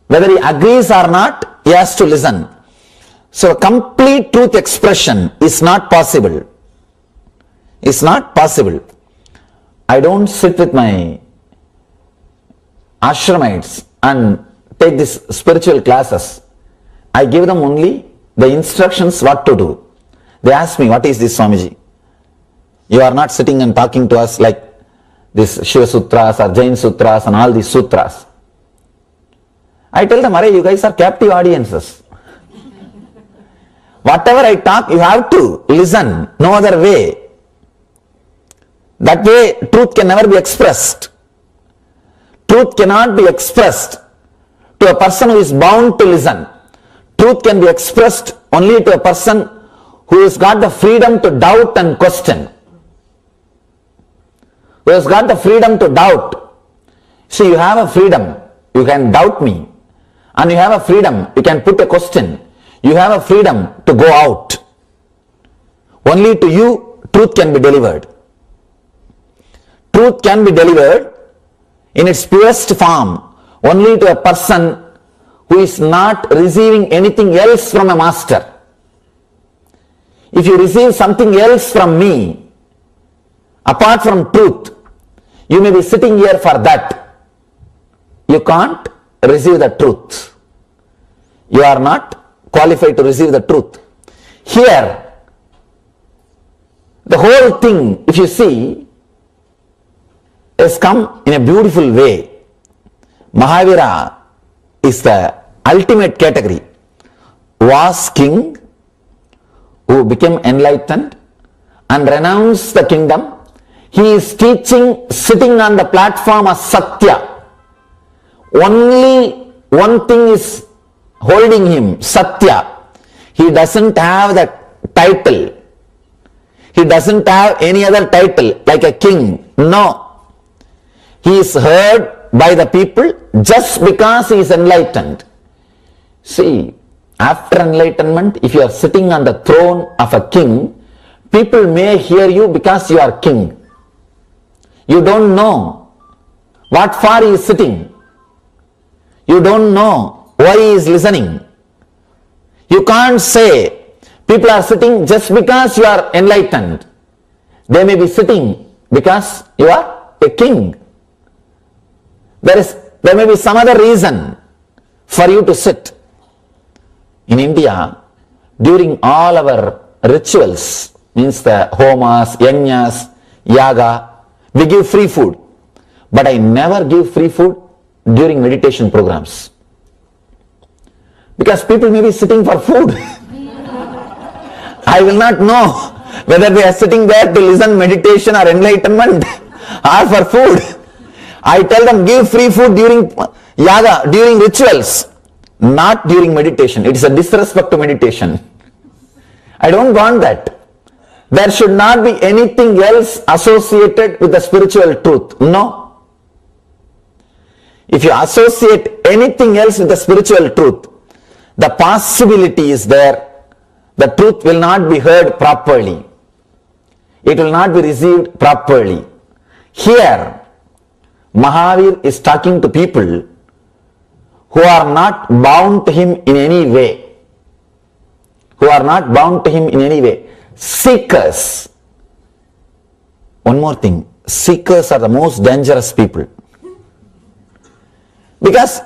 whether he agrees or not, he has to listen. So, complete truth expression is not possible. It's not possible. I don't sit with my ashramites and take these spiritual classes. I give them only the instructions what to do. They ask me, what is this, Swamiji? You are not sitting and talking to us like this Shiva Sutras or Jain Sutras and all these sutras. I tell them, you guys are captive audiences. Whatever I talk, you have to listen, no other way. That way, truth can never be expressed. Truth cannot be expressed to a person who is bound to listen. Truth can be expressed only to a person who has got the freedom to doubt and question. Who has got the freedom to doubt. See, you have a freedom, you can doubt me. And you have a freedom, you can put a question. You have a freedom to go out. Only to you, truth can be delivered. Truth can be delivered in its purest form only to a person who is not receiving anything else from a master. If you receive something else from me, apart from truth, you may be sitting here for that. You can't receive the truth. You are not qualified to receive the truth. Here, the whole thing, if you see, has come in a beautiful way. Mahavira is the ultimate category. Was king who became enlightened and renounced the kingdom. He is teaching, sitting on the platform as Satya. Only one thing is holding him, Satya. He doesn't have the title. He doesn't have any other title like a king. No. He is heard by the people just because he is enlightened. See, after enlightenment, if you are sitting on the throne of a king, people may hear you because you are king. You don't know what for he is sitting. You don't know why he is listening. You can't say people are sitting just because you are enlightened. They may be sitting because you are a king. There may be some other reason for you to sit. In India, during all our rituals, means the homas, yajnas, yaga, we give free food. But I never give free food during meditation programs. Because people may be sitting for food. I will not know whether they are sitting there to listen meditation or enlightenment or for food. I tell them give free food during yaga, during rituals, not during meditation. It is a disrespect to meditation. I don't want that. There should not be anything else associated with the spiritual truth. No. If you associate anything else with the spiritual truth, the possibility is there, the truth will not be heard properly. It will not be received properly. Here, Mahavir is talking to people who are not bound to him in any way. Who are not bound to him in any way. Seekers. One more thing. Seekers are the most dangerous people. Because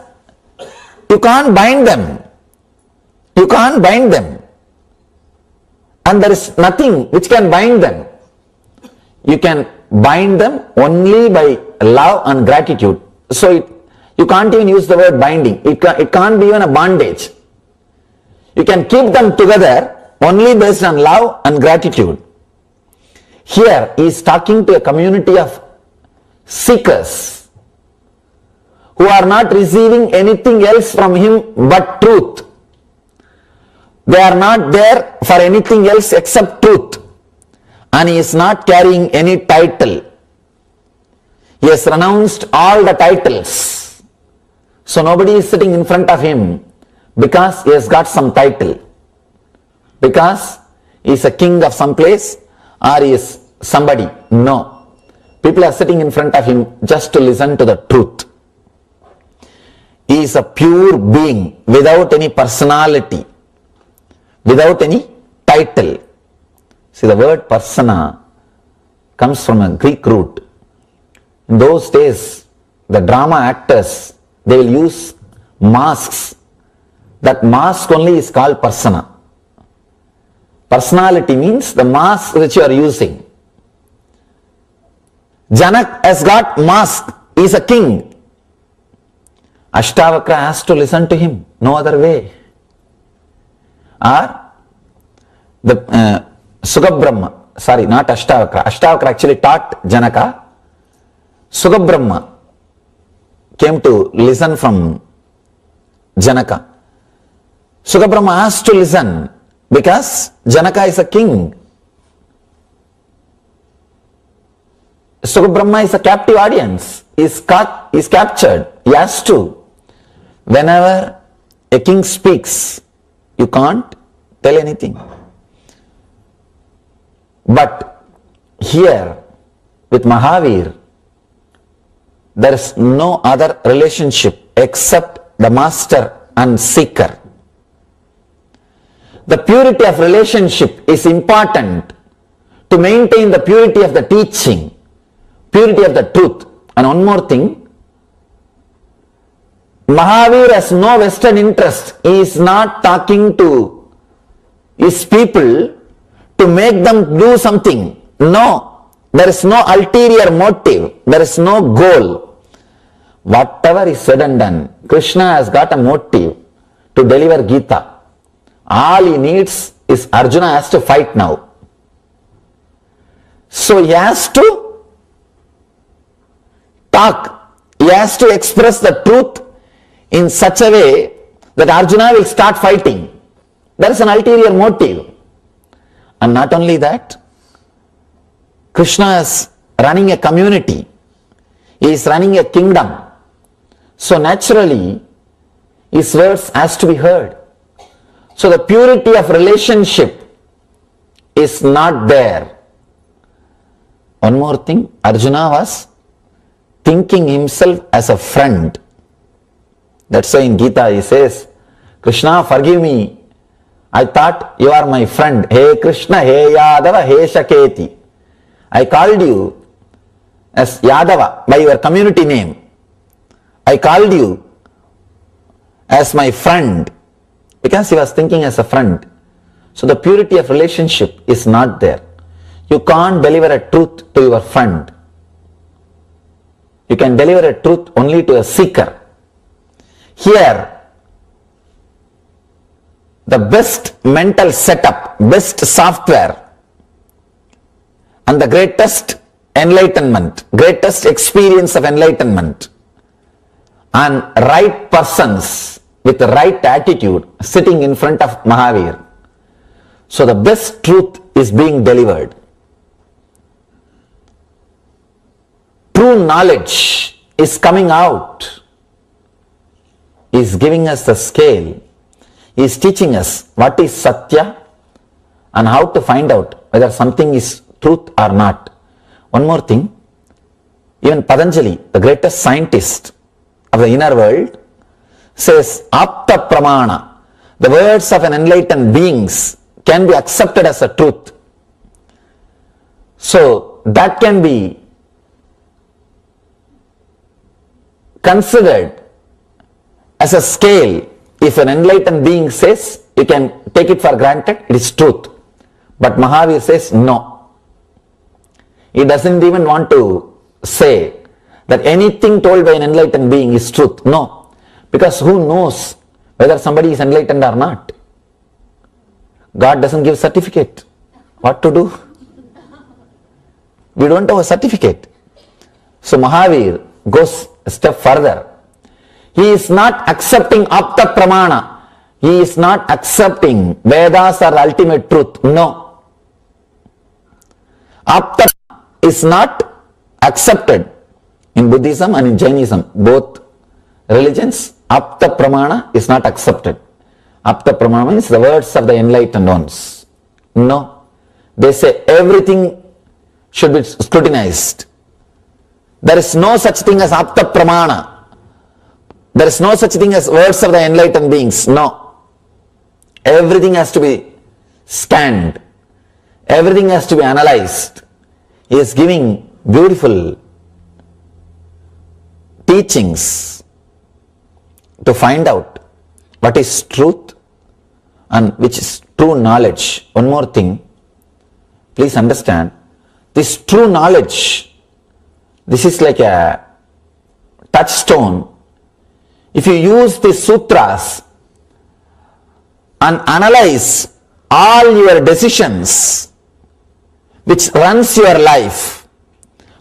you can't bind them. You can't bind them. And there is nothing which can bind them. You can bind them only by love and gratitude. So you can't even use the word binding. It can't be even a bondage. You can keep them together only based on love and gratitude. Here he is talking to a community of seekers who are not receiving anything else from him but truth. They are not there for anything else except truth. And he is not carrying any title. He has renounced all the titles. So nobody is sitting in front of him because he has got some title. Because he is a king of some place or he is somebody. No. People are sitting in front of him just to listen to the truth. He is a pure being without any personality, without any title. See, the word persona comes from a Greek root. In those days, the drama actors, they will use masks. That mask only is called persona. Personality means the mask which you are using. Janak has got mask. He is a king. Ashtavakra has to listen to him, no other way. Or the Sugabrahma, sorry, not Ashtavakra. Ashtavakra actually taught Janaka. Sugabrahma came to listen from Janaka. Sugabrahma has to listen because Janaka is a king. Sugabrahma is a captive audience. He is captured. He has to. Whenever a king speaks, you can't tell anything. But here with Mahavir, there is no other relationship except the master and seeker. The purity of relationship is important to maintain the purity of the teaching, purity of the truth. And one more thing, Mahavir has no vested interest. He is not talking to his people to make them do something. No, there is no ulterior motive. There is no goal. Whatever is said and done, Krishna has got a motive to deliver Gita. All he needs is Arjuna has to fight now. So he has to talk. He has to express the truth in such a way that Arjuna will start fighting. There is an ulterior motive. And not only that, Krishna is running a community. He is running a kingdom. So naturally, his words has to be heard. So the purity of relationship is not there. One more thing, Arjuna was thinking himself as a friend. That's why in Gita he says, Krishna, forgive me. I thought you are my friend. Hey Krishna, hey Yadava, hey Shaketi. I called you as Yadava by your community name. I called you as my friend because he was thinking as a friend. So the purity of relationship is not there. You can't deliver a truth to your friend. You can deliver a truth only to a seeker. Here, the best mental setup, best software, and the greatest enlightenment, greatest experience of enlightenment, and right persons with the right attitude sitting in front of Mahavir. So the best truth is being delivered. True knowledge is coming out. He is giving us the scale. He is teaching us what is Satya and how to find out whether something is truth or not. One more thing, even Patanjali, the greatest scientist of the inner world, says Apta Pramana, the words of an enlightened beings can be accepted as a truth. So that can be considered as a scale. If an enlightened being says, you can take it for granted, it is truth. But Mahavir says no. He doesn't even want to say that anything told by an enlightened being is truth. No. Because who knows whether somebody is enlightened or not? God doesn't give certificate. What to do? We don't have a certificate. So Mahavir goes a step further. He is not accepting Apta Pramana. He is not accepting Vedas are the ultimate truth. No. Apta is not accepted in Buddhism and in Jainism. Both religions, Apta Pramana is not accepted. Apta Pramana means the words of the enlightened ones. No. They say everything should be scrutinized. There is no such thing as Apta Pramana. There is no such thing as words of the enlightened beings. No. Everything has to be scanned. Everything has to be analyzed. He is giving beautiful teachings to find out what is truth and which is true knowledge. One more thing, please understand, this true knowledge, this is like a touchstone if you use the sutras and analyze all your decisions which runs your life,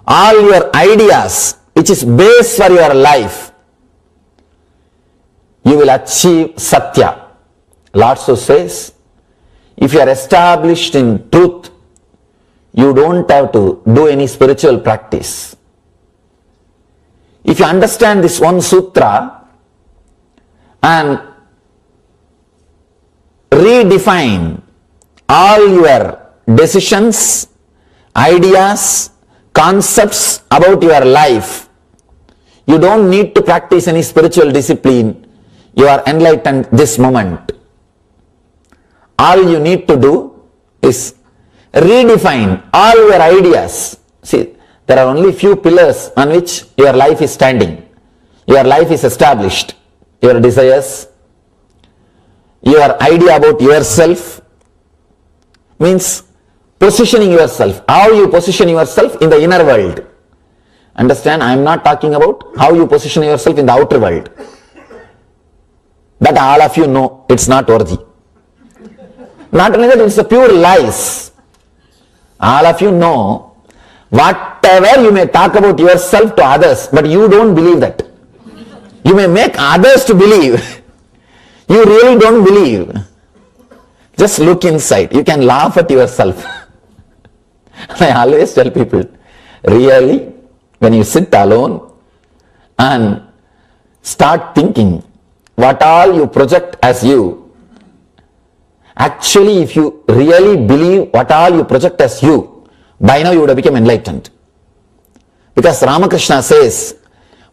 all your ideas which is base for your life, you will achieve Satya. Lord so says, if you are established in truth, you don't have to do any spiritual practice. If you understand this one sutra and redefine all your decisions, ideas, concepts about your life, you don't need to practice any spiritual discipline. You are enlightened this moment. All you need to do is redefine all your ideas. See, there are only few pillars on which your life is standing. Your life is established. Your desires, your idea about yourself, means positioning yourself. How you position yourself in the inner world. Understand, I am not talking about how you position yourself in the outer world. That all of you know, it's not worthy. Not only that, it's the pure lies. All of you know, whatever you may talk about yourself to others, but you don't believe that. You may make others to believe. You really don't believe. Just look inside. You can laugh at yourself. I always tell people, really, when you sit alone and start thinking what all you project as you, actually, if you really believe what all you project as you, by now you would have become enlightened. Because Ramakrishna says,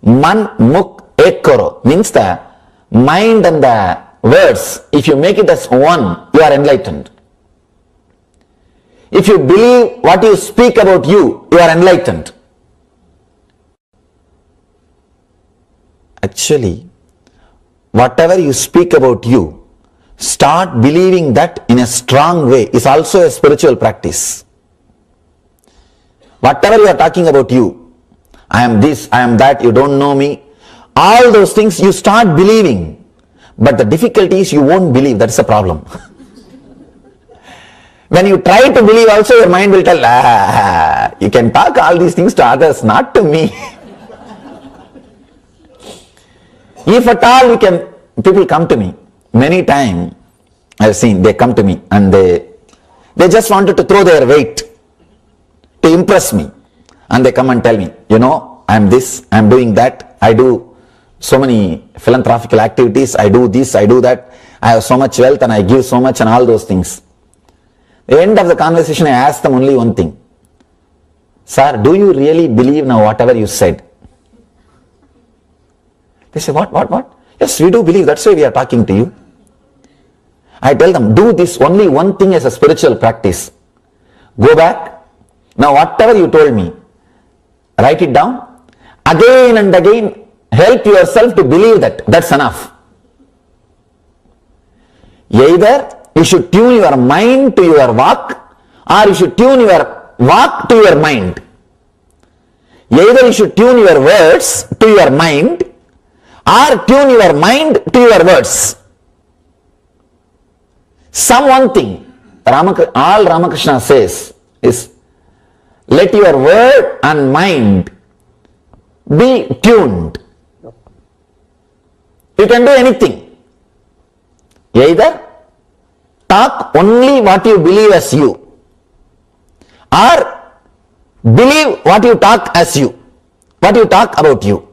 Man Muk Ek Karo, means the mind and the words, if you make it as one, you are enlightened. If you believe what you speak about you, you are enlightened. Actually, whatever you speak about you, start believing that in a strong way is also a spiritual practice. Whatever you are talking about you, I am this, I am that, you don't know me, all those things you start believing. But the difficulty is you won't believe, that's the problem. When you try to believe also, your mind will tell, you can talk all these things to others, not to me. If at all people come to me, many times I have seen, they come to me and they just wanted to throw their weight to impress me. And they come and tell me, you know, I am this, I am doing that, I do so many philanthropical activities, I do this, I do that, I have so much wealth and I give so much and all those things. At the end of the conversation, I ask them only one thing. Sir, do you really believe now whatever you said? They say, what? Yes, we do believe, that's why we are talking to you. I tell them, do this only one thing as a spiritual practice. Go back. Now whatever you told me, write it down. Again and again, help yourself to believe that. That's enough. Either you should tune your mind to your walk, or you should tune your walk to your mind. Either you should tune your words to your mind, or tune your mind to your words. Some one thing, all Ramakrishna says is, let your word and mind be tuned. You can do anything. Either talk only what you believe as you, or believe what you talk as you, what you talk about you.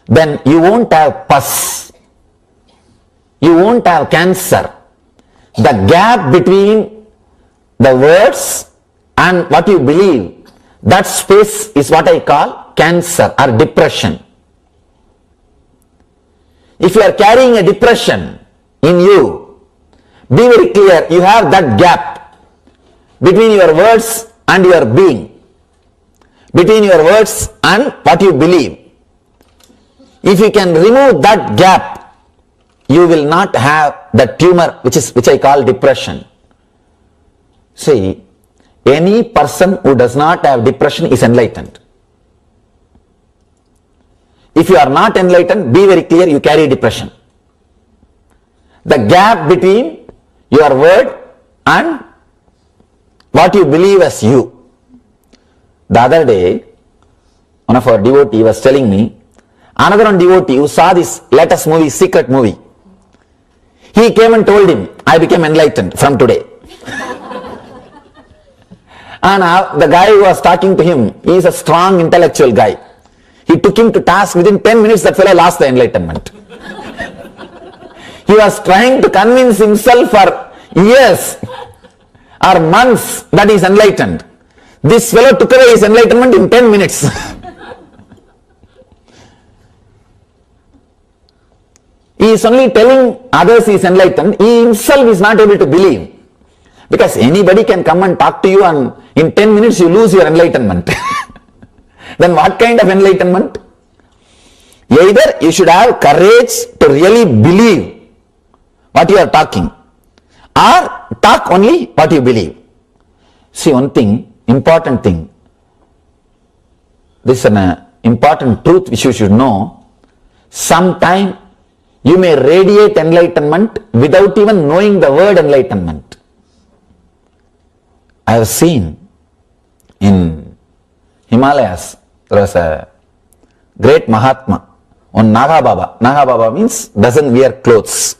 Then you won't have pus. You won't have cancer. The gap between the words and what you believe, that space is what I call cancer or depression. If you are carrying a depression in you, be very clear, you have that gap between your words and your being, between your words and what you believe. If you can remove that gap, you will not have the tumor which I call depression. See, any person who does not have depression is enlightened. If you are not enlightened, be very clear, you carry depression. The gap between your word and what you believe as you. The other day, one of our devotees was telling me, another one devotee who saw this latest movie, secret movie, he came and told him, I became enlightened from today. And the guy who was talking to him, he is a strong intellectual guy. He took him to task. Within 10 minutes, that fellow lost the enlightenment. He was trying to convince himself for years or months that he is enlightened. This fellow took away his enlightenment in 10 minutes. He is only telling others he is enlightened. He himself is not able to believe. Because anybody can come and talk to you and in 10 minutes you lose your enlightenment. Then what kind of enlightenment? Either you should have courage to really believe what you are talking, or talk only what you believe. See, one thing, important thing, this is an important truth which you should know. Sometime you may radiate enlightenment without even knowing the word enlightenment. I have seen in Himalayas, there was a great Mahatma, one Naga Baba. Naga Baba means doesn't wear clothes.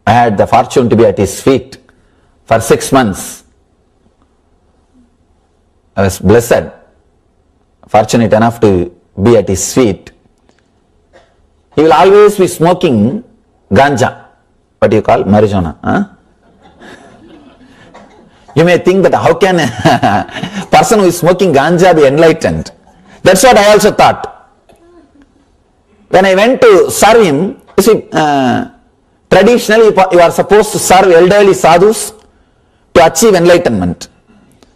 I had the fortune to be at his feet for 6 months. I was blessed, fortunate enough to be at his feet. He will always be smoking ganja. What do you call? Marijuana. Huh? You may think that how can a person who is smoking ganja be enlightened? That's what I also thought. When I went to serve him, you see, traditionally you are supposed to serve elderly sadhus to achieve enlightenment.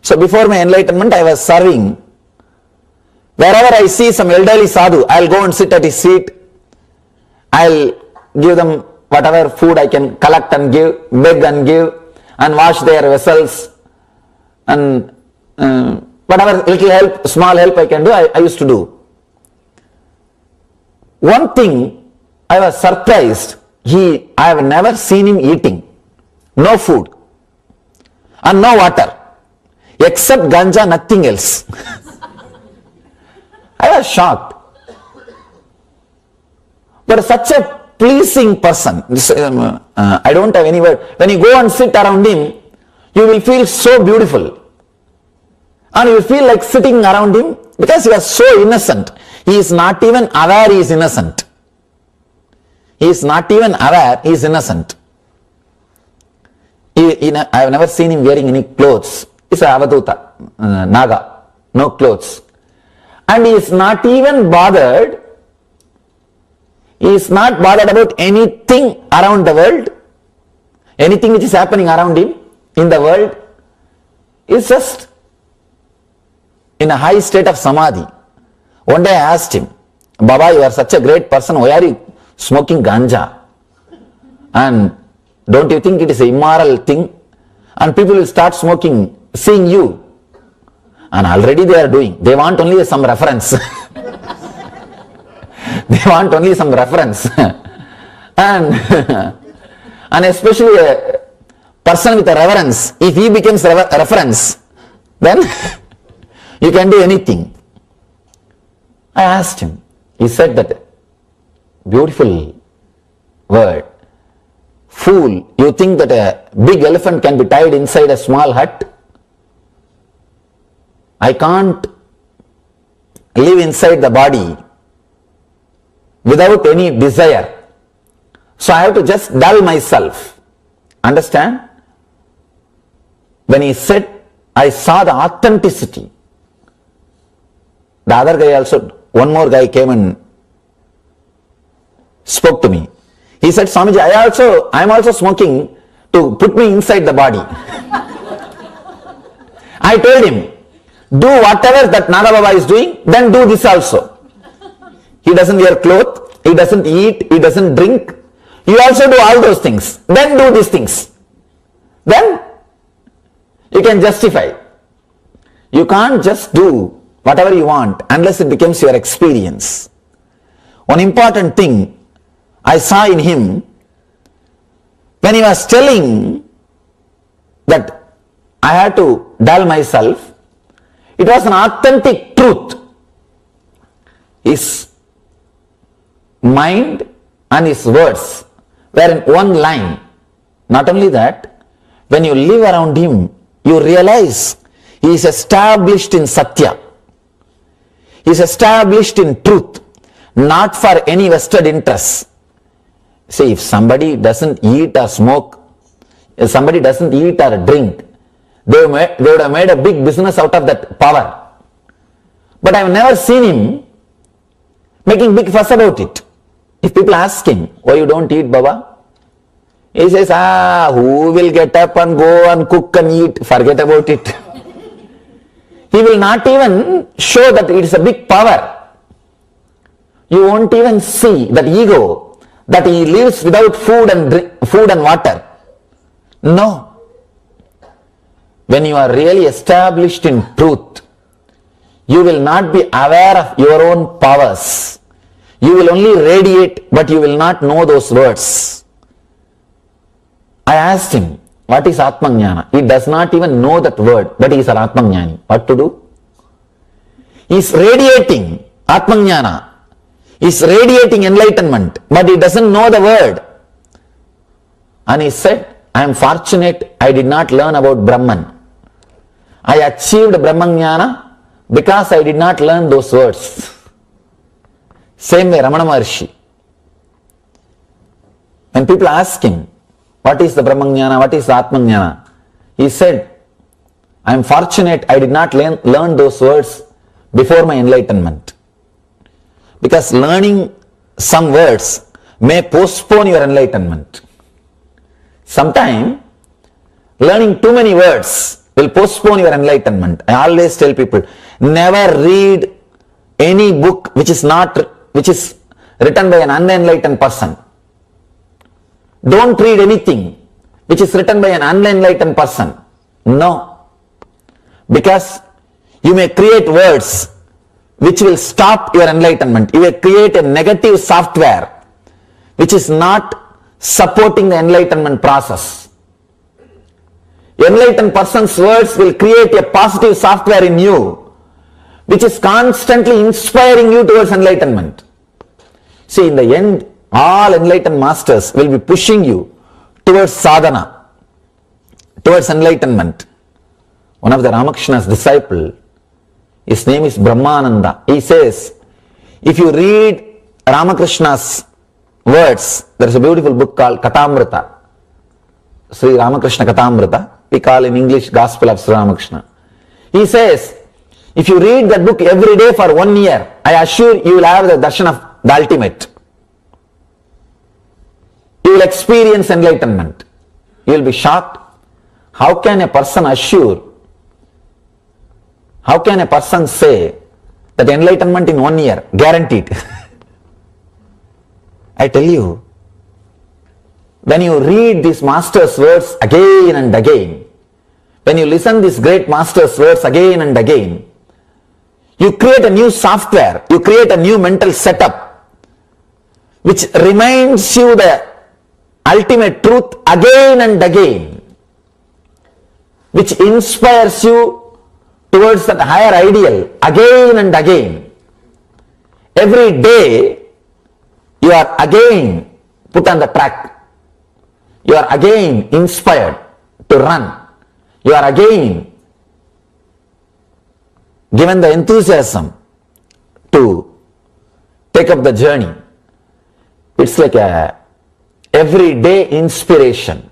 So before my enlightenment, I was serving. Wherever I see some elderly sadhu, I'll go and sit at his feet. I'll give them whatever food I can collect and give, beg and give, and wash their vessels, and whatever little help, small help I can do, I used to do. One thing I was surprised, I have never seen him eating, no food and no water, except ganja, nothing else. I was shocked. But such a pleasing person, I don't have any word. When you go and sit around him, you will feel so beautiful. And you will feel like sitting around him because he was so innocent. He is not even aware he is innocent. He is not even aware he is innocent. I have never seen him wearing any clothes. He is a Avaduta, Naga, no clothes. And he is not even bothered. He is not bothered about anything around the world, anything which is happening around him in the world. He is just in a high state of samadhi. One day I asked him, Baba, you are such a great person, why are you smoking ganja? And don't you think it is an immoral thing? And people will start smoking, seeing you. And already they are doing. They want only some reference. They want only some reference. And especially a person with a reverence, if he becomes a reference, then you can do anything. I asked him. He said that beautiful word. Fool, you think that a big elephant can be tied inside a small hut? I can't live inside the body without any desire. So I have to just dull myself. Understand? When he said, I saw the authenticity. The other guy also, one more guy came and spoke to me. He said, Swamiji, I am also smoking to put me inside the body. I told him, do whatever that Naga Baba is doing, then do this also. He doesn't wear clothes, he doesn't eat, he doesn't drink. You also do all those things. Then do these things. Then you can justify. You can't just do whatever you want unless it becomes your experience. one important thing I saw in him, when he was telling that I had to dull myself, it was an authentic truth. His mind and his words were in one line. Not only that, when you live around him, you realize he is established in Satya. He is established in truth, not for any vested interests. See, if somebody doesn't eat or smoke, if somebody doesn't eat or drink, they would have made a big business out of that power. But I have never seen him making big fuss about it. If people ask him, why you don't eat, Baba? He says, who will get up and go and cook and eat? Forget about it. He will not even show that it is a big power. You won't even see that ego, that he lives without food and water. No. When you are really established in truth, you will not be aware of your own powers. You will only radiate, but you will not know those words. I asked him, what is Atmajnana? He does not even know that word, but he is an Atmajnani. What to do? He is radiating Atmajnana. He is radiating enlightenment, but he doesn't know the word. And he said, I am fortunate I did not learn about Brahman. I achieved Brahmajnana because I did not learn those words. Same way Ramana Maharshi. When people ask him, what is the Brahmajnana, what is the Atmajnana? He said, I am fortunate I did not learn those words before my enlightenment. Because learning some words may postpone your enlightenment. Sometimes learning too many words will postpone your enlightenment. I always tell people, never read any book which is written by an unenlightened person. Don't read anything which is written by an unenlightened person. No. Because you may create words which will stop your enlightenment. You will create a negative software which is not supporting the enlightenment process. Enlightened person's words will create a positive software in you which is constantly inspiring you towards enlightenment. See, in the end, all enlightened masters will be pushing you towards sadhana, towards enlightenment. One of the Ramakrishna's disciple, his name is Brahmananda. He says, if you read Ramakrishna's words, there is a beautiful book called Katamrita, Sri Ramakrishna Katamrita, we call in English Gospel of Sri Ramakrishna. He says, if you read that book every day for 1 year, I assure you will have the darshan of the ultimate. You will experience enlightenment. You will be shocked. How can a person assure? How can a person say that enlightenment in 1 year, guaranteed? I tell you, when you read these master's words again and again, when you listen these great master's words again and again, you create a new software, you create a new mental setup, which reminds you the ultimate truth again and again, which inspires you towards that higher ideal again and again. Every day, you are again put on the track. You are again inspired to run. You are again given the enthusiasm to take up the journey. It's like a everyday inspiration,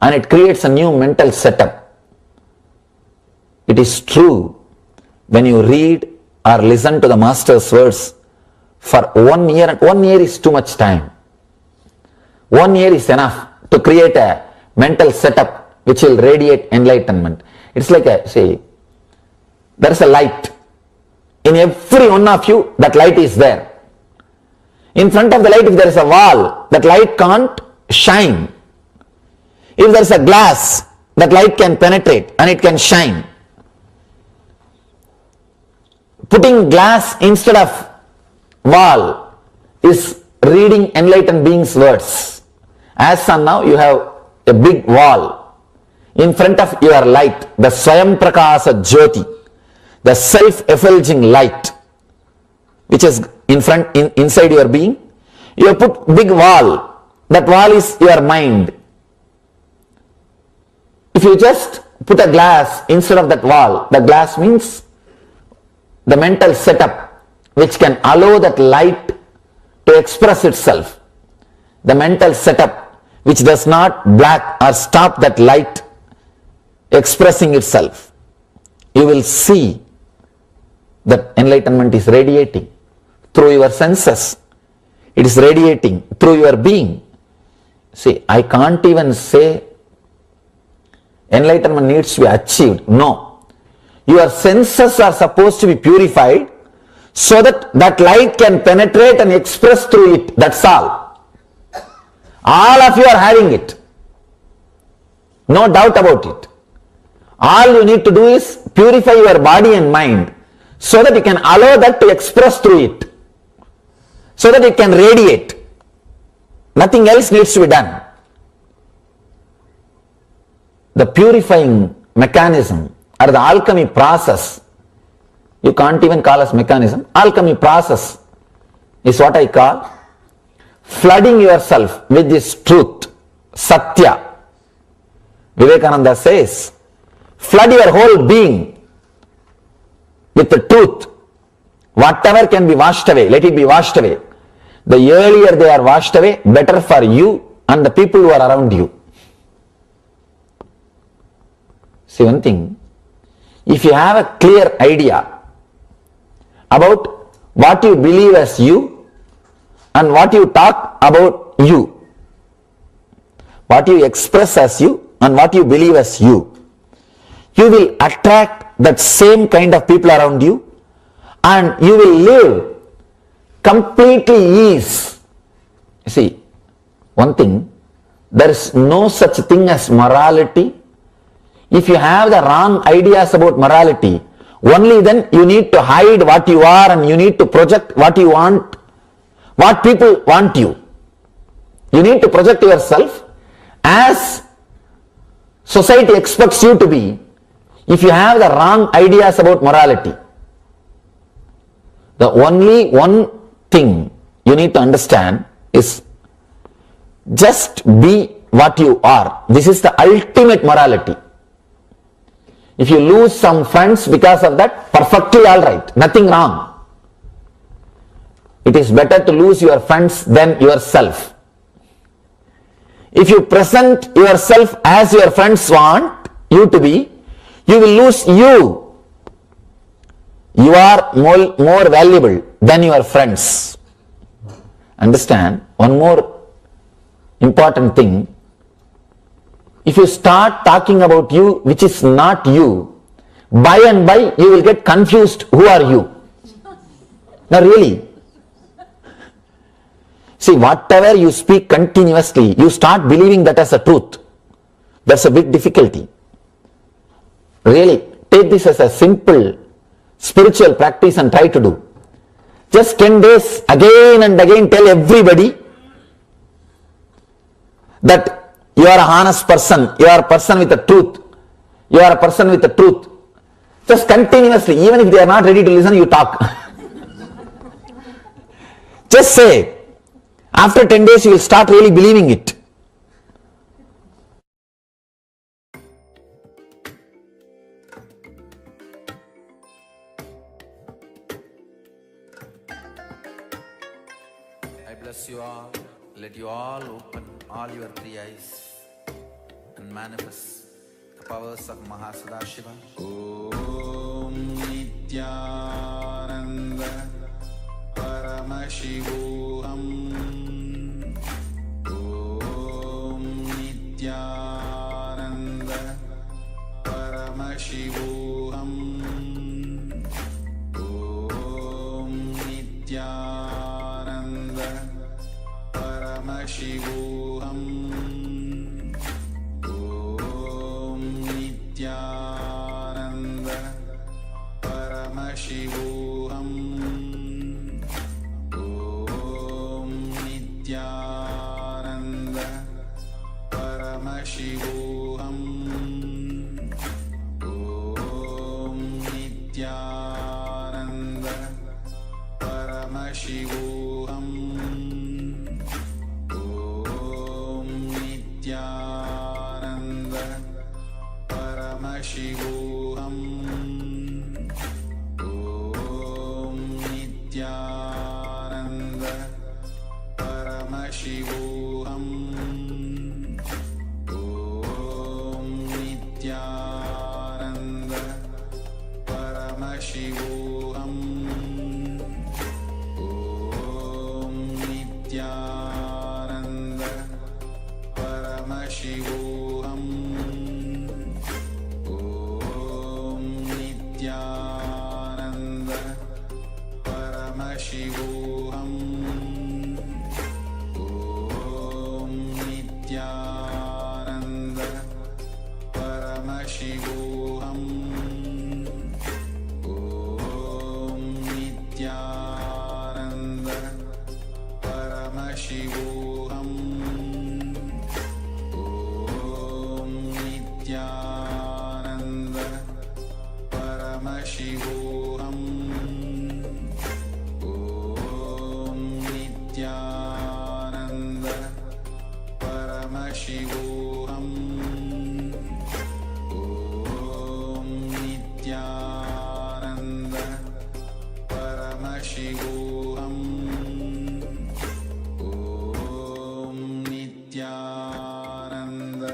and it creates a new mental setup. It is true, when you read or listen to the master's words for 1 year, and 1 year is too much time. 1 year is enough to create a mental setup which will radiate enlightenment. It's like there is a light. In every one of you, that light is there. In front of the light, if there is a wall, that light can't shine. If there is a glass, that light can penetrate and it can shine. Putting glass instead of wall is reading enlightened beings' words. As on now, you have a big wall in front of your light, the Swayam Prakasa Jyoti, the self-effulging light, which is inside your being. You have put big wall. That wall is your mind. If you just put a glass instead of that wall, the glass means the mental setup which can allow that light to express itself. The mental setup which does not block or stop that light expressing itself. You will see that enlightenment is radiating through your senses. It is radiating through your being. See, I can't even say enlightenment needs to be achieved. No. Your senses are supposed to be purified so that that light can penetrate and express through it. That's all. All of you are having it. No doubt about it. All you need to do is purify your body and mind so that you can allow that to express through it, so that it can radiate. Nothing else needs to be done. The purifying mechanism or the alchemy process, you can't even call as mechanism, alchemy process is what I call flooding yourself with this truth, Satya. Vivekananda says, flood your whole being with the truth. Whatever can be washed away, let it be washed away. The earlier they are washed away, better for you and the people who are around you. See one thing, if you have a clear idea about what you believe as you and what you talk about you, what you express as you and what you believe as you will attract that same kind of people around you and you will live completely ease. You see, one thing, there is no such thing as morality. If you have the wrong ideas about morality, only then you need to hide what you are and you need to project what you want, what people want you. You need to project yourself as society expects you to be. If you have the wrong ideas about morality, the only one thing you need to understand is just be what you are. This is the ultimate morality. If you lose some friends because of that, perfectly alright, nothing wrong. It is better to lose your friends than yourself. If you present yourself as your friends want you to be, you will lose you. You are more valuable than your friends. Understand one more important thing. If you start talking about you which is not you, by and by you will get confused. Who are you? Now really. See, whatever you speak continuously, you start believing that as a truth. That's a big difficulty. Really, take this as a simple spiritual practice and try to do. Just 10 days again and again tell everybody that you are a honest person, you are a person with the truth, you are a person with the truth. Just continuously, even if they are not ready to listen, you talk. Just say, after 10 days you will start really believing it. I bless you all. Let you all open all your three eyes and manifest the powers of Mahasadashiva. Om Nithyananda Paramashivoham. Om Nithyananda Paramashivoham. Om Nithyananda Paramashivoham. Om Nithyananda Paramashivoham. Om Paramashivoham Om Nithyananda Paramashivoham Om Nithyananda Paramashivoham Om Nithyananda Paramashivoham Om Nithyananda Paramashivoham Om Nithyananda Paramashivoham Om Nithyananda Paramashivoham Om Nithyananda Paramashivoham Om Nithyananda Paramashivoham Om Nithyananda Paramashivoham Om Nithyananda Paramashivoham Om Nithyananda Paramashivoham Om Nithyananda.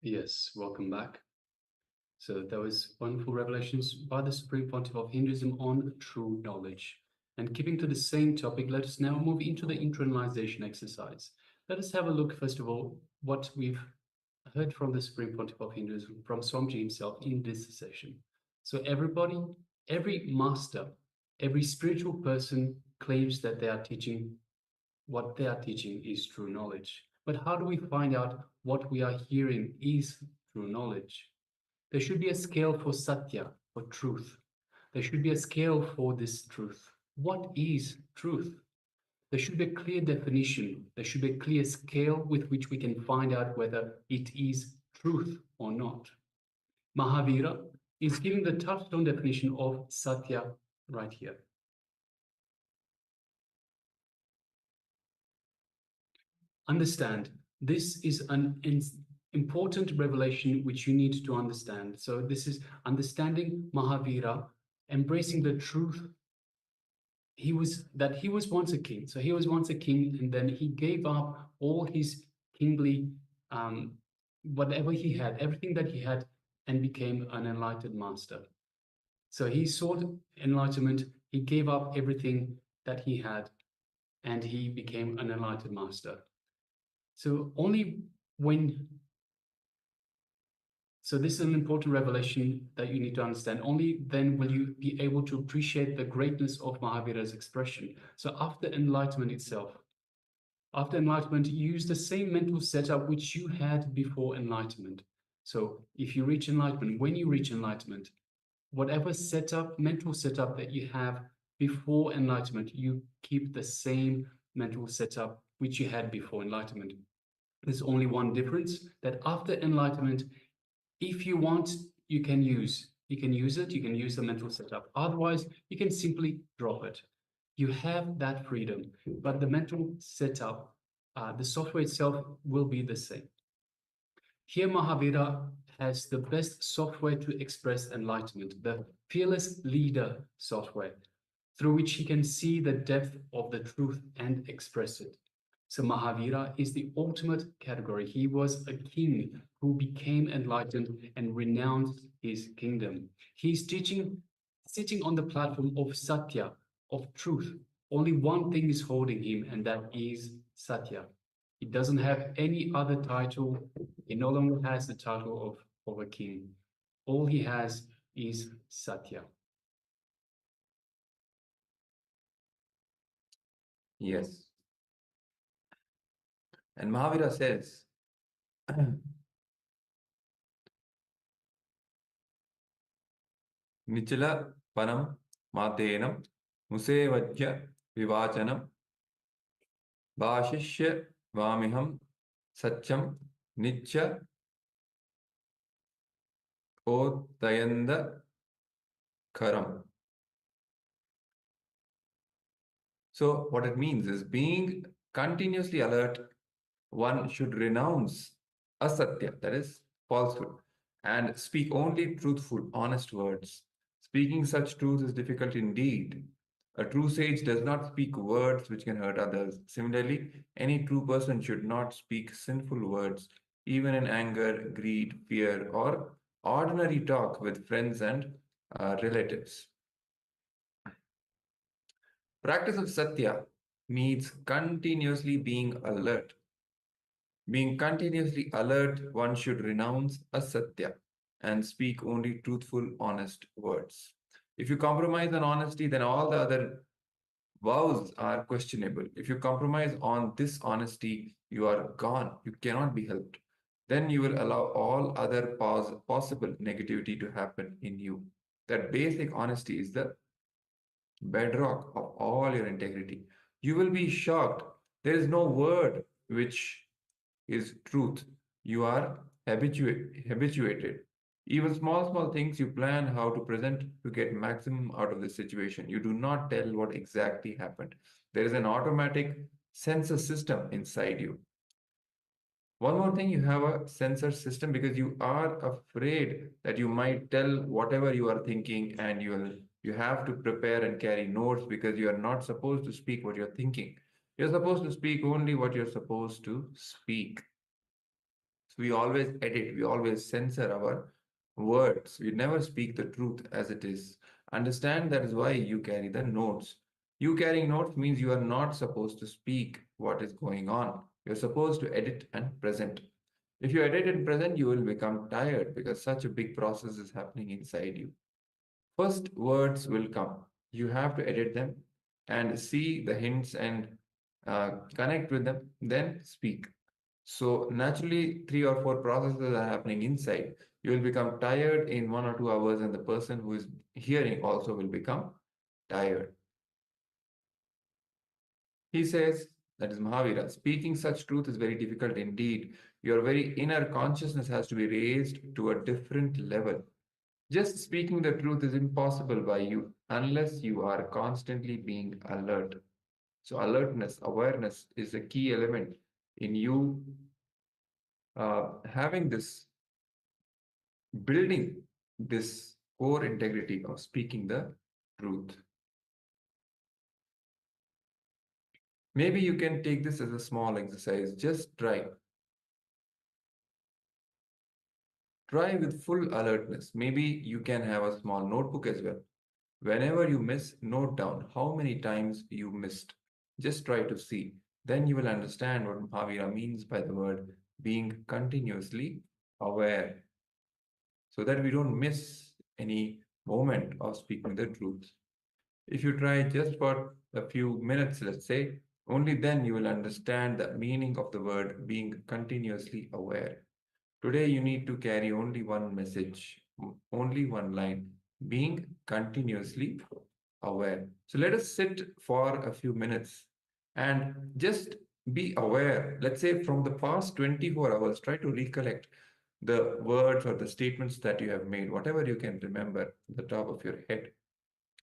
Yes, welcome back. So that was wonderful revelations by the Supreme Pontiff of Hinduism on true knowledge. And keeping to the same topic, let us now move into the internalization exercise. Let us have a look, first of all, what we've heard from the Supreme Pontiff of Hinduism, from Swamiji himself in this session. So everybody, every master, every spiritual person claims that they are teaching, what they are teaching is true knowledge. But how do we find out what we are hearing is true knowledge? There should be a scale for satya, for truth. There should be a scale for this truth. What is truth? There should be a clear definition. There should be a clear scale with which we can find out whether it is truth or not. Mahavira is giving the touchstone definition of satya right here. Understand, this is an important revelation which you need to understand. So this is understanding Mahavira, embracing the truth. He was once a king. So he was once a king, and then he gave up all his kingly, whatever he had, everything that he had, and became an enlightened master. So he sought enlightenment. He gave up everything that he had, and he became an enlightened master. So only when, so this is an important revelation that you need to understand. Only then will you be able to appreciate the greatness of Mahavira's expression. So after enlightenment itself, after enlightenment, you use the same mental setup which you had before enlightenment. So if you reach enlightenment, when you reach enlightenment, whatever setup, mental setup that you have before enlightenment, you keep the same mental setup which you had before enlightenment. There's only one difference, that after enlightenment, if you want, you can use it, you can use the mental setup. Otherwise, you can simply drop it. You have that freedom, but the mental setup, the software itself will be the same. Here, Mahavira has the best software to express enlightenment, the fearless leader software, through which he can see the depth of the truth and express it. So Mahavira is the ultimate category. He was a king who became enlightened and renounced his kingdom. He's teaching, sitting on the platform of Satya, of truth. Only one thing is holding him, and that is Satya. He doesn't have any other title. He no longer has the title of a king. All he has is Satya. Yes. And Mahavira says, Nichala Panam Matenam Musevajya Vivachanam Bhashishya Vamiham Satyam Nitya Odayanda Karam. So, what it means is being continuously alert, one should renounce asatya, that is falsehood, and speak only truthful, honest words. Speaking such truth is difficult indeed. A true sage does not speak words which can hurt others. Similarly, any true person should not speak sinful words, even in anger, greed, fear, or ordinary talk with friends and relatives. Practice of satya means continuously being alert. Being continuously alert, one should renounce asatya and speak only truthful, honest words. If you compromise on honesty, then all the other vows are questionable. If you compromise on this honesty, you are gone. You cannot be helped. Then you will allow all other possible negativity to happen in you. That basic honesty is the bedrock of all your integrity. You will be shocked. There is no word which is truth. You are habituated. Even small things you plan how to present to get maximum out of the situation. You do not tell what exactly happened. There is an automatic sensor system inside you. One more thing, you have a sensor system because you are afraid that you might tell whatever you are thinking, and you have to prepare and carry notes because you are not supposed to speak what you're thinking. You're supposed to speak only what you're supposed to speak. So we always edit, we always censor our words. We never speak the truth as it is. Understand that is why you carry the notes. You carrying notes means you are not supposed to speak what is going on. You're supposed to edit and present. If you edit and present, you will become tired because such a big process is happening inside you. First, words will come. You have to edit them and see the hints and connect with them, then speak. So naturally, 3 or 4 processes are happening inside. You will become tired in 1 or 2 hours, and the person who is hearing also will become tired. He says, that is Mahavira, speaking such truth is very difficult indeed. Your very inner consciousness has to be raised to a different level. Just speaking the truth is impossible by you unless you are constantly being alert. So, alertness, awareness is a key element in you having this, building this core integrity of speaking the truth. Maybe you can take this as a small exercise. Just try. Try with full alertness. Maybe you can have a small notebook as well. Whenever you miss, note down how many times you missed. Just try to see. Then you will understand what Mahavira means by the word being continuously aware, so that we don't miss any moment of speaking the truth. If you try just for a few minutes, let's say, only then you will understand the meaning of the word being continuously aware. Today, you need to carry only one message, only one line, being continuously aware. So let us sit for a few minutes and just be aware. Let's say from the past 24 hours, try to recollect the words or the statements that you have made, whatever you can remember at the top of your head.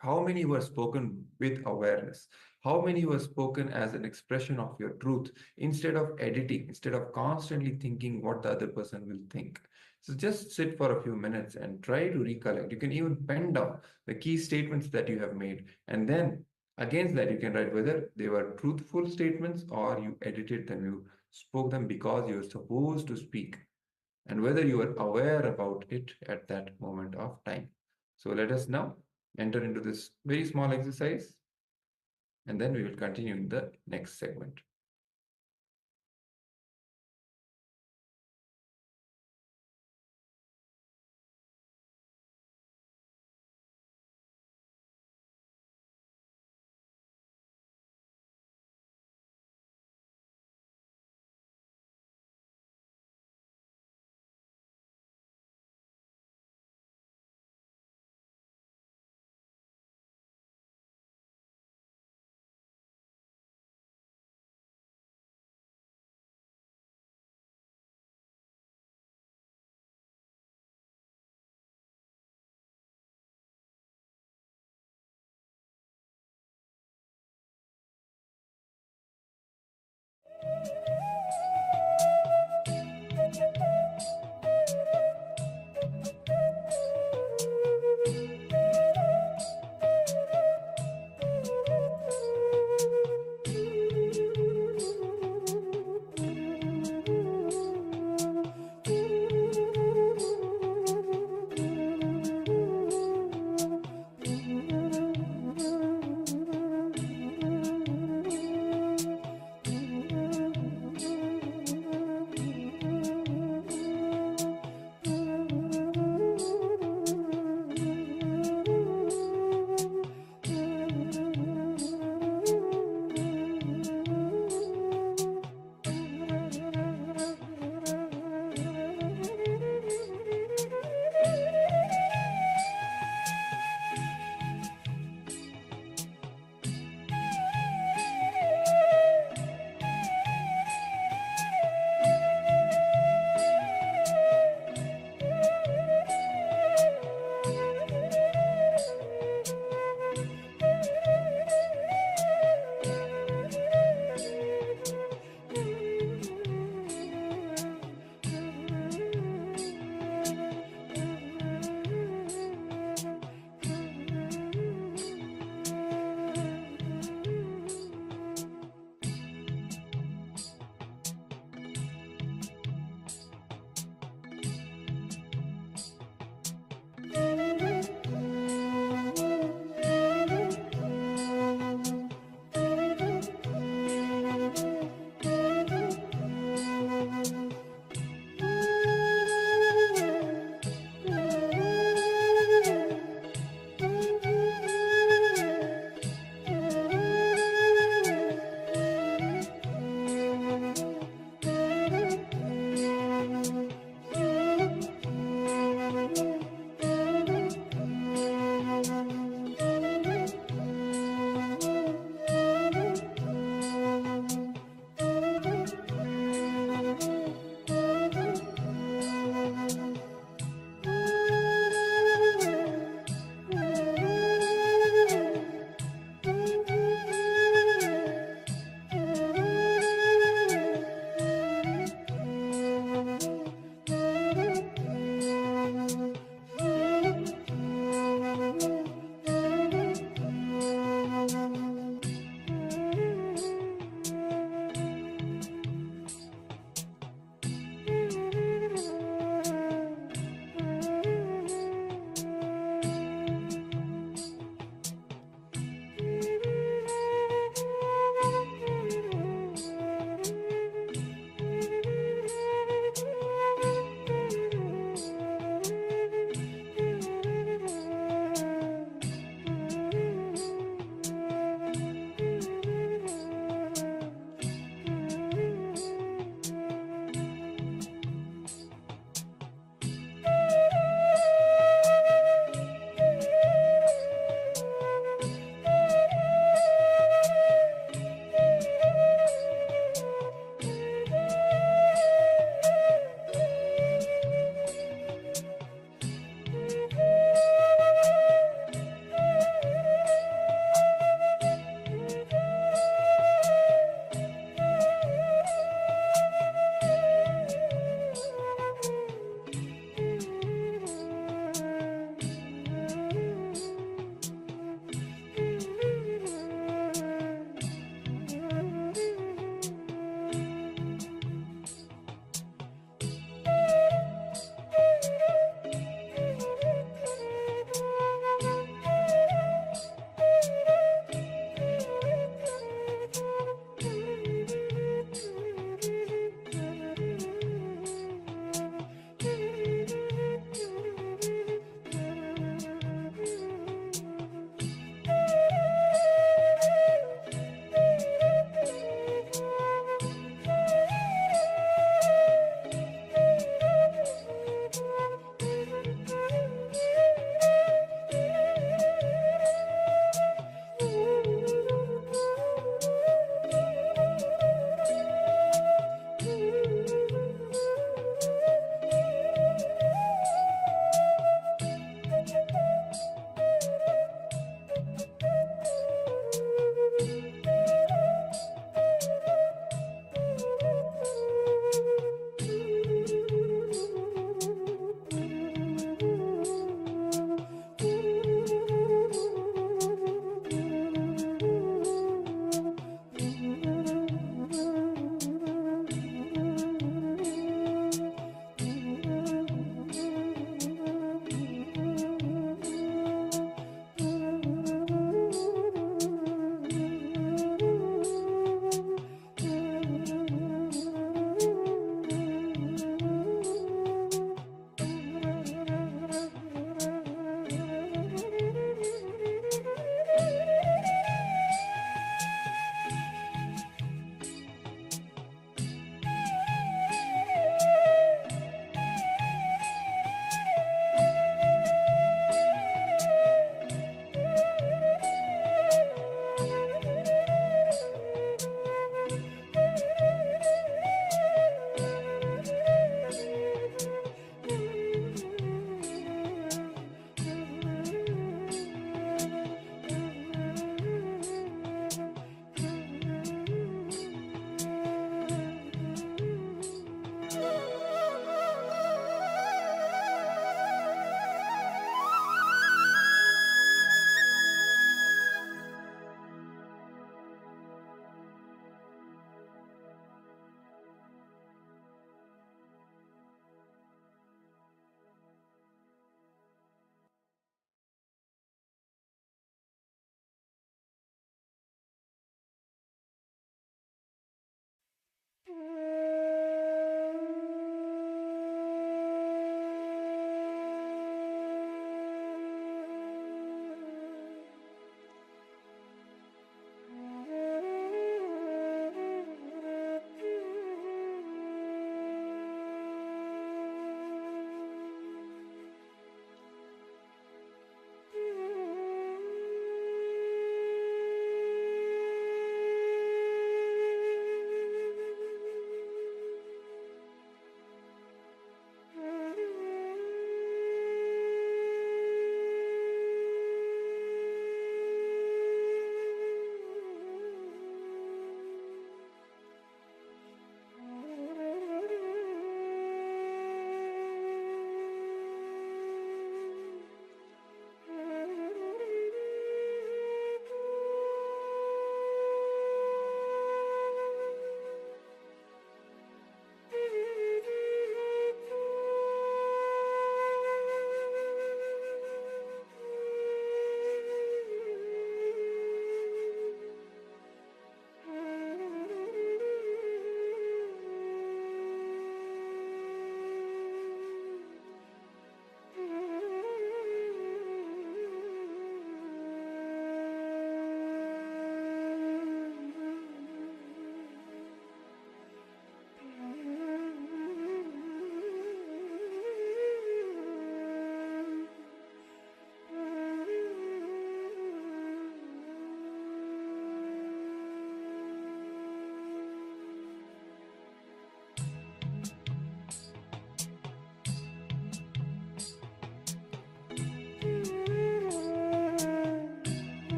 How many were spoken with awareness? How many were spoken as an expression of your truth instead of editing, instead of constantly thinking what the other person will think? So just sit for a few minutes and try to recollect. You can even pen down the key statements that you have made. And then against that, you can write whether they were truthful statements or you edited them, you spoke them because you were supposed to speak, and whether you are aware about it at that moment of time. So let us now enter into this very small exercise, and then we will continue in the next segment.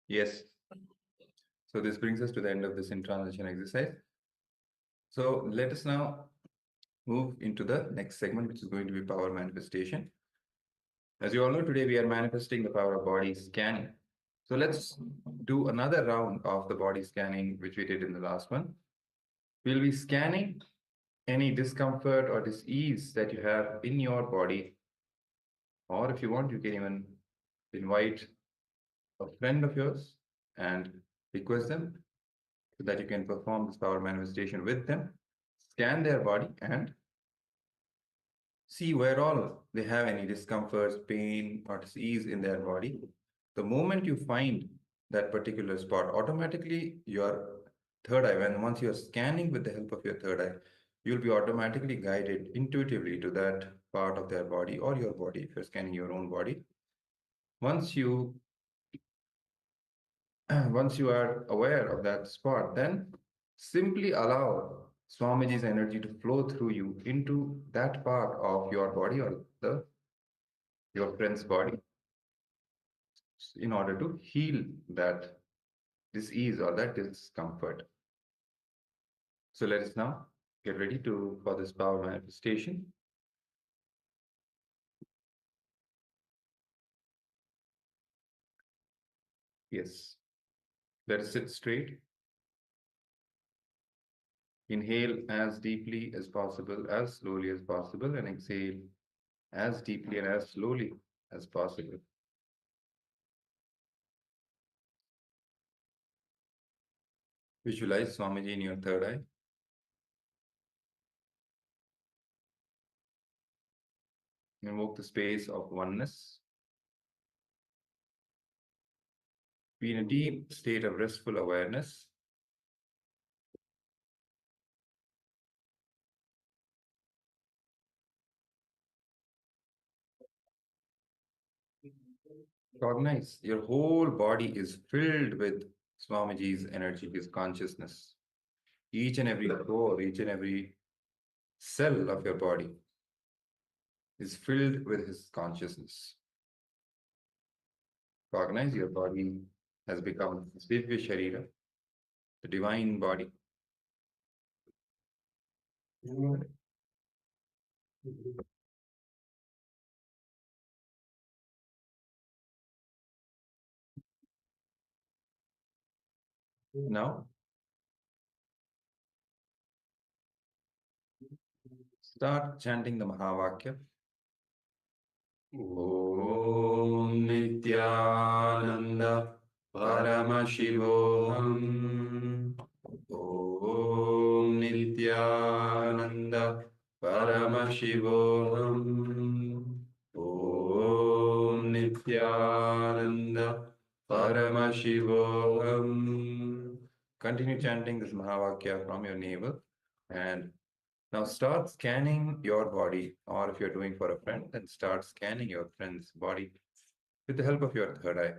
Yes. So this brings us to the end of this in-transition exercise. So let us now move into the next segment, which is going to be power manifestation. As you all know, today we are manifesting the power of body scanning. So let's do another round of the body scanning, which we did in the last one. We'll be scanning any discomfort or dis-ease that you have in your body. Or if you want, you can even invite a friend of yours and request them so that you can perform this power manifestation with them. Scan their body and see where all they have any discomforts, pain, or disease in their body. The moment you find that particular spot, automatically your third eye, once you're scanning with the help of your third eye, you'll be automatically guided intuitively to that part of their body or your body if you're scanning your own body. Once you are aware of that spot, then simply allow Swamiji's energy to flow through you into that part of your body or your friend's body in order to heal that disease or that discomfort. So let us now get ready for this power manifestation. Yes. Let us sit straight. Inhale as deeply as possible, as slowly as possible, and exhale as deeply and as slowly as possible. Visualize Swamiji in your third eye. Invoke the space of oneness. Be in a deep state of restful awareness. Cognize your whole body is filled with Swamiji's energy, his consciousness. Each and every pore, each and every cell of your body is filled with his consciousness. Cognize your body has become Divya Sharira, the divine body. Now, start chanting the Mahavakya. Om Nithyananda Paramashivoham. Om Nithyananda Paramashivoham. Om Nithyananda Paramashivoham. Continue chanting this Mahavakya from your navel and now start scanning your body, or if you're doing for a friend, then start scanning your friend's body with the help of your third eye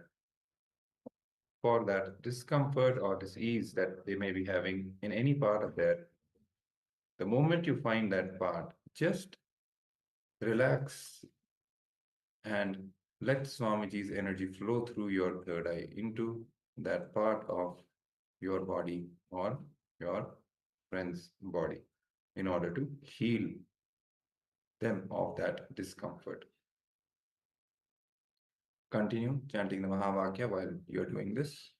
for that discomfort or disease that they may be having in any part of their. The moment you find that part, just relax and let Swamiji's energy flow through your third eye into that part of your body or your friend's body in order to heal them of that discomfort. Continue chanting the Mahavakya while you're doing this.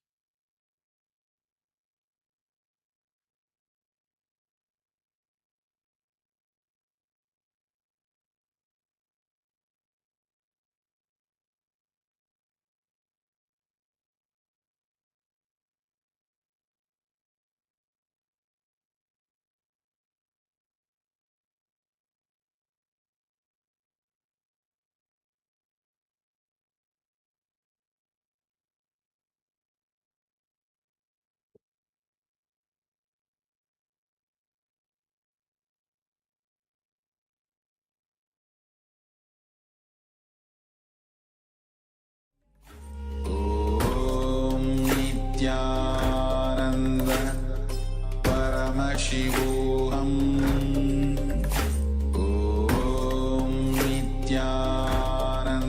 Om Nithyananda Paramashivoham. Om Nithyananda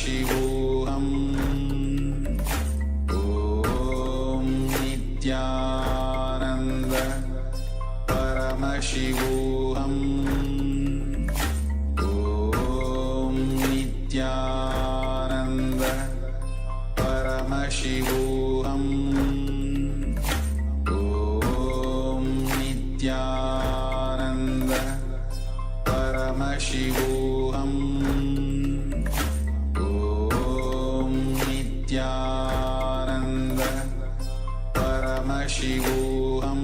Paramashivoham Om Nithyananda Paramashivoham Om Nithyananda Paramashivoham Om Nithyananda Paramashivoham Om Nithyananda Paramashivoham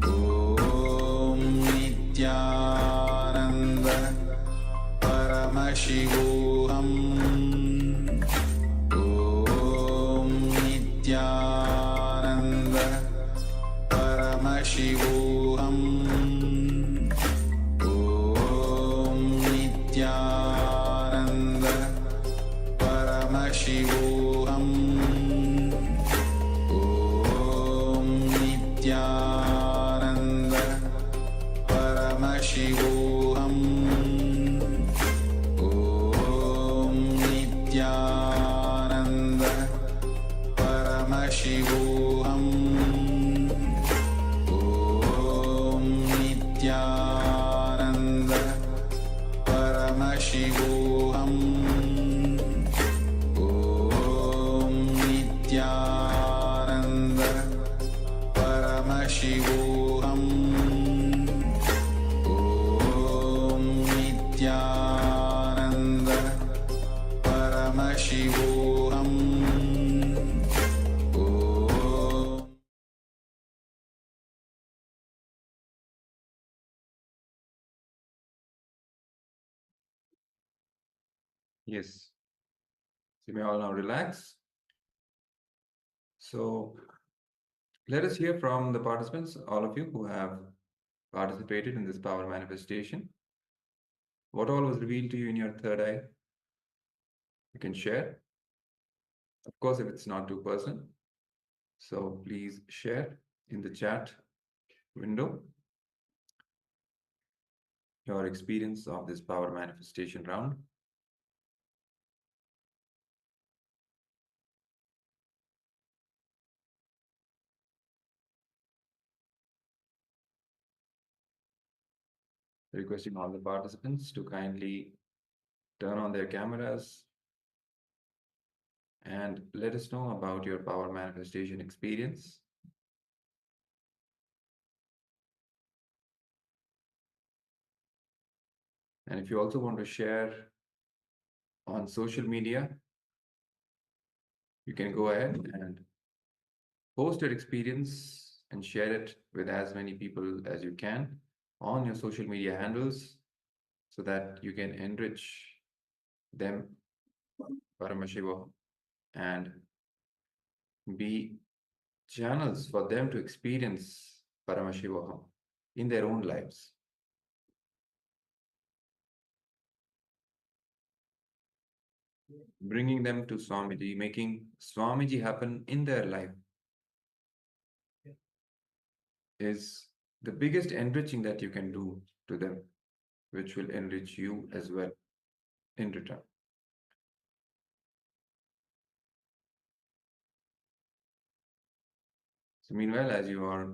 Om Nithyananda Paramashivoham Om Nithyananda Paramashivoham Om Nithyananda Paramashivoham Om Nithyananda Paramashivoham Om Nithyananda Paramashivoham Om Nithyananda Paramashivoham Om Nithyananda Paramashivoham Om Nithyananda Paramashivoham Om Yes. So you may all now relax. So let us hear from the participants, all of you who have participated in this power manifestation. What all was revealed to you in your third eye? You can share. Of course, if it's not too personal. So please share in the chat window your experience of this power manifestation round. Requesting all the participants to kindly turn on their cameras and let us know about your power manifestation experience. And if you also want to share on social media, you can go ahead and post your experience and share it with as many people as you can on your social media handles so that you can enrich them, Paramashivoham, and be channels for them to experience Paramashivoham in their own lives. Bringing them to Swamiji, making Swamiji happen in their life is the biggest enriching that you can do to them, which will enrich you as well in return. So meanwhile, as you are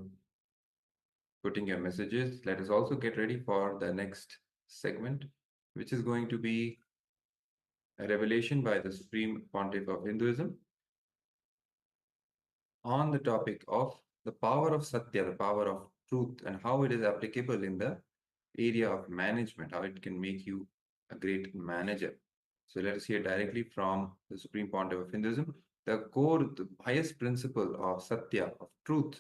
putting your messages, let us also get ready for the next segment, which is going to be a revelation by the Supreme Pontiff of Hinduism on the topic of the power of Satya, the power of truth, and how it is applicable in the area of management, how it can make you a great manager. So let us hear directly from the Supreme Pontiff of Hinduism, the core, the highest principle of Satya, of truth,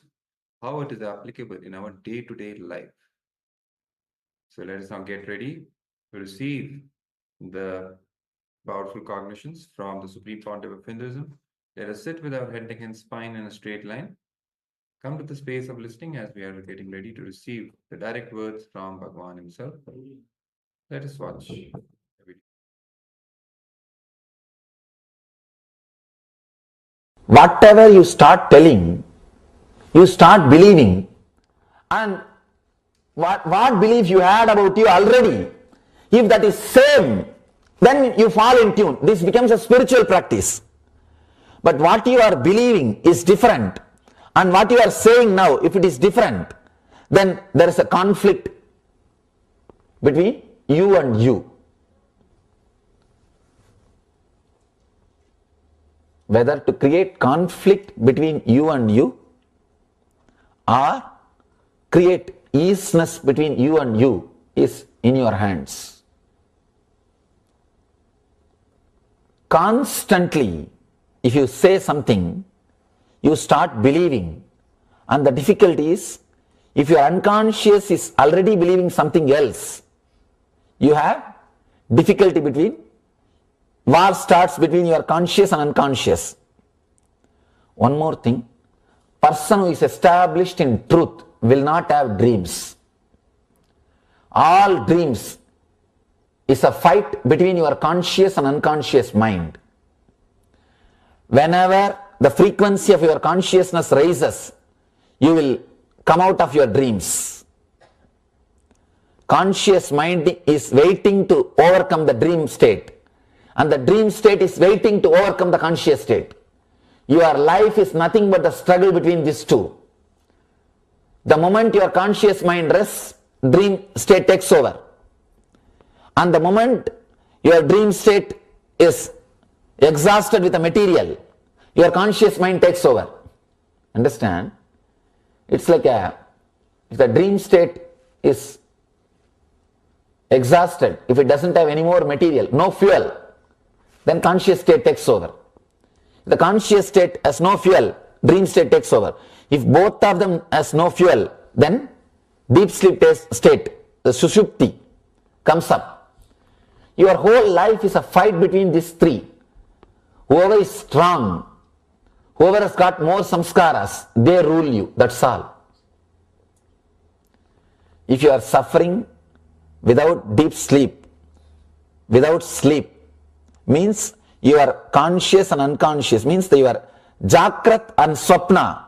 how it is applicable in our day-to-day life. So let us now get ready to receive the powerful cognitions from the Supreme Pontiff of Hinduism. Let us sit with our head, neck, and spine in a straight line. Come to the space of listening as we are getting ready to receive the direct words from Bhagavan himself. Let us watch. Whatever you start telling, you start believing, and what belief you had about you already, if that is same then you fall in tune. This becomes a spiritual practice. But what you are believing is different, and what you are saying now, if it is different, then there is a conflict between you and you. Whether to create conflict between you and you, or create easiness between you and you, is in your hands. Constantly, if you say something, you start believing, and the difficulty is, if your unconscious is already believing something else, you have difficulty between, war starts between your conscious and unconscious. One more thing, person who is established in truth will not have dreams. All dreams is a fight between your conscious and unconscious mind. Whenever the frequency of your consciousness rises, you will come out of your dreams. Conscious mind is waiting to overcome the dream state, and the dream state is waiting to overcome the conscious state. Your life is nothing but the struggle between these two. The moment your conscious mind rests, dream state takes over. And the moment your dream state is exhausted with the material, your conscious mind takes over. Understand? It's like if the dream state is exhausted, if it doesn't have any more material, no fuel, then conscious state takes over. If the conscious state has no fuel, dream state takes over. If both of them has no fuel, then deep sleep state, the sushupti, comes up. Your whole life is a fight between these three. Whoever is strong, whoever has got more samskaras, they rule you. That's all. If you are suffering without deep sleep, without sleep, means you are conscious and unconscious, means that your Jakrat and Swapna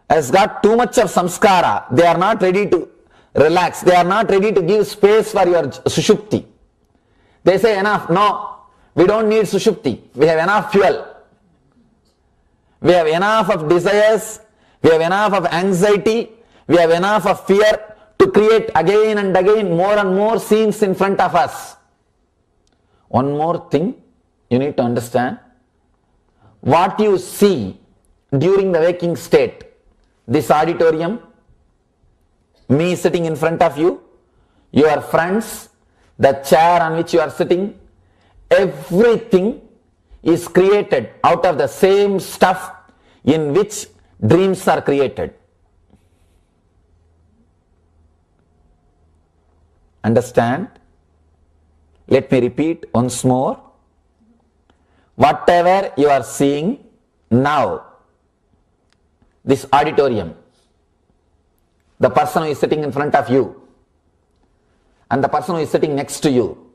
has got too much of samskara. They are not ready to relax. They are not ready to give space for your Sushupti. They say enough. No, we don't need Sushupti. We have enough fuel. We have enough of desires. We have enough of anxiety. We have enough of fear to create again and again more and more scenes in front of us. One more thing you need to understand. What you see during the waking state, this auditorium, me sitting in front of you, your friends, the chair on which you are sitting, everything is created out of the same stuff in which dreams are created. Understand? Let me repeat once more. Whatever you are seeing now, this auditorium, the person who is sitting in front of you, and the person who is sitting next to you,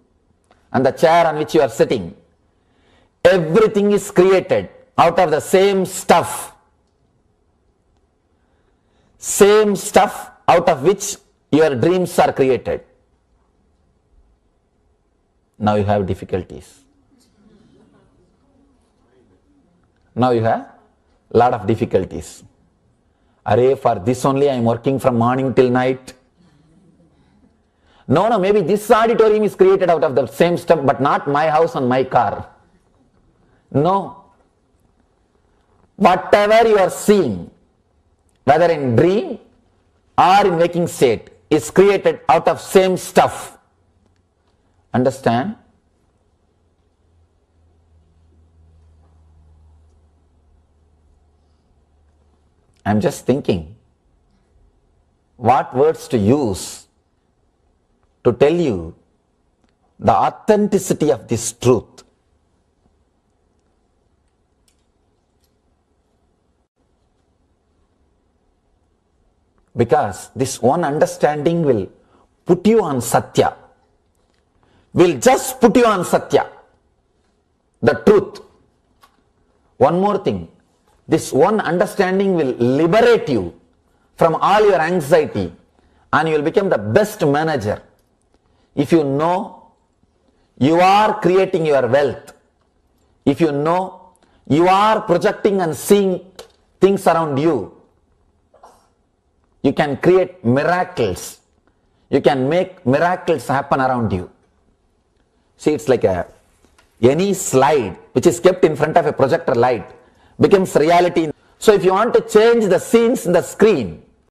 and the chair on which you are sitting, everything is created out of the same stuff. Same stuff out of which your dreams are created. Now you have difficulties. Now you have a lot of difficulties. Array, for this only I am working from morning till night. No, maybe this auditorium is created out of the same stuff, but not my house and my car. No. Whatever you are seeing, whether in dream or in waking state, is created out of same stuff. Understand? I am just thinking what words to use to tell you the authenticity of this truth. Because this one understanding will put you on Satya. Will just put you on Satya. The truth. One more thing. This one understanding will liberate you from all your anxiety, and you will become the best manager if you know you are creating your wealth. If you know you are projecting and seeing things around you, you can create miracles. You can make miracles happen around you. See, it's like any slide which is kept in front of a projector light becomes reality. So if you want to change the scenes in the screen,